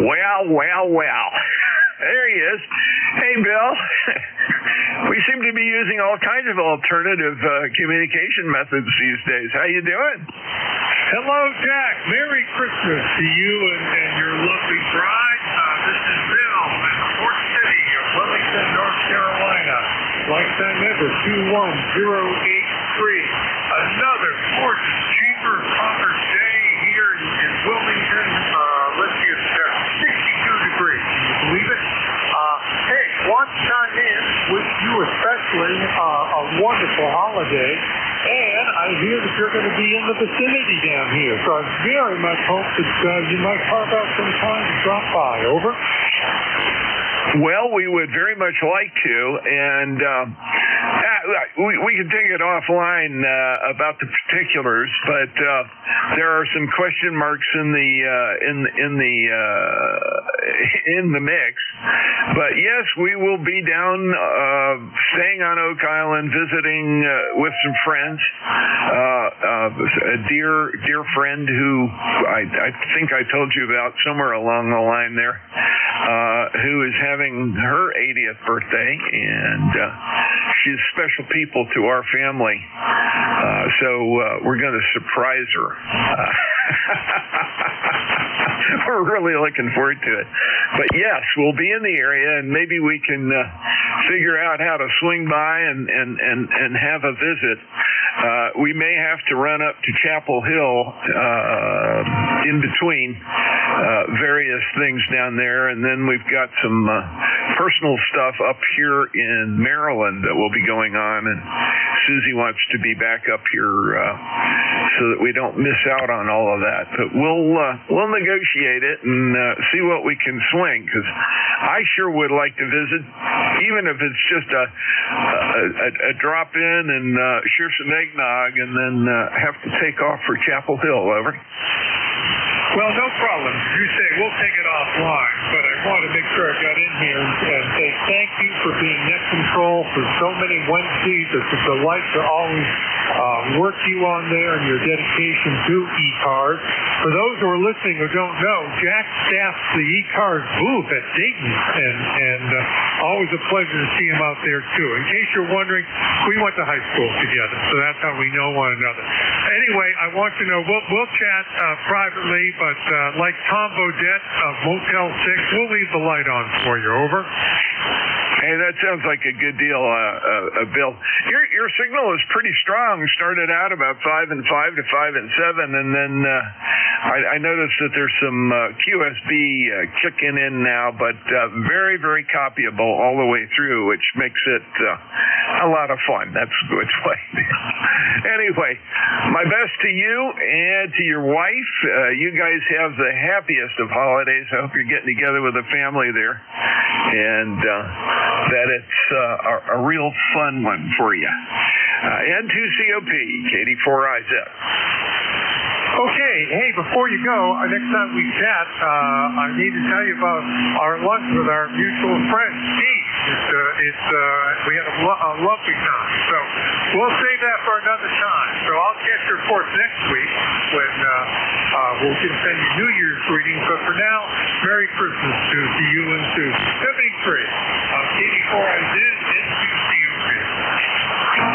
[SPEAKER 11] Well. There he is. Hey, Bill. We seem to be using all kinds of alternative communication methods these days. How you doing?
[SPEAKER 24] Hello, Jack. Merry Christmas to you and your lovely bride. This is Bill in the Port City of Wilmington, North Carolina. Lifetime member 21083. Another gorgeous, cheaper Father's Day here in Wilmington. Let's see, it's 62 degrees. especially a wonderful holiday. And I hear that you're going to be in the vicinity down here, so I very much hope that you might carve out some time to drop by. Over.
[SPEAKER 11] Well, we would very much like to, and we can take it offline about the particulars, but there are some question marks in the mix. But yes, we will be down, staying on Oak Island, visiting with some friends. A dear friend who I think I told you about somewhere along the line there, who is having her 80th birthday, and she's special people to our family. So we're going to surprise her. We're really looking forward to it. But yes, we'll be in the area, and maybe we can figure out how to swing by and have a visit. We may have to run up to Chapel Hill in between various things down there, and then we've got some personal stuff up here in Maryland that will be going on, and Susie wants to be back up here so that we don't miss out on all of that. But we'll negotiate it and see what we can swing, because I sure would like to visit, even if it's just a drop in and share some eggnog, and then have to take off for Chapel Hill. Over.
[SPEAKER 24] Well, no problem. You say we'll take it offline, but I want to make sure I got in here and say thank you for being net control for so many Wednesdays. It's a delight to always work you on there and your dedication to ECARS. For those who are listening who don't know, Jack staffs the ECARS booth at Dayton, and always a pleasure to see him out there too. In case you're wondering, we went to high school together, so that's how we know one another. Anyway, I want to know, we'll chat privately, but like Tom Bodette of Motel 6, we'll leave the light on for you. Over.
[SPEAKER 11] Hey, that sounds like a good deal, Bill. Your signal is pretty strong. Started out about 5 and 5 to 5 and 7, and then I noticed that there's some QSB kicking in now, but very, very copyable all the way through, which makes it a lot of fun. That's a good way. Anyway, my best to you and to your wife. You guys have the happiest of holidays. I hope you're getting together with the family there, and that it's a real fun one for you. N2COP, KD4IZ.
[SPEAKER 24] Okay, hey, before you go, next time we chat, I need to tell you about our lunch with our mutual friend, Steve. We had a lovely time, so we'll save that for another time. So I'll get your report next week when we'll send you New Year's greetings. But for now, Merry Christmas to you and Susie. 73 KD4IZ N2COP.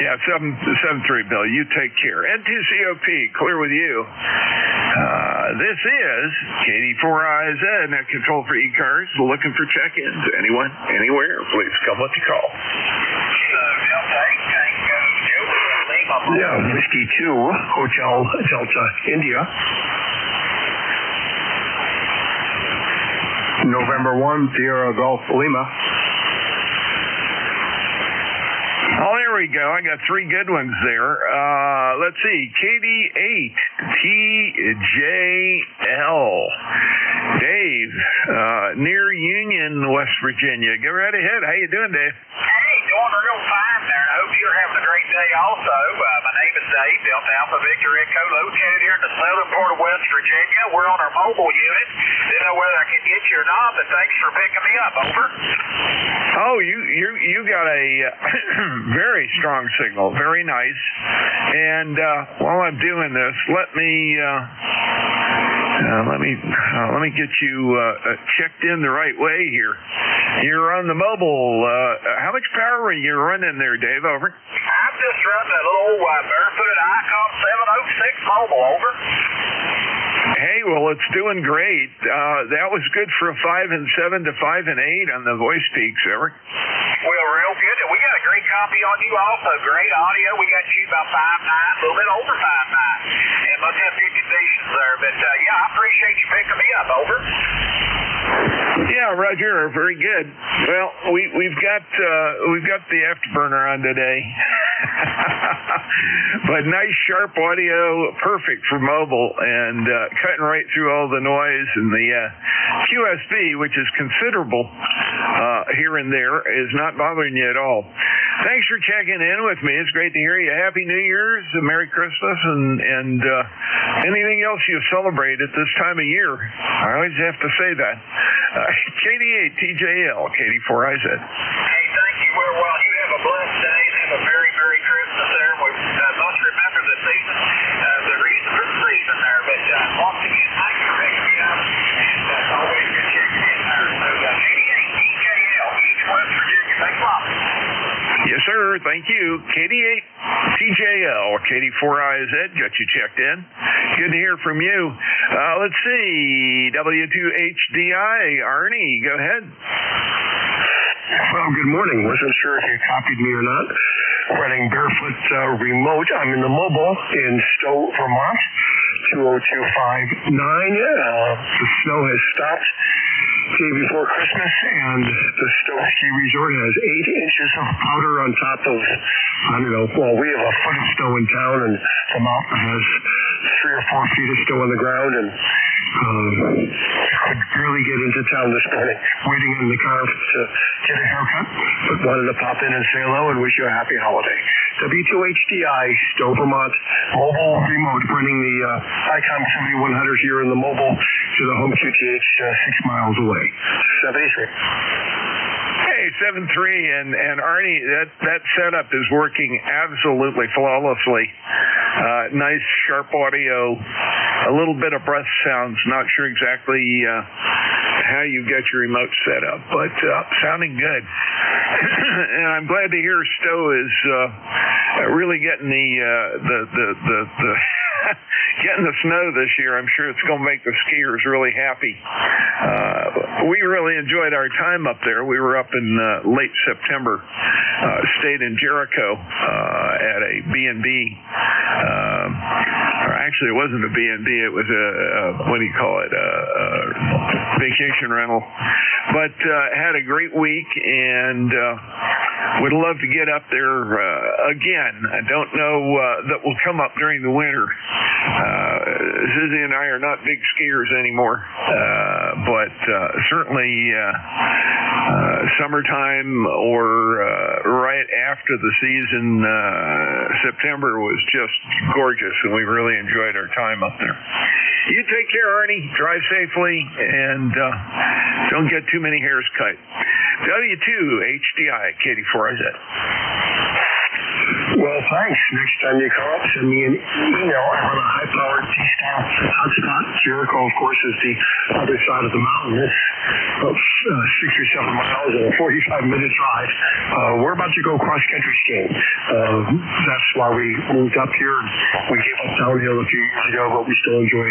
[SPEAKER 11] Yeah, 7-3, Bill. You take care. N2COP, clear with you. This is KD4IZ, net control for ECARS. Looking for check-ins. Anyone, anywhere, please come with the call.
[SPEAKER 2] Yeah, Whiskey 2, Hotel Delta, India. November 1, Sierra Golf, Lima.
[SPEAKER 11] Oh, there we go. I got 3 good ones there. Let's see. KD8, TJL. Dave, near Union, West Virginia. Go right ahead. How you doing, Dave?
[SPEAKER 3] Hey, doing real fine there. I hope you're having a great day also. My name is Dave, Delta Alpha Victor Echo, located here in the southern part of West Virginia. We're on our mobile unit. Didn't know whether I could get you or not, but thanks for picking me up. Over.
[SPEAKER 11] Oh, you got a very strong signal. Very nice. And while I'm doing this, let me get you checked in the right way here. You're on the mobile. How much power are you running there, Dave? Over.
[SPEAKER 3] I'm just running a little barefooted Icon 706 mobile. Over.
[SPEAKER 11] Hey, well, it's doing great. That was good for a 5 and 7 to 5 and 8 on the voice peaks, ever.
[SPEAKER 3] Well, real good. We got a great copy on you also. Great audio. We got you about 5'9", a little bit over 5'9", and must have good conditions there. But, yeah, I appreciate you picking me up. Over.
[SPEAKER 11] Yeah, Roger, very good. Well, we've got the afterburner on today. But nice sharp audio, perfect for mobile, and cutting right through all the noise. And the QSB, which is considerable here and there, is not bothering you at all. Thanks for checking in with me. It's great to hear you. Happy New Year's, Merry Christmas, and anything else you celebrate at this time of year. I always have to say that. KD8TJL, KD4IZ.
[SPEAKER 3] Hey, thank you. Well, you have a blessed day and have a very Merry Christmas there. We must remember the season, the reason for the season there. But once again, thank you, Rick. And that's always good checking in there. So, KD8TJL, East West Virginia. Thanks a lot.
[SPEAKER 11] Yes, sir. Thank you. KD8TJL, KD4IZ, got you checked in. Good to hear from you. Let's see. W2HDI, Arnie, go ahead.
[SPEAKER 4] Well, good morning. Wasn't sure if you copied me or not. Running barefoot remote. I'm in the mobile in Stowe, Vermont, 20259. The snow has stopped day before Christmas, and the Stowe Ski Resort has 8 inches of powder on top of, I don't know, well, we have a foot of snow in town, and the mountain has 3 or 4 feet of snow on the ground, and could barely get into town this morning, waiting in the car to get a haircut, but wanted to pop in and say hello and wish you a happy holiday. W2HDI, Stowe, Vermont, mobile remote, running the ICOM 7100 here in the mobile to the home QTH 6 miles away. 73.
[SPEAKER 11] Hey, 7-3, and Arnie, that setup is working absolutely flawlessly. Nice, sharp audio, a little bit of breath sounds. Not sure exactly how you get your remote set up, but sounding good. And I'm glad to hear Stowe is really getting the getting the snow this year. I'm sure it's going to make the skiers really happy. We really enjoyed our time up there. We were up in late September, stayed in Jericho at a B&B. Or actually, it wasn't a B&B. It was a what do you call it? A vacation rental. But had a great week and would love to get up there again. I don't know that will come up during the winter. Susie and I are not big skiers anymore, but certainly summertime or right after the season, September was just gorgeous, and we really enjoyed our time up there. You take care, Arnie. Drive safely, and don't get too many hairs cut. W2HDI, KD4IZ.
[SPEAKER 4] Well, thanks. Next time you call up, send me an email. I run a high-powered T-Star hotspot. Jericho, of course, is the other side of the mountain. It's about 6 or 7 miles and a 45-minute drive. We're about to go cross-country skiing. That's why we moved up here. We gave up downhill a few years ago, but we still enjoy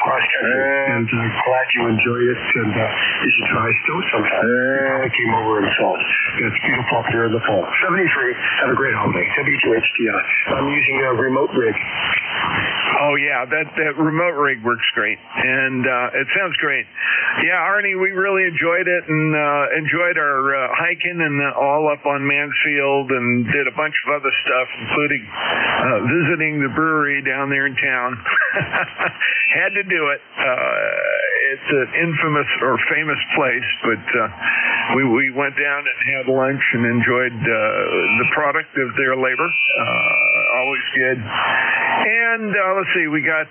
[SPEAKER 4] cross-country. And glad you enjoy it, and you should try Stowe sometime. I came over and saw it. It's beautiful up here in the fall. 73. Have a great holiday. W2HDI. I'm using a remote rig.
[SPEAKER 11] Oh, yeah, that remote rig works great, and it sounds great. Yeah, Arnie, we really enjoyed it and enjoyed our hiking and all up on Mansfield, and did a bunch of other stuff, including visiting the brewery down there in town. Had to do it. It's an infamous or famous place, but we went down and had lunch and enjoyed the product of their labor. Always good. And let's see, we got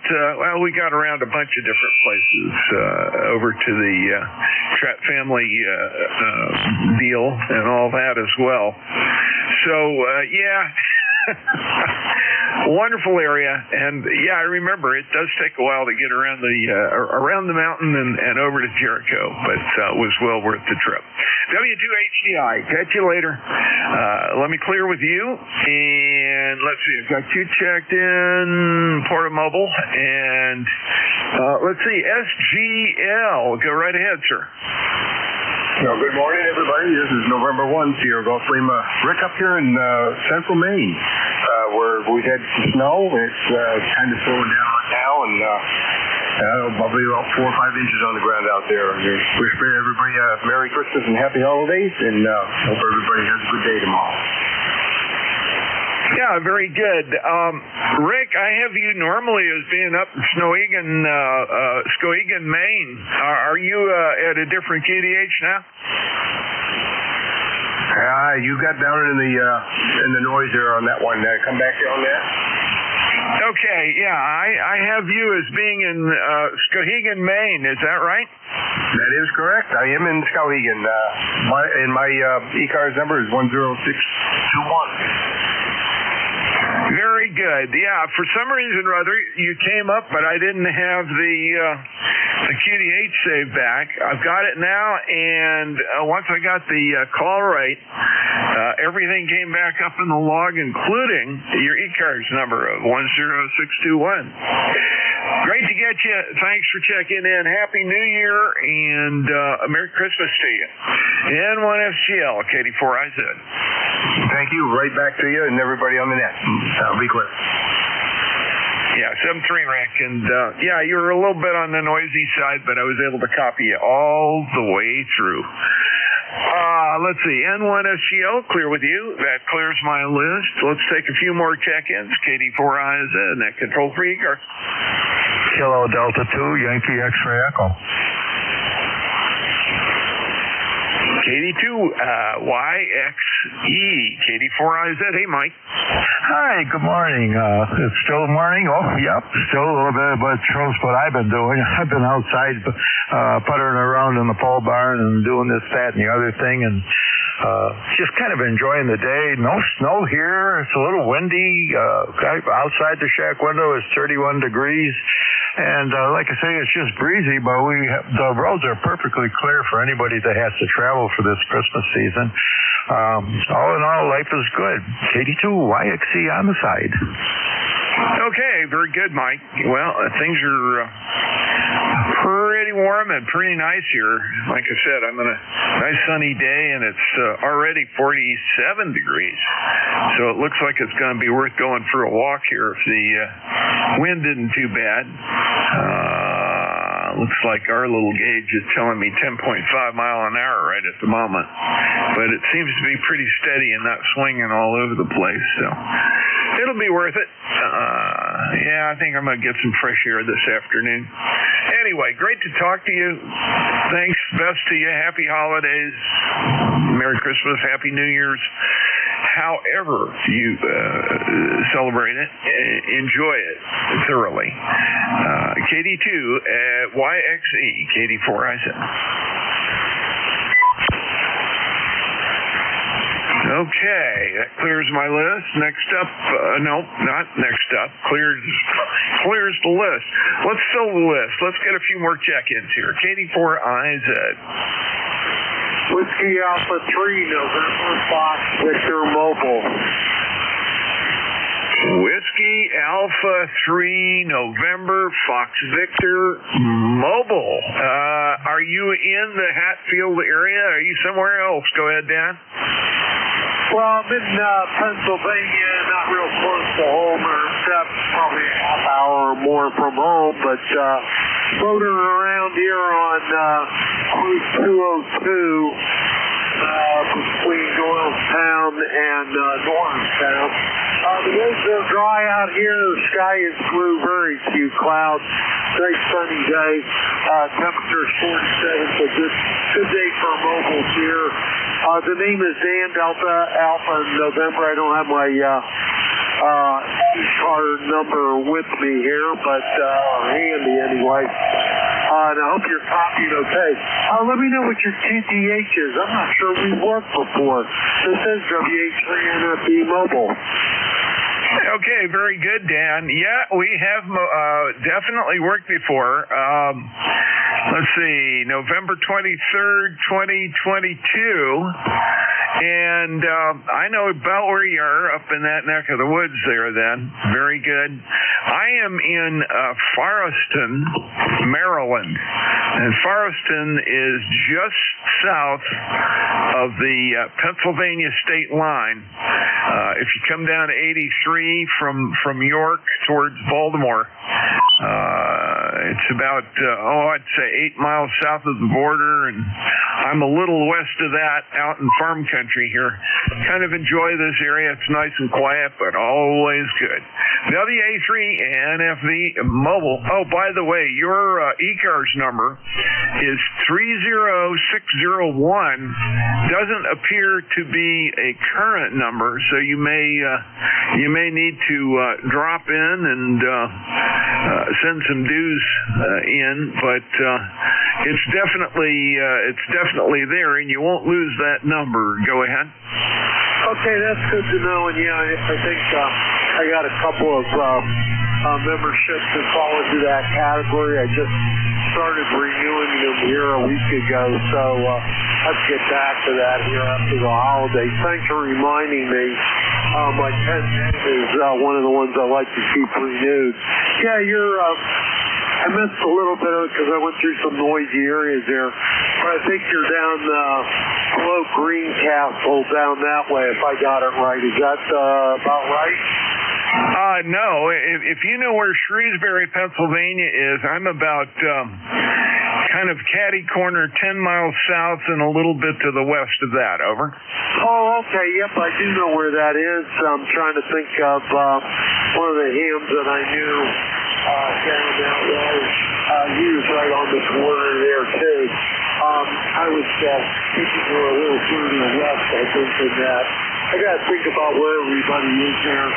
[SPEAKER 11] around a bunch of different places over to the Trapp family deal and all that as well. So yeah. Wonderful area, and yeah, I remember it does take a while to get around the mountain and over to Jericho, but was well worth the trip. W2HDI, catch you later. Let me clear with you, and let's see, I've got you checked in, Port of Mobile, and let's see, SGL, go right ahead, sir.
[SPEAKER 7] Well, good morning, everybody. This is November 1, Sierra Golf Lima. Rick up here in central Maine, where we had some snow. It's kind of slowing down right now, and I'll be about 4 or 5 inches on the ground out there. Wish everybody a Merry Christmas and Happy Holidays, and hope everybody has a good day tomorrow.
[SPEAKER 11] Yeah, very good. Rick, I have you normally as being up in Skowhegan, Maine. Are you at a different KDH now?
[SPEAKER 7] You got down in the noise there on that one. Come back there on that.
[SPEAKER 11] Okay, yeah, I have you as being in Skowhegan, Maine. Is that right?
[SPEAKER 7] That is correct. I am in Skowhegan. My ECARS number is 10621.
[SPEAKER 11] Very good. Yeah, for some reason or other, you came up, but I didn't have the QDH saved back. I've got it now, and once I got the call right, everything came back up in the log, including your ECARS number of 10621. Great to get you. Thanks for checking in. Happy New Year, and a Merry Christmas to you. N1FGL, KD4IZ.
[SPEAKER 7] Thank you. Right back to you and everybody on the net. Be clear.
[SPEAKER 11] Yeah, 7-3, Rick. And, yeah, you were a little bit on the noisy side, but I was able to copy you all the way through. Let's see. N1SGL, clear with you. That clears my list. Let's take a few more check-ins. KD4IZ, net control for ECARS.
[SPEAKER 21] Kilo Delta 2, Yankee X-ray Echo.
[SPEAKER 11] KD2YXE, KD4IZ. Hey, Mike.
[SPEAKER 21] Hi, good morning. It's still morning. Oh, yep. Still a little bit, but shows what I've been doing. I've been outside puttering around in the pole barn and doing this, that, and the other thing, and just kind of enjoying the day. No snow here. It's a little windy. Outside the shack window is 31 degrees. And like I say, it's just breezy, but the roads are perfectly clear for anybody that has to travel for this Christmas season. All in all, life is good. KD2YXE on the side.
[SPEAKER 11] Okay, very good, Mike. Well, things are pretty warm and pretty nice here. Like I said, I'm on a nice sunny day, and it's already 47 degrees. So it looks like it's going to be worth going for a walk here if the wind isn't too bad. Looks like our little gauge is telling me 10.5 mile an hour right at the moment. But it seems to be pretty steady and not swinging all over the place. So it'll be worth it. Yeah, I think I'm going to get some fresh air this afternoon. Anyway, great to talk to you. Thanks. Best to you. Happy holidays. Merry Christmas. Happy New Year's. However you celebrate it, enjoy it thoroughly. KD2YXE, KD4IZ. Okay, that clears my list. Next up, no, not next up. Clears the list. Let's fill the list. Let's get a few more check-ins here. KD4IZ.
[SPEAKER 2] Whiskey Alpha 3, November, Fox, Victor, Mobile.
[SPEAKER 11] Whiskey Alpha 3, November, Fox, Victor, Mobile. Are you in the Hatfield area? Are you somewhere else? Go ahead, Dan.
[SPEAKER 2] Well, I'm in Pennsylvania, not real close to home, or probably a half hour or more from home, but floating around here on Route 202 between Doylestown and Norristown. The days are dry out here. The sky is blue, very few clouds. Nice sunny day. Temperature is 47, so good day for mobiles here. The name is Dan Delta Alpha November. I don't have my card number with me here, but handy anyway. And I hope you're copying okay. Let me know what your QTH is. I'm not sure we've worked before. This is WH3NFB Mobile.
[SPEAKER 11] Okay, very good, Dan. Yeah, we have definitely worked before. Let's see, November 23rd, 2022. And I know about where you are, up in that neck of the woods there then. Very good. I am in Forreston, Maryland. And Forreston is just south of the Pennsylvania state line. If you come down to 83 from York towards Baltimore, it's about, I'd say 8 miles south of the border, and I'm a little west of that out in farm country here. Kind of enjoy this area. It's nice and quiet, but always good. WA3NFV mobile. Oh, by the way, your ECARS number is 30601. Doesn't appear to be a current number, so you may need to drop in and send some dues in, but it's definitely there, and you won't lose that number. Go ahead.
[SPEAKER 1] Okay, that's good to know. And yeah, I think I got a couple of memberships that fall into that category. I just started renewing them here a week ago, so I'll get back to that here after the holidays. Thanks for reminding me. My 10 is one of the ones I like to keep renewed. Yeah, I missed a little bit of it because I went through some noisy areas there, but I think you're down below Greencastle down that way, if I got it right. Is that about right?
[SPEAKER 11] No. If you know where Shrewsbury, Pennsylvania is, I'm about kind of catty corner 10 miles south and a little bit to the west of that. Over.
[SPEAKER 1] Oh, okay. Yep, I do know where that is. I'm trying to think of one of the hams that I knew down that way. He was right on the border there, too. I was thinking we're a little further west, I think, than that. I got to think about where everybody is there.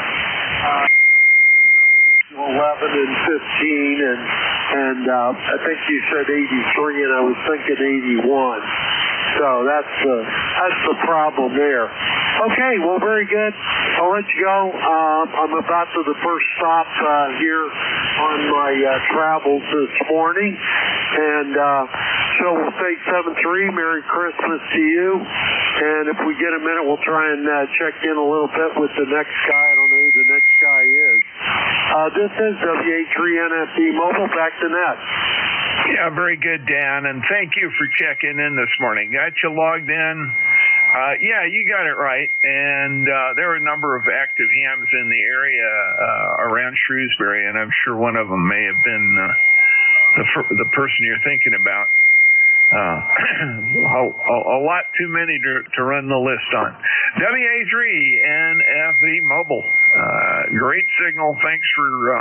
[SPEAKER 1] 11 and 15, and I think you said 83, and I was thinking 81. So that's the problem there. Okay, well, very good. I'll let you go. I'm about to the first stop here on my travels this morning, and so we'll say 7-3. Merry Christmas to you. And if we get a minute, we'll try and check in a little bit with the next guy. I don't know who the next guy is. This is WA3NFB Mobile. Back to net.
[SPEAKER 11] Yeah, very good, Dan, and thank you for checking in this morning. Got you logged in. Yeah, you got it right, and there are a number of active hams in the area around Shrewsbury, and I'm sure one of them may have been the person you're thinking about. A lot too many to run the list on. WA3NFV Mobile. Great signal. Thanks for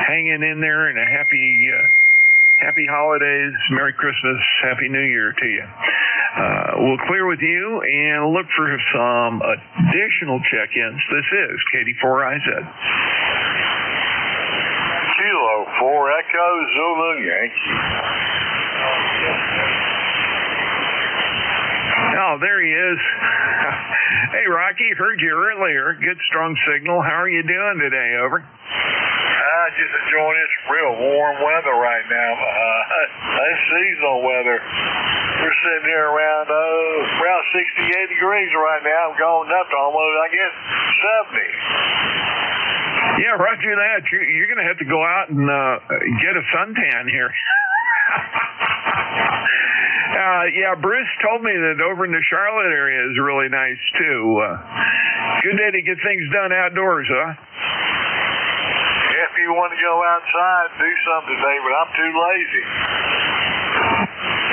[SPEAKER 11] hanging in there, and a happy holidays, Merry Christmas, Happy New Year to you. We'll clear with you and look for some additional check-ins. This is KD4IZ.
[SPEAKER 3] Kilo 4 Echo Zulu Yankee.
[SPEAKER 11] Oh, there he is. Hey, Rocky, heard you earlier. Good, strong signal. How are you doing today? Over.
[SPEAKER 3] Just enjoying this real warm weather right now. It's seasonal weather. We're sitting here around 68 degrees right now. I'm going up to almost, I guess, 70.
[SPEAKER 11] Yeah, roger that. You're going to have to go out and get a suntan here. Yeah, Bruce told me that over in the Charlotte area is really nice, too. Good day to get things done outdoors, huh?
[SPEAKER 3] If you want to go outside, do something today, but I'm too lazy.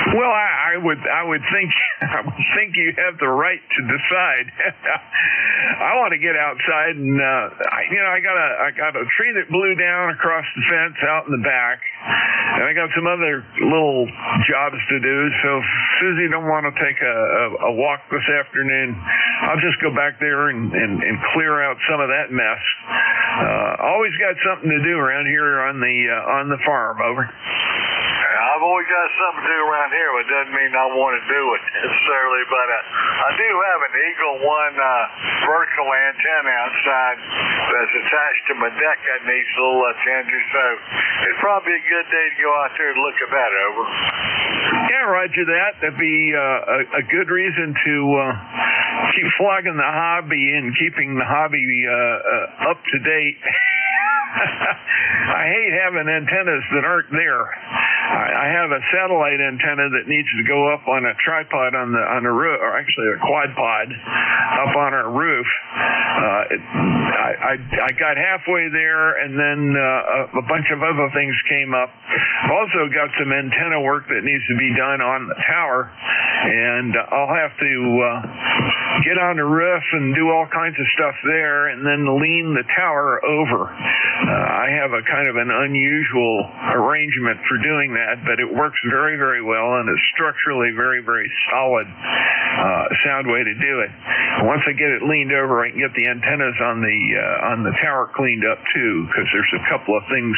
[SPEAKER 11] Well, I would think you have the right to decide. I want to get outside, and I got a tree that blew down across the fence out in the back, and I got some other little jobs to do. So if Susie don't want to take a walk this afternoon, I'll just go back there and clear out some of that mess. Always got something to do around here on the farm. Over.
[SPEAKER 3] I've always got something to do around here, but it doesn't mean I want to do it necessarily. But I do have an Eagle One vertical antenna outside that's attached to my deck that needs a little attention. So it's probably a good day to go out there and look at that. Over.
[SPEAKER 11] Yeah, roger that. That'd be a good reason to keep flogging the hobby and keeping the hobby up to date. I hate having antennas that aren't there. I have a satellite antenna that needs to go up on a tripod on the roof, or actually a quad pod up on our roof. I got halfway there, and then a bunch of other things came up. I've also got some antenna work that needs to be done on the tower, and I'll have to get on the roof and do all kinds of stuff there, and then lean the tower over. I have a kind of an unusual arrangement for doing that, but it works very, very well, and it's structurally very, very solid sound way to do it. Once I get it leaned over, I can get the antennas on the tower cleaned up too, because there's a couple of things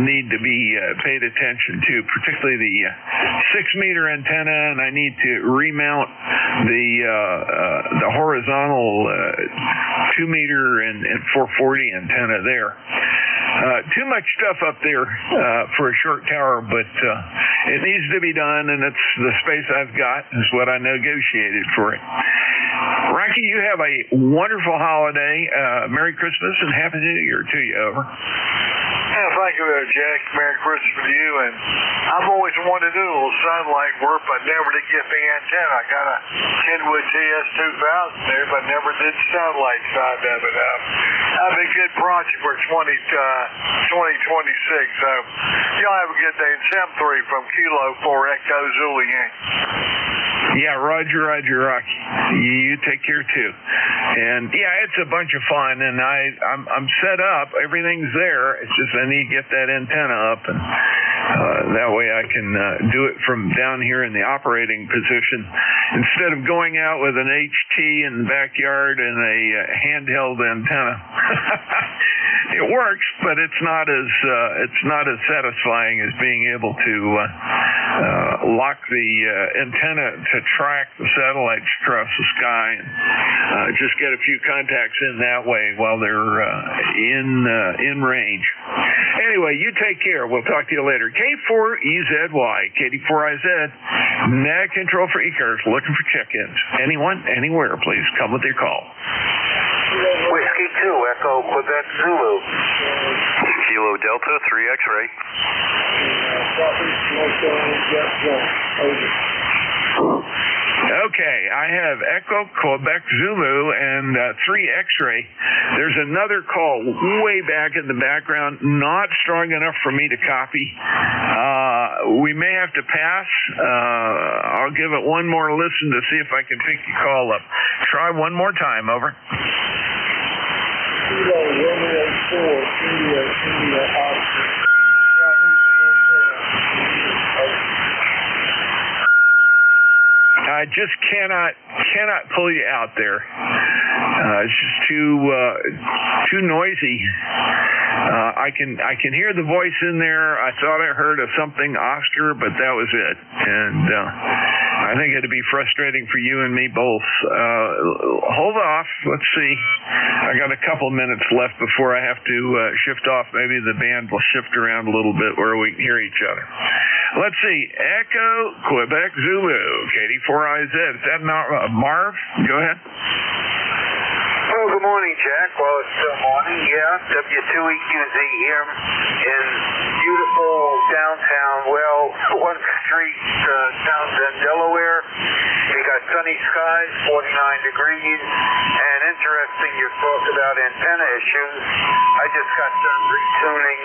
[SPEAKER 11] need to be paid attention to, particularly the 6-meter antenna, and I need to remount the horizontal 2-meter and 440 antenna there. Too much stuff up there for a short tower, but it needs to be done, and it's the space I've got is what I negotiated for it. Rocky, you have a wonderful holiday. Merry Christmas and Happy New Year to you. Over.
[SPEAKER 1] Yeah, thank you there, Jack. Merry Christmas to you. And I've always wanted to do a little satellite work, but never did get the antenna. I got a Kenwood TS2000 there, but never did satellite side of it. That'd be a good project for 2026. So y'all have a good day. And Sam 3 from Kilo 4 Echo Zulu Yankee.
[SPEAKER 11] Yeah, Roger, Rocky. You take care too. And yeah, it's a bunch of fun, and I'm set up. Everything's there. It's just I need to get that antenna up, and that way I can do it from down here in the operating position instead of going out with an HT in the backyard and a handheld antenna. It works, but it's not as satisfying as being able to lock the antenna to track the satellites across the sky and just get a few contacts in that way while they're in range. Anyway, you take care. We'll talk to you later. K4EZY, KD4IZ, NAG control for ECARS, looking for check-ins. Anyone, anywhere, please come with your call.
[SPEAKER 3] Whiskey 2, Echo Quebec Zulu.
[SPEAKER 7] Kilo Delta 3 X-ray.
[SPEAKER 11] Okay, I have Echo Quebec Zulu and 3 X-ray. There's another call way back in the background, not strong enough for me to copy. We may have to pass. I'll give it one more listen to see if I can pick your call up. Try one more time, over. I just cannot pull you out there. It's just too noisy. I can hear the voice in there. I thought I heard something Oscar, but that was it. And I think it'd be frustrating for you and me both. Hold off. Let's see. I got a couple minutes left before I have to shift off. Maybe the band will shift around a little bit where we can hear each other. Let's see. Echo Quebec Zulu, KD4IZ. Is that Marv? Go ahead.
[SPEAKER 3] Well, good morning, Jack. Well, it's still morning, yeah. W2EQZ here in beautiful downtown, 1st Street, Townsend, Delaware. We got sunny skies, 49 degrees, and interesting you talked about antenna issues. I just got done retuning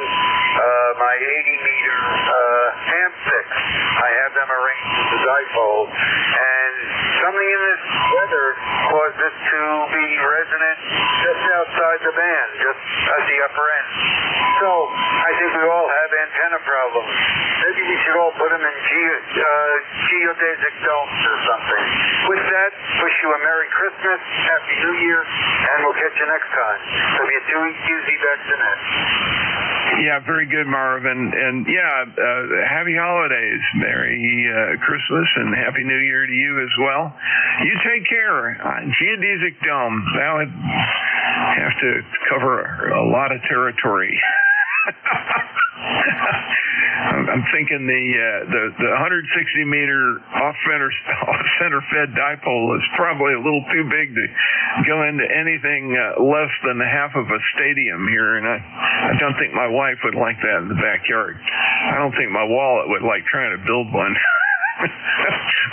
[SPEAKER 3] my 80-meter ham-6. I have them arranged as a dipole, and something in this weather caused this to be resonant just outside the band, just at the upper end. So I think we all have antenna problems. Maybe we should all put them in geodesic domes or something. With that, wish you a Merry Christmas, Happy New Year, and we'll catch you next time. W2EQZ back to net.
[SPEAKER 11] Yeah, very good, Marv. And yeah, happy holidays. Merry Christmas and Happy New Year to you as well. You take care. Geodesic dome, that would have to cover a lot of territory. I'm thinking the 160 meter off center fed dipole is probably a little too big to go into anything less than half of a stadium here, and I don't think my wife would like that in the backyard. I don't think my wallet would like trying to build one.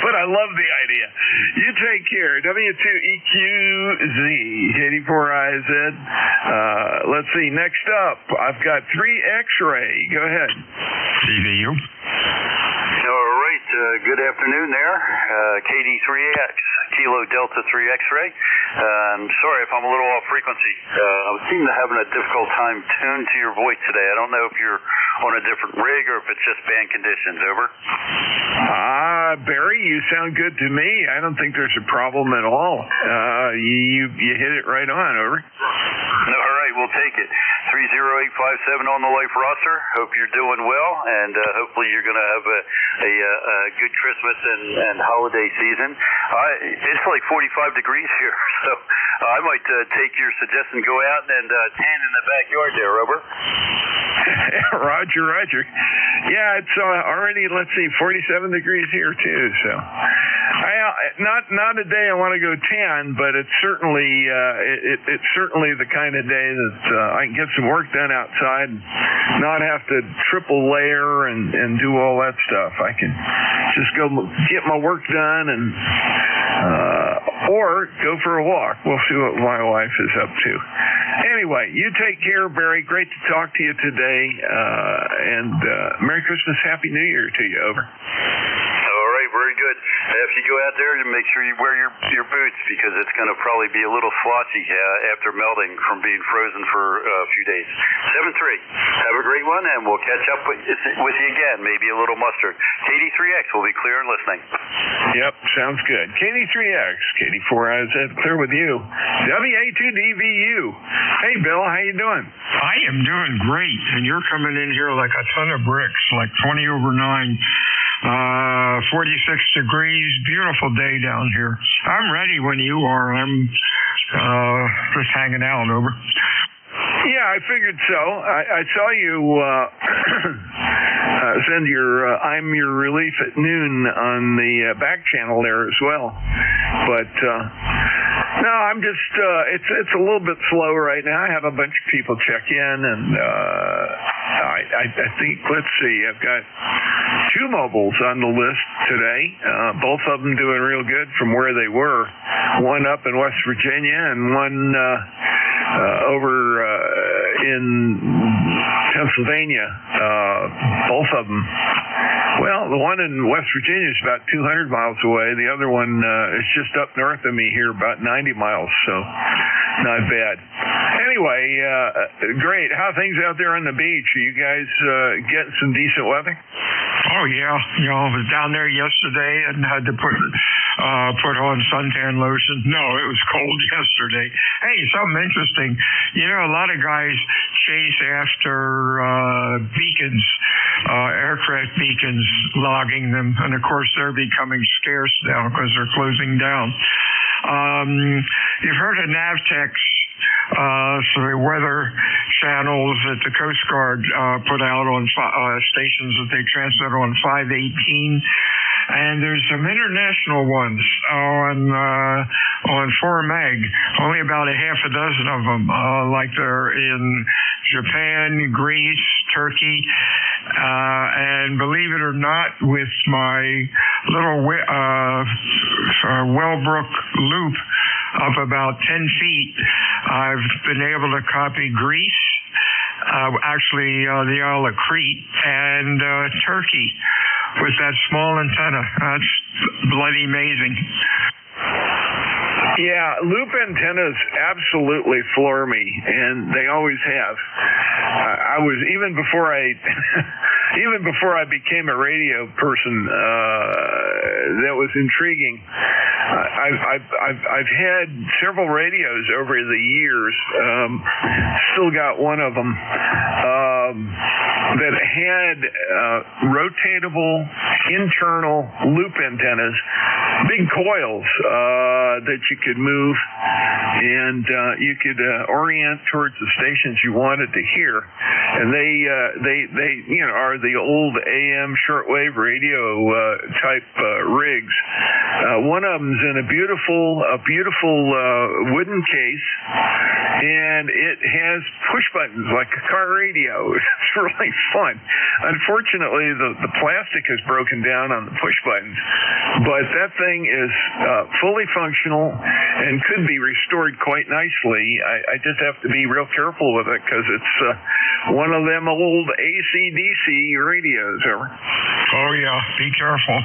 [SPEAKER 11] But I love the idea. You take care. W2EQZ, 84IZ. Let's see. Next up, I've got 3X-ray. Go ahead.
[SPEAKER 9] CVU.
[SPEAKER 12] All right. Good afternoon there. KD3X, Kilo Delta 3 X-ray. I'm sorry if I'm a little off frequency. I seem to having a difficult time tuned to your voice today. I don't know if you're on a different rig or if it's just band conditions. Over.
[SPEAKER 11] Barry, you sound good to me. I don't think there's a problem at all. You hit it right on. Over.
[SPEAKER 12] All right, we'll take it. 30857 on the life roster. Hope you're doing well, and hopefully you're going to have a good Christmas and holiday season. It's like 45 degrees here, so I might take your suggestion, go out and tan in the backyard there, Robert.
[SPEAKER 11] Roger. Yeah, it's already, 47 degrees here too. So, not a day I want to go tan, but it's certainly it's certainly the kind of day that I can get some work done outside, and not have to triple layer and do all that stuff. I can just go get my work done and or go for a walk. We'll see what my wife is up to. Anyway, you take care, Barry. Great to talk to you today, and Merry Christmas, Happy New Year to you. Over.
[SPEAKER 12] All right, very good. If you go out there, make sure you wear your boots, because it's going to probably be a little sloshy after melting from being frozen for a few days. 7-3. Have a great one, and we'll catch up with you again. Maybe a little mustard. KD3X will be clear and listening.
[SPEAKER 11] Yep, sounds good. KD3X, KD4IZ, clear with you. WA2DVU. Hey, Bill, how you doing?
[SPEAKER 9] I am doing great, and you're coming in here like a ton of bricks, like 20 over 9. 46 degrees, beautiful day down here. I'm ready when you are. I'm just hanging out. Over.
[SPEAKER 11] Yeah, I figured so. I saw you send your I'm Your Relief at Noon on the back channel there as well. But no, I'm just it's a little bit slow right now. I have a bunch of people check in, and I think, let's see, I've got 2 mobiles on the list today. Both of them doing real good from where they were. One up in West Virginia and one over in Pennsylvania. Both of them. Well, the one in West Virginia is about 200 miles away. The other one is just up north of me here, about 90 miles, so not bad. Anyway, great. How are things out there on the beach? Are you guys getting some decent weather?
[SPEAKER 9] Oh, yeah. I was down there yesterday and had to put on suntan lotion. No, it was cold yesterday. Hey, something interesting. A lot of guys chase after beacons, aircraft beacons, logging them, and of course they're becoming scarce now because they're closing down. You've heard of Navtex, so the weather channels that the Coast Guard put out on stations that they transmit on 518. And there's some international ones on 4MAG, only about a half a dozen of them, like they're in Japan, Greece, Turkey, and believe it or not, with my little Wellbrook loop up about 10 feet, I've been able to copy Greece, the Isle of Crete, and Turkey with that small antenna. That's bloody amazing.
[SPEAKER 11] Yeah, loop antennas absolutely floor me, and they always have. I was even before I became a radio person. That was intriguing. I've had several radios over the years. Still got one of them that had rotatable internal loop antennas big coils that you could move, and you could orient towards the stations you wanted to hear. And they are the old AM shortwave radio type rigs. One of them's in a beautiful wooden case, and it has push buttons like a car radio. It's really fun. Unfortunately, the plastic has broken down on the push buttons, but that thing is fully functional and could be restored quite nicely. I just have to be real careful with it because it's one of them old AC/DC radios.
[SPEAKER 9] Oh yeah, be careful.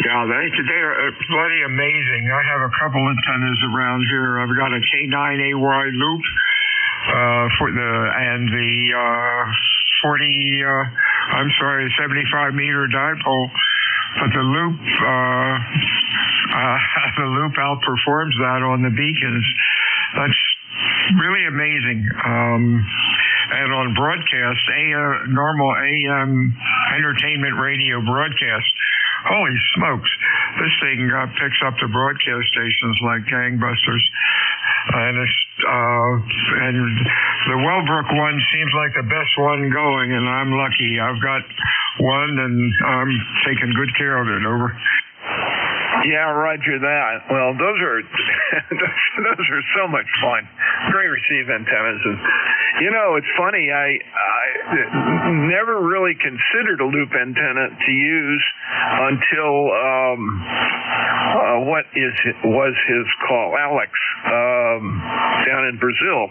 [SPEAKER 9] Yeah, they're bloody amazing. I have a couple antennas around here. I've got a K9AY loop and the 75 meter dipole, but the loop outperforms that on the beacons. That's really amazing. And on broadcast, normal AM entertainment radio broadcast, holy smokes, this thing picks up the broadcast stations like gangbusters. And the Wellbrook one seems like the best one going, and I'm lucky. I've got one, and I'm taking good care of it. Over.
[SPEAKER 11] Yeah, roger that. Well, those are those are so much fun. Great receive antennas, and it's funny. I never really considered a loop antenna to use until was his call, Alex, down in Brazil,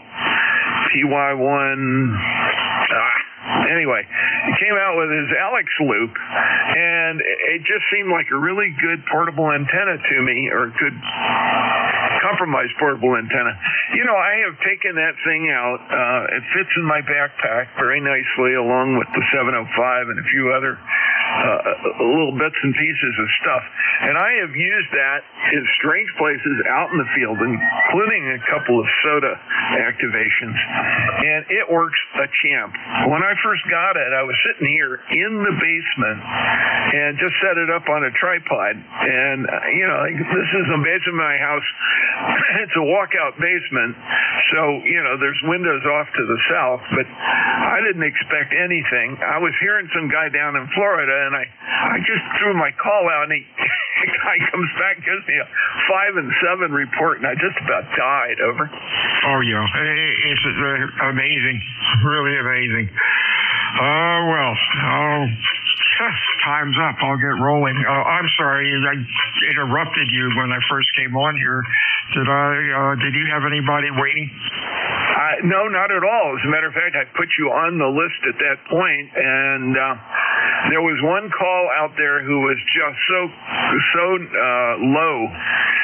[SPEAKER 11] PY1. Anyway, he came out with his Alex loop, and it just seemed like a really good portable antenna to me, or a good compromised portable antenna. I have taken that thing out. It fits in my backpack very nicely, along with the 705 and a few other little bits and pieces of stuff. And I have used that in strange places out in the field, including a couple of SOTA activations. And it works a champ. When I first got it, I was sitting here in the basement and just set it up on a tripod. And, this is the basement of my house. It's a walkout basement. So, there's windows off to the south, but I didn't expect anything. I was hearing some guy down in Florida, and I just threw my call out, and the guy comes back and gives me a 5 and 7 report, and I just about died. Over.
[SPEAKER 9] Oh, yeah. It's amazing. Really amazing. Time's up. I'll get rolling. I'm sorry. I interrupted you when I first came on here. Did you have anybody waiting?
[SPEAKER 11] No, not at all. As a matter of fact, I put you on the list at that point, and there was one call out there who was just so low.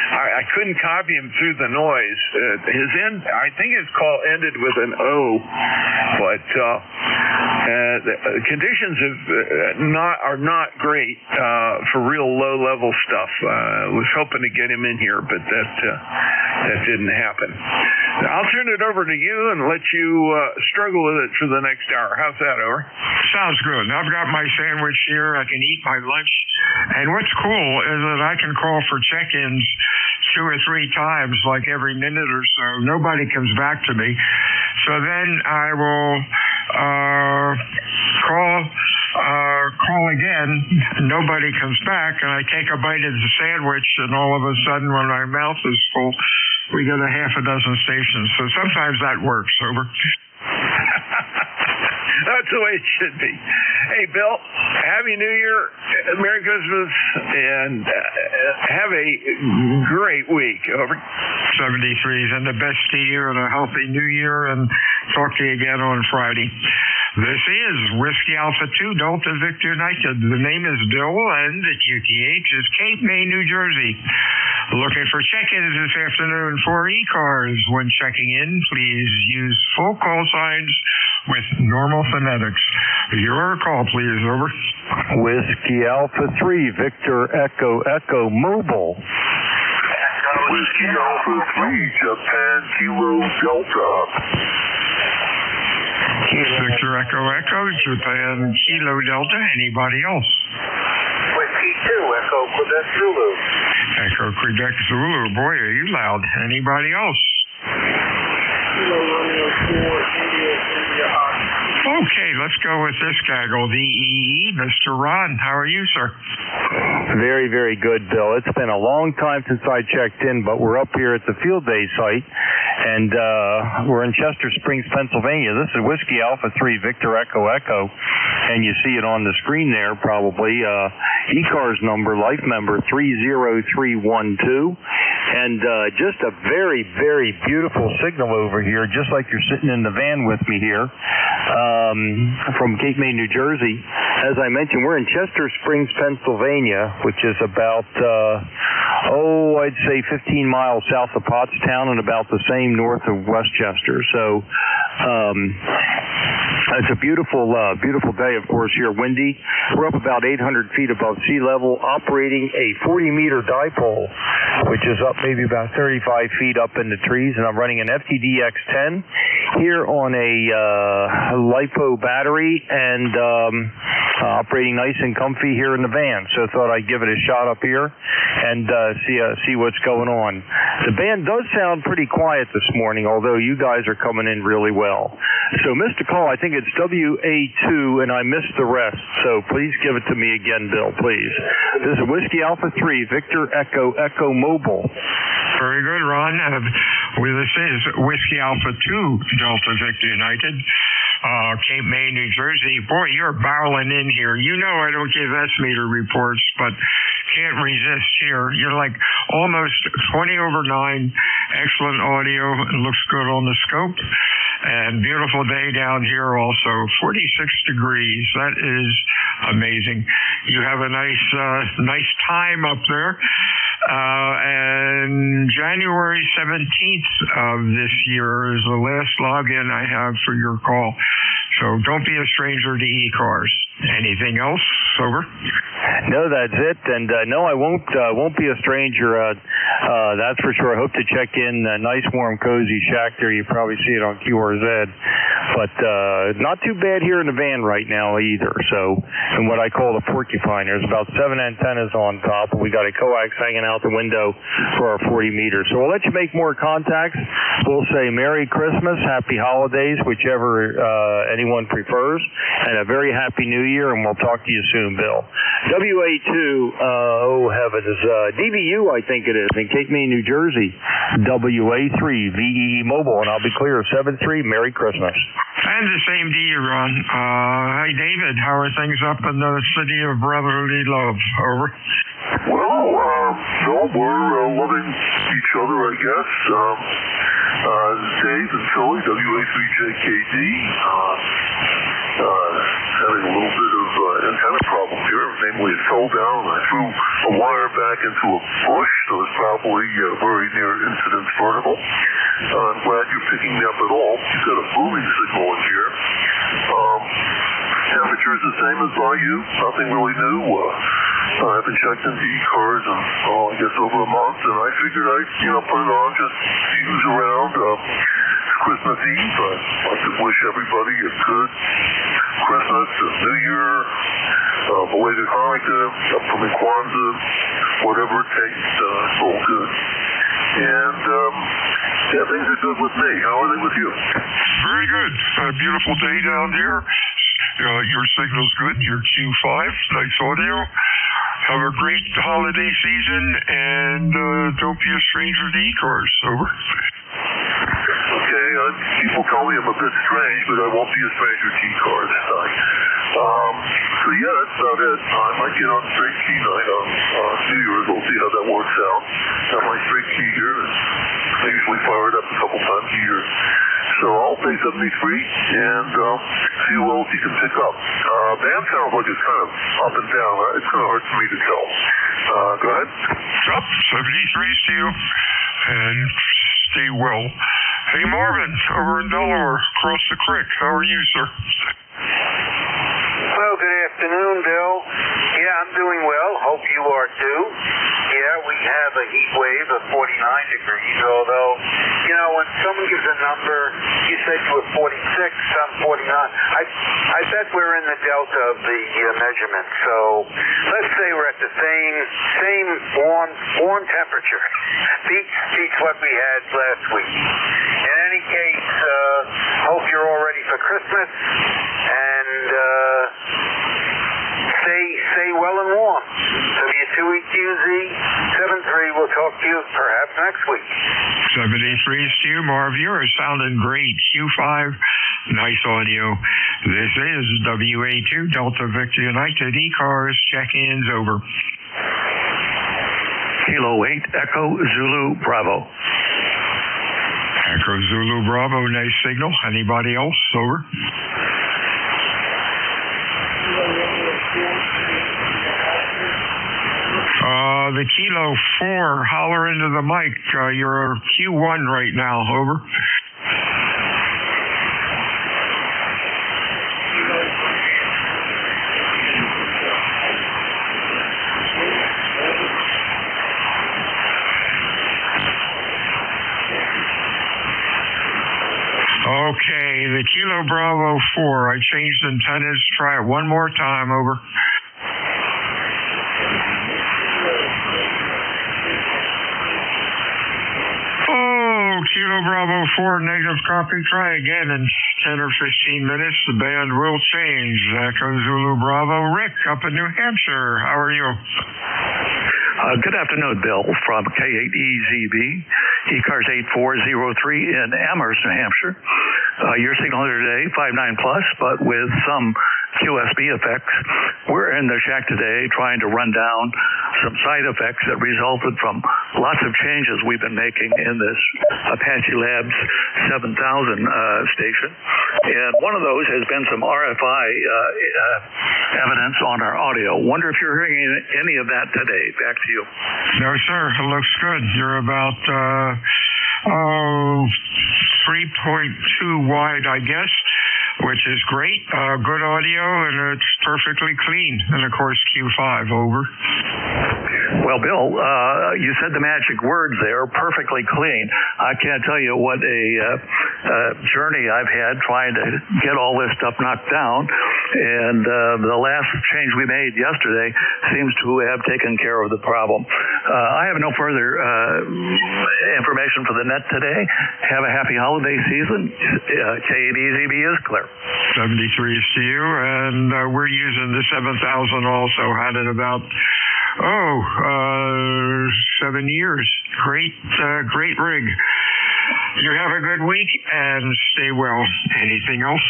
[SPEAKER 11] I couldn't copy him through the noise. I think his call ended with an O, but the conditions are not great for real low-level stuff. I was hoping to get him in here, but that didn't happen. I'll turn it over to you and let you struggle with it for the next hour. How's that, over?
[SPEAKER 9] Sounds good. I've got my sandwich here. I can eat my lunch. And what's cool is that I can call for check-ins 2 or 3 times, like every minute or so. Nobody comes back to me. So then I will call again. Nobody comes back, and I take a bite of the sandwich, and all of a sudden, when my mouth is full, we get a half a dozen stations. So sometimes that works. Over.
[SPEAKER 11] That's the way it should be. Hey, Bill, Happy New Year, Merry Christmas, and have a great week. Over.
[SPEAKER 9] 73s, and the best to you, and a healthy New Year, and talk to you again on Friday. This is Whiskey Alpha 2 Delta Victor United. The name is Bill, and the QTH is Cape May, New Jersey. Looking for check-ins this afternoon for ECARS. When checking in, please use full call signs with normal phonetics. Your call, please. Over.
[SPEAKER 5] Whiskey Alpha 3, Victor Echo Echo Mobile.
[SPEAKER 13] Whiskey Alpha 3, Japan Kilo Delta.
[SPEAKER 9] Victor Echo Echo, Japan Kilo Delta. Anybody else?
[SPEAKER 3] Whiskey 2, Echo
[SPEAKER 1] Quebec Zulu.
[SPEAKER 9] Echo Quebec Zulu. Boy, are you loud. Anybody else?
[SPEAKER 1] Kilo Romeo 4, India, India,
[SPEAKER 9] Okay, let's go with this gaggle, the EE. Mr. Ron, how are you, sir?
[SPEAKER 5] Very, very good, Bill. It's been a long time since I checked in, but we're up here at the field day site, and we're in Chester Springs, Pennsylvania. This is Whiskey Alpha 3 Victor Echo Echo, and you see it on the screen there probably. ECARS number, life member 30312, and just a very, very beautiful signal over here, just like you're sitting in the van with me here. From Cape May, New Jersey. As I mentioned, we're in Chester Springs, Pennsylvania, which is about, I'd say 15 miles south of Pottstown and about the same north of Westchester. So, it's a beautiful, beautiful day, of course, here. Windy. We're up about 800 feet above sea level, operating a 40-meter dipole, which is up maybe about 35 feet up in the trees, and I'm running an FTDX10 here on a LiPo battery and operating nice and comfy here in the van. So thought I'd give it a shot up here and see what's going on. The band does sound pretty quiet this morning, although you guys are coming in really well. So missed a call. I think it's WA2, and I missed the rest. So please give it to me again, Bill, please. This is Whiskey Alpha 3, Victor Echo Echo Mobile.
[SPEAKER 9] Very good, Ron. This is Whiskey Alpha 2, Delta Victor United, Cape May, New Jersey. Boy, you're barreling in here. You know I don't give S-meter reports, but can't resist here. You're like almost 20 over 9. Excellent audio. It looks good on the scope. And beautiful day down here also. 46 degrees. That is amazing. You have a nice time up there. And January 17th of this year is the last login I have for your call. So don't be a stranger to ECARS. Anything else, Sober?
[SPEAKER 5] No, that's it. And no, I won't be a stranger. That's for sure. I hope to check in. A nice, warm, cozy shack there. You probably see it on QRZ. But not too bad here in the van right now either. So, and what I call the porcupine. There's about 7 antennas on top. We got a coax hanging out the window for our 40 meters. So we'll let you make more contacts. We'll say Merry Christmas, Happy Holidays, whichever anyone prefers, and a very Happy New Year, and we'll talk to you soon, Bill. WA2, oh heavens, DBU I think it is, in Cape May, New Jersey. WA3, VEE Mobile, and I'll be clear, 7-3, Merry Christmas.
[SPEAKER 9] And the same to you, Ron. Hi, David. How are things up in the city of brotherly love? Over.
[SPEAKER 13] Well, no, we're loving each other, I guess. Dave and Philly, WA3JKD, having a little bit of antenna problem here. Namely, it fell down. I threw a wire back into a bush that was probably very near incident vertical. I'm glad you're picking me up at all. You've got a booming signal in here. Temperature's the same as by you. Nothing really new. I haven't checked into ECARS in, I guess, over a month, and I figured I'd, put it on, just use around. Christmas Eve. I'd like to wish everybody a good Christmas, a New Year, belated Hanukkah, upcoming Kwanzaa, whatever it takes. It's all good. And, things are good with me. How are they with you?
[SPEAKER 24] Very good. A beautiful day down there. Your signal's good. Your Q5, nice audio. Have a great holiday season, and don't be a stranger to ECARS. Over.
[SPEAKER 13] Okay, people tell me I'm a bit strange, but I won't be a stranger to ECARS. So yeah, that's about it. I might get on straight key night on New Year's. We'll see how that works out. Got my straight key here. I usually fire it up a couple times a year. So I'll pay 73 and see who else you can pick up. Band sounds like it's kind of up and down. It's kind of hard for me to tell. Go ahead.
[SPEAKER 24] Up, 73's to you. And stay well. Hey, Marvin, over in Delaware, across the creek. How are you, sir?
[SPEAKER 14] Well, good afternoon, Bill. Yeah, I'm doing well. Hope you are too. Yeah, we have a heat wave of 49 degrees, although, when someone gives a number, you said you were 46, I'm 49. I bet we're in the delta of the measurement. So let's say we're at the same warm temperature. Beats what we had last week. In any case, hope you're all ready for Christmas, and stay well and warm. W2EQZ 73. We'll talk to you perhaps next week.
[SPEAKER 9] 73 Stu, Marv, you're sounding great. Q5, nice audio. This is WA2 Delta Victor United. ECARS, check-ins over.
[SPEAKER 8] Kilo 8, Echo Zulu Bravo.
[SPEAKER 9] Echo Zulu Bravo, nice signal. Anybody else? Over. The Kilo 4, holler into the mic. You're Q1 right now. Over. Okay, the Kilo Bravo 4. I changed antennas. Try it one more time. Over. Kilo Bravo 4, negative copy. Try again in 10 or 15 minutes. The band will change. Echo Zulu Bravo. Rick, up in New Hampshire. How are you?
[SPEAKER 8] Good afternoon, Bill, from K8EZB, ECARS 8403 in Amherst, New Hampshire. Your signal here today, 59 plus, but with some QSB effects. We're in the shack today trying to run down some side effects that resulted from lots of changes we've been making in this Apache Labs 7000 station. And one of those has been some RFI evidence on our audio. Wonder if you're hearing any of that today. Back to you.
[SPEAKER 9] No, sir. It looks good. You're about 3.2 wide, I guess, which is great. Good audio, and it's perfectly clean. And, of course, Q5, over.
[SPEAKER 8] Well, Bill, you said the magic words there, perfectly clean. I can't tell you what a journey I've had trying to get all this stuff knocked down. And the last change we made yesterday seems to have taken care of the problem. I have no further information for the net today. Have a happy holiday season. K8EZB is clear.
[SPEAKER 9] 73 is to you, and we're using the 7000 also. Had it about 7 years. Great rig. You have a good week and stay well. Anything else?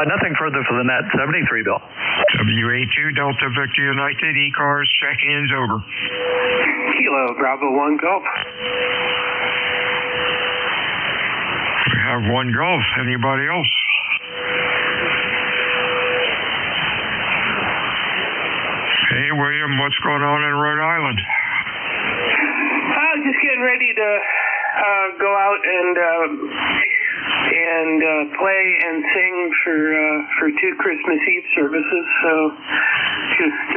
[SPEAKER 8] Nothing further for the net. 73, Bill.
[SPEAKER 9] WA2 Delta Victor United, ECARS, check-ins over.
[SPEAKER 2] Kilo Bravo 1 Gulf.
[SPEAKER 9] We have one Gulf. Anybody else? Hey, William, what's going on in Rhode Island?
[SPEAKER 2] Just getting ready to go out and play and sing for 2 Christmas Eve services. So just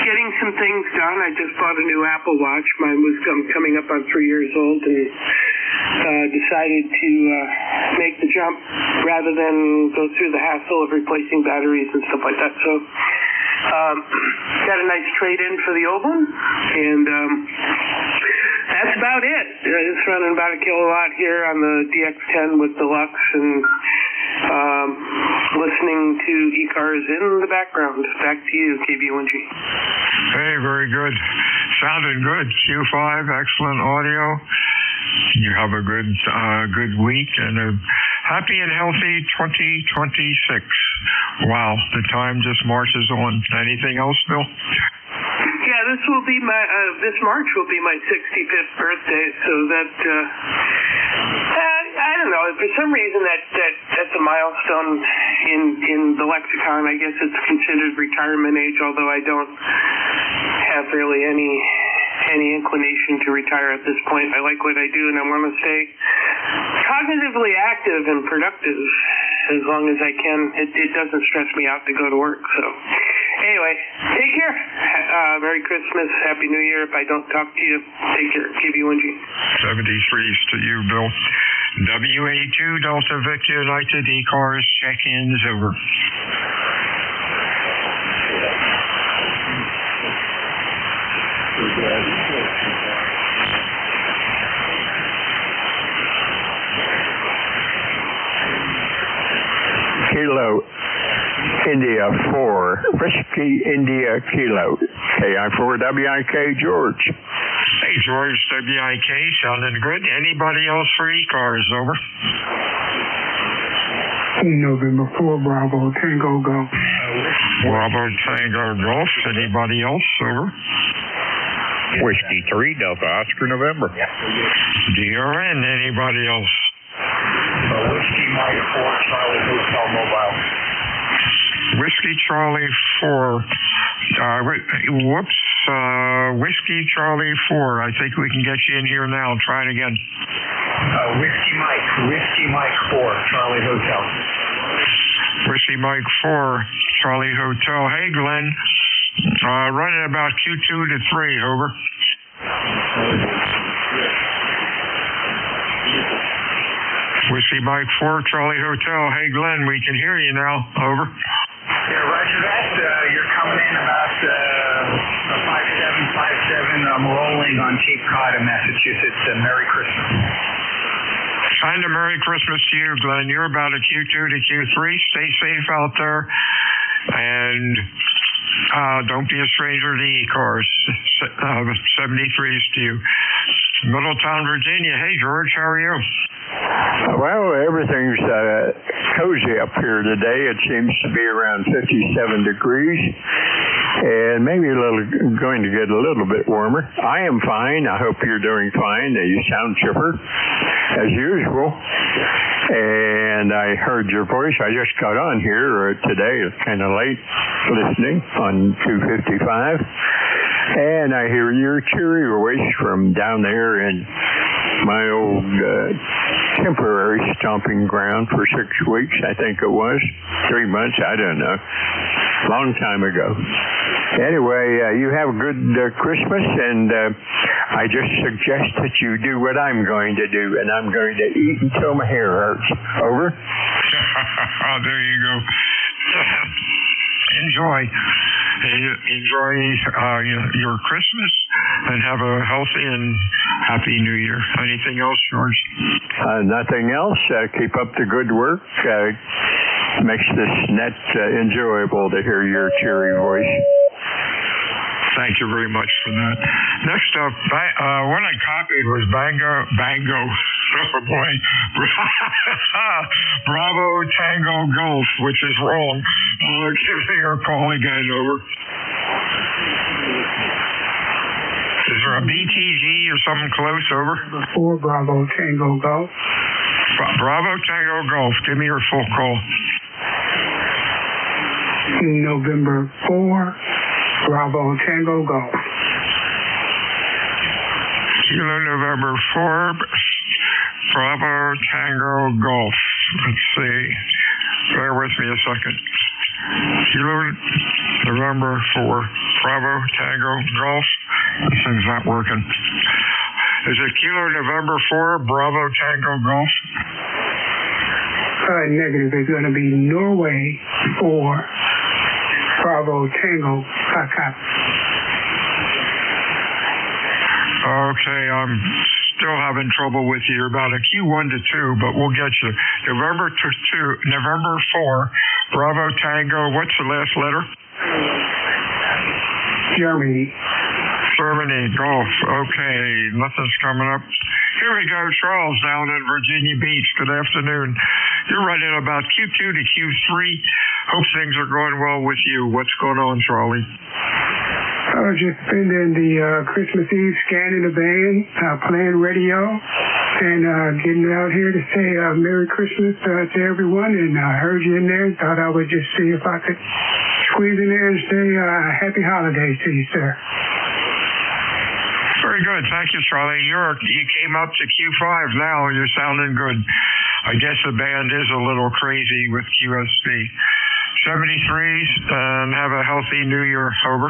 [SPEAKER 2] getting some things done. I just bought a new Apple Watch. Mine was coming up on 3 years old, and decided to make the jump rather than go through the hassle of replacing batteries and stuff like that. So got a nice trade-in for the old one, and that's about it. It's running about a kilowatt here on the DX10 with Deluxe, and listening to ECARS in the background. Back to you, KB1G.
[SPEAKER 9] Hey, very good. Sounding good. Q5, excellent audio. You have a good week and a happy and healthy 2026. Wow, the time just marches on. Anything else, Bill?
[SPEAKER 2] Yeah, this will be my this March will be my 65th birthday, so that I don't know. For some reason, that's a milestone in the lexicon. I guess it's considered retirement age, although I don't have really any inclination to retire at this point. I like what I do, and I want to stay cognitively active and productive as long as I can. It doesn't stress me out to go to work. So anyway, take care. Merry Christmas. Happy New Year. If I don't talk to you, take care. KB1G.
[SPEAKER 9] 73s to you, Bill. WA2 Delta Victor United ECARS check-ins over.
[SPEAKER 15] Kilo India 4, Whiskey India Kilo, KI4WIK George.
[SPEAKER 9] Hey, George, WIK, sounding good. Anybody else for ECARS, over?
[SPEAKER 10] November 4, Bravo Tango Golf.
[SPEAKER 9] Bravo Tango Golf. Anybody else, over?
[SPEAKER 16] Whiskey 3, Delta Oscar November.
[SPEAKER 9] DRN, anybody else?
[SPEAKER 7] Whiskey Mike 4, Charlie Hotel Mobile.
[SPEAKER 9] Whiskey Charlie 4. Whiskey Charlie 4. I think we can get you in here now. Try it again.
[SPEAKER 7] Whiskey Mike 4, Charlie Hotel.
[SPEAKER 9] Whiskey Mike 4, Charlie Hotel. Hey, Glenn. Running about Q2 to 3, over. Whiskey Mike 4, Charlie Hotel. Hey, Glenn, we can hear you now, over.
[SPEAKER 7] Yeah, roger that. You're coming in about 5757. I'm rolling on Cape Cod in Massachusetts. Merry Christmas.
[SPEAKER 9] And a Merry Christmas to you, Glenn. You're about a Q2 to Q3. Stay safe out there. And don't be a stranger to ECARS. 73s to you. Middletown, Virginia. Hey, George, how are you?
[SPEAKER 15] Well, everything's cozy up here today. It seems to be around 57 degrees and maybe going to get a little bit warmer. I am fine. I hope you're doing fine. You sound chipper as usual. And I heard your voice. I just got on here today. It's kind of late listening on 255. And I hear your cheery voice from down there in my old temporary stomping ground for 6 weeks, I think it was. 3 months, I don't know. Long time ago. Anyway, you have a good Christmas, and I just suggest that you do what I'm going to do, and I'm going to eat until my hair hurts. Over?
[SPEAKER 9] There you go. Enjoy your Christmas and have a healthy and happy New Year. Anything else, George?
[SPEAKER 15] Nothing else. Keep up the good work. Makes this net enjoyable to hear your cheery voice.
[SPEAKER 9] Thank you very much for that. Next up, what I copied was Bango. Oh boy. Bravo Tango Golf, which is wrong. Give me your call again, over. Is there a BTG or something close, over?
[SPEAKER 10] 4, Bravo Tango Golf.
[SPEAKER 9] Bravo Tango Golf. Give me your full call.
[SPEAKER 10] November 4, Bravo Tango Golf.
[SPEAKER 9] Kilo November 4, Bravo Tango Golf. Let's see. Bear with me a second. Kilo November 4, Bravo Tango Golf. This thing's not working. Is it Kilo November 4, Bravo Tango Golf?
[SPEAKER 10] Negative. It's going to be Norway 4, Bravo Tango Papa.
[SPEAKER 9] Okay, I'm still having trouble with you. You're about a Q1 to 2, but we'll get you. November 4, Bravo Tango. What's the last letter?
[SPEAKER 10] Germany.
[SPEAKER 9] Golf. Okay, nothing's coming up. Here we go, Charles, down in Virginia Beach. Good afternoon. You're running about Q2 to Q3. Hope things are going well with you. What's going on, Charlie?
[SPEAKER 10] I was just spending the Christmas Eve scanning the van, playing radio, and getting out here to say Merry Christmas to everyone. And I heard you in there and thought I would just see if I could squeeze in there and say Happy Holidays to you, sir.
[SPEAKER 9] Very good. Thank you, Charlie. You came up to Q5 now. You're sounding good. I guess the band is a little crazy with QSB. 73s, and have a healthy New Year. Over.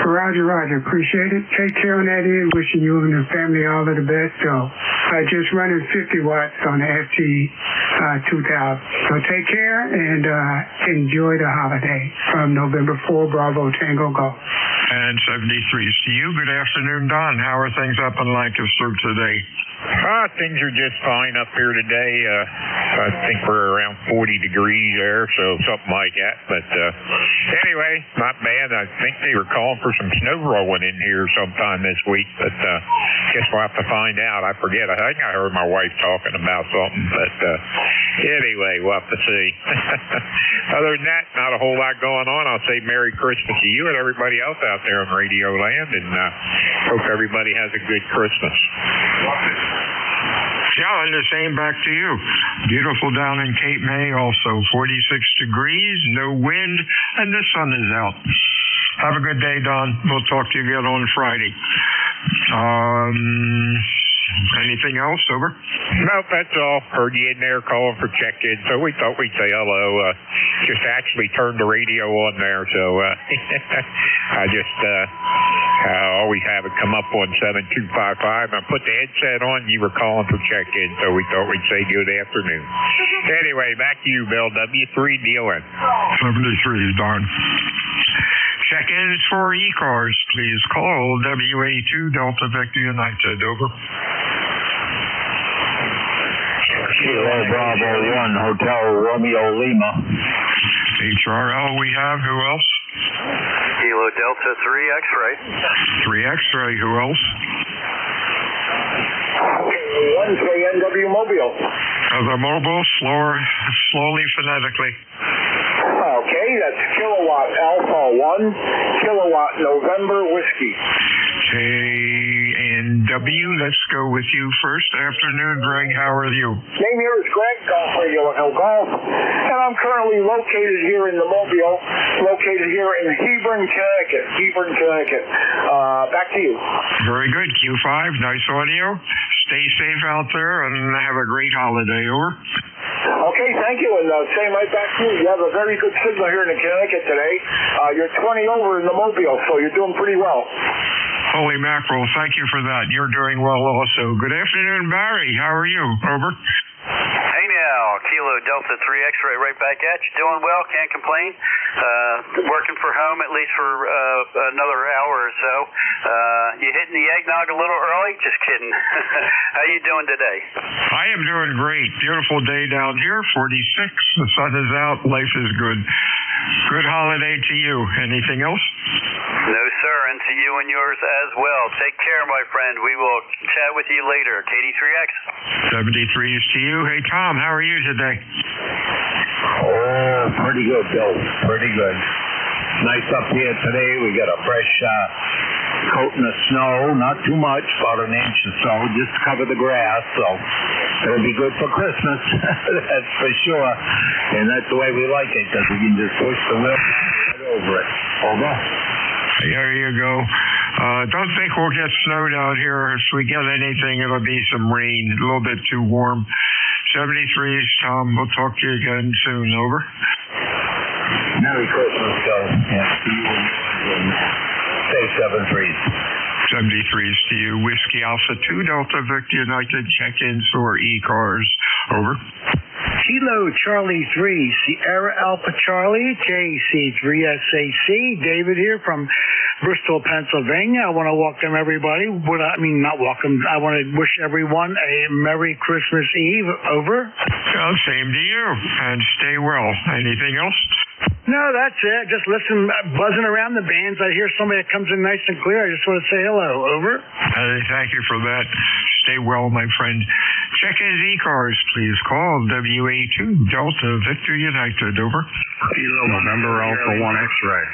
[SPEAKER 10] Roger. Appreciate it. Take care on that end. Wishing you and your family all of the best. So just running 50 watts on the FG2000. So take care and enjoy the holiday from November 4, Bravo Tango Golf.
[SPEAKER 9] And 73s to you. Good afternoon, Don. How are things up in Lancaster today?
[SPEAKER 16] Things are just fine up here today. I think we're around 40 degrees there, so something like that. But anyway, not bad. I think they were calling for some snow rolling in here sometime this week, but guess we'll have to find out. I forget. I think I heard my wife talking about something, but anyway, we'll have to see. Other than that, not a whole lot going on. I'll say Merry Christmas to you and everybody else out there in Radio Land, and hope everybody has a good Christmas.
[SPEAKER 9] Yeah, and the same back to you. Beautiful down in Cape May, also 46 degrees, no wind, and the sun is out. Have a good day, Don. We'll talk to you again on Friday. Anything else? Over?
[SPEAKER 16] Nope, that's all. Heard you in there calling for check-in, so we thought we'd say hello. Just actually turned the radio on there, so I just always have it come up on 7255. I put the headset on, you were calling for check-in, so we thought we'd say good afternoon. Anyway, back to you, Bill. W3DON.
[SPEAKER 9] 73, Don. Check-ins for ECARS. Please call WA2 Delta Victor United. Over.
[SPEAKER 15] Kilo Bravo 1 Hotel Romeo Lima.
[SPEAKER 9] HRL we have. Who else?
[SPEAKER 12] Kilo Delta 3 X-ray.
[SPEAKER 9] 3 X-ray. Who else?
[SPEAKER 3] 1 KNW Mobile.
[SPEAKER 9] The mobile, slowly phonetically.
[SPEAKER 3] Okay, that's Kilowatt Alpha 1, Kilowatt November Whiskey.
[SPEAKER 9] KNW, let's go with you first. Afternoon, Greg. How are you?
[SPEAKER 3] Name here is Greg, Golf Radio and Hill Golf, and I'm currently located here in the Mobile, located here in Hebron, Connecticut. Back to you.
[SPEAKER 9] Very good. Q5, nice audio. Stay safe out there and have a great holiday. Over.
[SPEAKER 3] Okay, thank you, and same right back to you. You have a very good signal here in Connecticut today. You're 20 over in the Mobile, so you're doing pretty well.
[SPEAKER 9] Holy mackerel, thank you for that. You're doing well also. Good afternoon, Barry. How are you? Over.
[SPEAKER 12] Hey now, Kilo Delta 3 X-ray right back at you. Doing well, can't complain. Working for home at least for another hour or so. You hitting the eggnog a little early? Just kidding. How you doing today?
[SPEAKER 9] I am doing great. Beautiful day down here, 46. The sun is out. Life is good. Good holiday to you. Anything else?
[SPEAKER 12] No, sir, and to you and yours as well. Take care, my friend. We will chat with you later. KD3X.
[SPEAKER 9] 73s to you. Hey, Tom, how are you today?
[SPEAKER 6] Oh, pretty good, Bill. Pretty good. Nice up here today. We got a fresh coating of snow. Not too much, about an inch or so, just to cover the grass. So it'll be good for Christmas. That's for sure. And that's the way we like it, because we can just push the wheel right over it. Over.
[SPEAKER 9] There you go. Don't think we'll get snow down here. If we get anything, it'll be some rain. A little bit too warm. 73s, Tom. We'll talk to you again soon. Over.
[SPEAKER 6] Merry Christmas, Bill. Yeah, to you and stay 73s.
[SPEAKER 9] 73s to you. Whiskey Alpha 2 Delta Victor United check-ins for ECARS. Over.
[SPEAKER 18] Kilo Charlie 3 Sierra Alpha Charlie JC3SAC. David here from Bristol, Pennsylvania. I want to welcome everybody. I want to wish everyone a Merry Christmas Eve. Over.
[SPEAKER 9] Well, same to you. And stay well. Anything else?
[SPEAKER 18] No, that's it. Just listen, buzzing around the bands. I hear somebody that comes in nice and clear. I just want to say hello. Over.
[SPEAKER 9] Thank you for that. Stay well, my friend. Check in ECARS, please. Call WA2 Delta Victor United. Over.
[SPEAKER 21] Kilo November Alpha 1 X-ray.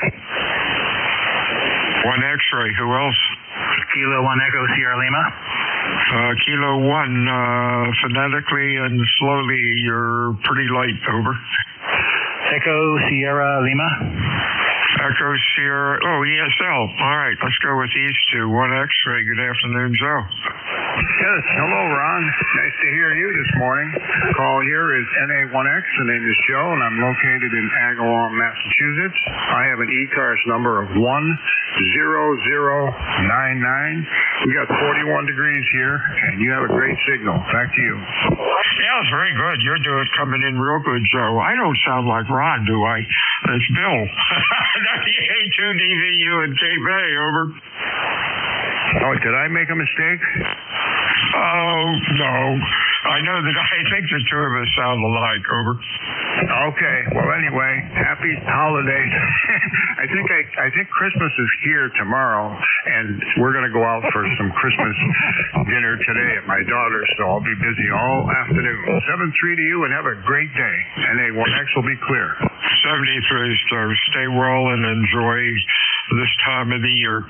[SPEAKER 9] 1 X-ray. Who else?
[SPEAKER 21] Kilo 1 Echo Sierra Lima.
[SPEAKER 9] Kilo 1. Phonetically and slowly, you're pretty light. Over.
[SPEAKER 21] Echo Sierra Lima.
[SPEAKER 9] Echo Sierra. Oh, ESL. All right, let's go with these two. 1 X-ray. Good afternoon, Joe.
[SPEAKER 24] Yes, hello, Ron. Nice to hear you this morning. Call here is NA1X. The name is Joe, and I'm located in Agawam, Massachusetts. I have an ECARS number of 10099. We got 41 degrees here, and you have a great signal. Back to you.
[SPEAKER 9] Yeah, it's very good. You're coming in real good, Joe. I don't sound like Ron, do I? It's Bill. WA2DVU in Cape May, over.
[SPEAKER 24] Oh, did I make a mistake?
[SPEAKER 9] Oh, no. I think the two of us sound alike, over.
[SPEAKER 24] Okay. Well, anyway, happy holidays. I think Christmas is here tomorrow, and we're going to go out for some Christmas dinner today at my daughter's, so I'll be busy all afternoon. 7-3 to you, and have a great day. NA1X will be clear.
[SPEAKER 9] 73, so stay well and enjoy this time of the year.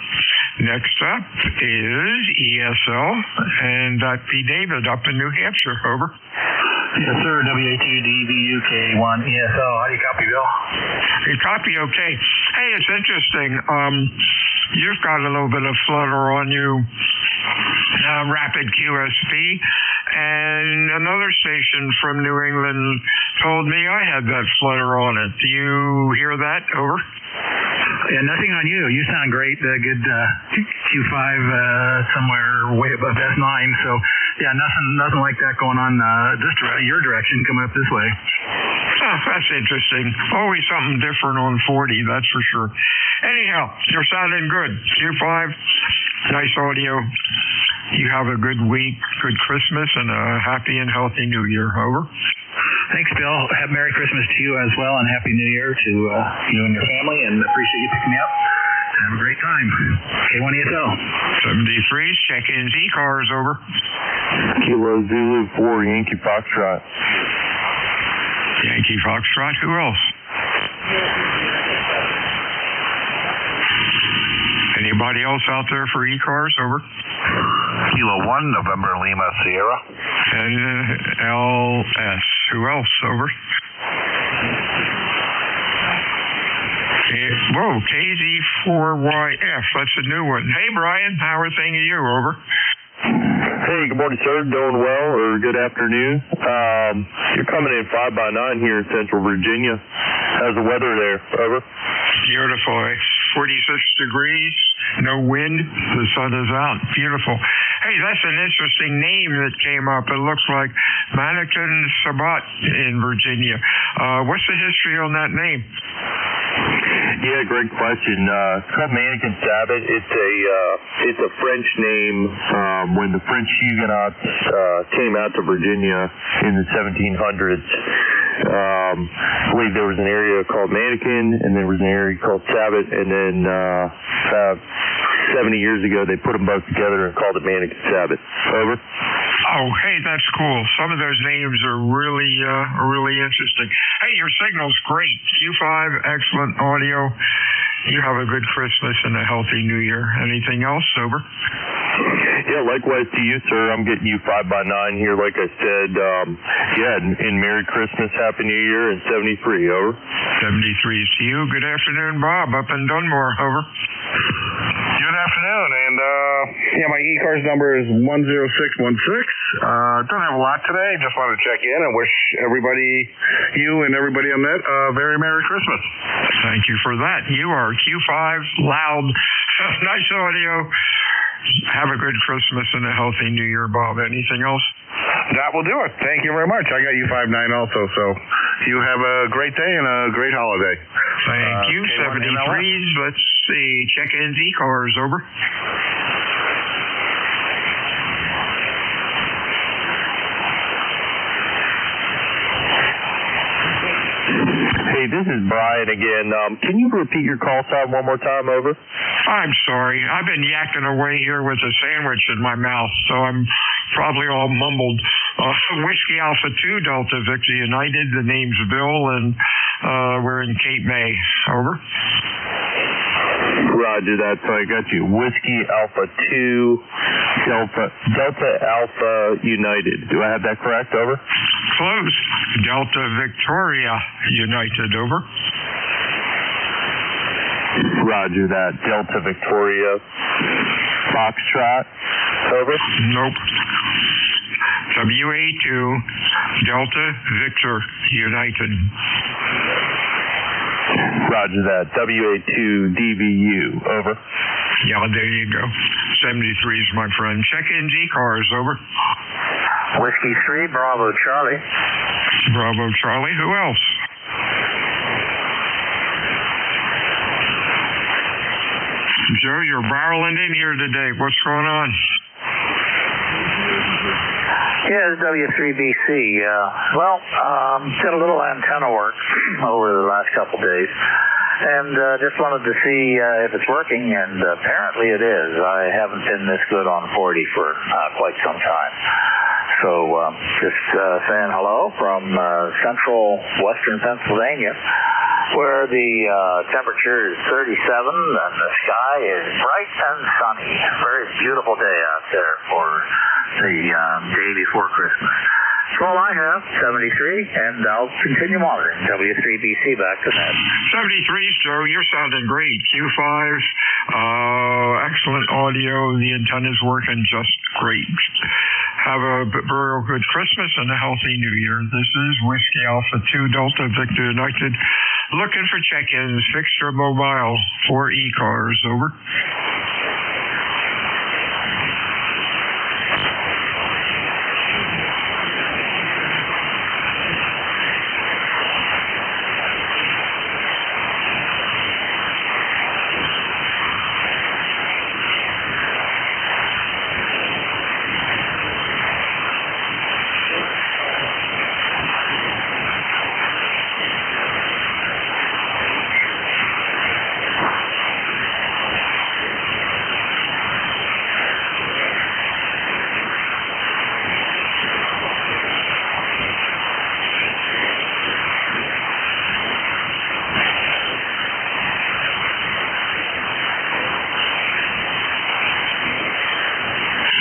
[SPEAKER 9] Next up is ESL, and that'd be David up in New Hampshire, over.
[SPEAKER 17] Yes, sir, WA2DVUK1 ESL. How do you copy, Bill?
[SPEAKER 9] You copy okay. Hey, it's interesting. You've got a little bit of flutter on you, rapid QSP, and another station from New England told me I had that flutter on it. Do you hear that? Over.
[SPEAKER 17] Yeah, nothing on you. You sound great. Good Q5 somewhere way above S9. So, yeah, nothing like that going on your direction coming up this way.
[SPEAKER 9] Oh, that's interesting. Always something different on 40, that's for sure. Anyhow, you're sounding good. Q5, nice audio. You have a good week, good Christmas, and a happy and healthy New Year. Over.
[SPEAKER 17] Thanks, Bill. Merry Christmas to you as well, and Happy New Year to you and your family, and appreciate you picking me up. Have a great time. K1ESL.
[SPEAKER 9] 73, check-in ECARS, over.
[SPEAKER 19] Kilo Zulu 4, Yankee Foxtrot.
[SPEAKER 9] Yankee Foxtrot, who else? Anybody else out there for ECARS, over?
[SPEAKER 21] Kilo 1, November Lima Sierra.
[SPEAKER 9] LS, who else, over? Whoa, KZ4YF, that's a new one. Hey, Brian, how are things you, over?
[SPEAKER 19] Hey, good morning, sir. Doing well, or good afternoon. You're coming in 5x9 here in Central Virginia. How's the weather there? Over.
[SPEAKER 9] Beautiful. 46 degrees, no wind, the sun is out. Beautiful. Hey, that's an interesting name that came up. It looks like Mannequin Sabat in Virginia. What's the history on that name?
[SPEAKER 19] Yeah, great question. It's called Mannequin Sabat. It's a French name. When the French Huguenots came out to Virginia in the 1700s, I believe there was an area called Mannequin, and there was an area called Sabat, and then about 70 years ago they put them both together and called it Mannequin Sabat. Over.
[SPEAKER 9] Oh, hey, that's cool. Some of those names are really interesting. Hey, your signal's great. Q5, excellent audio. You have a good Christmas and a healthy New Year. Anything else, over?
[SPEAKER 19] Yeah, likewise to you, sir. I'm getting you 5x9 here, like I said. And Merry Christmas, Happy New Year, and 73, over.
[SPEAKER 9] 73 is to you. Good afternoon, Bob, up in Dunmore, over.
[SPEAKER 7] Good afternoon, and my ECARS number is 10616. Don't have a lot today. Just wanted to check in and wish you and everybody on that a very Merry Christmas.
[SPEAKER 9] Thank you for that. You are Q5, loud, nice audio. Have a good Christmas and a healthy New Year, Bob. Anything else?
[SPEAKER 7] That will do it. Thank you very much. I got you 5-9 also, so you have a great day and a great holiday.
[SPEAKER 9] Thank you. 73s. Let's see. Check-in ECARS, over.
[SPEAKER 19] Hey, this is Brian again. Can you repeat your call sign one more time, over?
[SPEAKER 9] I'm sorry. I've been yakking away here with a sandwich in my mouth, so I'm probably all mumbled. Whiskey Alpha 2, Delta Victor United. The name's Bill, and we're in Cape May. Over.
[SPEAKER 19] Roger that. So I got you. Whiskey Alpha 2, Delta Alpha United. Do I have that correct? Over.
[SPEAKER 9] Close. Delta Victoria United, over.
[SPEAKER 19] Roger that. Delta Victoria Foxtrot. Over.
[SPEAKER 9] Nope. WA2 Delta Victor United.
[SPEAKER 19] Roger that. WA2 DVU. Over.
[SPEAKER 9] Yeah, there you go. 73s, my friend. Check-ins ECARS. Over.
[SPEAKER 3] Whiskey 3, Bravo Charlie.
[SPEAKER 9] Bravo Charlie. Who else? Joe, you're barreling in here today. What's going on?
[SPEAKER 14] Yeah, it's W3BC. Did a little antenna work over the last couple days, and just wanted to see if it's working, and apparently it is. I haven't been this good on 40 for quite some time. So just saying hello from central western Pennsylvania, where the temperature is 37 and the sky is bright and sunny. Very beautiful day out there for the day before Christmas. That's all I have, 73, and I'll continue monitoring. W3BC, back to that.
[SPEAKER 9] 73s, Joe, you're sounding great. Q5, excellent audio. The antenna's working just great. Have a very good Christmas and a healthy New Year. This is Whiskey Alpha 2 Delta Victor United. Looking for check-ins, fixed or mobile, for ECARS. Over.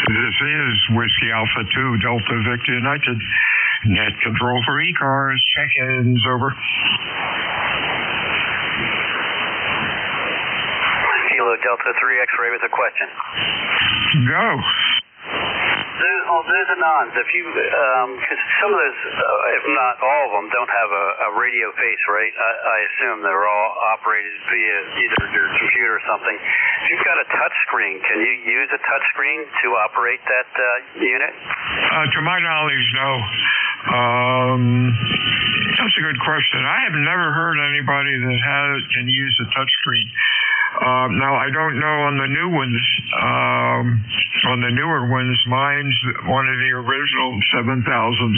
[SPEAKER 9] This is Whiskey Alpha 2 Delta Victor United. Net control for ECARS. Check-ins. Over.
[SPEAKER 12] Kilo Delta 3 X-ray with a question.
[SPEAKER 9] Go.
[SPEAKER 12] Those anons, if you, because some of those, if not all of them, don't have a radio face, right? I assume they're all operated via either your computer or something. If you've got a touch screen, can you use a touch screen to operate that unit?
[SPEAKER 9] To my knowledge, no. That's a good question. I have never heard anybody that can use a touch screen. Now, I don't know on the new ones. On the newer ones, mine's one of the original 7000s,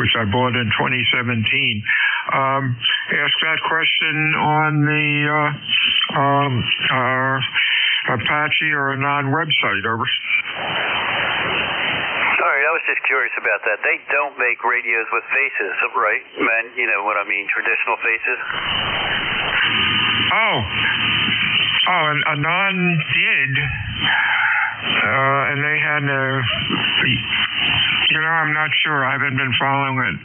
[SPEAKER 9] which I bought in 2017. Ask that question on the Apache or a non-website. Over.
[SPEAKER 12] All right, I was just curious about that. They don't make radios with faces, right? Man, you know what I mean, traditional faces.
[SPEAKER 9] A non did, and they had I'm not sure. I haven't been following it.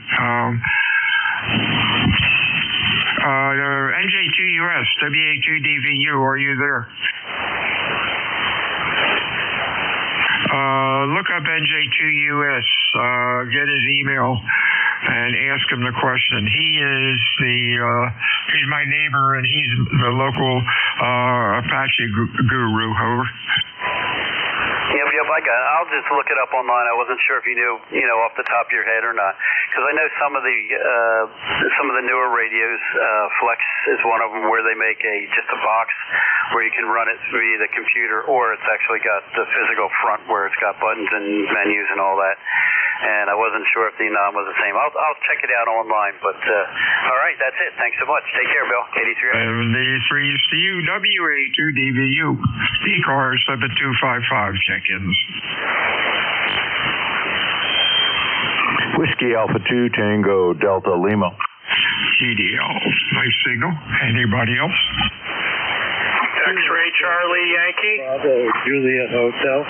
[SPEAKER 9] NJ2US, WA2DVU, are you there? Look up NJ2US, get his email, and ask him the question. He's my neighbor, and he's the local Apache guru. Over.
[SPEAKER 12] Yep, I got it. I'll just look it up online. I wasn't sure if you knew, off the top of your head or not, because I know some of the newer radios, Flex is one of them, where they make just a box where you can run it via the computer, or it's actually got the physical front where it's got buttons and menus and all that. And I wasn't sure if the non was the same. I'll check it out online. But all right, that's it. Thanks so much. Take care, Bill. 83.
[SPEAKER 9] 73s to you. WA2DVU. ECARS 7255 check-ins.
[SPEAKER 15] Whiskey Alpha 2 Tango Delta Lima.
[SPEAKER 9] TDL. Nice signal. Anybody else?
[SPEAKER 2] X-ray Charlie Yankee. Bravo Juliet Hotel.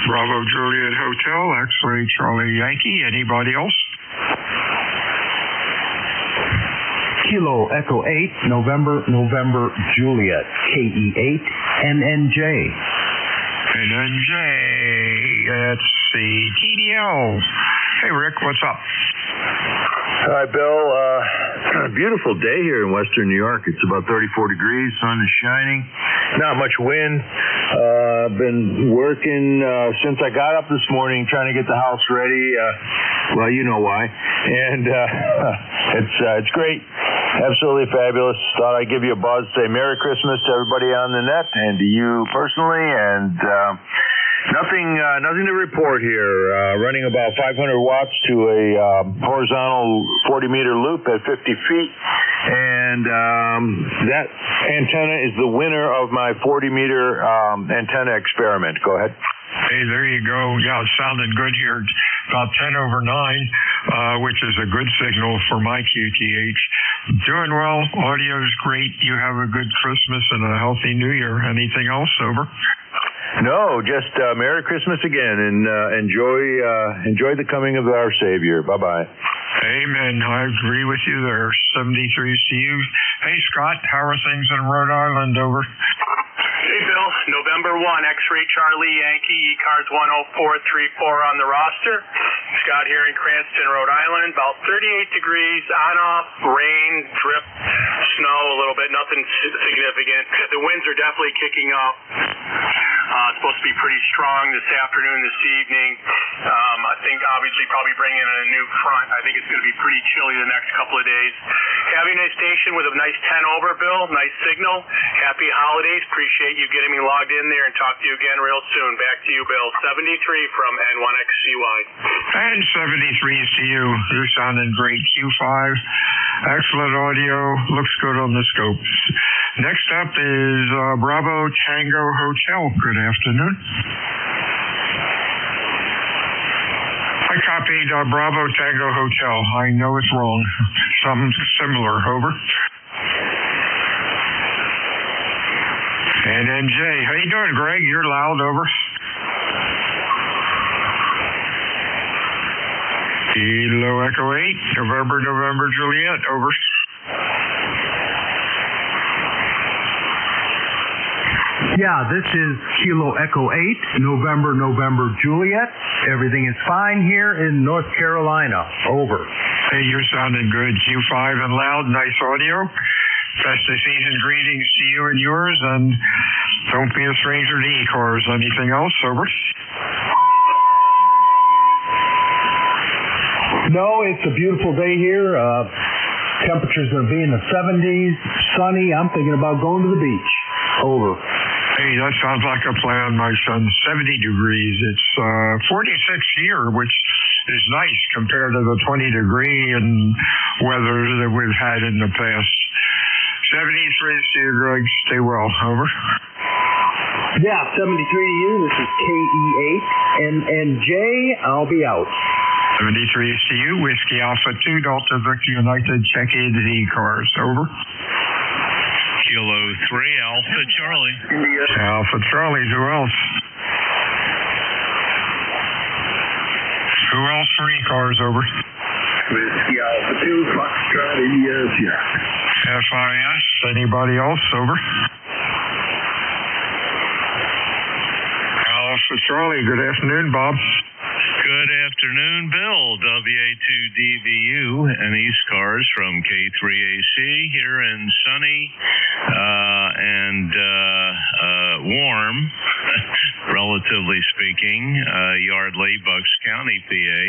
[SPEAKER 9] Bravo Juliet Hotel, X-ray Charlie Yankee. Anybody else?
[SPEAKER 4] Kilo Echo 8, November Juliet, KE8, NNJ.
[SPEAKER 9] NNJ, that's the TDL. Hey, Rick, what's up?
[SPEAKER 19] Hi, Bill. Beautiful day here in Western New York. It's about 34 degrees. Sun is shining. Not much wind. I've been working since I got up this morning trying to get the house ready. Well, you know why. And it's great. Absolutely fabulous. Thought I'd give you a buzz, say Merry Christmas to everybody on the net and to you personally. And nothing to report here. Running about 500 watts to a horizontal 40-meter loop at 50 feet. And that antenna is the winner of my 40-meter antenna experiment. Go ahead.
[SPEAKER 9] Hey, there you go. Yeah, it sounded good here. About 10 over 9, which is a good signal for my QTH. Doing well. Audio's great. You have a good Christmas and a healthy New Year. Anything else? Over?
[SPEAKER 19] No, just Merry Christmas again, and enjoy the coming of our Savior. Bye-bye.
[SPEAKER 9] Amen. I agree with you there. 73s to you. Hey, Scott, how are things in Rhode Island? Over?
[SPEAKER 20] Hey, Bill. November 1, X-Ray Charlie Yankee, ECARS 10434 on the roster. Scott here in Cranston, Rhode Island. About 38 degrees, on-off, rain, drip, snow a little bit, nothing significant. The winds are definitely kicking up. It's supposed to be pretty strong this afternoon, this evening. I think obviously probably bringing in a new front. I think it's going to be pretty chilly the next couple of days. Having a station with a nice 10 over, Bill. Nice signal. Happy holidays. Appreciate you getting me logged in there and talk to you again real soon. Back to you, Bill. 73 from N1XCY.
[SPEAKER 9] And 73s to you. You're sounding great. Q5. Excellent audio. Looks good on the scopes. Next up is Bravo Tango Hotel. Good afternoon. I copied Bravo Tango Hotel. I know it's wrong. Something similar. Over. And NJ. How you doing, Greg? You're loud. Over. Kilo Echo 8. November Juliet. Over.
[SPEAKER 4] Yeah, this is Kilo Echo 8, November Juliet. Everything is fine here in North Carolina. Over.
[SPEAKER 9] Hey, you're sounding good. Q5 and loud, nice audio. Festive season greetings to you and yours, and don't be a stranger to ECARS. Anything else? Over.
[SPEAKER 4] No, it's a beautiful day here. Temperature's going to be in the 70s, sunny. I'm thinking about going to the beach. Over.
[SPEAKER 9] Hey, that sounds like a plan, my son. 70 degrees. It's 46 here, which is nice compared to the 20-degree and weather that we've had in the past. 73 to you, Greg. Stay well. Over.
[SPEAKER 4] Yeah, 73 to you. This is KE8. NNJ. I'll be out.
[SPEAKER 9] 73 to you. Whiskey Alpha 2, Delta Victor United. Check in to ECARS. Over.
[SPEAKER 22] Kilo 3, Alpha Charlie.
[SPEAKER 9] Alpha Charlie, who else? Who else for ECARS? Over.
[SPEAKER 13] Whiskey Alpha 2, Foxtrot, India, Sierra.
[SPEAKER 9] FIS, anybody else? Over. Alpha Charlie, good afternoon, Bob.
[SPEAKER 22] Good afternoon, Bill. WA2DVU and ECARS from K3AC here in sunny and warm, relatively speaking, Yardley, Bucks County, PA.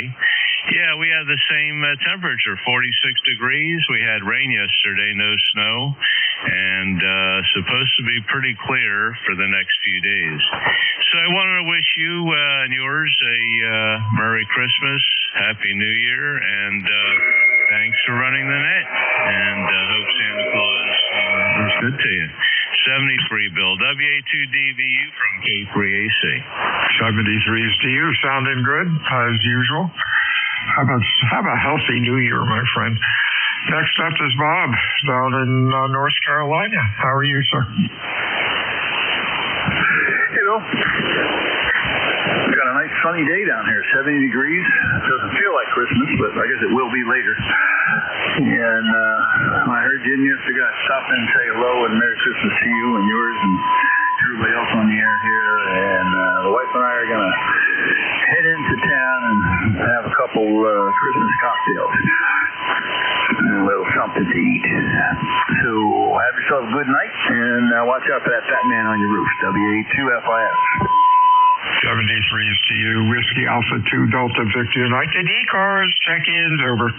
[SPEAKER 22] Yeah, we had the same temperature, 46 degrees. We had rain yesterday, no snow, and supposed to be pretty clear for the next few days. So I wanted to wish you and yours a Merry Christmas, Happy New Year, and thanks for running the net. And hope Santa Claus is good to you. 73, Bill. WA2DVU from K3AC.
[SPEAKER 9] 73s to you. Sounding good, as usual. Have a healthy New Year, my friend. Next up is Bob, down in North Carolina. How are you, sir?
[SPEAKER 13] You know,
[SPEAKER 21] We've got a nice sunny day down here, 70 degrees. Doesn't feel like Christmas, but I guess it will be later. And I heard Jim yesterday. I stopped in and say hello and Merry Christmas to you and yours and everybody else on the air here. And the wife and I are going to head into town and have a couple Christmas cocktails. And a little something to eat. So have yourself a good night, and watch out for that fat man on your roof. WA2FIS.
[SPEAKER 9] 73s to you. Whiskey Alpha 2 Delta Victor United. ECARS check-ins over.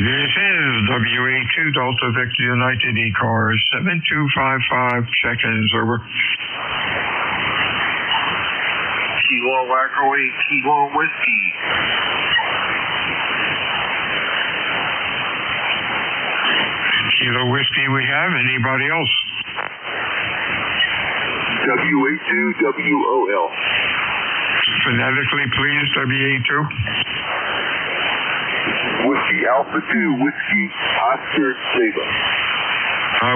[SPEAKER 9] This is WA2 Delta Victor United ECARS 7255 check-ins over.
[SPEAKER 13] Kilo Echo 8 Kilo Whiskey.
[SPEAKER 9] Kilo Whiskey we have. Anybody else?
[SPEAKER 13] WA2WOL.
[SPEAKER 9] Phonetically, please, WA2.
[SPEAKER 13] Whiskey Alpha 2, Whiskey Oscar Lima.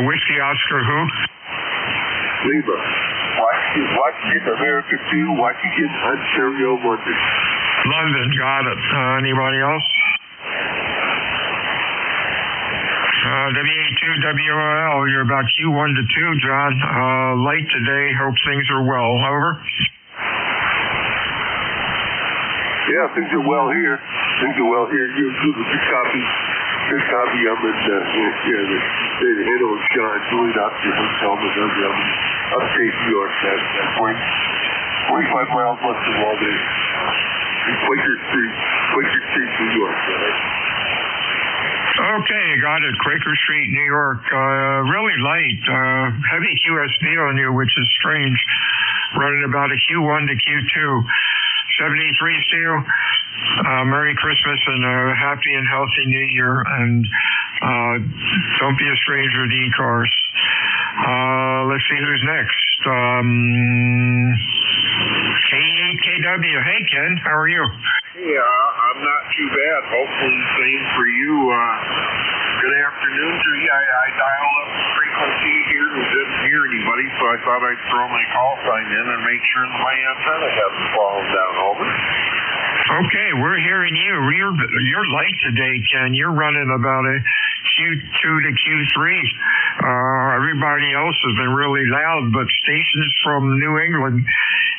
[SPEAKER 9] Whiskey Oscar who?
[SPEAKER 13] Lima. Washington, America 2, Washington, Ontario, London.
[SPEAKER 9] London, got it. Anybody else? WA2WOL, you're about Q1 to 2, John. Light today, hope things are well. Over.
[SPEAKER 13] Yeah, things are well here. Good copy. I'm in the head of John Julie Doctor Hotel, Missouri. I'm upstate New York. That point. 45 miles west of Walden. Quaker Street, New York. Right?
[SPEAKER 9] Okay, got it. Quaker Street, New York. Really light. Heavy QSB on you, which is strange. Running about a Q1 to Q2. 73s to you. Merry Christmas and a happy and healthy New Year. And don't be a stranger to ECARS. Let's see who's next. K8KW. Hey, Ken. How are you?
[SPEAKER 13] Yeah, I'm not too bad. Hopefully the same for you. Good afternoon to you. I dialed up the frequency here and didn't hear anybody, so I thought I'd throw my call sign in and make sure that my antenna hasn't fallen down. Over.
[SPEAKER 9] Okay, we're hearing you. You're light today, Ken. You're running about a Q2 to Q3. Everybody else has been really loud, but stations from New England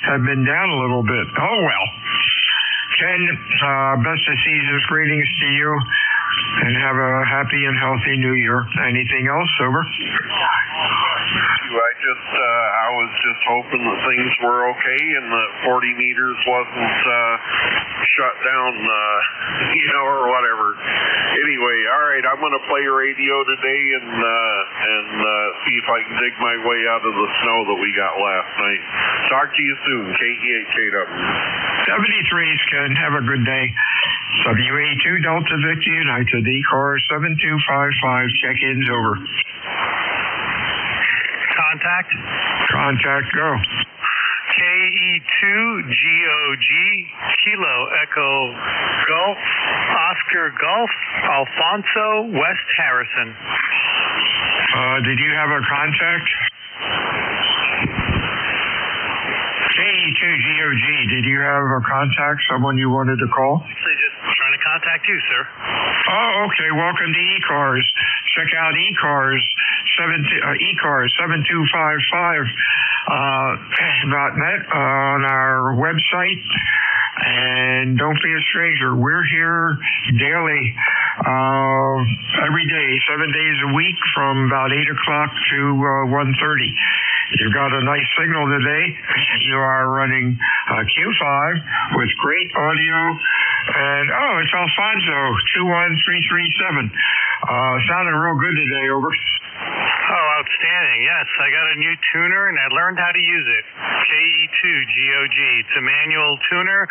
[SPEAKER 9] have been down a little bit. Oh, well. Ken, best of season's greetings to you, and have a happy and healthy New Year. Anything else? Over.
[SPEAKER 13] I was just hoping that things were okay and that 40 meters wasn't shut down, or whatever. Anyway, all right, I'm going to play radio today and see if I can dig my way out of the snow that we got last night. Talk to you soon, KT8KW.
[SPEAKER 9] 73s, Ken. Have a good day. WA2 Delta Victor United, ECARS 7255, check-ins over. Contact, go.
[SPEAKER 1] KE2GOG, Kilo Echo Golf, Oscar Golf, Alfonso, West Harrison.
[SPEAKER 9] Did you have a contact? KE2GOG, did you have a contact, someone you wanted to call?
[SPEAKER 1] Actually, just trying to contact you, sir.
[SPEAKER 9] Oh, okay. Welcome to ECARS. Check out ECARS 7255.net on our website. And don't be a stranger. We're here daily, every day, 7 days a week from about 8 o'clock to 1:30. You've got a nice signal today. You are running Q5 with great audio. And, it's Alfonso, 21337. Sounded real good today, over.
[SPEAKER 1] Oh, outstanding. Yes, I got a new tuner, and I learned how to use it. KE2GOG. It's a manual tuner,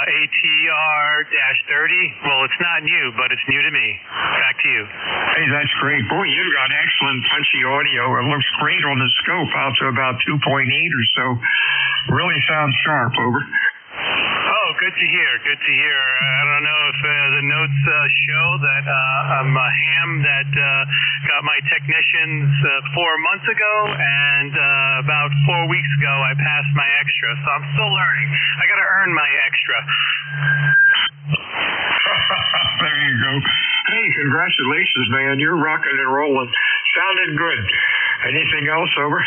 [SPEAKER 1] ATR-30. Well, it's not new, but it's new to me. Back to you.
[SPEAKER 9] Hey, that's great. Boy, you've got excellent punchy audio. It looks great on the scope out to about 2.8 or so. Really sounds sharp, over.
[SPEAKER 1] Oh, good to hear. Good to hear. I don't know if the notes show that I'm a ham that got my technicians 4 months ago, and about 4 weeks ago I passed my extra, so I'm still learning. I got to earn my extra.
[SPEAKER 9] There you go. Hey, congratulations, man. You're rocking and rolling. Sounded good. Anything else, over?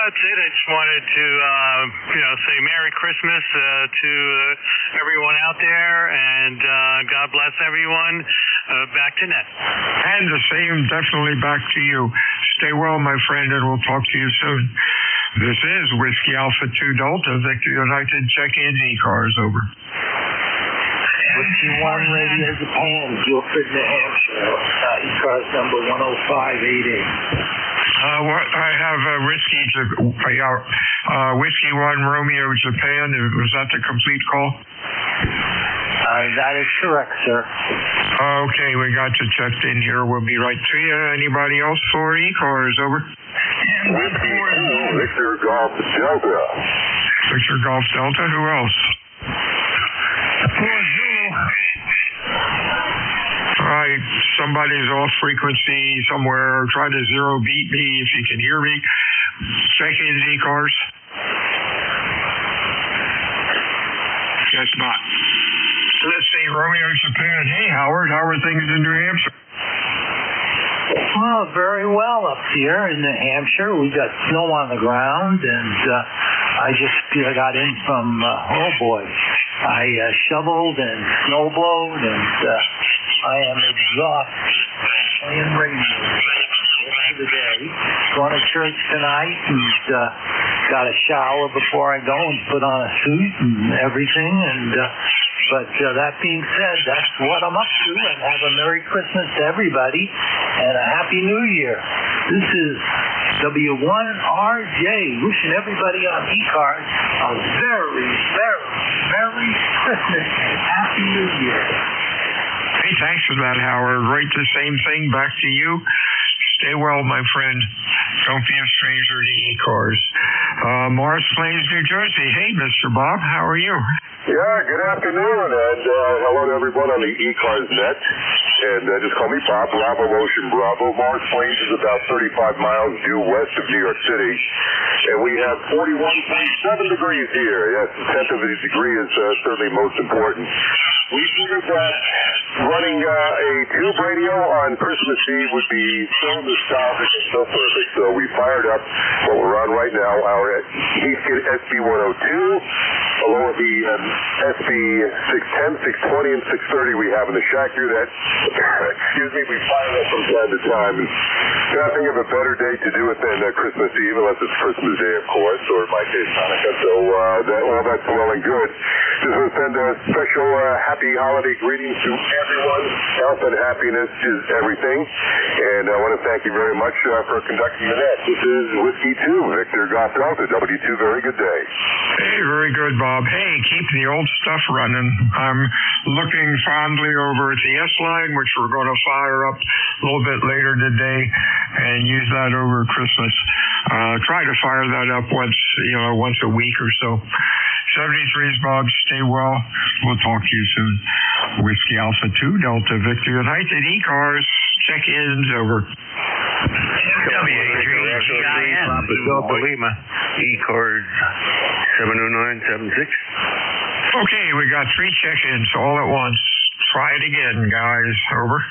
[SPEAKER 1] That's it. I just wanted to, say Merry Christmas to everyone out there, and God bless everyone. Back to net.
[SPEAKER 9] And the same, definitely back to you. Stay well, my friend, and we'll talk to you soon. This is Whiskey Alpha 2 Delta, Victor United. Check in ECARS, over.
[SPEAKER 5] Whiskey 1 Radio Japan, Guilford, New Hampshire. ECARS number 10588.
[SPEAKER 9] I have Whiskey 1 Romeo Japan. Was that the complete call?
[SPEAKER 5] That is correct, sir.
[SPEAKER 9] Okay, we got you checked in here. We'll be right to you. Anybody else for ECARS, over?
[SPEAKER 13] Victor Golf Delta.
[SPEAKER 9] Victor Golf Delta, who else? Alright, somebody's off frequency somewhere. Try to zero beat me if you can hear me. Check in ECARS. Guess not. Let's see, Romeo Japan. Hey, Howard, how are things in New Hampshire?
[SPEAKER 5] Well, very well up here in New Hampshire. We got snow on the ground, and I just got in from, I shoveled and snowblowed, and I am exhausted. I am ready for the day. Going to church tonight, and got a shower before I go and put on a suit and everything, and but that being said, that's what I'm up to, and have a Merry Christmas to everybody, and a Happy New Year. This is W1RJ, wishing everybody on ECARS a very, very Merry Christmas and Happy New Year.
[SPEAKER 9] Hey, thanks for that, Howard. Right, the same thing back to you. Stay well, my friend. Don't be a stranger to ECARS. Morris Plains, New Jersey. Hey, Mr. Bob, how are you?
[SPEAKER 13] Yeah, good afternoon, and hello to everyone on the ECARS net. And just call me Bob, Bravo Ocean Bravo. Morris Plains is about 35 miles due west of New York City. And we have 41.7 degrees here. Yes, a tenth of a degree is certainly most important. We figured that running a tube radio on Christmas Eve would be so nostalgic and so perfect. So we fired up what we're on right now, our Heathkit SB102, along with the SB610, 620, and 630 we have in the shack here that, we fire up from time to time. And nothing of a better day to do it than Christmas Eve, unless it's Christmas Day, of course, or in my case, Hanukkah. So all that's well and good. Just want to send a special happy holiday greetings to everyone. Health and happiness is everything. And I want to thank you very much for conducting the net. This is Whiskey 2, Victor Golf Delta, W2. Very good day.
[SPEAKER 9] Hey, very good, Bob. Hey, keep the old stuff running. I'm looking fondly over at the S-Line, which we're going to fire up a little bit later today and use that over Christmas. Try to fire that up once a week or so. 73's Bob, stay well. We'll talk to you soon. Whiskey Alpha 2, Delta Victor United, ECARS, check-ins over.
[SPEAKER 8] W3GIN, Delta Lima, ECARS 70976.
[SPEAKER 9] Okay, we got 3 check-ins all at once. Try it again, guys. Over.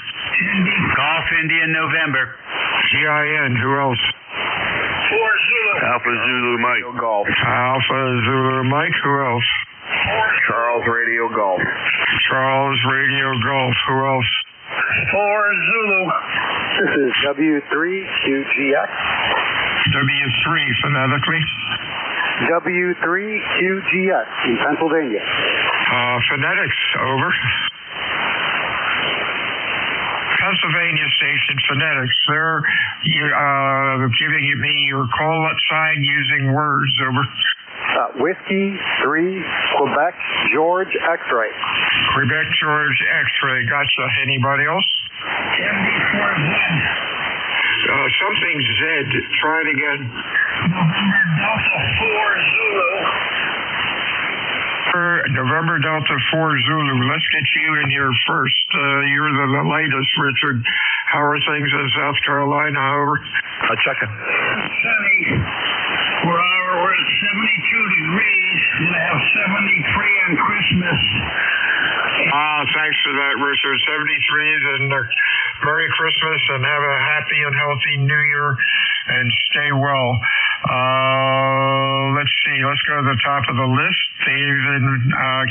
[SPEAKER 8] Golf India November.
[SPEAKER 9] GIN, who else?
[SPEAKER 8] Alpha Zulu Mike.
[SPEAKER 9] Golf. Alpha Zulu Mike, who else?
[SPEAKER 8] Charles Radio Golf.
[SPEAKER 9] Charles Radio Golf, who else?
[SPEAKER 8] 4 Zulu.
[SPEAKER 2] This is W3QGX.
[SPEAKER 9] W3 phonetically.
[SPEAKER 10] W3QGS in Pennsylvania.
[SPEAKER 9] Phonetics, over. Pennsylvania station phonetics. They're giving me your call sign using words, over.
[SPEAKER 10] Whiskey 3 Quebec George X-ray.
[SPEAKER 9] Quebec George X-ray. Gotcha. Anybody else? 74Z. Something Z. Try it again.
[SPEAKER 14] November Delta 4 Zulu.
[SPEAKER 9] November Delta 4 Zulu. Let's get you in here first. You're the latest, Richard. How are things in South Carolina, over?
[SPEAKER 21] Check it.
[SPEAKER 14] Sunny. We're at 72 degrees. Gonna have 73 on Christmas.
[SPEAKER 9] Thanks for that, Richard. 73s, and Merry Christmas, and have a happy and healthy New Year, and stay well. Let's see. Let's go to the top of the list. Dave in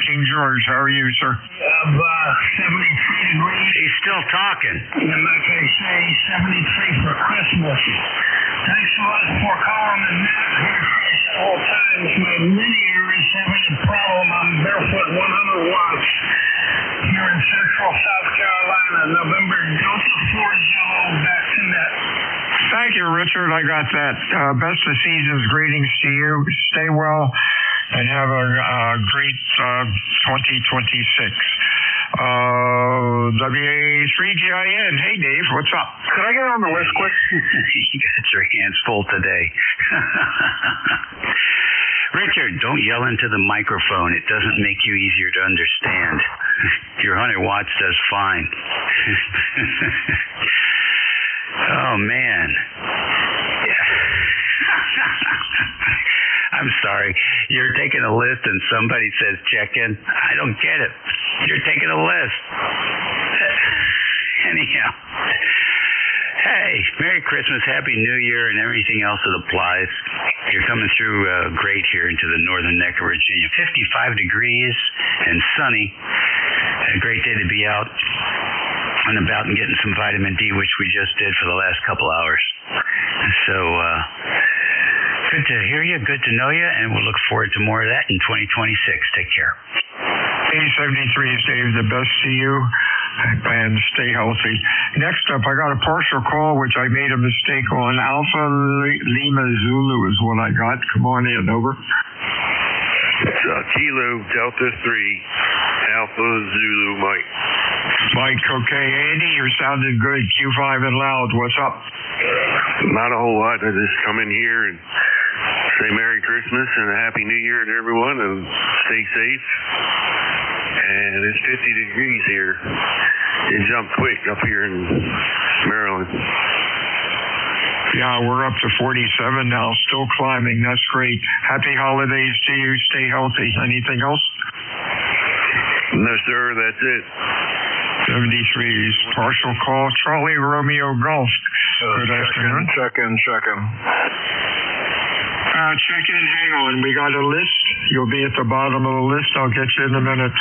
[SPEAKER 9] King George. How are you, sir?
[SPEAKER 14] 73 degrees.
[SPEAKER 8] He's still talking.
[SPEAKER 14] And like I say, 73 for Christmas. Thanks a lot for calling the net here at all times. My linear is having a problem. I'm barefoot 100 watts here in central South Carolina. November Delta 4 Zulu, back to net.
[SPEAKER 9] Thank you, Richard. I got that. Best of season's greetings to you. Stay well and have a great 2026. WA3GIN. Hey, Dave, what's up?
[SPEAKER 11] Could I get on the list quick?
[SPEAKER 8] You got your hands full today. Richard, don't yell into the microphone. It doesn't make you easier to understand. Your 100 watts does fine. Oh, man. Yeah. I'm sorry. You're taking a list and somebody says check in. I don't get it. You're taking a list. Anyhow. Hey, Merry Christmas, Happy New Year, and everything else that applies. You're coming through great here into the northern neck of Virginia. 55 degrees and sunny. A great day to be out and about and getting some vitamin D, which we just did for the last couple hours. So, good to hear you, good to know you, and we'll look forward to more of that in 2026. Take care.
[SPEAKER 9] 873 is Dave, the best to you, and stay healthy. Next up, I got a partial call, which I made a mistake on. Alpha Lima Zulu is what I got. Come on in, over.
[SPEAKER 8] It's Kilo Delta 3 Alpha Zulu Mike.
[SPEAKER 9] Mike, okay. Andy, you're sounding good. Q5 and loud. What's up?
[SPEAKER 8] Not a whole lot. I just come in here and say Merry Christmas and a Happy New Year to everyone, and stay safe. And it's 50 degrees here. It jumped quick up here in Maryland.
[SPEAKER 9] Yeah, we're up to 47 now, still climbing. That's great. Happy holidays to you. Stay healthy. Anything else?
[SPEAKER 8] No, sir. That's it.
[SPEAKER 9] 73's partial call. Charlie Romeo Golf. Good afternoon.
[SPEAKER 21] Check in.
[SPEAKER 9] Check in. Hang on. We got a list. You'll be at the bottom of the list. I'll get you in a minute.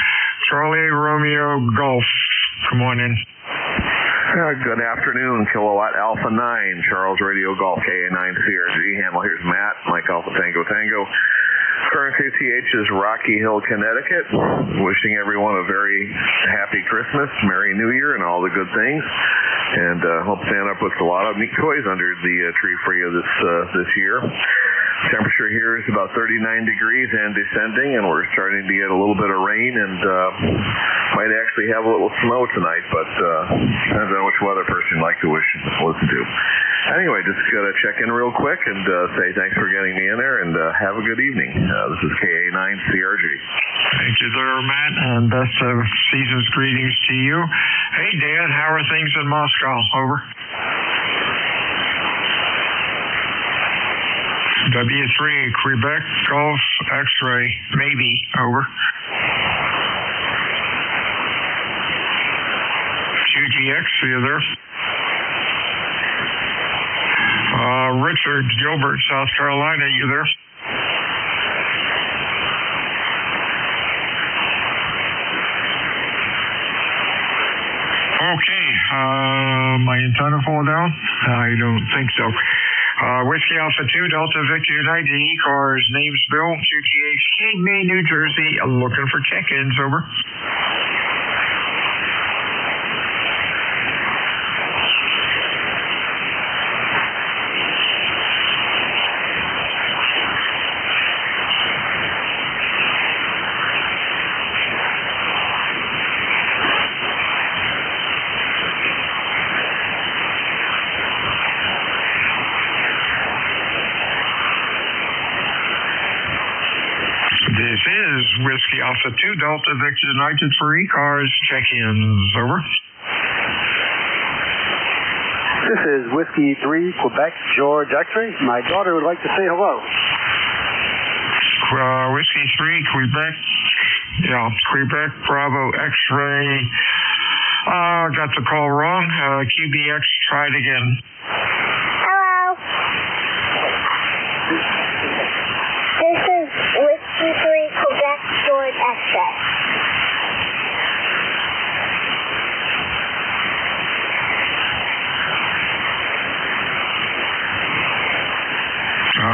[SPEAKER 9] Charlie Romeo Golf. Come on in.
[SPEAKER 16] Good afternoon, Kilowatt Alpha 9, Charles Radio Golf, KA9 CRG. Handle, here's Matt, Mike Alpha Tango Tango. Current KTH is Rocky Hill, Connecticut. Wishing everyone a very happy Christmas, Merry New Year, and all the good things. And hope Santa puts a lot of neat toys under the tree for you this year. Temperature here is about 39 degrees and descending, and we're starting to get a little bit of rain, and might actually have a little snow tonight, but depends on which weather person you'd like to listen to. Anyway, just got to check in real quick and say thanks for getting me in there, and have a good evening. This is KA9CRG.
[SPEAKER 9] Thank you there, Matt, and best of season's greetings to you. Hey, Dan, how are things in Moscow? Over. W3, Quebec, Golf, X-ray, maybe, over. QGX, are you there? Richard Gilbert, South Carolina, are you there? Okay, my antenna fall down? I don't think so. Whiskey Alpha 2, Delta Victor United, ECARS, name's Bill, QTH, Cape May, New Jersey, looking for check-ins, over. This is Whiskey Alpha 2, Delta Victor United for ECARS. Check-ins, over.
[SPEAKER 10] This is Whiskey 3, Quebec, George X-ray. My daughter would like to say hello.
[SPEAKER 9] Whiskey 3, Quebec. Yeah, Quebec, Bravo, X-ray. Got the call wrong. QBX, try it again.
[SPEAKER 6] Hello. This is Whiskey 3, Quebec, George X-ray.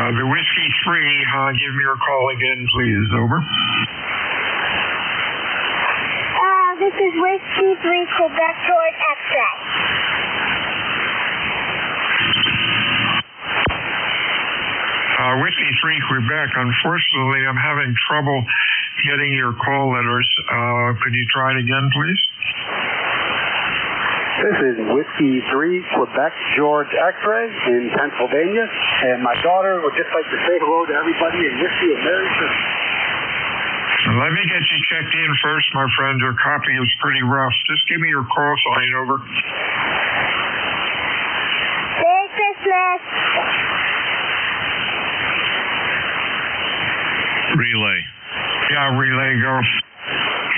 [SPEAKER 9] The Whiskey 3, give me your call again, please. Over.
[SPEAKER 6] This is Whiskey 3, Quebec, George X-ray.
[SPEAKER 9] Whiskey 3, Quebec. Unfortunately, I'm having trouble getting your call letters. Could you try it again, please?
[SPEAKER 10] This is Whiskey 3, Quebec, George X-ray in Pennsylvania. And my daughter would just like to say hello to everybody and wish you a Merry Christmas.
[SPEAKER 9] Let me get you checked in first, my friend. Your copy is pretty rough. Just give me your call sign, over.
[SPEAKER 6] Merry Christmas.
[SPEAKER 22] Relay.
[SPEAKER 9] Yeah, relay, go.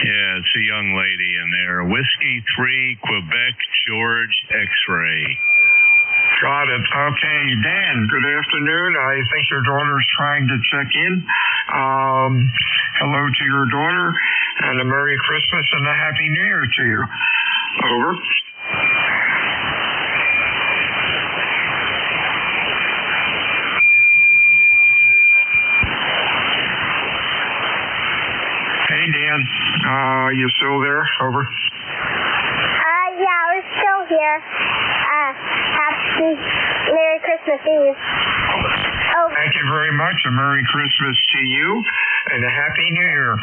[SPEAKER 22] Yeah, it's a young lady in there. Whiskey 3, Quebec, George X-ray.
[SPEAKER 9] Got it. Okay, Dan, good afternoon. I think your daughter's trying to check in. Hello to your daughter, and a Merry Christmas and a Happy New Year to you. Over. Hey, Dan. You still there? Over.
[SPEAKER 6] Yeah, we're still here. Happy Merry Christmas Eve. Oh.
[SPEAKER 9] Thank you very much. A Merry Christmas to you and a Happy New Year.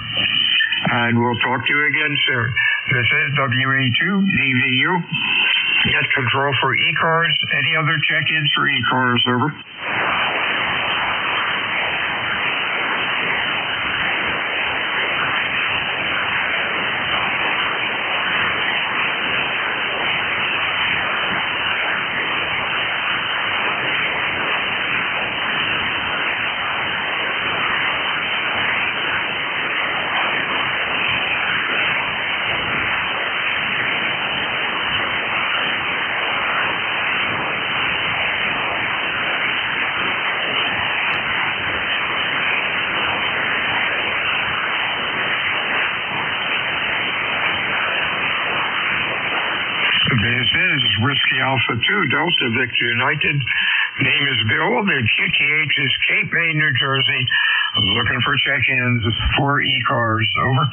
[SPEAKER 9] And we'll talk to you again soon. This is WA2DVU. Get control for ECARS. Any other check-ins for ECARS? Over. This is Whiskey Alpha 2, Delta Victor United. Name is Bill. The QTH is Cape May, New Jersey. Looking for check-ins for ECARS. Over.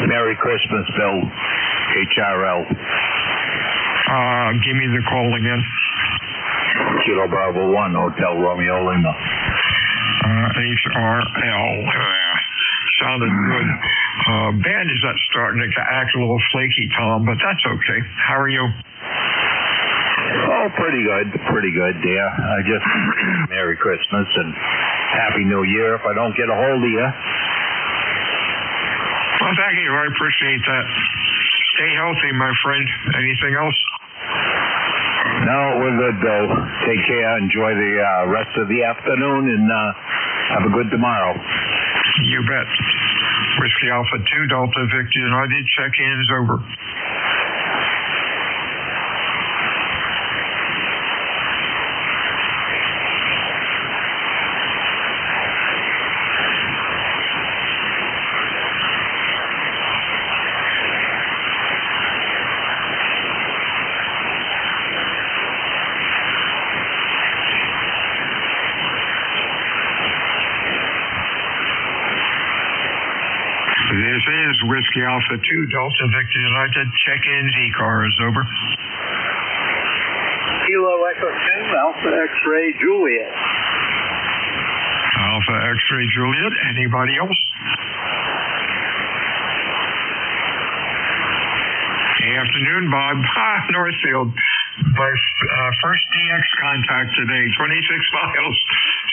[SPEAKER 19] Merry Christmas, Bill. HRL.
[SPEAKER 9] Give me the call again.
[SPEAKER 19] Kilo Bravo 1, Hotel Romeo Lima.
[SPEAKER 9] HRL. Sounded good. Ben is that starting to act a little flaky, Tom, but that's okay. How are you?
[SPEAKER 19] Oh, pretty good. Pretty good, dear. I just Merry Christmas and Happy New Year if I don't get a hold of you.
[SPEAKER 9] Well, thank you. I appreciate that. Stay healthy, my friend. Anything else?
[SPEAKER 19] No, we're good, though. Take care. Enjoy the rest of the afternoon, and have a good tomorrow.
[SPEAKER 9] You bet. Whiskey Alpha 2, Delta Victor United. Check-ins over. is Whiskey Alpha 2 Delta Victor United. Check-ins, ECARS, over.
[SPEAKER 5] Kilo Echo 2, Alpha X-Ray Juliet.
[SPEAKER 9] Alpha X-Ray Juliet. Anybody else? Hey, afternoon, Bob. Northfield. My first DX contact today, 26 miles.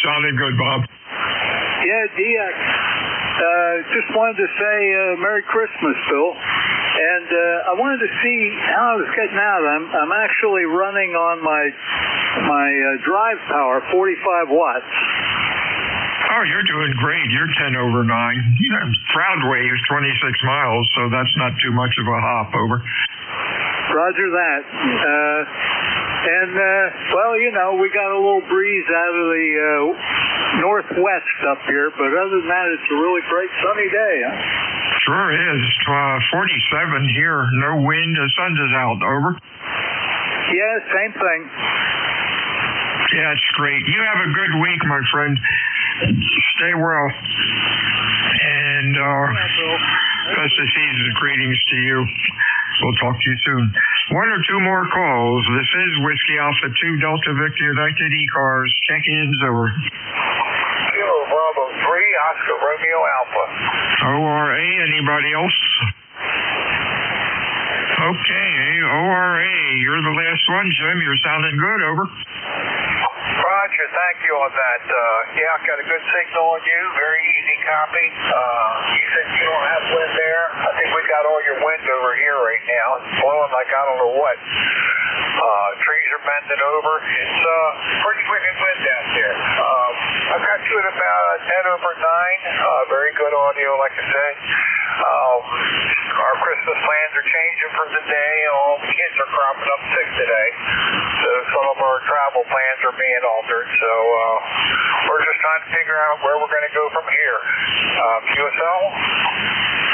[SPEAKER 9] Sounded good, Bob.
[SPEAKER 11] Yeah, DX. Just wanted to say Merry Christmas, Bill. And I wanted to see how I was getting out. I'm actually running on my drive power, 45 watts.
[SPEAKER 9] Oh, you're doing great. You're 10 over 9. Proudway is 26 miles, so that's not too much of a hop, over.
[SPEAKER 11] Roger that. Well, we got a little breeze out of the northwest up here, but other than that, it's a really great sunny day, huh?
[SPEAKER 9] Sure is. 47 here. No wind. The sun is out, over.
[SPEAKER 11] Yeah, same thing.
[SPEAKER 9] Yeah, it's great. You have a good week, my friend. Stay well. And best of season greetings to you. We'll talk to you soon. One or two more calls. This is Whiskey Alpha 2 Delta Victor United ECARS. Check-ins, over.
[SPEAKER 3] Kilo Bravo 3, Oscar Romeo Alpha.
[SPEAKER 9] ORA, anybody else? Okay, ORA, you're the last one, Jim. You're sounding good, over.
[SPEAKER 3] Roger, thank you on that. Yeah, got a good signal on you. Very easy copy. You said you don't have wind there. I think we got all your wind over here right now. It's blowing like I don't know what. Trees are bending over. It's pretty wicked wind out there. I've got you at about 10 over 9. Very good audio, like I said. Our Christmas plans are changing for today. All the kids are cropping up sick today. So some of our travel plans are being altered. So we're just trying to figure out where we're going to go from here. QSL?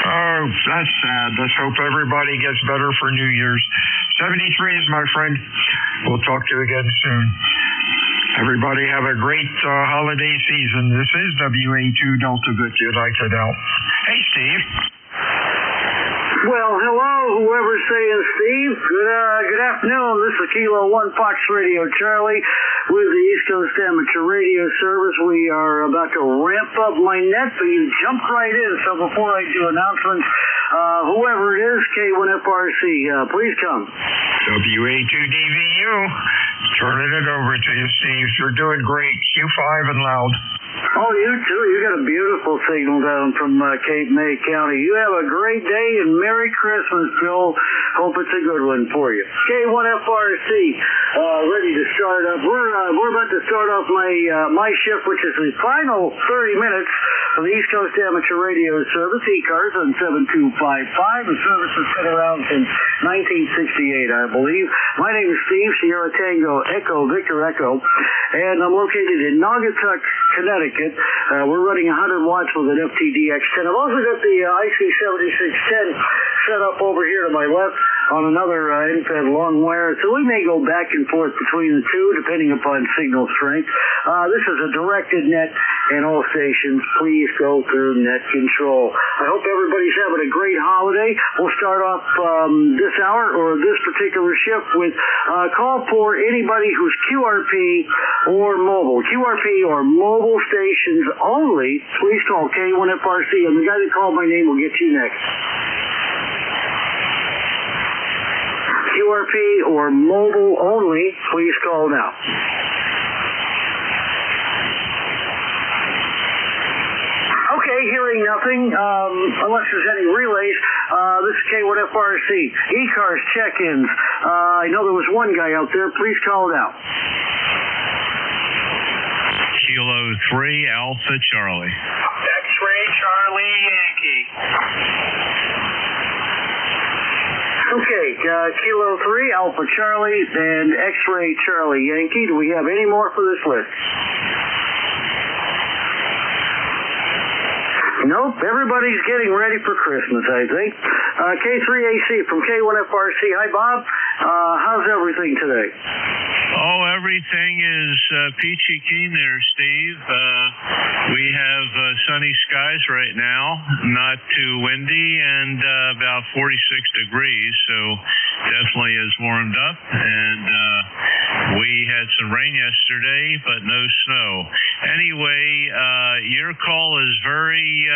[SPEAKER 9] Oh, that's sad. Let's hope everybody gets better for New Year's. 73 is my friend. We'll talk to you again soon. Everybody have a great holiday season. This is WA2 Delta Victor United out. Hey, Steve.
[SPEAKER 18] Well, hello, whoever's saying Steve. Good afternoon. This is Kilo 1 Fox Radio Charlie with the East Coast Amateur Radio Service. We are about to ramp up my net, but you jumped right in. So before I do announcements, whoever it is, K1FRC, please come.
[SPEAKER 9] WA2DVU. Turning it over to you, Steve. You're doing great. Q5 and loud.
[SPEAKER 18] Oh, you too. You got a beautiful signal down from Cape May County. You have a great day and Merry Christmas, Bill. Hope it's a good one for you. K1FRC, ready to start up. We're about to start off my shift, which is the final 30 minutes of the East Coast Amateur Radio Service, ECARS, on 7255. The service has been around since 1968, I believe. My name is Steve, Sierra Tango Echo, Victor Echo, and I'm located in Naugatuck, Connecticut. We're running 100 watts with an FTDX10. I've also got the IC7610 set up over here to my left on another end-fed long wire, so we may go back and forth between the two depending upon signal strength. This is a directed net, and all stations, please go through net control. I hope everybody's having a great holiday. We'll start off this hour or this particular shift with call for anybody who's QRP or mobile. QRP or mobile stations only, please call K1FRC, and the guy that called my name will get you next. QRP or mobile only, please call now. Okay, hearing nothing, unless there's any relays. This is K1FRC. ECARS check-ins. I know there was one guy out there. Please call it out.
[SPEAKER 22] Kilo 3, Alpha Charlie.
[SPEAKER 20] X-Ray Charlie Yankee.
[SPEAKER 18] Okay, Kilo 3, Alpha Charlie, and X-Ray Charlie Yankee. Do we have any more for this list? Nope, everybody's getting ready for Christmas, I think. K3AC from K1FRC. Hi, Bob. How's everything today?
[SPEAKER 22] Oh, everything is peachy keen there, Steve. We have sunny skies right now, not too windy, and about 46 degrees, so definitely is warmed up. And we had some rain yesterday, but no snow. Anyway, your call is very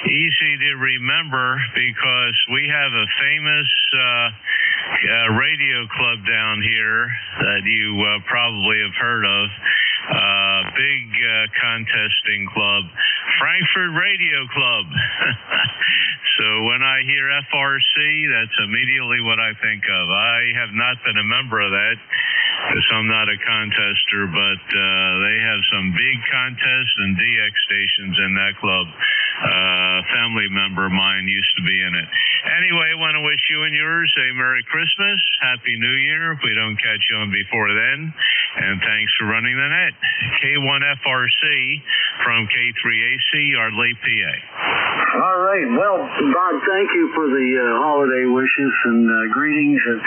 [SPEAKER 22] easy to remember because we have a famous radio club down here that you probably have heard of. Big contesting club, Frankfurt Radio Club. So when I hear FRC, that's immediately what I think of. I have not been a member of that because I'm not a contester, but they have some big contests and DX stations in that club. Family member of mine used to be in it. Anyway, I want to wish you and yours a Merry Christmas, Happy New Year if we don't catch you on before then, and thanks for running the net. K1FRC from K3AC, Yardley, PA.
[SPEAKER 18] All right. Well, Bob, thank you for the holiday wishes and greetings, and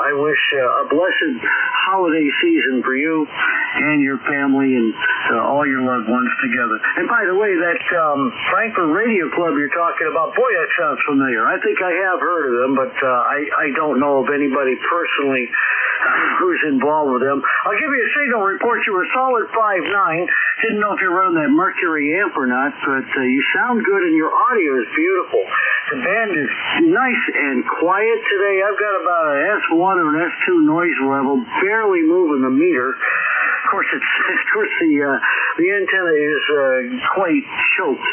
[SPEAKER 18] I wish a blessed holiday season for you and your family and all your loved ones together. And by the way, that Frankfurt Radio Club you're talking about, boy, that sounds familiar. I think I have heard of them, but I don't know of anybody personally who's involved with them. I'll give you a signal report. You were solid 5'9". Didn't know if you were on that Mercury amp or not, but you sound good and your audio is beautiful. The band is nice and quiet today. I've got about an S1 or an S2 noise level, barely moving the meter. Of course, the antenna is quite choked,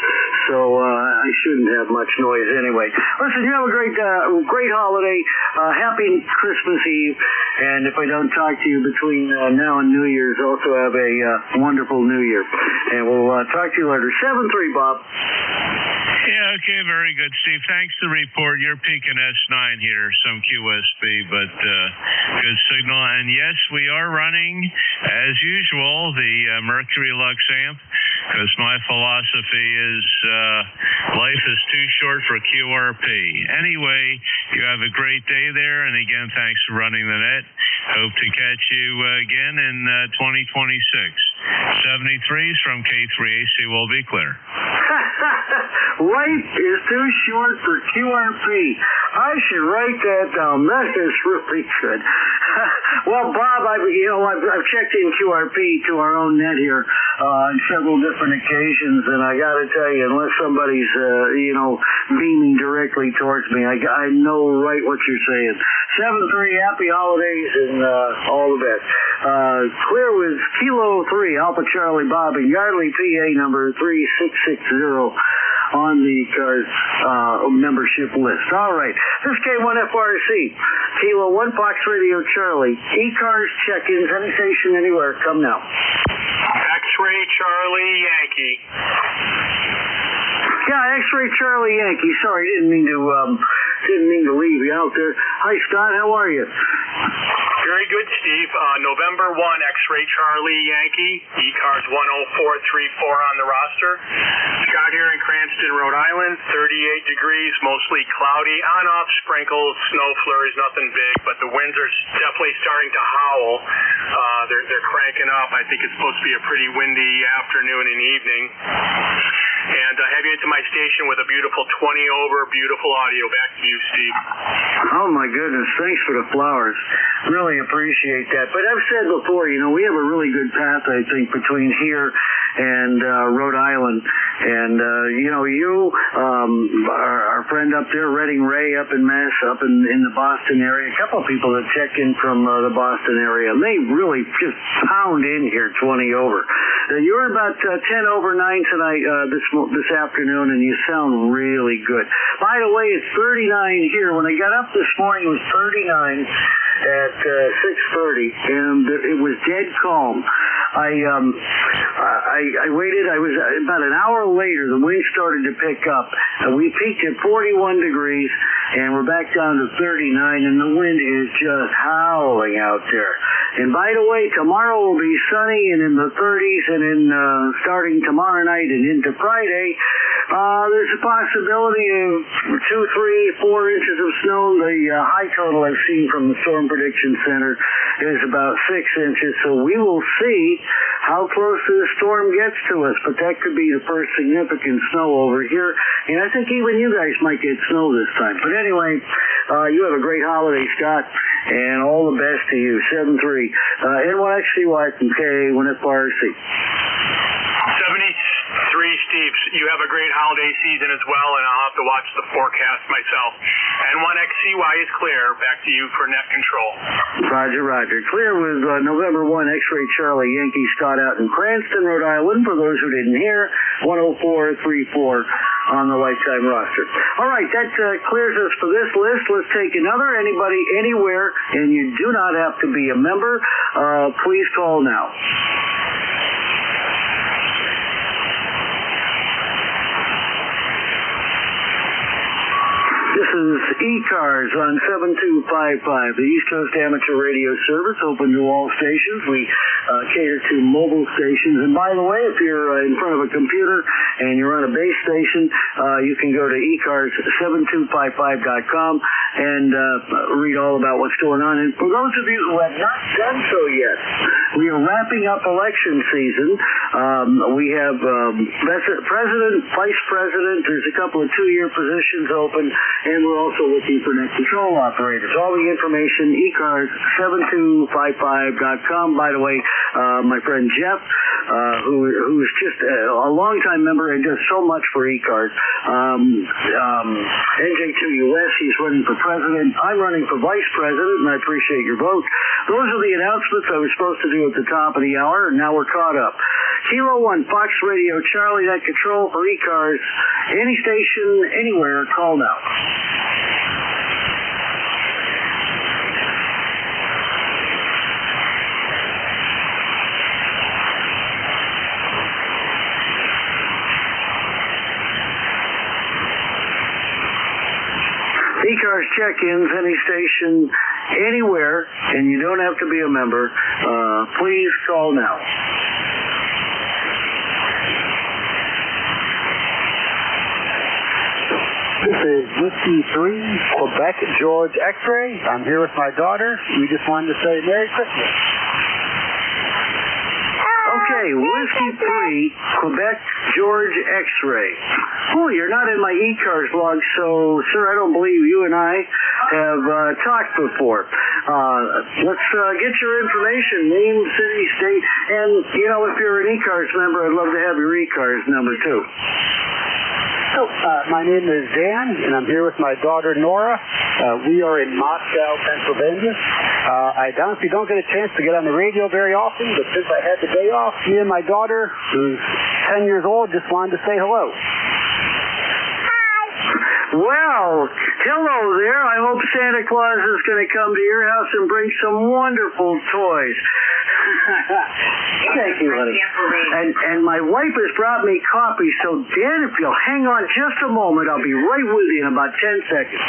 [SPEAKER 18] so I shouldn't have much noise anyway. Listen, you have a great holiday. Happy Christmas Eve, and if I don't talk to you between now and New Year's, also have a wonderful New Year. And we'll talk to you later. 7-3, Bob.
[SPEAKER 22] Yeah, okay, very good, Steve. Thanks for the report. You're peaking S9 here, some QSB, but good signal. And yes, we are running, as usual, the Mercury Lux amp, because my philosophy is life is too short for QRP. Anyway, you have a great day there, and again, thanks for running the net. Hope to catch you again in 2026. 73s from K3AC will be clear.
[SPEAKER 18] Life is too short for QRP. I should write that down. That is really good. Well, Bob, I've checked in QRP to our own net here on several different occasions, and I got to tell you, unless somebody's beaming directly towards me, I know right what you're saying. 7-3, happy holidays, and all the best. Clear with Kilo 3, Alpha Charlie Bob, and Yardley, PA, number 3660 on the ECARS membership list. All right. This is K1FRC, Kilo 1 Fox Radio Charlie. ECARS check-ins, any station, anywhere. Come now.
[SPEAKER 20] X-Ray Charlie Yankee.
[SPEAKER 18] Yeah, X-Ray Charlie Yankee. Sorry, didn't mean to leave you out there. Hi, Scott. How are you?
[SPEAKER 20] Very good, Steve. November 1, X-Ray Charlie Yankee, ECARS 10434 on the roster. Scott here in Cranston, Rhode Island, 38 degrees, mostly cloudy, on-off sprinkles, snow flurries, nothing big, but the winds are definitely starting to howl. They're cranking up. I think it's supposed to be a pretty windy afternoon and evening. And heading into my station with a beautiful 20 over, beautiful audio. Back to you, Steve.
[SPEAKER 18] Oh, my goodness. Thanks for the flowers. Really appreciate that. But I've said before, we have a really good path, I think, between here and Rhode Island. And, our friend up there, Redding Ray up in the Boston area, a couple of people that check in from the Boston area, and they really just pound in here 20 over. You're about 10 over 9 tonight, this afternoon, and you sound really good. By the way, it's 39 here. When I got up this morning, it was 39 at 6:30, and it was dead calm. I waited. I was about an hour later. The wind started to pick up. We peaked at 41 degrees, and we're back down to 39, and the wind is just howling out there. And by the way, tomorrow will be sunny and in the 30s, and starting tomorrow night and into Friday, There's a possibility of 2, 3, 4 inches of snow. The high total I've seen from the Storm Prediction Center is about 6 inches, so we will see how close the storm gets to us, but that could be the first significant snow over here, and I think even you guys might get snow this time. But anyway, you have a great holiday, Scott, and all the best to you. 7-3, NY2US and K1FRC.
[SPEAKER 20] 73, Steve, you have a great holiday season as well, and I'll have to watch the forecast myself. N1XCY is clear. Back to you for net control.
[SPEAKER 18] Roger. Clear with November 1, X-Ray Charlie, Yankee Scott out in Cranston, Rhode Island. For those who didn't hear, 10434 on the lifetime roster. All right, that clears us for this list. Let's take another. Anybody, anywhere, and you do not have to be a member. Please call now. This is ECARS on 7255, the East Coast Amateur Radio Service, open to all stations. We cater to mobile stations. And by the way, if you're in front of a computer and you're on a base station, you can go to ECARS7255.com and read all about what's going on. And for those of you who have not done so yet, we are wrapping up election season. We have president, vice president, there's a couple of 2-year positions open, and we're also looking for net control operators. All the information, ECARS7255.com. By the way, my friend Jeff, who's just a longtime member and does so much for ECARS. NJ2US, he's running for president. I'm running for vice president, and I appreciate your vote. Those are the announcements I was supposed to do at the top of the hour, and now we're caught up. Kilo 1, Fox Radio, Charlie, net control for ECARS. Any station, anywhere, call now. ECARS check-ins, any station, anywhere, and you don't have to be a member. Please call now.
[SPEAKER 10] This is Whiskey 3, Quebec, George X-Ray. I'm here with my daughter. We just wanted to say Merry Christmas.
[SPEAKER 18] Okay, Whiskey 3, Quebec, George X-Ray. Oh, you're not in my ECARS log, so, sir, I don't believe you and I have talked before. Let's get your information, name, city, state, and, you know, if you're an ECARS member, I'd love to have your ECARS number, too.
[SPEAKER 10] My name is Dan, and I'm here with my daughter, Nora. We are in Moscow, Pennsylvania. I honestly don't get a chance to get on the radio very often, but since I had the day off, me and my daughter, who's 10 years old, just wanted to say hello.
[SPEAKER 18] Well, hello there. I hope Santa Claus is going to come to your house and bring some wonderful toys. Thank you, honey. And my wife has brought me coffee, so Dan, if you'll hang on just a moment, I'll be right with you in about 10 seconds.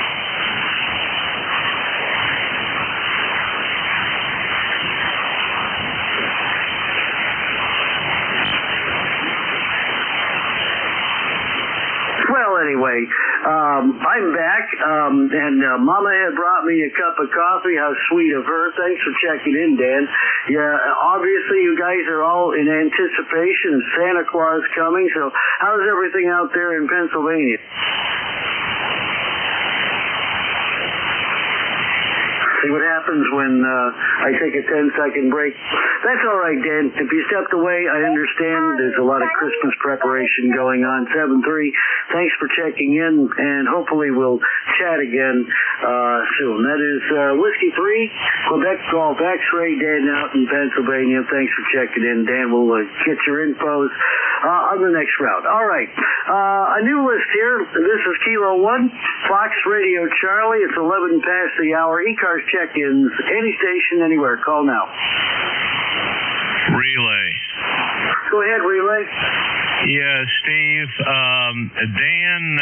[SPEAKER 18] Well, anyway, I'm back, and Mama had brought me a cup of coffee. How sweet of her. Thanks for checking in, Dan. Yeah, obviously you guys are all in anticipation of Santa Claus coming, so how's everything out there in Pennsylvania? See what happens when I take a 10-second break. That's all right, Dan. If you stepped away, I understand. There's a lot of Christmas preparation going on. 7-3, thanks for checking in, and hopefully we'll chat again soon. That is Whiskey 3, Quebec Golf X-Ray, Dan out in Pennsylvania. Thanks for checking in. Dan will get your infos on the next round. All right. A new list here. This is Kilo 1, Fox Radio Charlie. It's 11 past the hour. ECARS check-ins, any station, anywhere. Call now.
[SPEAKER 22] Relay.
[SPEAKER 18] Go ahead, Relay.
[SPEAKER 22] Yeah, Steve. Dan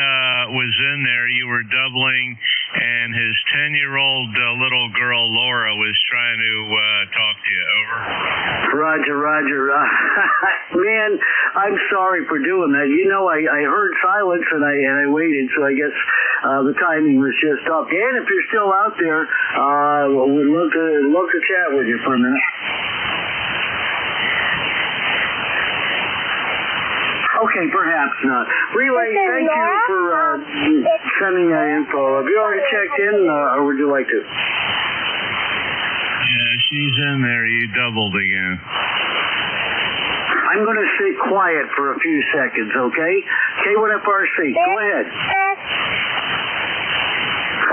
[SPEAKER 22] was in there. You were doubling and his 10-year-old little girl Laura was trying to talk to you. Over.
[SPEAKER 18] Roger. Man, I'm sorry for doing that. You know, I heard silence and I waited, so I guess the timing was just off. Dan, if you're still out there, we'd love to chat with you for a minute. Okay, perhaps not. Relay, thank you for sending that info. Have you already checked in, or would you like to?
[SPEAKER 22] Yeah, she's in there. You doubled again.
[SPEAKER 18] I'm going to stay quiet for a few seconds, okay? K1FRC, go ahead.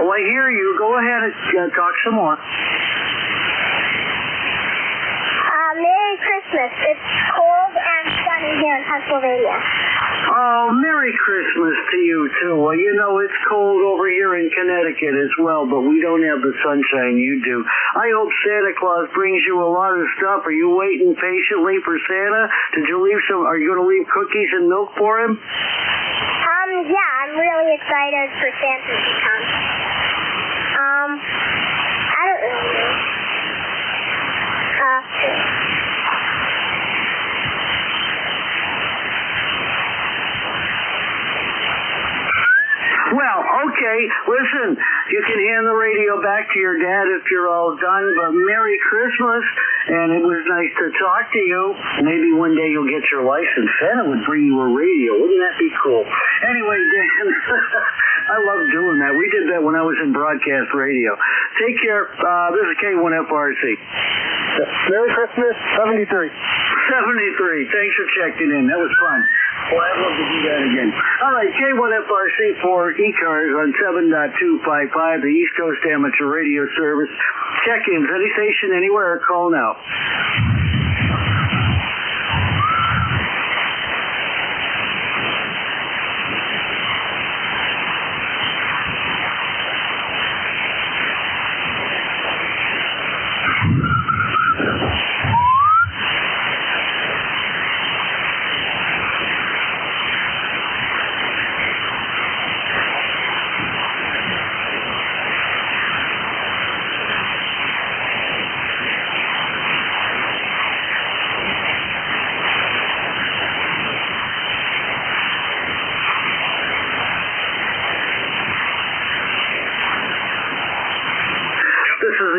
[SPEAKER 18] Oh, I hear you. Go ahead and talk some more.
[SPEAKER 6] Merry Christmas. It's cold and sunny here in Pennsylvania.
[SPEAKER 18] Oh, Merry Christmas to you, too. Well, you know, it's cold over here in Connecticut as well, but we don't have the sunshine you do. I hope Santa Claus brings you a lot of stuff. Are you waiting patiently for Santa? Are you going to leave cookies and milk for him?
[SPEAKER 6] Yeah, I'm really excited for Santa to come. I don't really know.
[SPEAKER 18] Well, okay, listen, you can hand the radio back to your dad if you're all done, but Merry Christmas, and it was nice to talk to you. Maybe one day you'll get your license. Santa would bring you a radio. Wouldn't that be cool? Anyway, Dan, I love doing that. We did that when I was in broadcast radio. Take care. This is K1FRC.
[SPEAKER 2] Merry Christmas, 73.
[SPEAKER 18] 73. Thanks for checking in. That was fun. Well, I'd love to do that again. All right, K1FRC for ECARS on 7.255, the East Coast Amateur Radio Service. Check-ins, any station, anywhere, call now.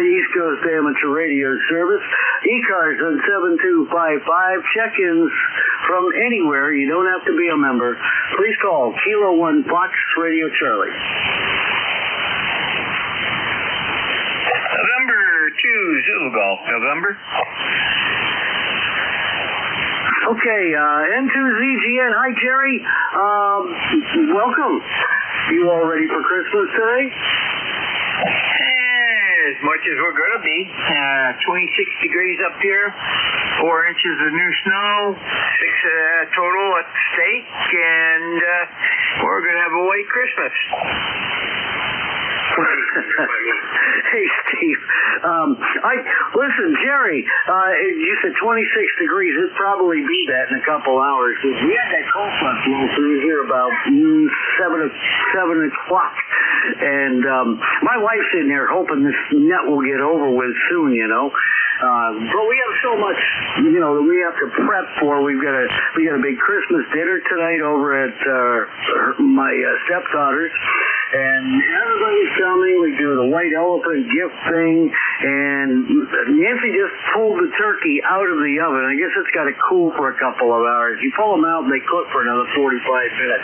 [SPEAKER 18] East Coast Amateur Radio Service. ECARS on 7255. Check-ins from anywhere. You don't have to be a member. Please call Kilo 1 Fox Radio Charlie.
[SPEAKER 7] November 2 Zulu Golf. November.
[SPEAKER 18] Okay, N2ZGN. Hi, Jerry. Welcome. You all ready for Christmas today?
[SPEAKER 7] As much as we're going to be. 26 degrees up here, 4 inches of new snow, 6 total at the stake, and we're going to have a white Christmas.
[SPEAKER 18] Hey, Steve. Listen, Jerry, you said 26 degrees. It'd probably be that in a couple hours. We had that cold front blow through here about 7 o'clock. And my wife's in there hoping this net will get over with soon, you know. But we have so much, you know, that we have to prep for. We got a big Christmas dinner tonight over at my stepdaughter's. And everybody's coming. We do the white elephant gift thing, and Nancy just pulled the turkey out of the oven. I guess it's got to cool for a couple of hours. You pull them out, and they cook for another 45 minutes.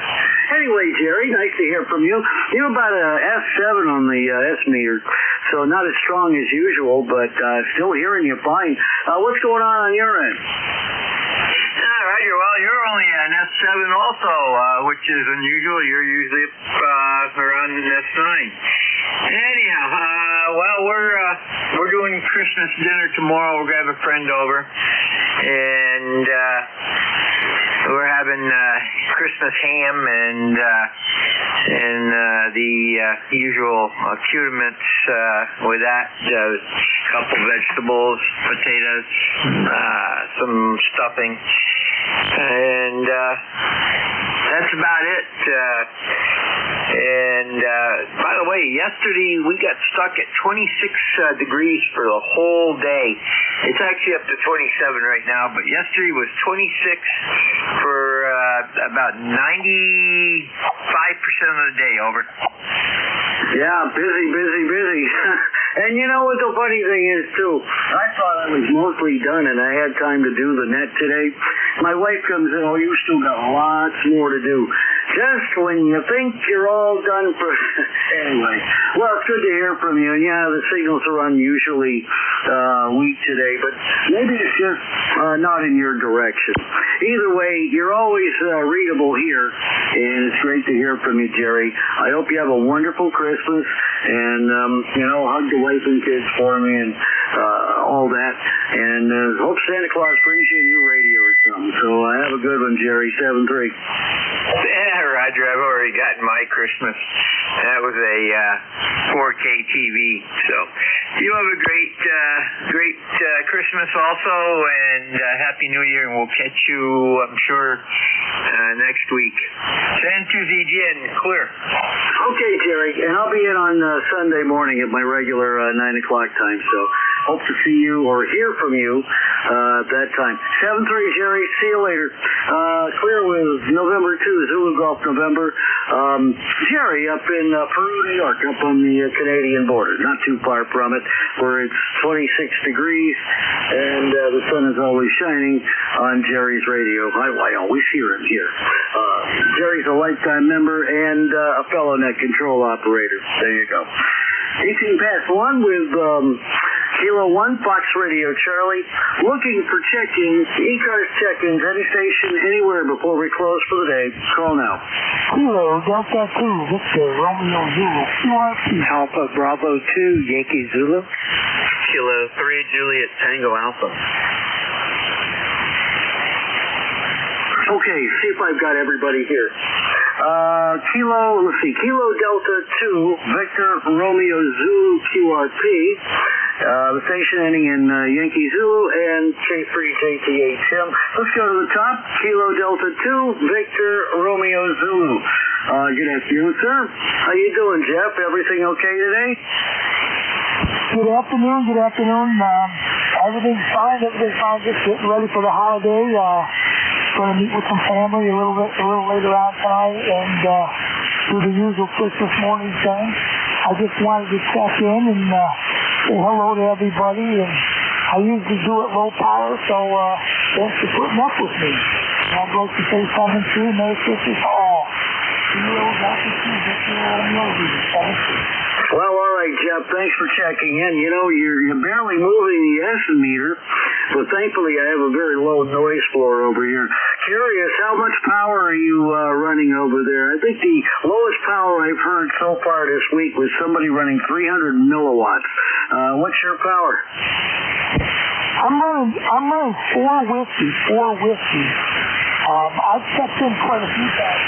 [SPEAKER 18] Anyway, Jerry, nice to hear from you. You're about a S7 on the S meter, so not as strong as usual, but still hearing you fine. What's going on your end?
[SPEAKER 7] Roger. Well, you're only an S7 also, which is unusual. You're usually around an S9. Anyhow, well, we're doing Christmas dinner tomorrow. We're gonna have a friend over, and we're having Christmas ham and the usual accoutrements with that. A couple vegetables, potatoes, some stuffing. And that's about it. And And by the way, yesterday we got stuck at 26 degrees for the whole day. It's actually up to 27 right now, but yesterday was 26 for about 95% of the day. Over.
[SPEAKER 18] Yeah, busy. And you know what the funny thing is, too? I thought I was mostly done and I had time to do the net today. My wife comes in, you still got lots more to do. Just when you think you're all done for... Anyway, well, it's good to hear from you. And yeah, the signals are unusually weak today, but maybe it's just not in your direction. Either way, you're always readable here, and it's great to hear from you, Jerry. I hope you have a wonderful Christmas, and, hug the wife and kids for me and all that. And hope Santa Claus brings you a new radio or something. So have a good one, Jerry, 7-3.
[SPEAKER 7] Yeah, Roger, I've already gotten my Christmas. That was a 4K TV. So you have a great Christmas also, and Happy New Year, and we'll catch you, I'm sure, next week. Santuzijian, clear.
[SPEAKER 18] Okay, Jerry, and I'll be in on Sunday morning at my regular 9 o'clock time, so hope to see you or hear from you at that time. 7-3, Jerry, see you later. Clear with November 2, Zulu Golf November. Jerry up in Peru, New York, up on the Canadian border, not too far from it, where it's 26 degrees, and the sun is always shining on Jerry's radio. I always hear him here. Jerry's a lifetime member and a fellow net control operator. There you go. 18 past 1 with Kilo 1, Fox Radio Charlie, looking for check-ins, ECARS check-ins, any station, anywhere before we close for the day. Call now.
[SPEAKER 12] Kilo Delta 2, Victor Romeo Zulu, QRP.
[SPEAKER 2] Alpha Bravo 2, Yankee Zulu.
[SPEAKER 7] Kilo 3, Juliet Tango Alpha.
[SPEAKER 18] Okay, see if I've got everybody here. Kilo Delta 2, Victor Romeo Zulu QRP. The station ending in Yankee Zulu and K3JTHM. Let's go to the top. Kilo Delta 2, Victor Romeo Zulu. Good afternoon, sir. How you doing, Jeff? Everything okay today?
[SPEAKER 12] Good afternoon. Everything's fine. Just getting ready for the holiday. Going to meet with some family a little later on tonight and do the usual Christmas morning thing. I just wanted to check in and say hello to everybody. And I usually do it low power, so thanks for putting up with me. And I'd like to say something to you. Merry Christmas to all.
[SPEAKER 18] Well, all right, Jeff, thanks for checking in. You're barely moving the S-meter, but thankfully I have a very low noise floor over here. Curious, how much power are you running over there? I think the lowest power I've heard so far this week was somebody running 300 milliwatts. What's your power?
[SPEAKER 12] I'm running 4 whiskey. I've checked in quite a few times.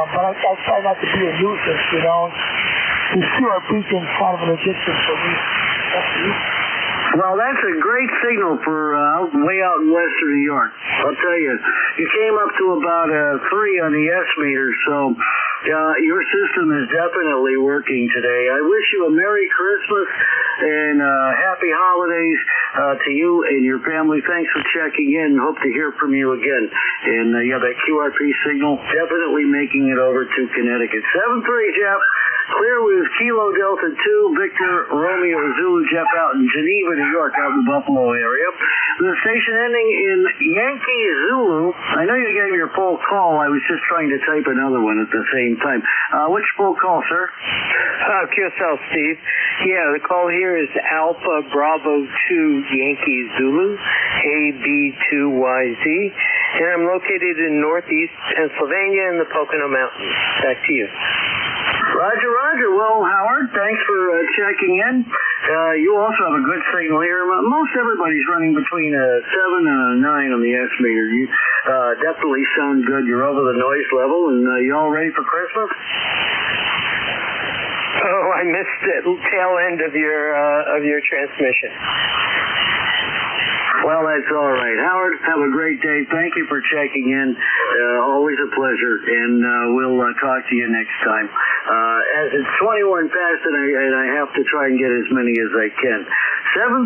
[SPEAKER 12] But I try not to be a nuisance, The QRP thing's kind of an addiction for me.
[SPEAKER 18] Well, that's a great signal for way out in western New York. I'll tell you, you came up to about 3 on the S-meter, so your system is definitely working today. I wish you a Merry Christmas and Happy Holidays to you and your family. Thanks for checking in. Hope to hear from you again. And that QRP signal definitely making it over to Connecticut. 7-3, Jeff. Clear with Kilo Delta 2, Victor Romeo Zulu, Jeff out in Geneva, New York, out in the Buffalo area. The station ending in Yankee Zulu. I know you gave your full call. I was just trying to type another one at the same time. Which full call, sir?
[SPEAKER 2] QSL, Steve. Yeah, the call here is Alpha Bravo 2 Yankee Zulu, AB2YZ, and I'm located in northeast Pennsylvania in the Pocono Mountains. Back to you.
[SPEAKER 18] Roger. Well, Howard, thanks for checking in. You also have a good signal here. Most everybody's running between a 7 and a 9 on the S-meter. You definitely sound good. You're over the noise level, and you all ready for Christmas?
[SPEAKER 2] Oh, I missed the tail end of your transmission.
[SPEAKER 18] Well, that's all right. Howard, have a great day. Thank you for checking in. Always a pleasure, and we'll talk to you next time. As it's 21 past, and I have to try and get as many as I can. 7-3,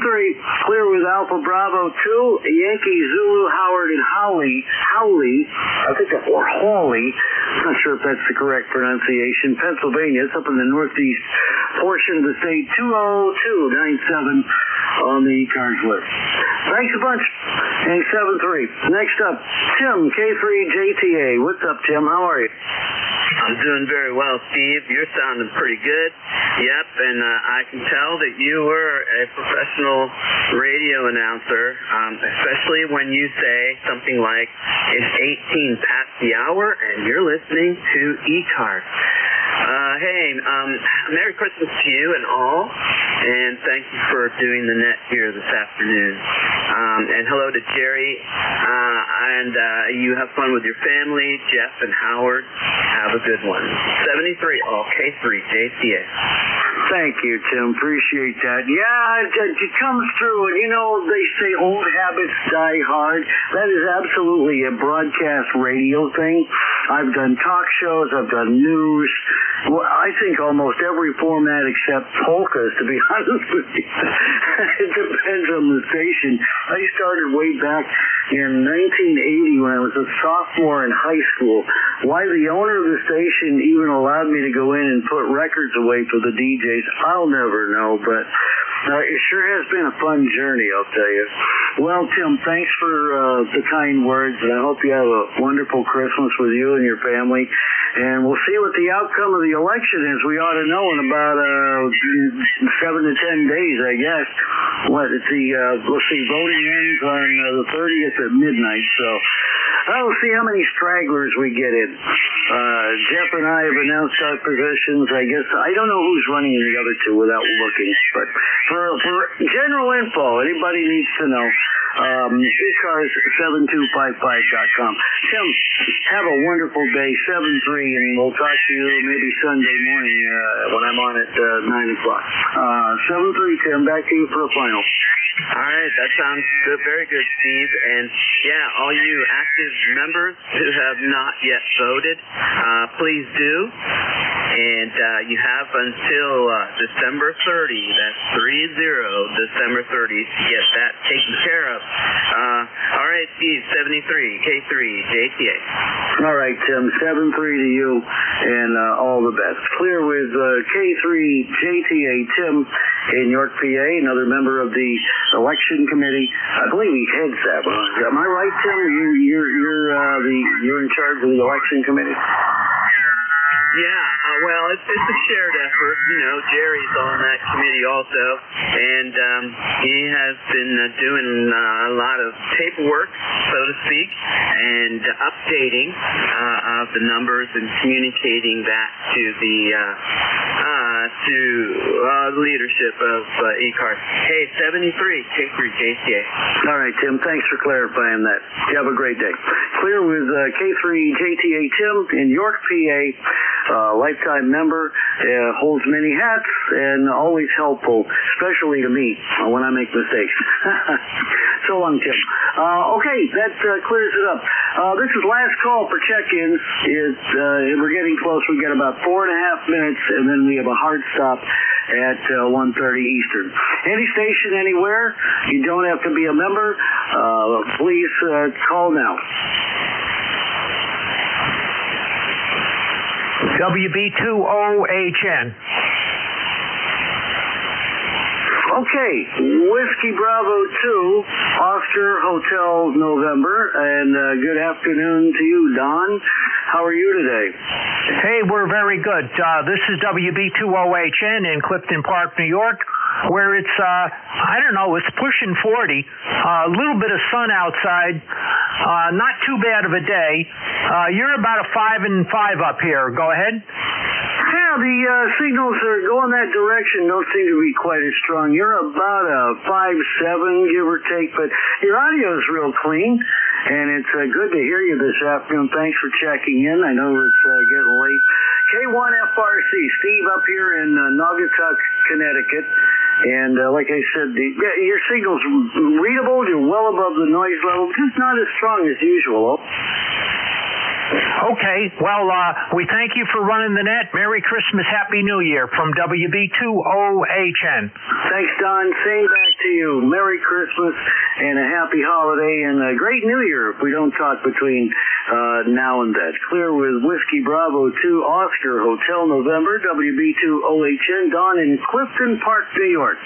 [SPEAKER 18] clear with Alpha Bravo 2, Yankee Zulu, Howard, and Howley, I think that's, or Hawley, I'm not sure if that's the correct pronunciation, Pennsylvania. It's up in the northeast portion of the state, 20297 on the ECARS list. Thanks a bunch, and 7-3. Next up, Tim, K3JTA. What's up, Tim? How are you?
[SPEAKER 15] I'm doing very well, Steve. You're sounding pretty good. Yep, and I can tell that you were a professional radio announcer, especially when you say something like, it's 18 past the hour, and you're listening to ECARS. Hey, Merry Christmas to you and all, and thank you for doing the net here this afternoon. And hello to Jerry, and you have fun with your family. Jeff and Howard, have a good one. 73, all K3JTA.
[SPEAKER 18] Thank you, Tim. Appreciate that. Yeah, it comes through, and you know, they say old habits die hard. That is absolutely a broadcast radio thing. I've done talk shows, I've done news. Well, I think almost every format except polkas, to be honest with you. It depends on the station. I started way back in 1980 when I was a sophomore in high school. Why the owner of the station even allowed me to go in and put records away for the DJs, I'll never know, but it sure has been a fun journey, I'll tell you. Well, Tim, thanks for the kind words, and I hope you have a wonderful Christmas with you and your family. And we'll see what the outcome of the election is. We ought to know in about 7 to 10 days, I guess. Let's see, voting ends on the 30th at midnight, so we'll see how many stragglers we get in. Jeff and I have announced our positions. I guess I don't know who's running in the other two without looking, but for general info, anybody needs to know. ECARS7255.com. Tim, have a wonderful day, 7-3, and we'll talk to you maybe Sunday morning when I'm on at 9 o'clock. 7-3, Tim, back to you for a final.
[SPEAKER 15] All right, that sounds good, very good, Steve. And yeah, all you active members who have not yet voted, please do. And you have until December 30, that's 30, December 30, to get that taken care of. All right, Steve, 73, K3JTA. All right, Tim, 7-3 to you, and all the best. Clear with K3JTA, Tim in York, PA, another member of the election committee. I believe he heads that. Am I right, Tim? You're in charge of the election committee? Yeah, well, it's a shared effort. You know, Jerry's on that committee also, and he has been doing a lot of paperwork, so to speak, and updating of the numbers and communicating that to the leadership of ECARS. Hey, 73, K3JTA.
[SPEAKER 18] All right, Tim, thanks for clarifying that. You have a great day. Clear with K3JTA Tim in York, PA. Lifetime member, holds many hats, and always helpful, especially to me when I make mistakes. So long, Tim. Okay, that clears it up. This is last call for check-ins. We're getting close. We got about 4.5 minutes, and then we have a hard stop at 1:30 Eastern. Any station, anywhere. You don't have to be a member. Please call now.
[SPEAKER 17] WB2OHN.
[SPEAKER 18] Okay, Whiskey Bravo 2, Oscar Hotel November, and good afternoon to you, Don. How are you today?
[SPEAKER 17] Hey, we're very good. This is WB2OHN in Clifton Park, New York, where it's, I don't know, it's pushing 40. A little bit of sun outside. Not too bad of a day. You're about a 5 and 5 up here. Go ahead.
[SPEAKER 18] Yeah, the signals are going that direction. Don't seem to be quite as strong. You're about a 5-7, give or take, but your audio is real clean, and it's good to hear you this afternoon. Thanks for checking in. I know it's getting late. K1FRC, Steve up here in Naugatuck, Connecticut. And like I said, your signal's readable. You're well above the noise level, just not as strong as usual.
[SPEAKER 17] Okay, well, we thank you for running the net. Merry Christmas, Happy New Year from WB2OHN.
[SPEAKER 18] Thanks, Don. Same back to you. Merry Christmas and a happy holiday and a great New Year if we don't talk between now and then. Clear with Whiskey Bravo 2 Oscar Hotel November, WB2OHN, Don in Clifton Park, New York.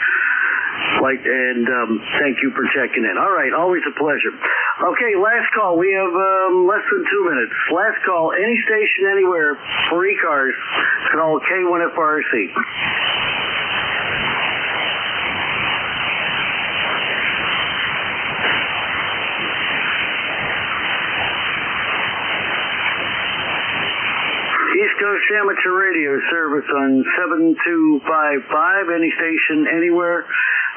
[SPEAKER 18] Thank you for checking in. All right, always a pleasure. Okay, last call. We have less than 2 minutes. Last call, any station, anywhere for ECARS. Call K1FRC. East Coast Amateur Radio service on 7255. Any station, anywhere.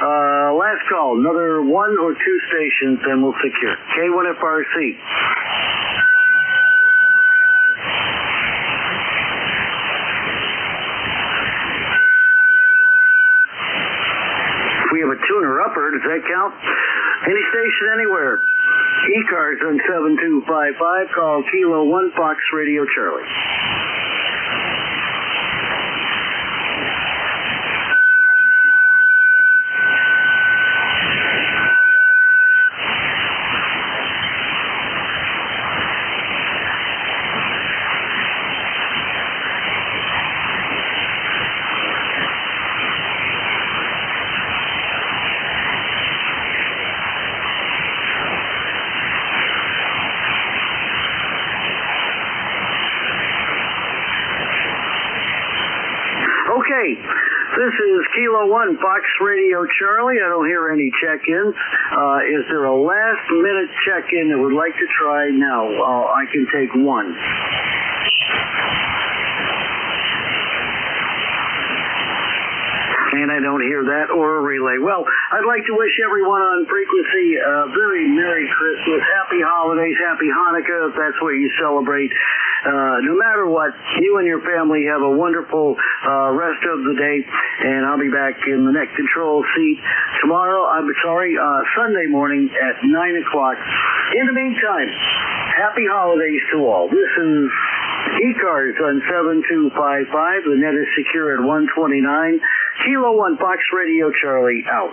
[SPEAKER 18] Last call, another 1 or 2 stations, then we'll secure. K1FRC. If we have a tuner upper, does that count? Any station, anywhere. ECARS on 7255. Call Kilo 1 Fox Radio Charlie. Okay, this is Kilo 1, Fox Radio Charlie. I don't hear any check-ins. Is there a last-minute check-in that would like to try now? I can take one. And I don't hear that or a relay. Well, I'd like to wish everyone on frequency a very Merry Christmas, Happy Holidays, Happy Hanukkah, if that's what you celebrate. No matter what, you and your family have a wonderful rest of the day, and I'll be back in the net control seat tomorrow. Sunday morning at 9 o'clock. In the meantime, happy holidays to all. This is ECARS on 7255. The net is secure at 129. Kilo 1 Fox Radio Charlie out.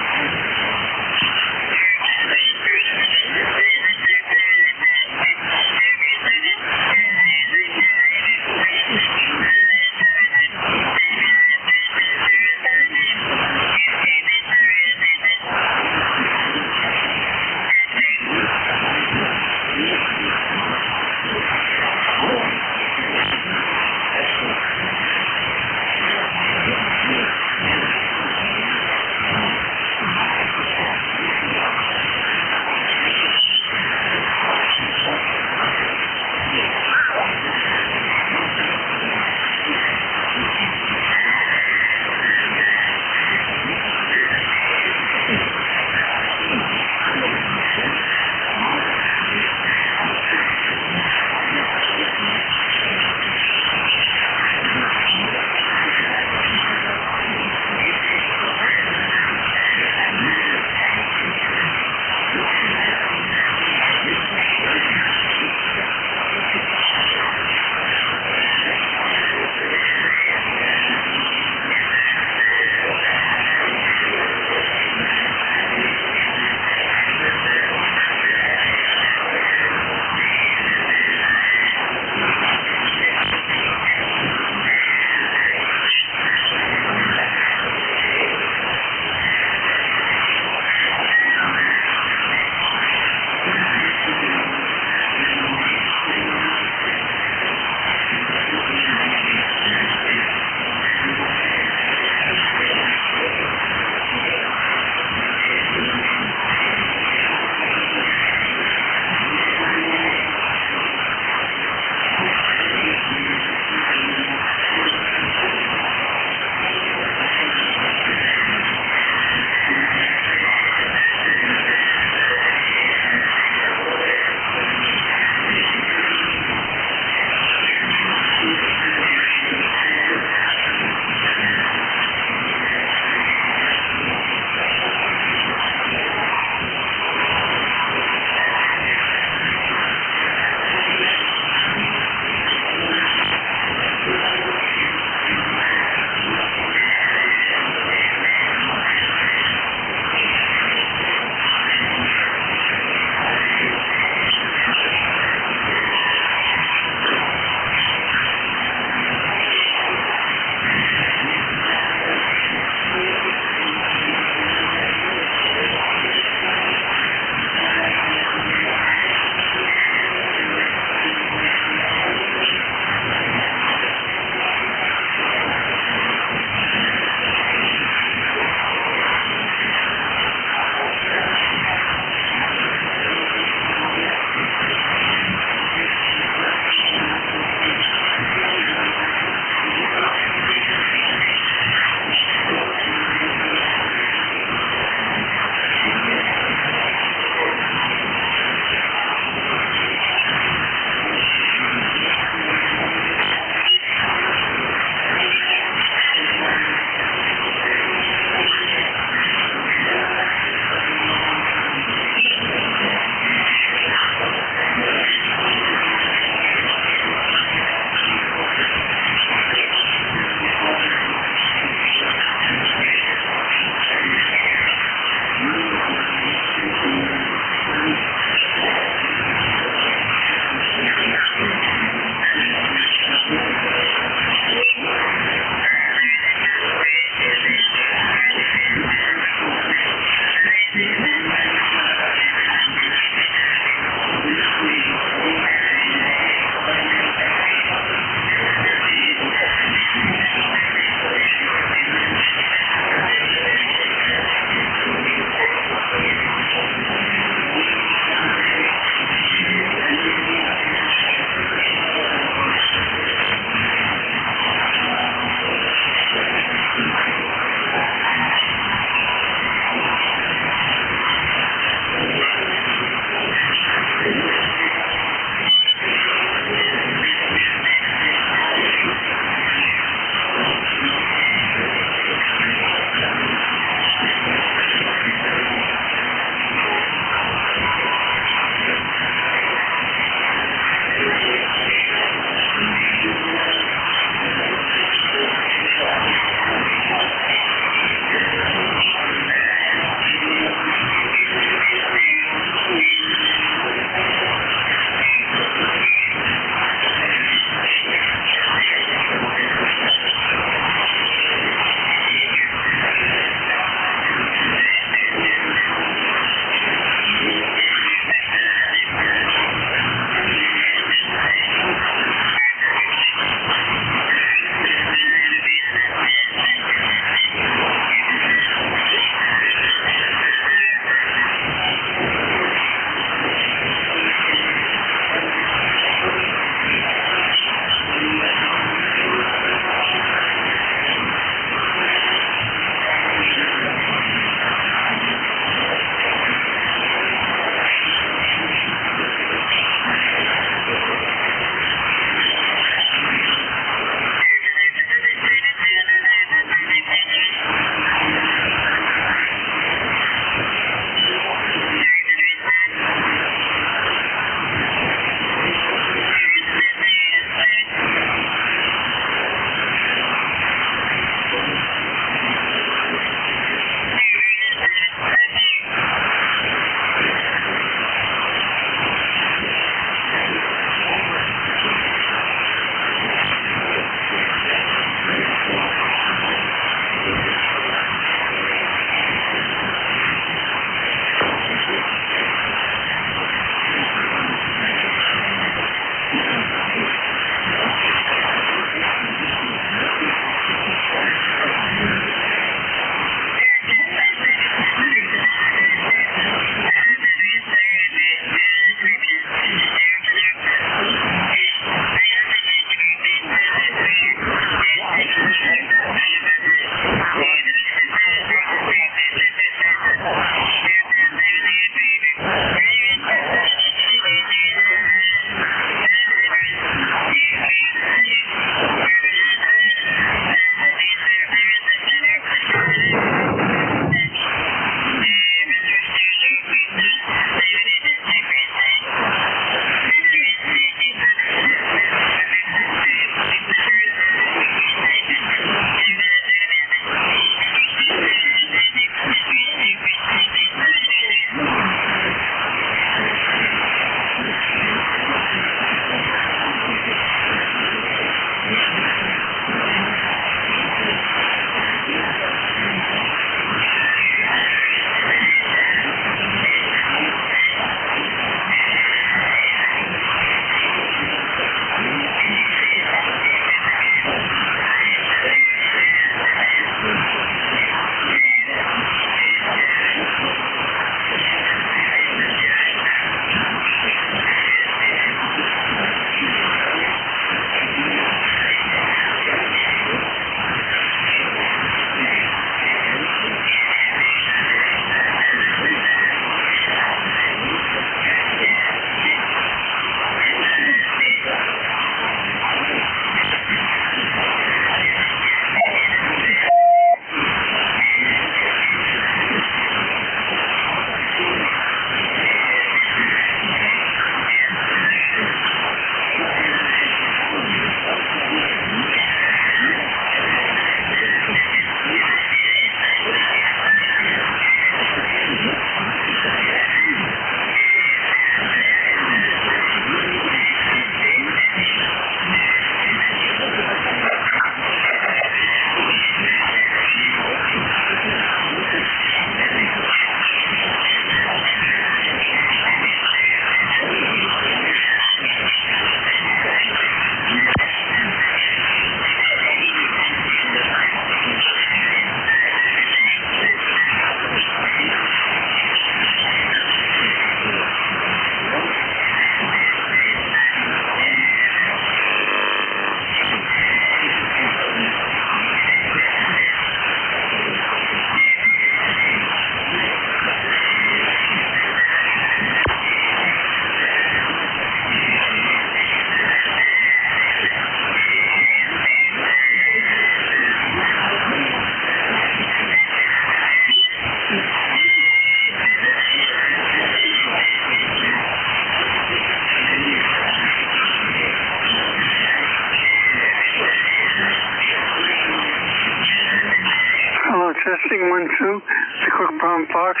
[SPEAKER 11] testing 1, 2. The Cook Brown Fox.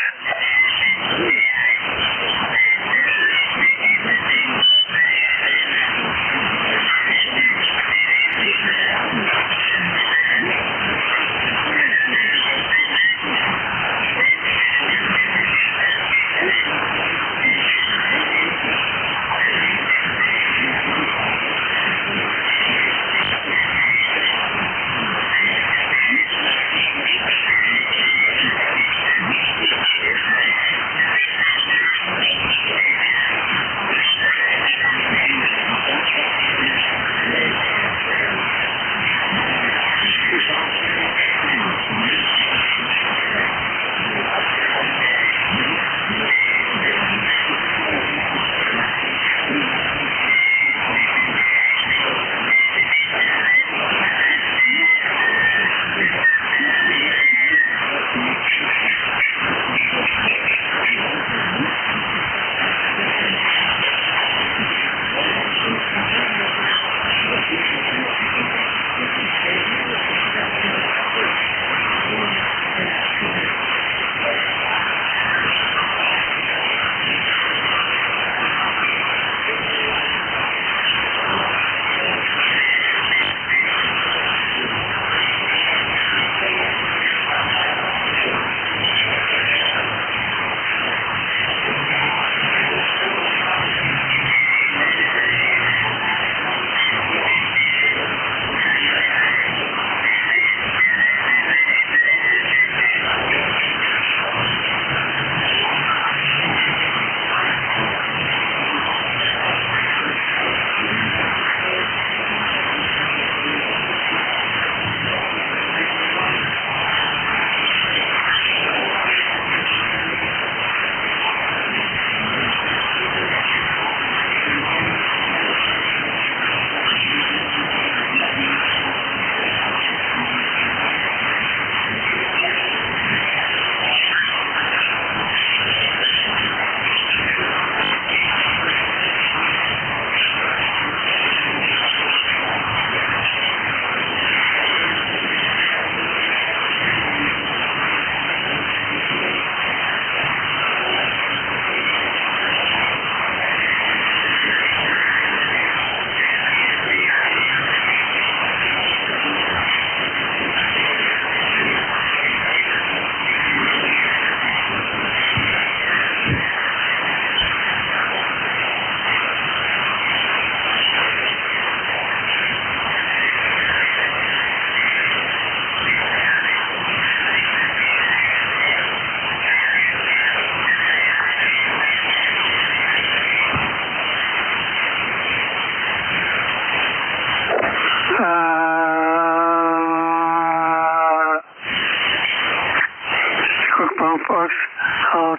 [SPEAKER 11] Fox,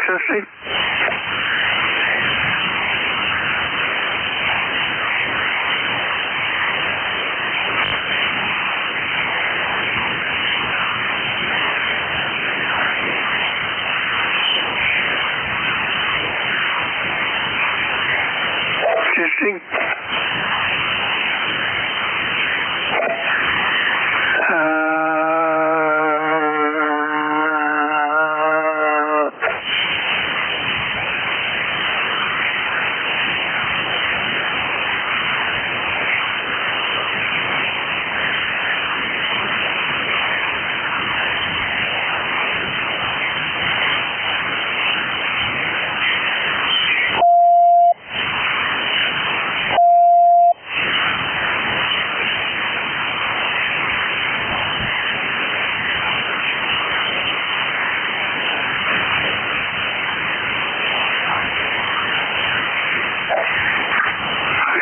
[SPEAKER 11] testing. Testing.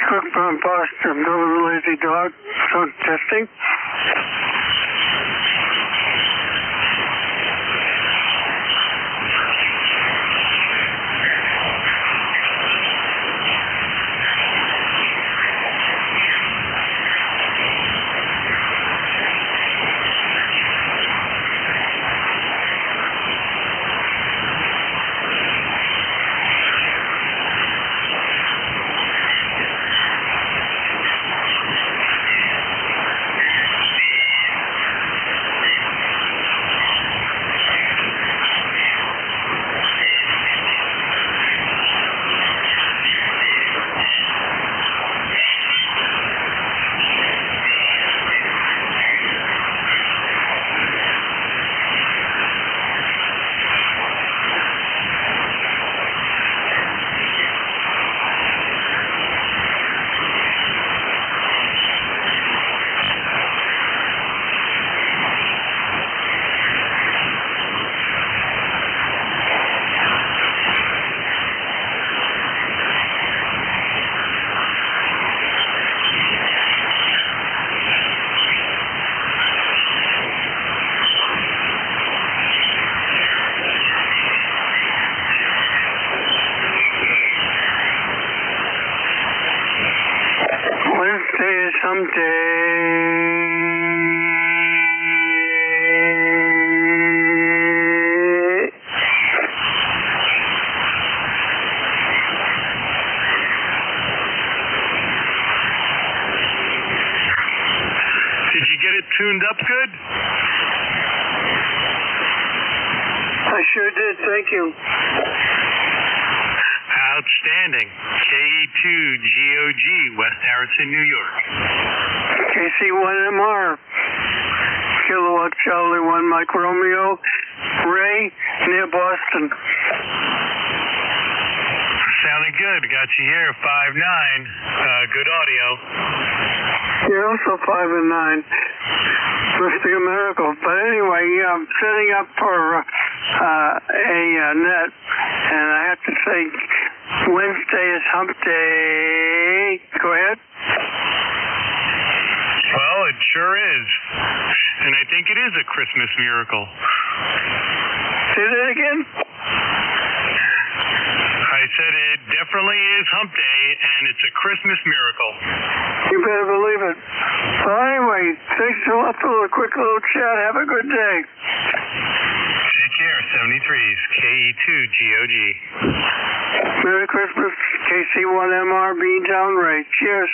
[SPEAKER 11] Cook Brown Fox, I'm Governor Lazy Dog, so testing. sure did. Thank you.
[SPEAKER 22] Outstanding. KE2GOG, West Harrison, New York.
[SPEAKER 11] KC1MR. Kilowatt Charlie 1 Mike Romeo. Ray, near Boston.
[SPEAKER 22] Sounding good. Got you here, 5'9". Good audio.
[SPEAKER 11] You're also 5 and 9. Must be a miracle. But anyway, I'm setting up for a net, and I have to say, Wednesday is hump day. Go ahead.
[SPEAKER 22] Well, it sure is. And I think it is a Christmas miracle.
[SPEAKER 11] Say that again?
[SPEAKER 22] I said it definitely is hump day, and it's a Christmas miracle.
[SPEAKER 11] You better believe it. So anyway, thanks a lot for a quick little chat. Have a good day.
[SPEAKER 22] Take care, 73s, KE2GOG.
[SPEAKER 11] Merry Christmas, KC1MR, Beantown Ray. Cheers.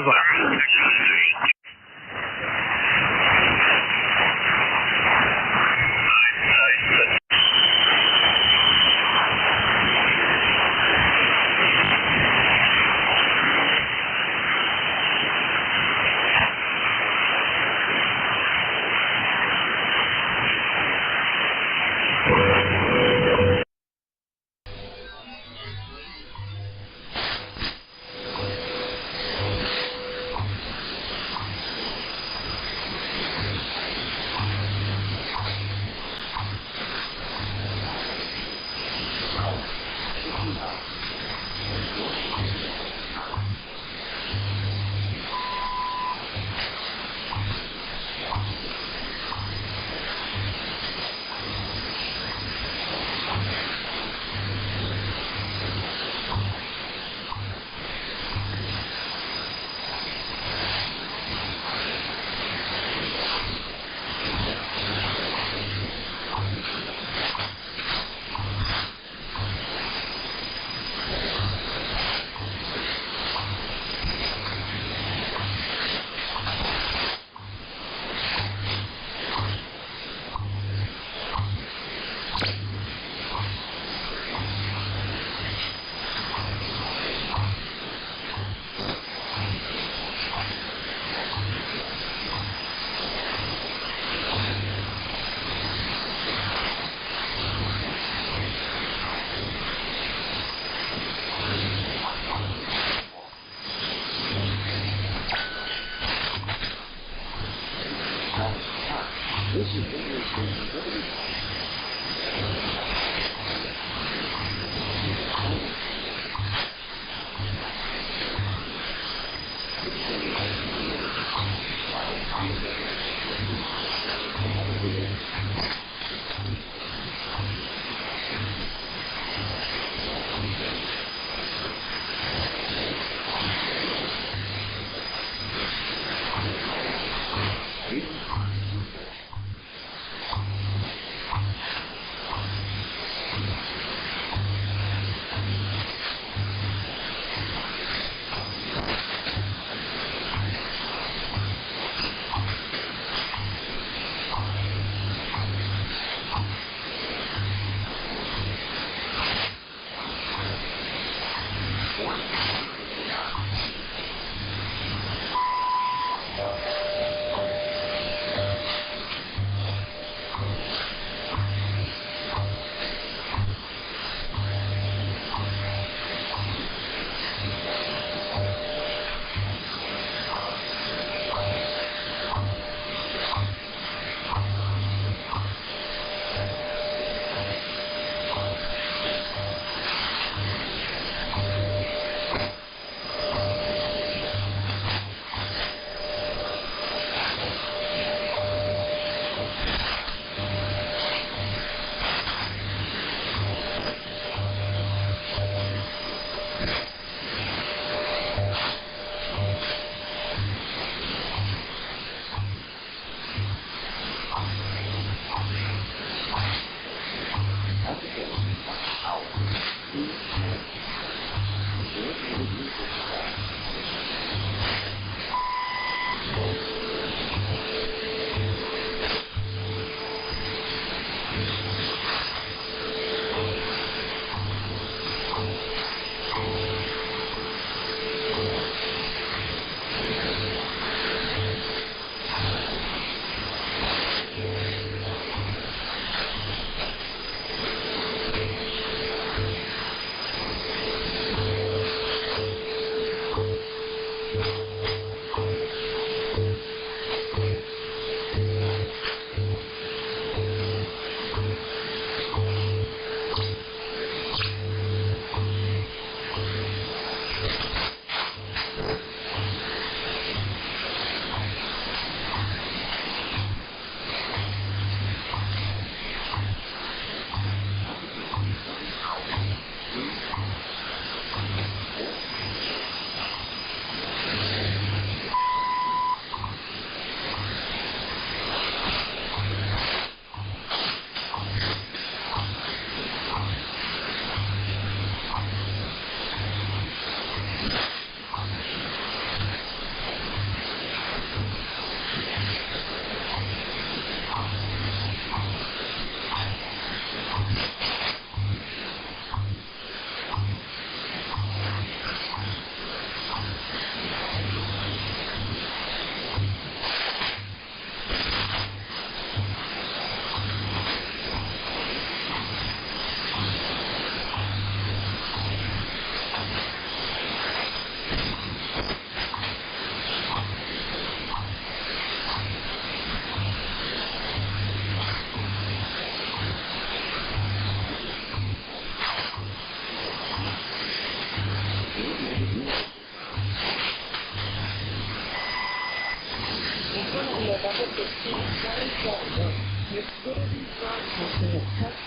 [SPEAKER 17] Bravo.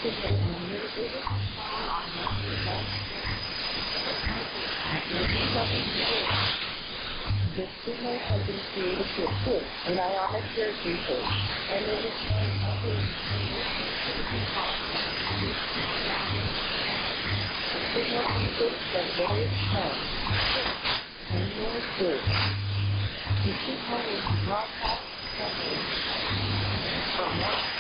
[SPEAKER 1] This signal has been created to assist in ionic caretakers, and it is signal consists of various terms and more good. The signal is broadcast from the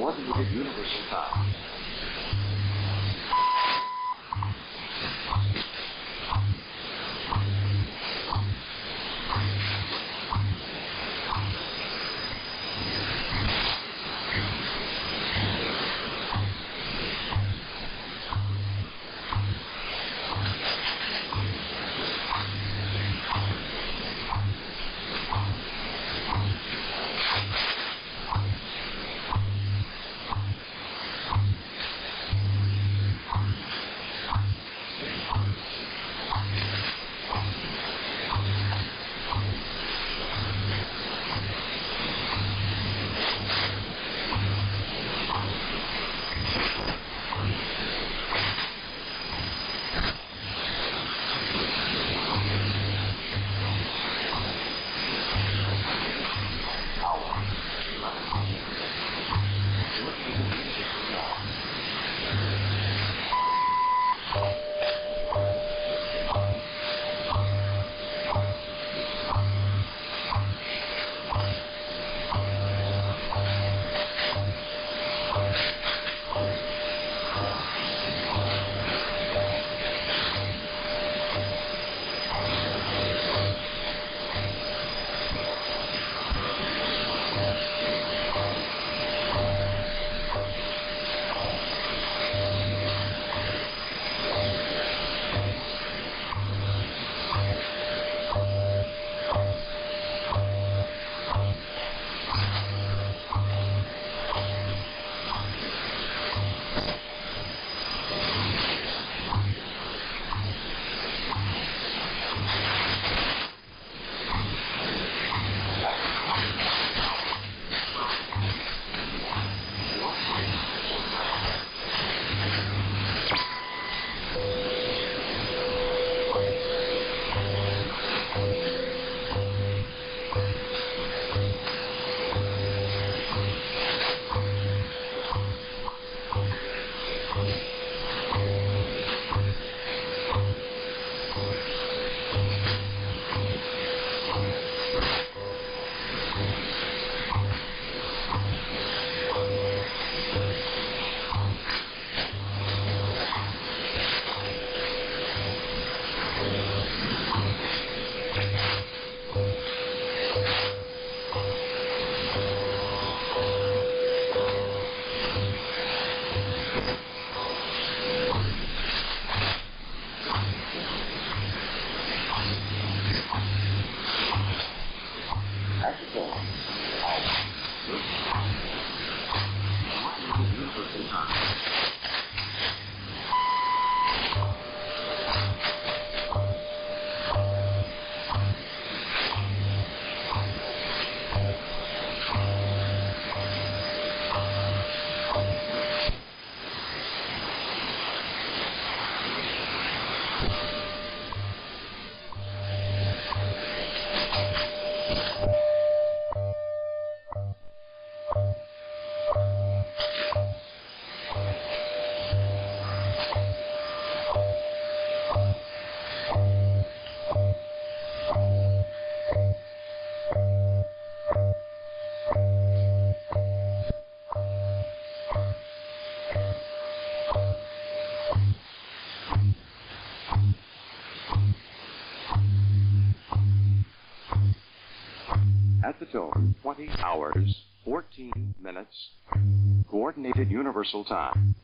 [SPEAKER 4] Coordinated Universal Time. At the tone, 20 hours, 14 minutes. Coordinated Universal Time.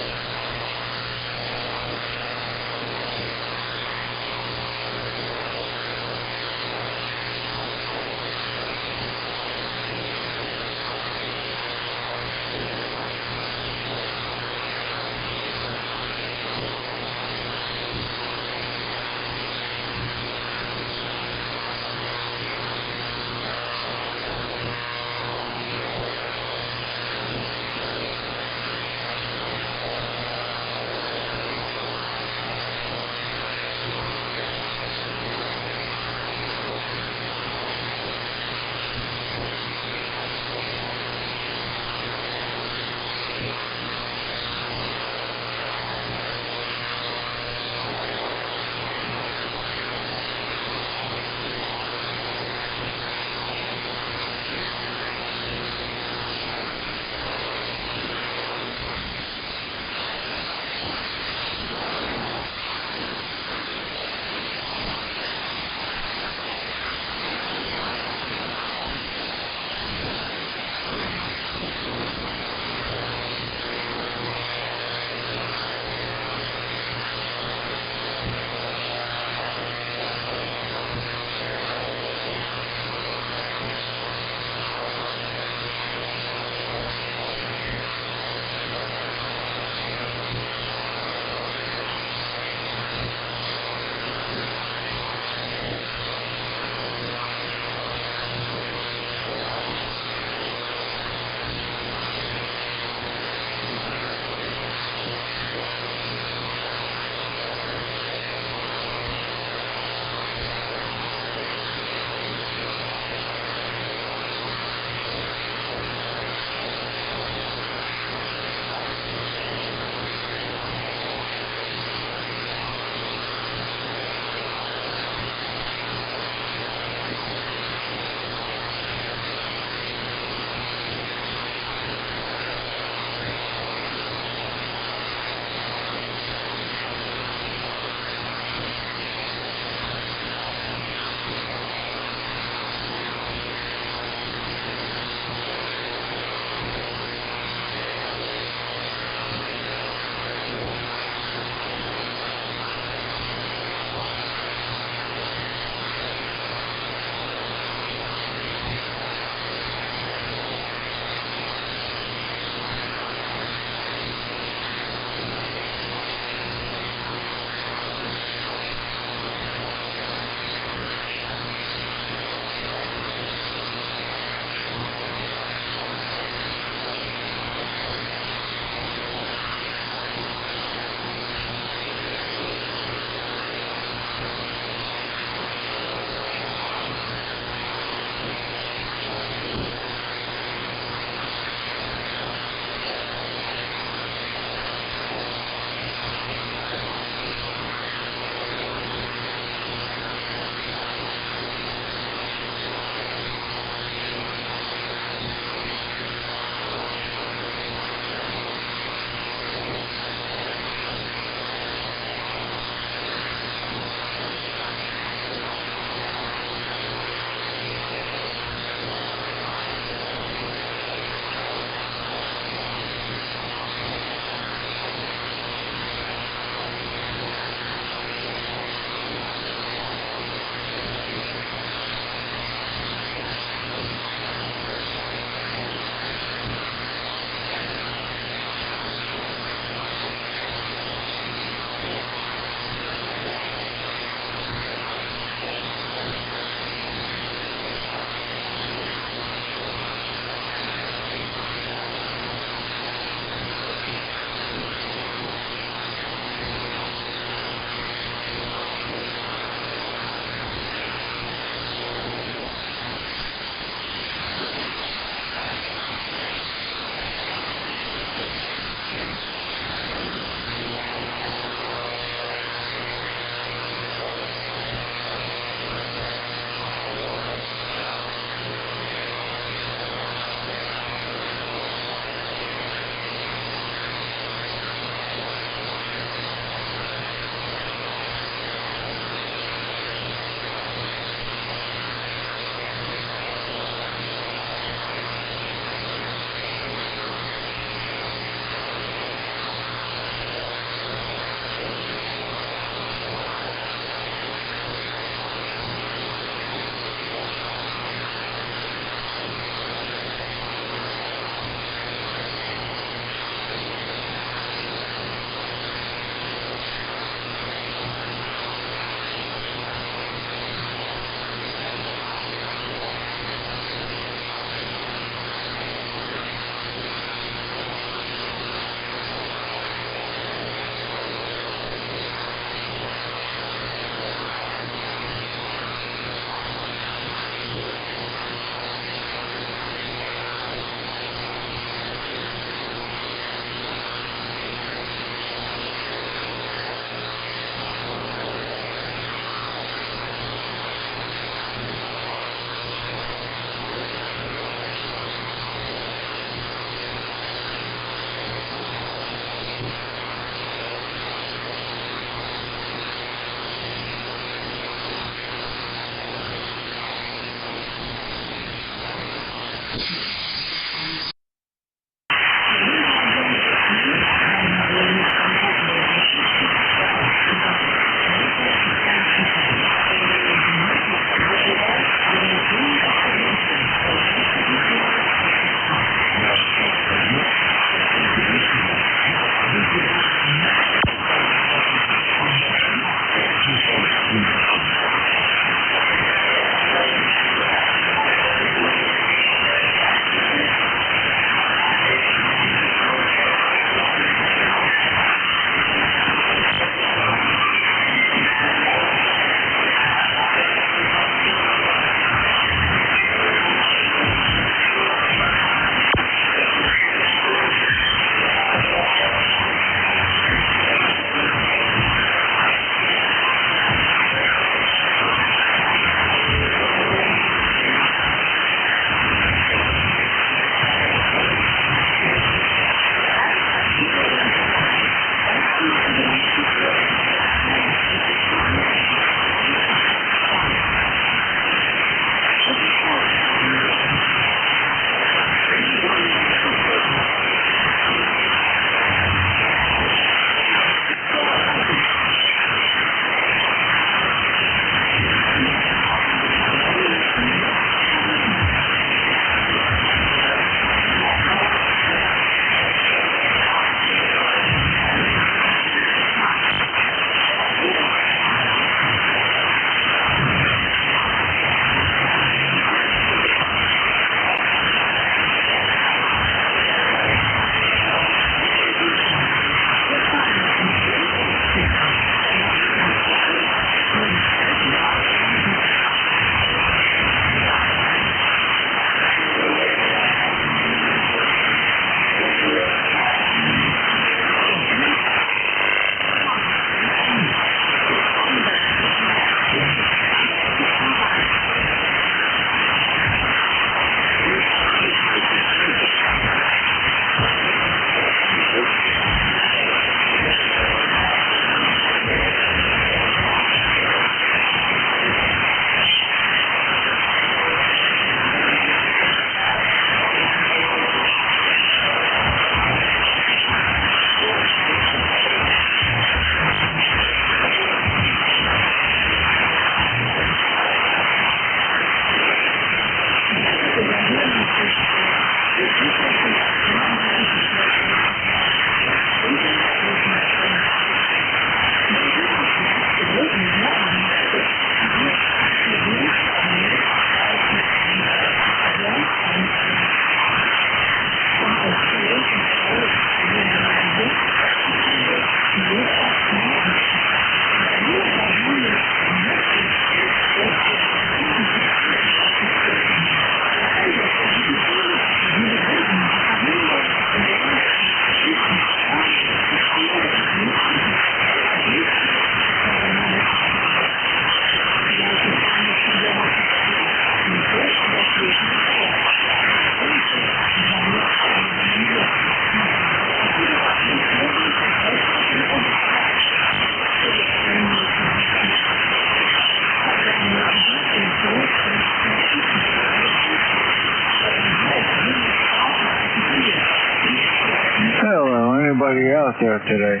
[SPEAKER 13] Anybody out there today?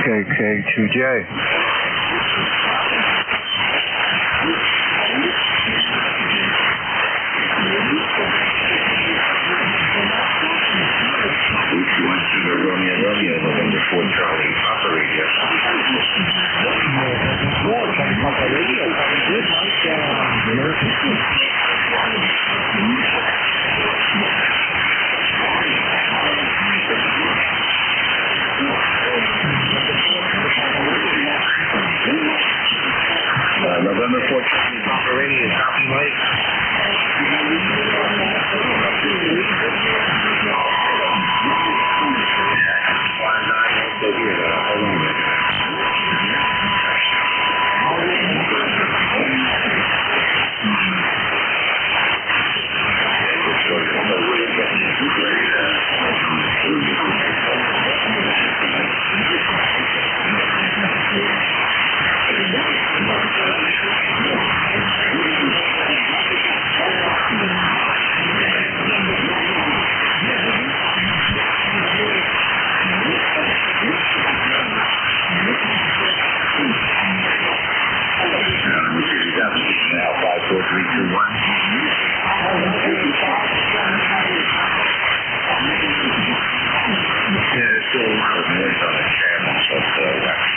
[SPEAKER 13] KK2J.
[SPEAKER 3] Romeo, November 4 Charlie, Papa Radio. November 4 Charlie, Papa Radio, copy Mike. Now 54321. Yeah, there's still a lot of noise on the channel, but that's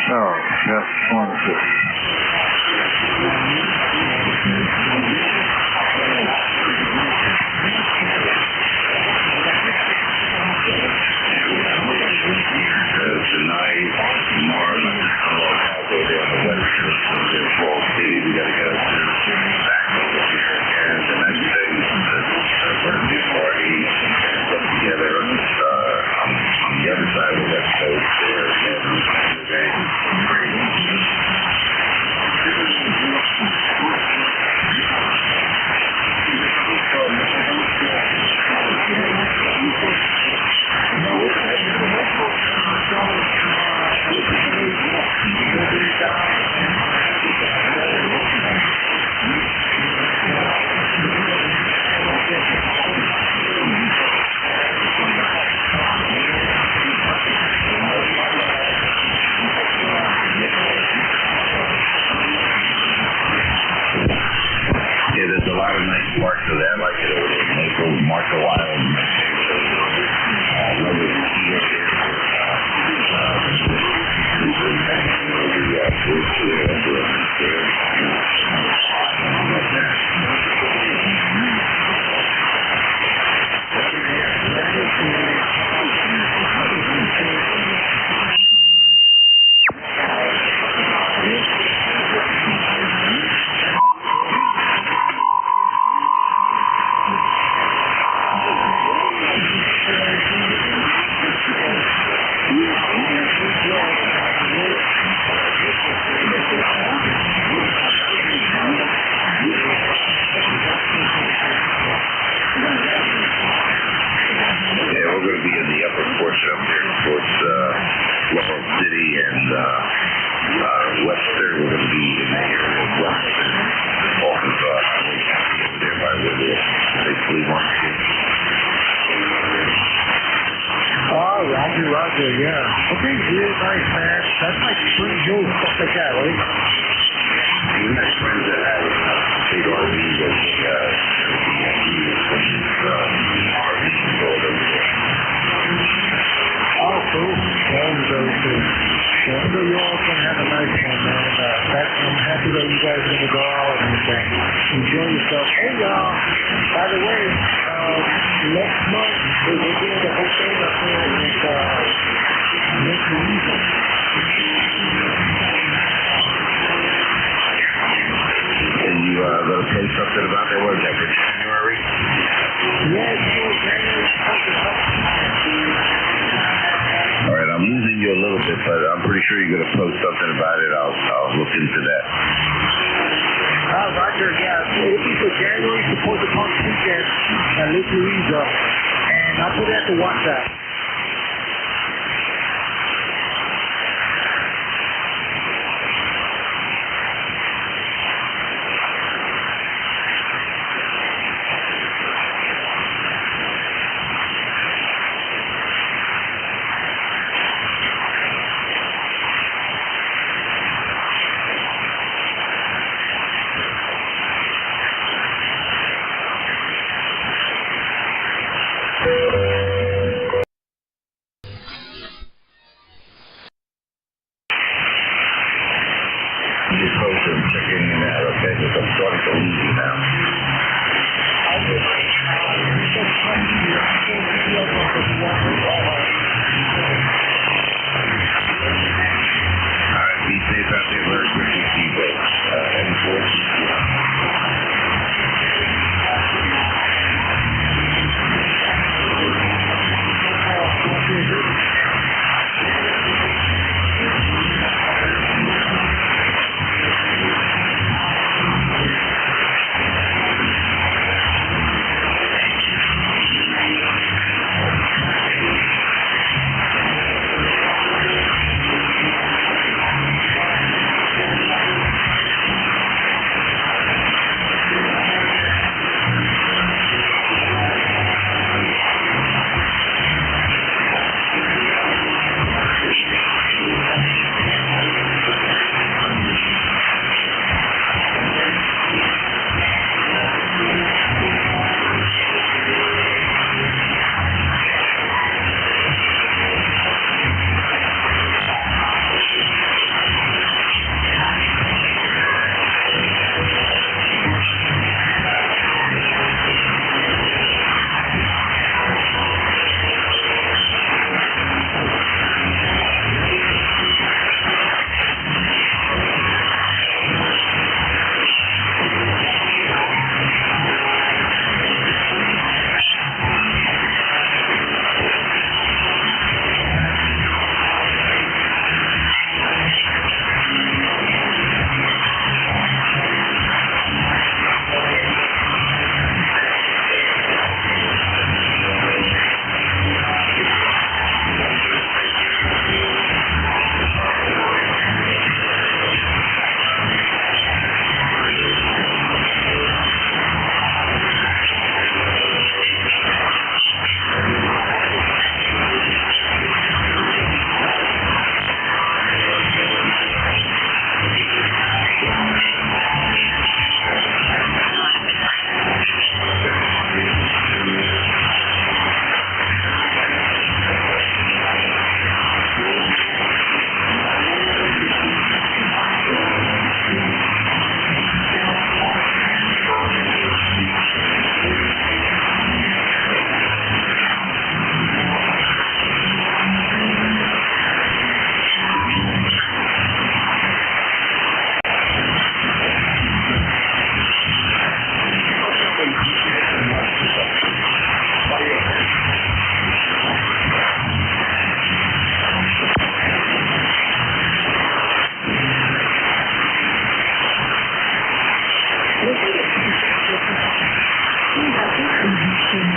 [SPEAKER 21] Oh, that's wonderful.
[SPEAKER 3] Tonight, tomorrow, I'll go down the west coast of Fall City. We got to get up to back over here. And the next day, we're going to do party and get together on the other side of the west coast there. And there's a lot of nice parts of that, like Naples, Marshall Island, another key area.
[SPEAKER 12] Roger, yeah. Okay, real nice, man. That's like spring Joe, stuff like that, right?
[SPEAKER 3] Even my friends that have big RVs and RVs and all over there.
[SPEAKER 12] Oh, cool. Very, very cool. Well, I know you all can have a nice one, man. I'm happy that you guys are going to go out and enjoy yourself. Hey, y'all, by the way, next month, we're doing the whole thing up here with NJ2US.
[SPEAKER 3] And you going to post something about that? What is that, for January?
[SPEAKER 12] Yeah, it's for January.
[SPEAKER 3] All right, I'm losing you a little bit, but I'm pretty sure you're going to post something about it. I'll look into that.
[SPEAKER 12] Roger, yeah. So looking for January, support the punk weekend at Lake Louisa. And I'll put it at the WhatsApp.
[SPEAKER 6] Thank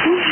[SPEAKER 6] you.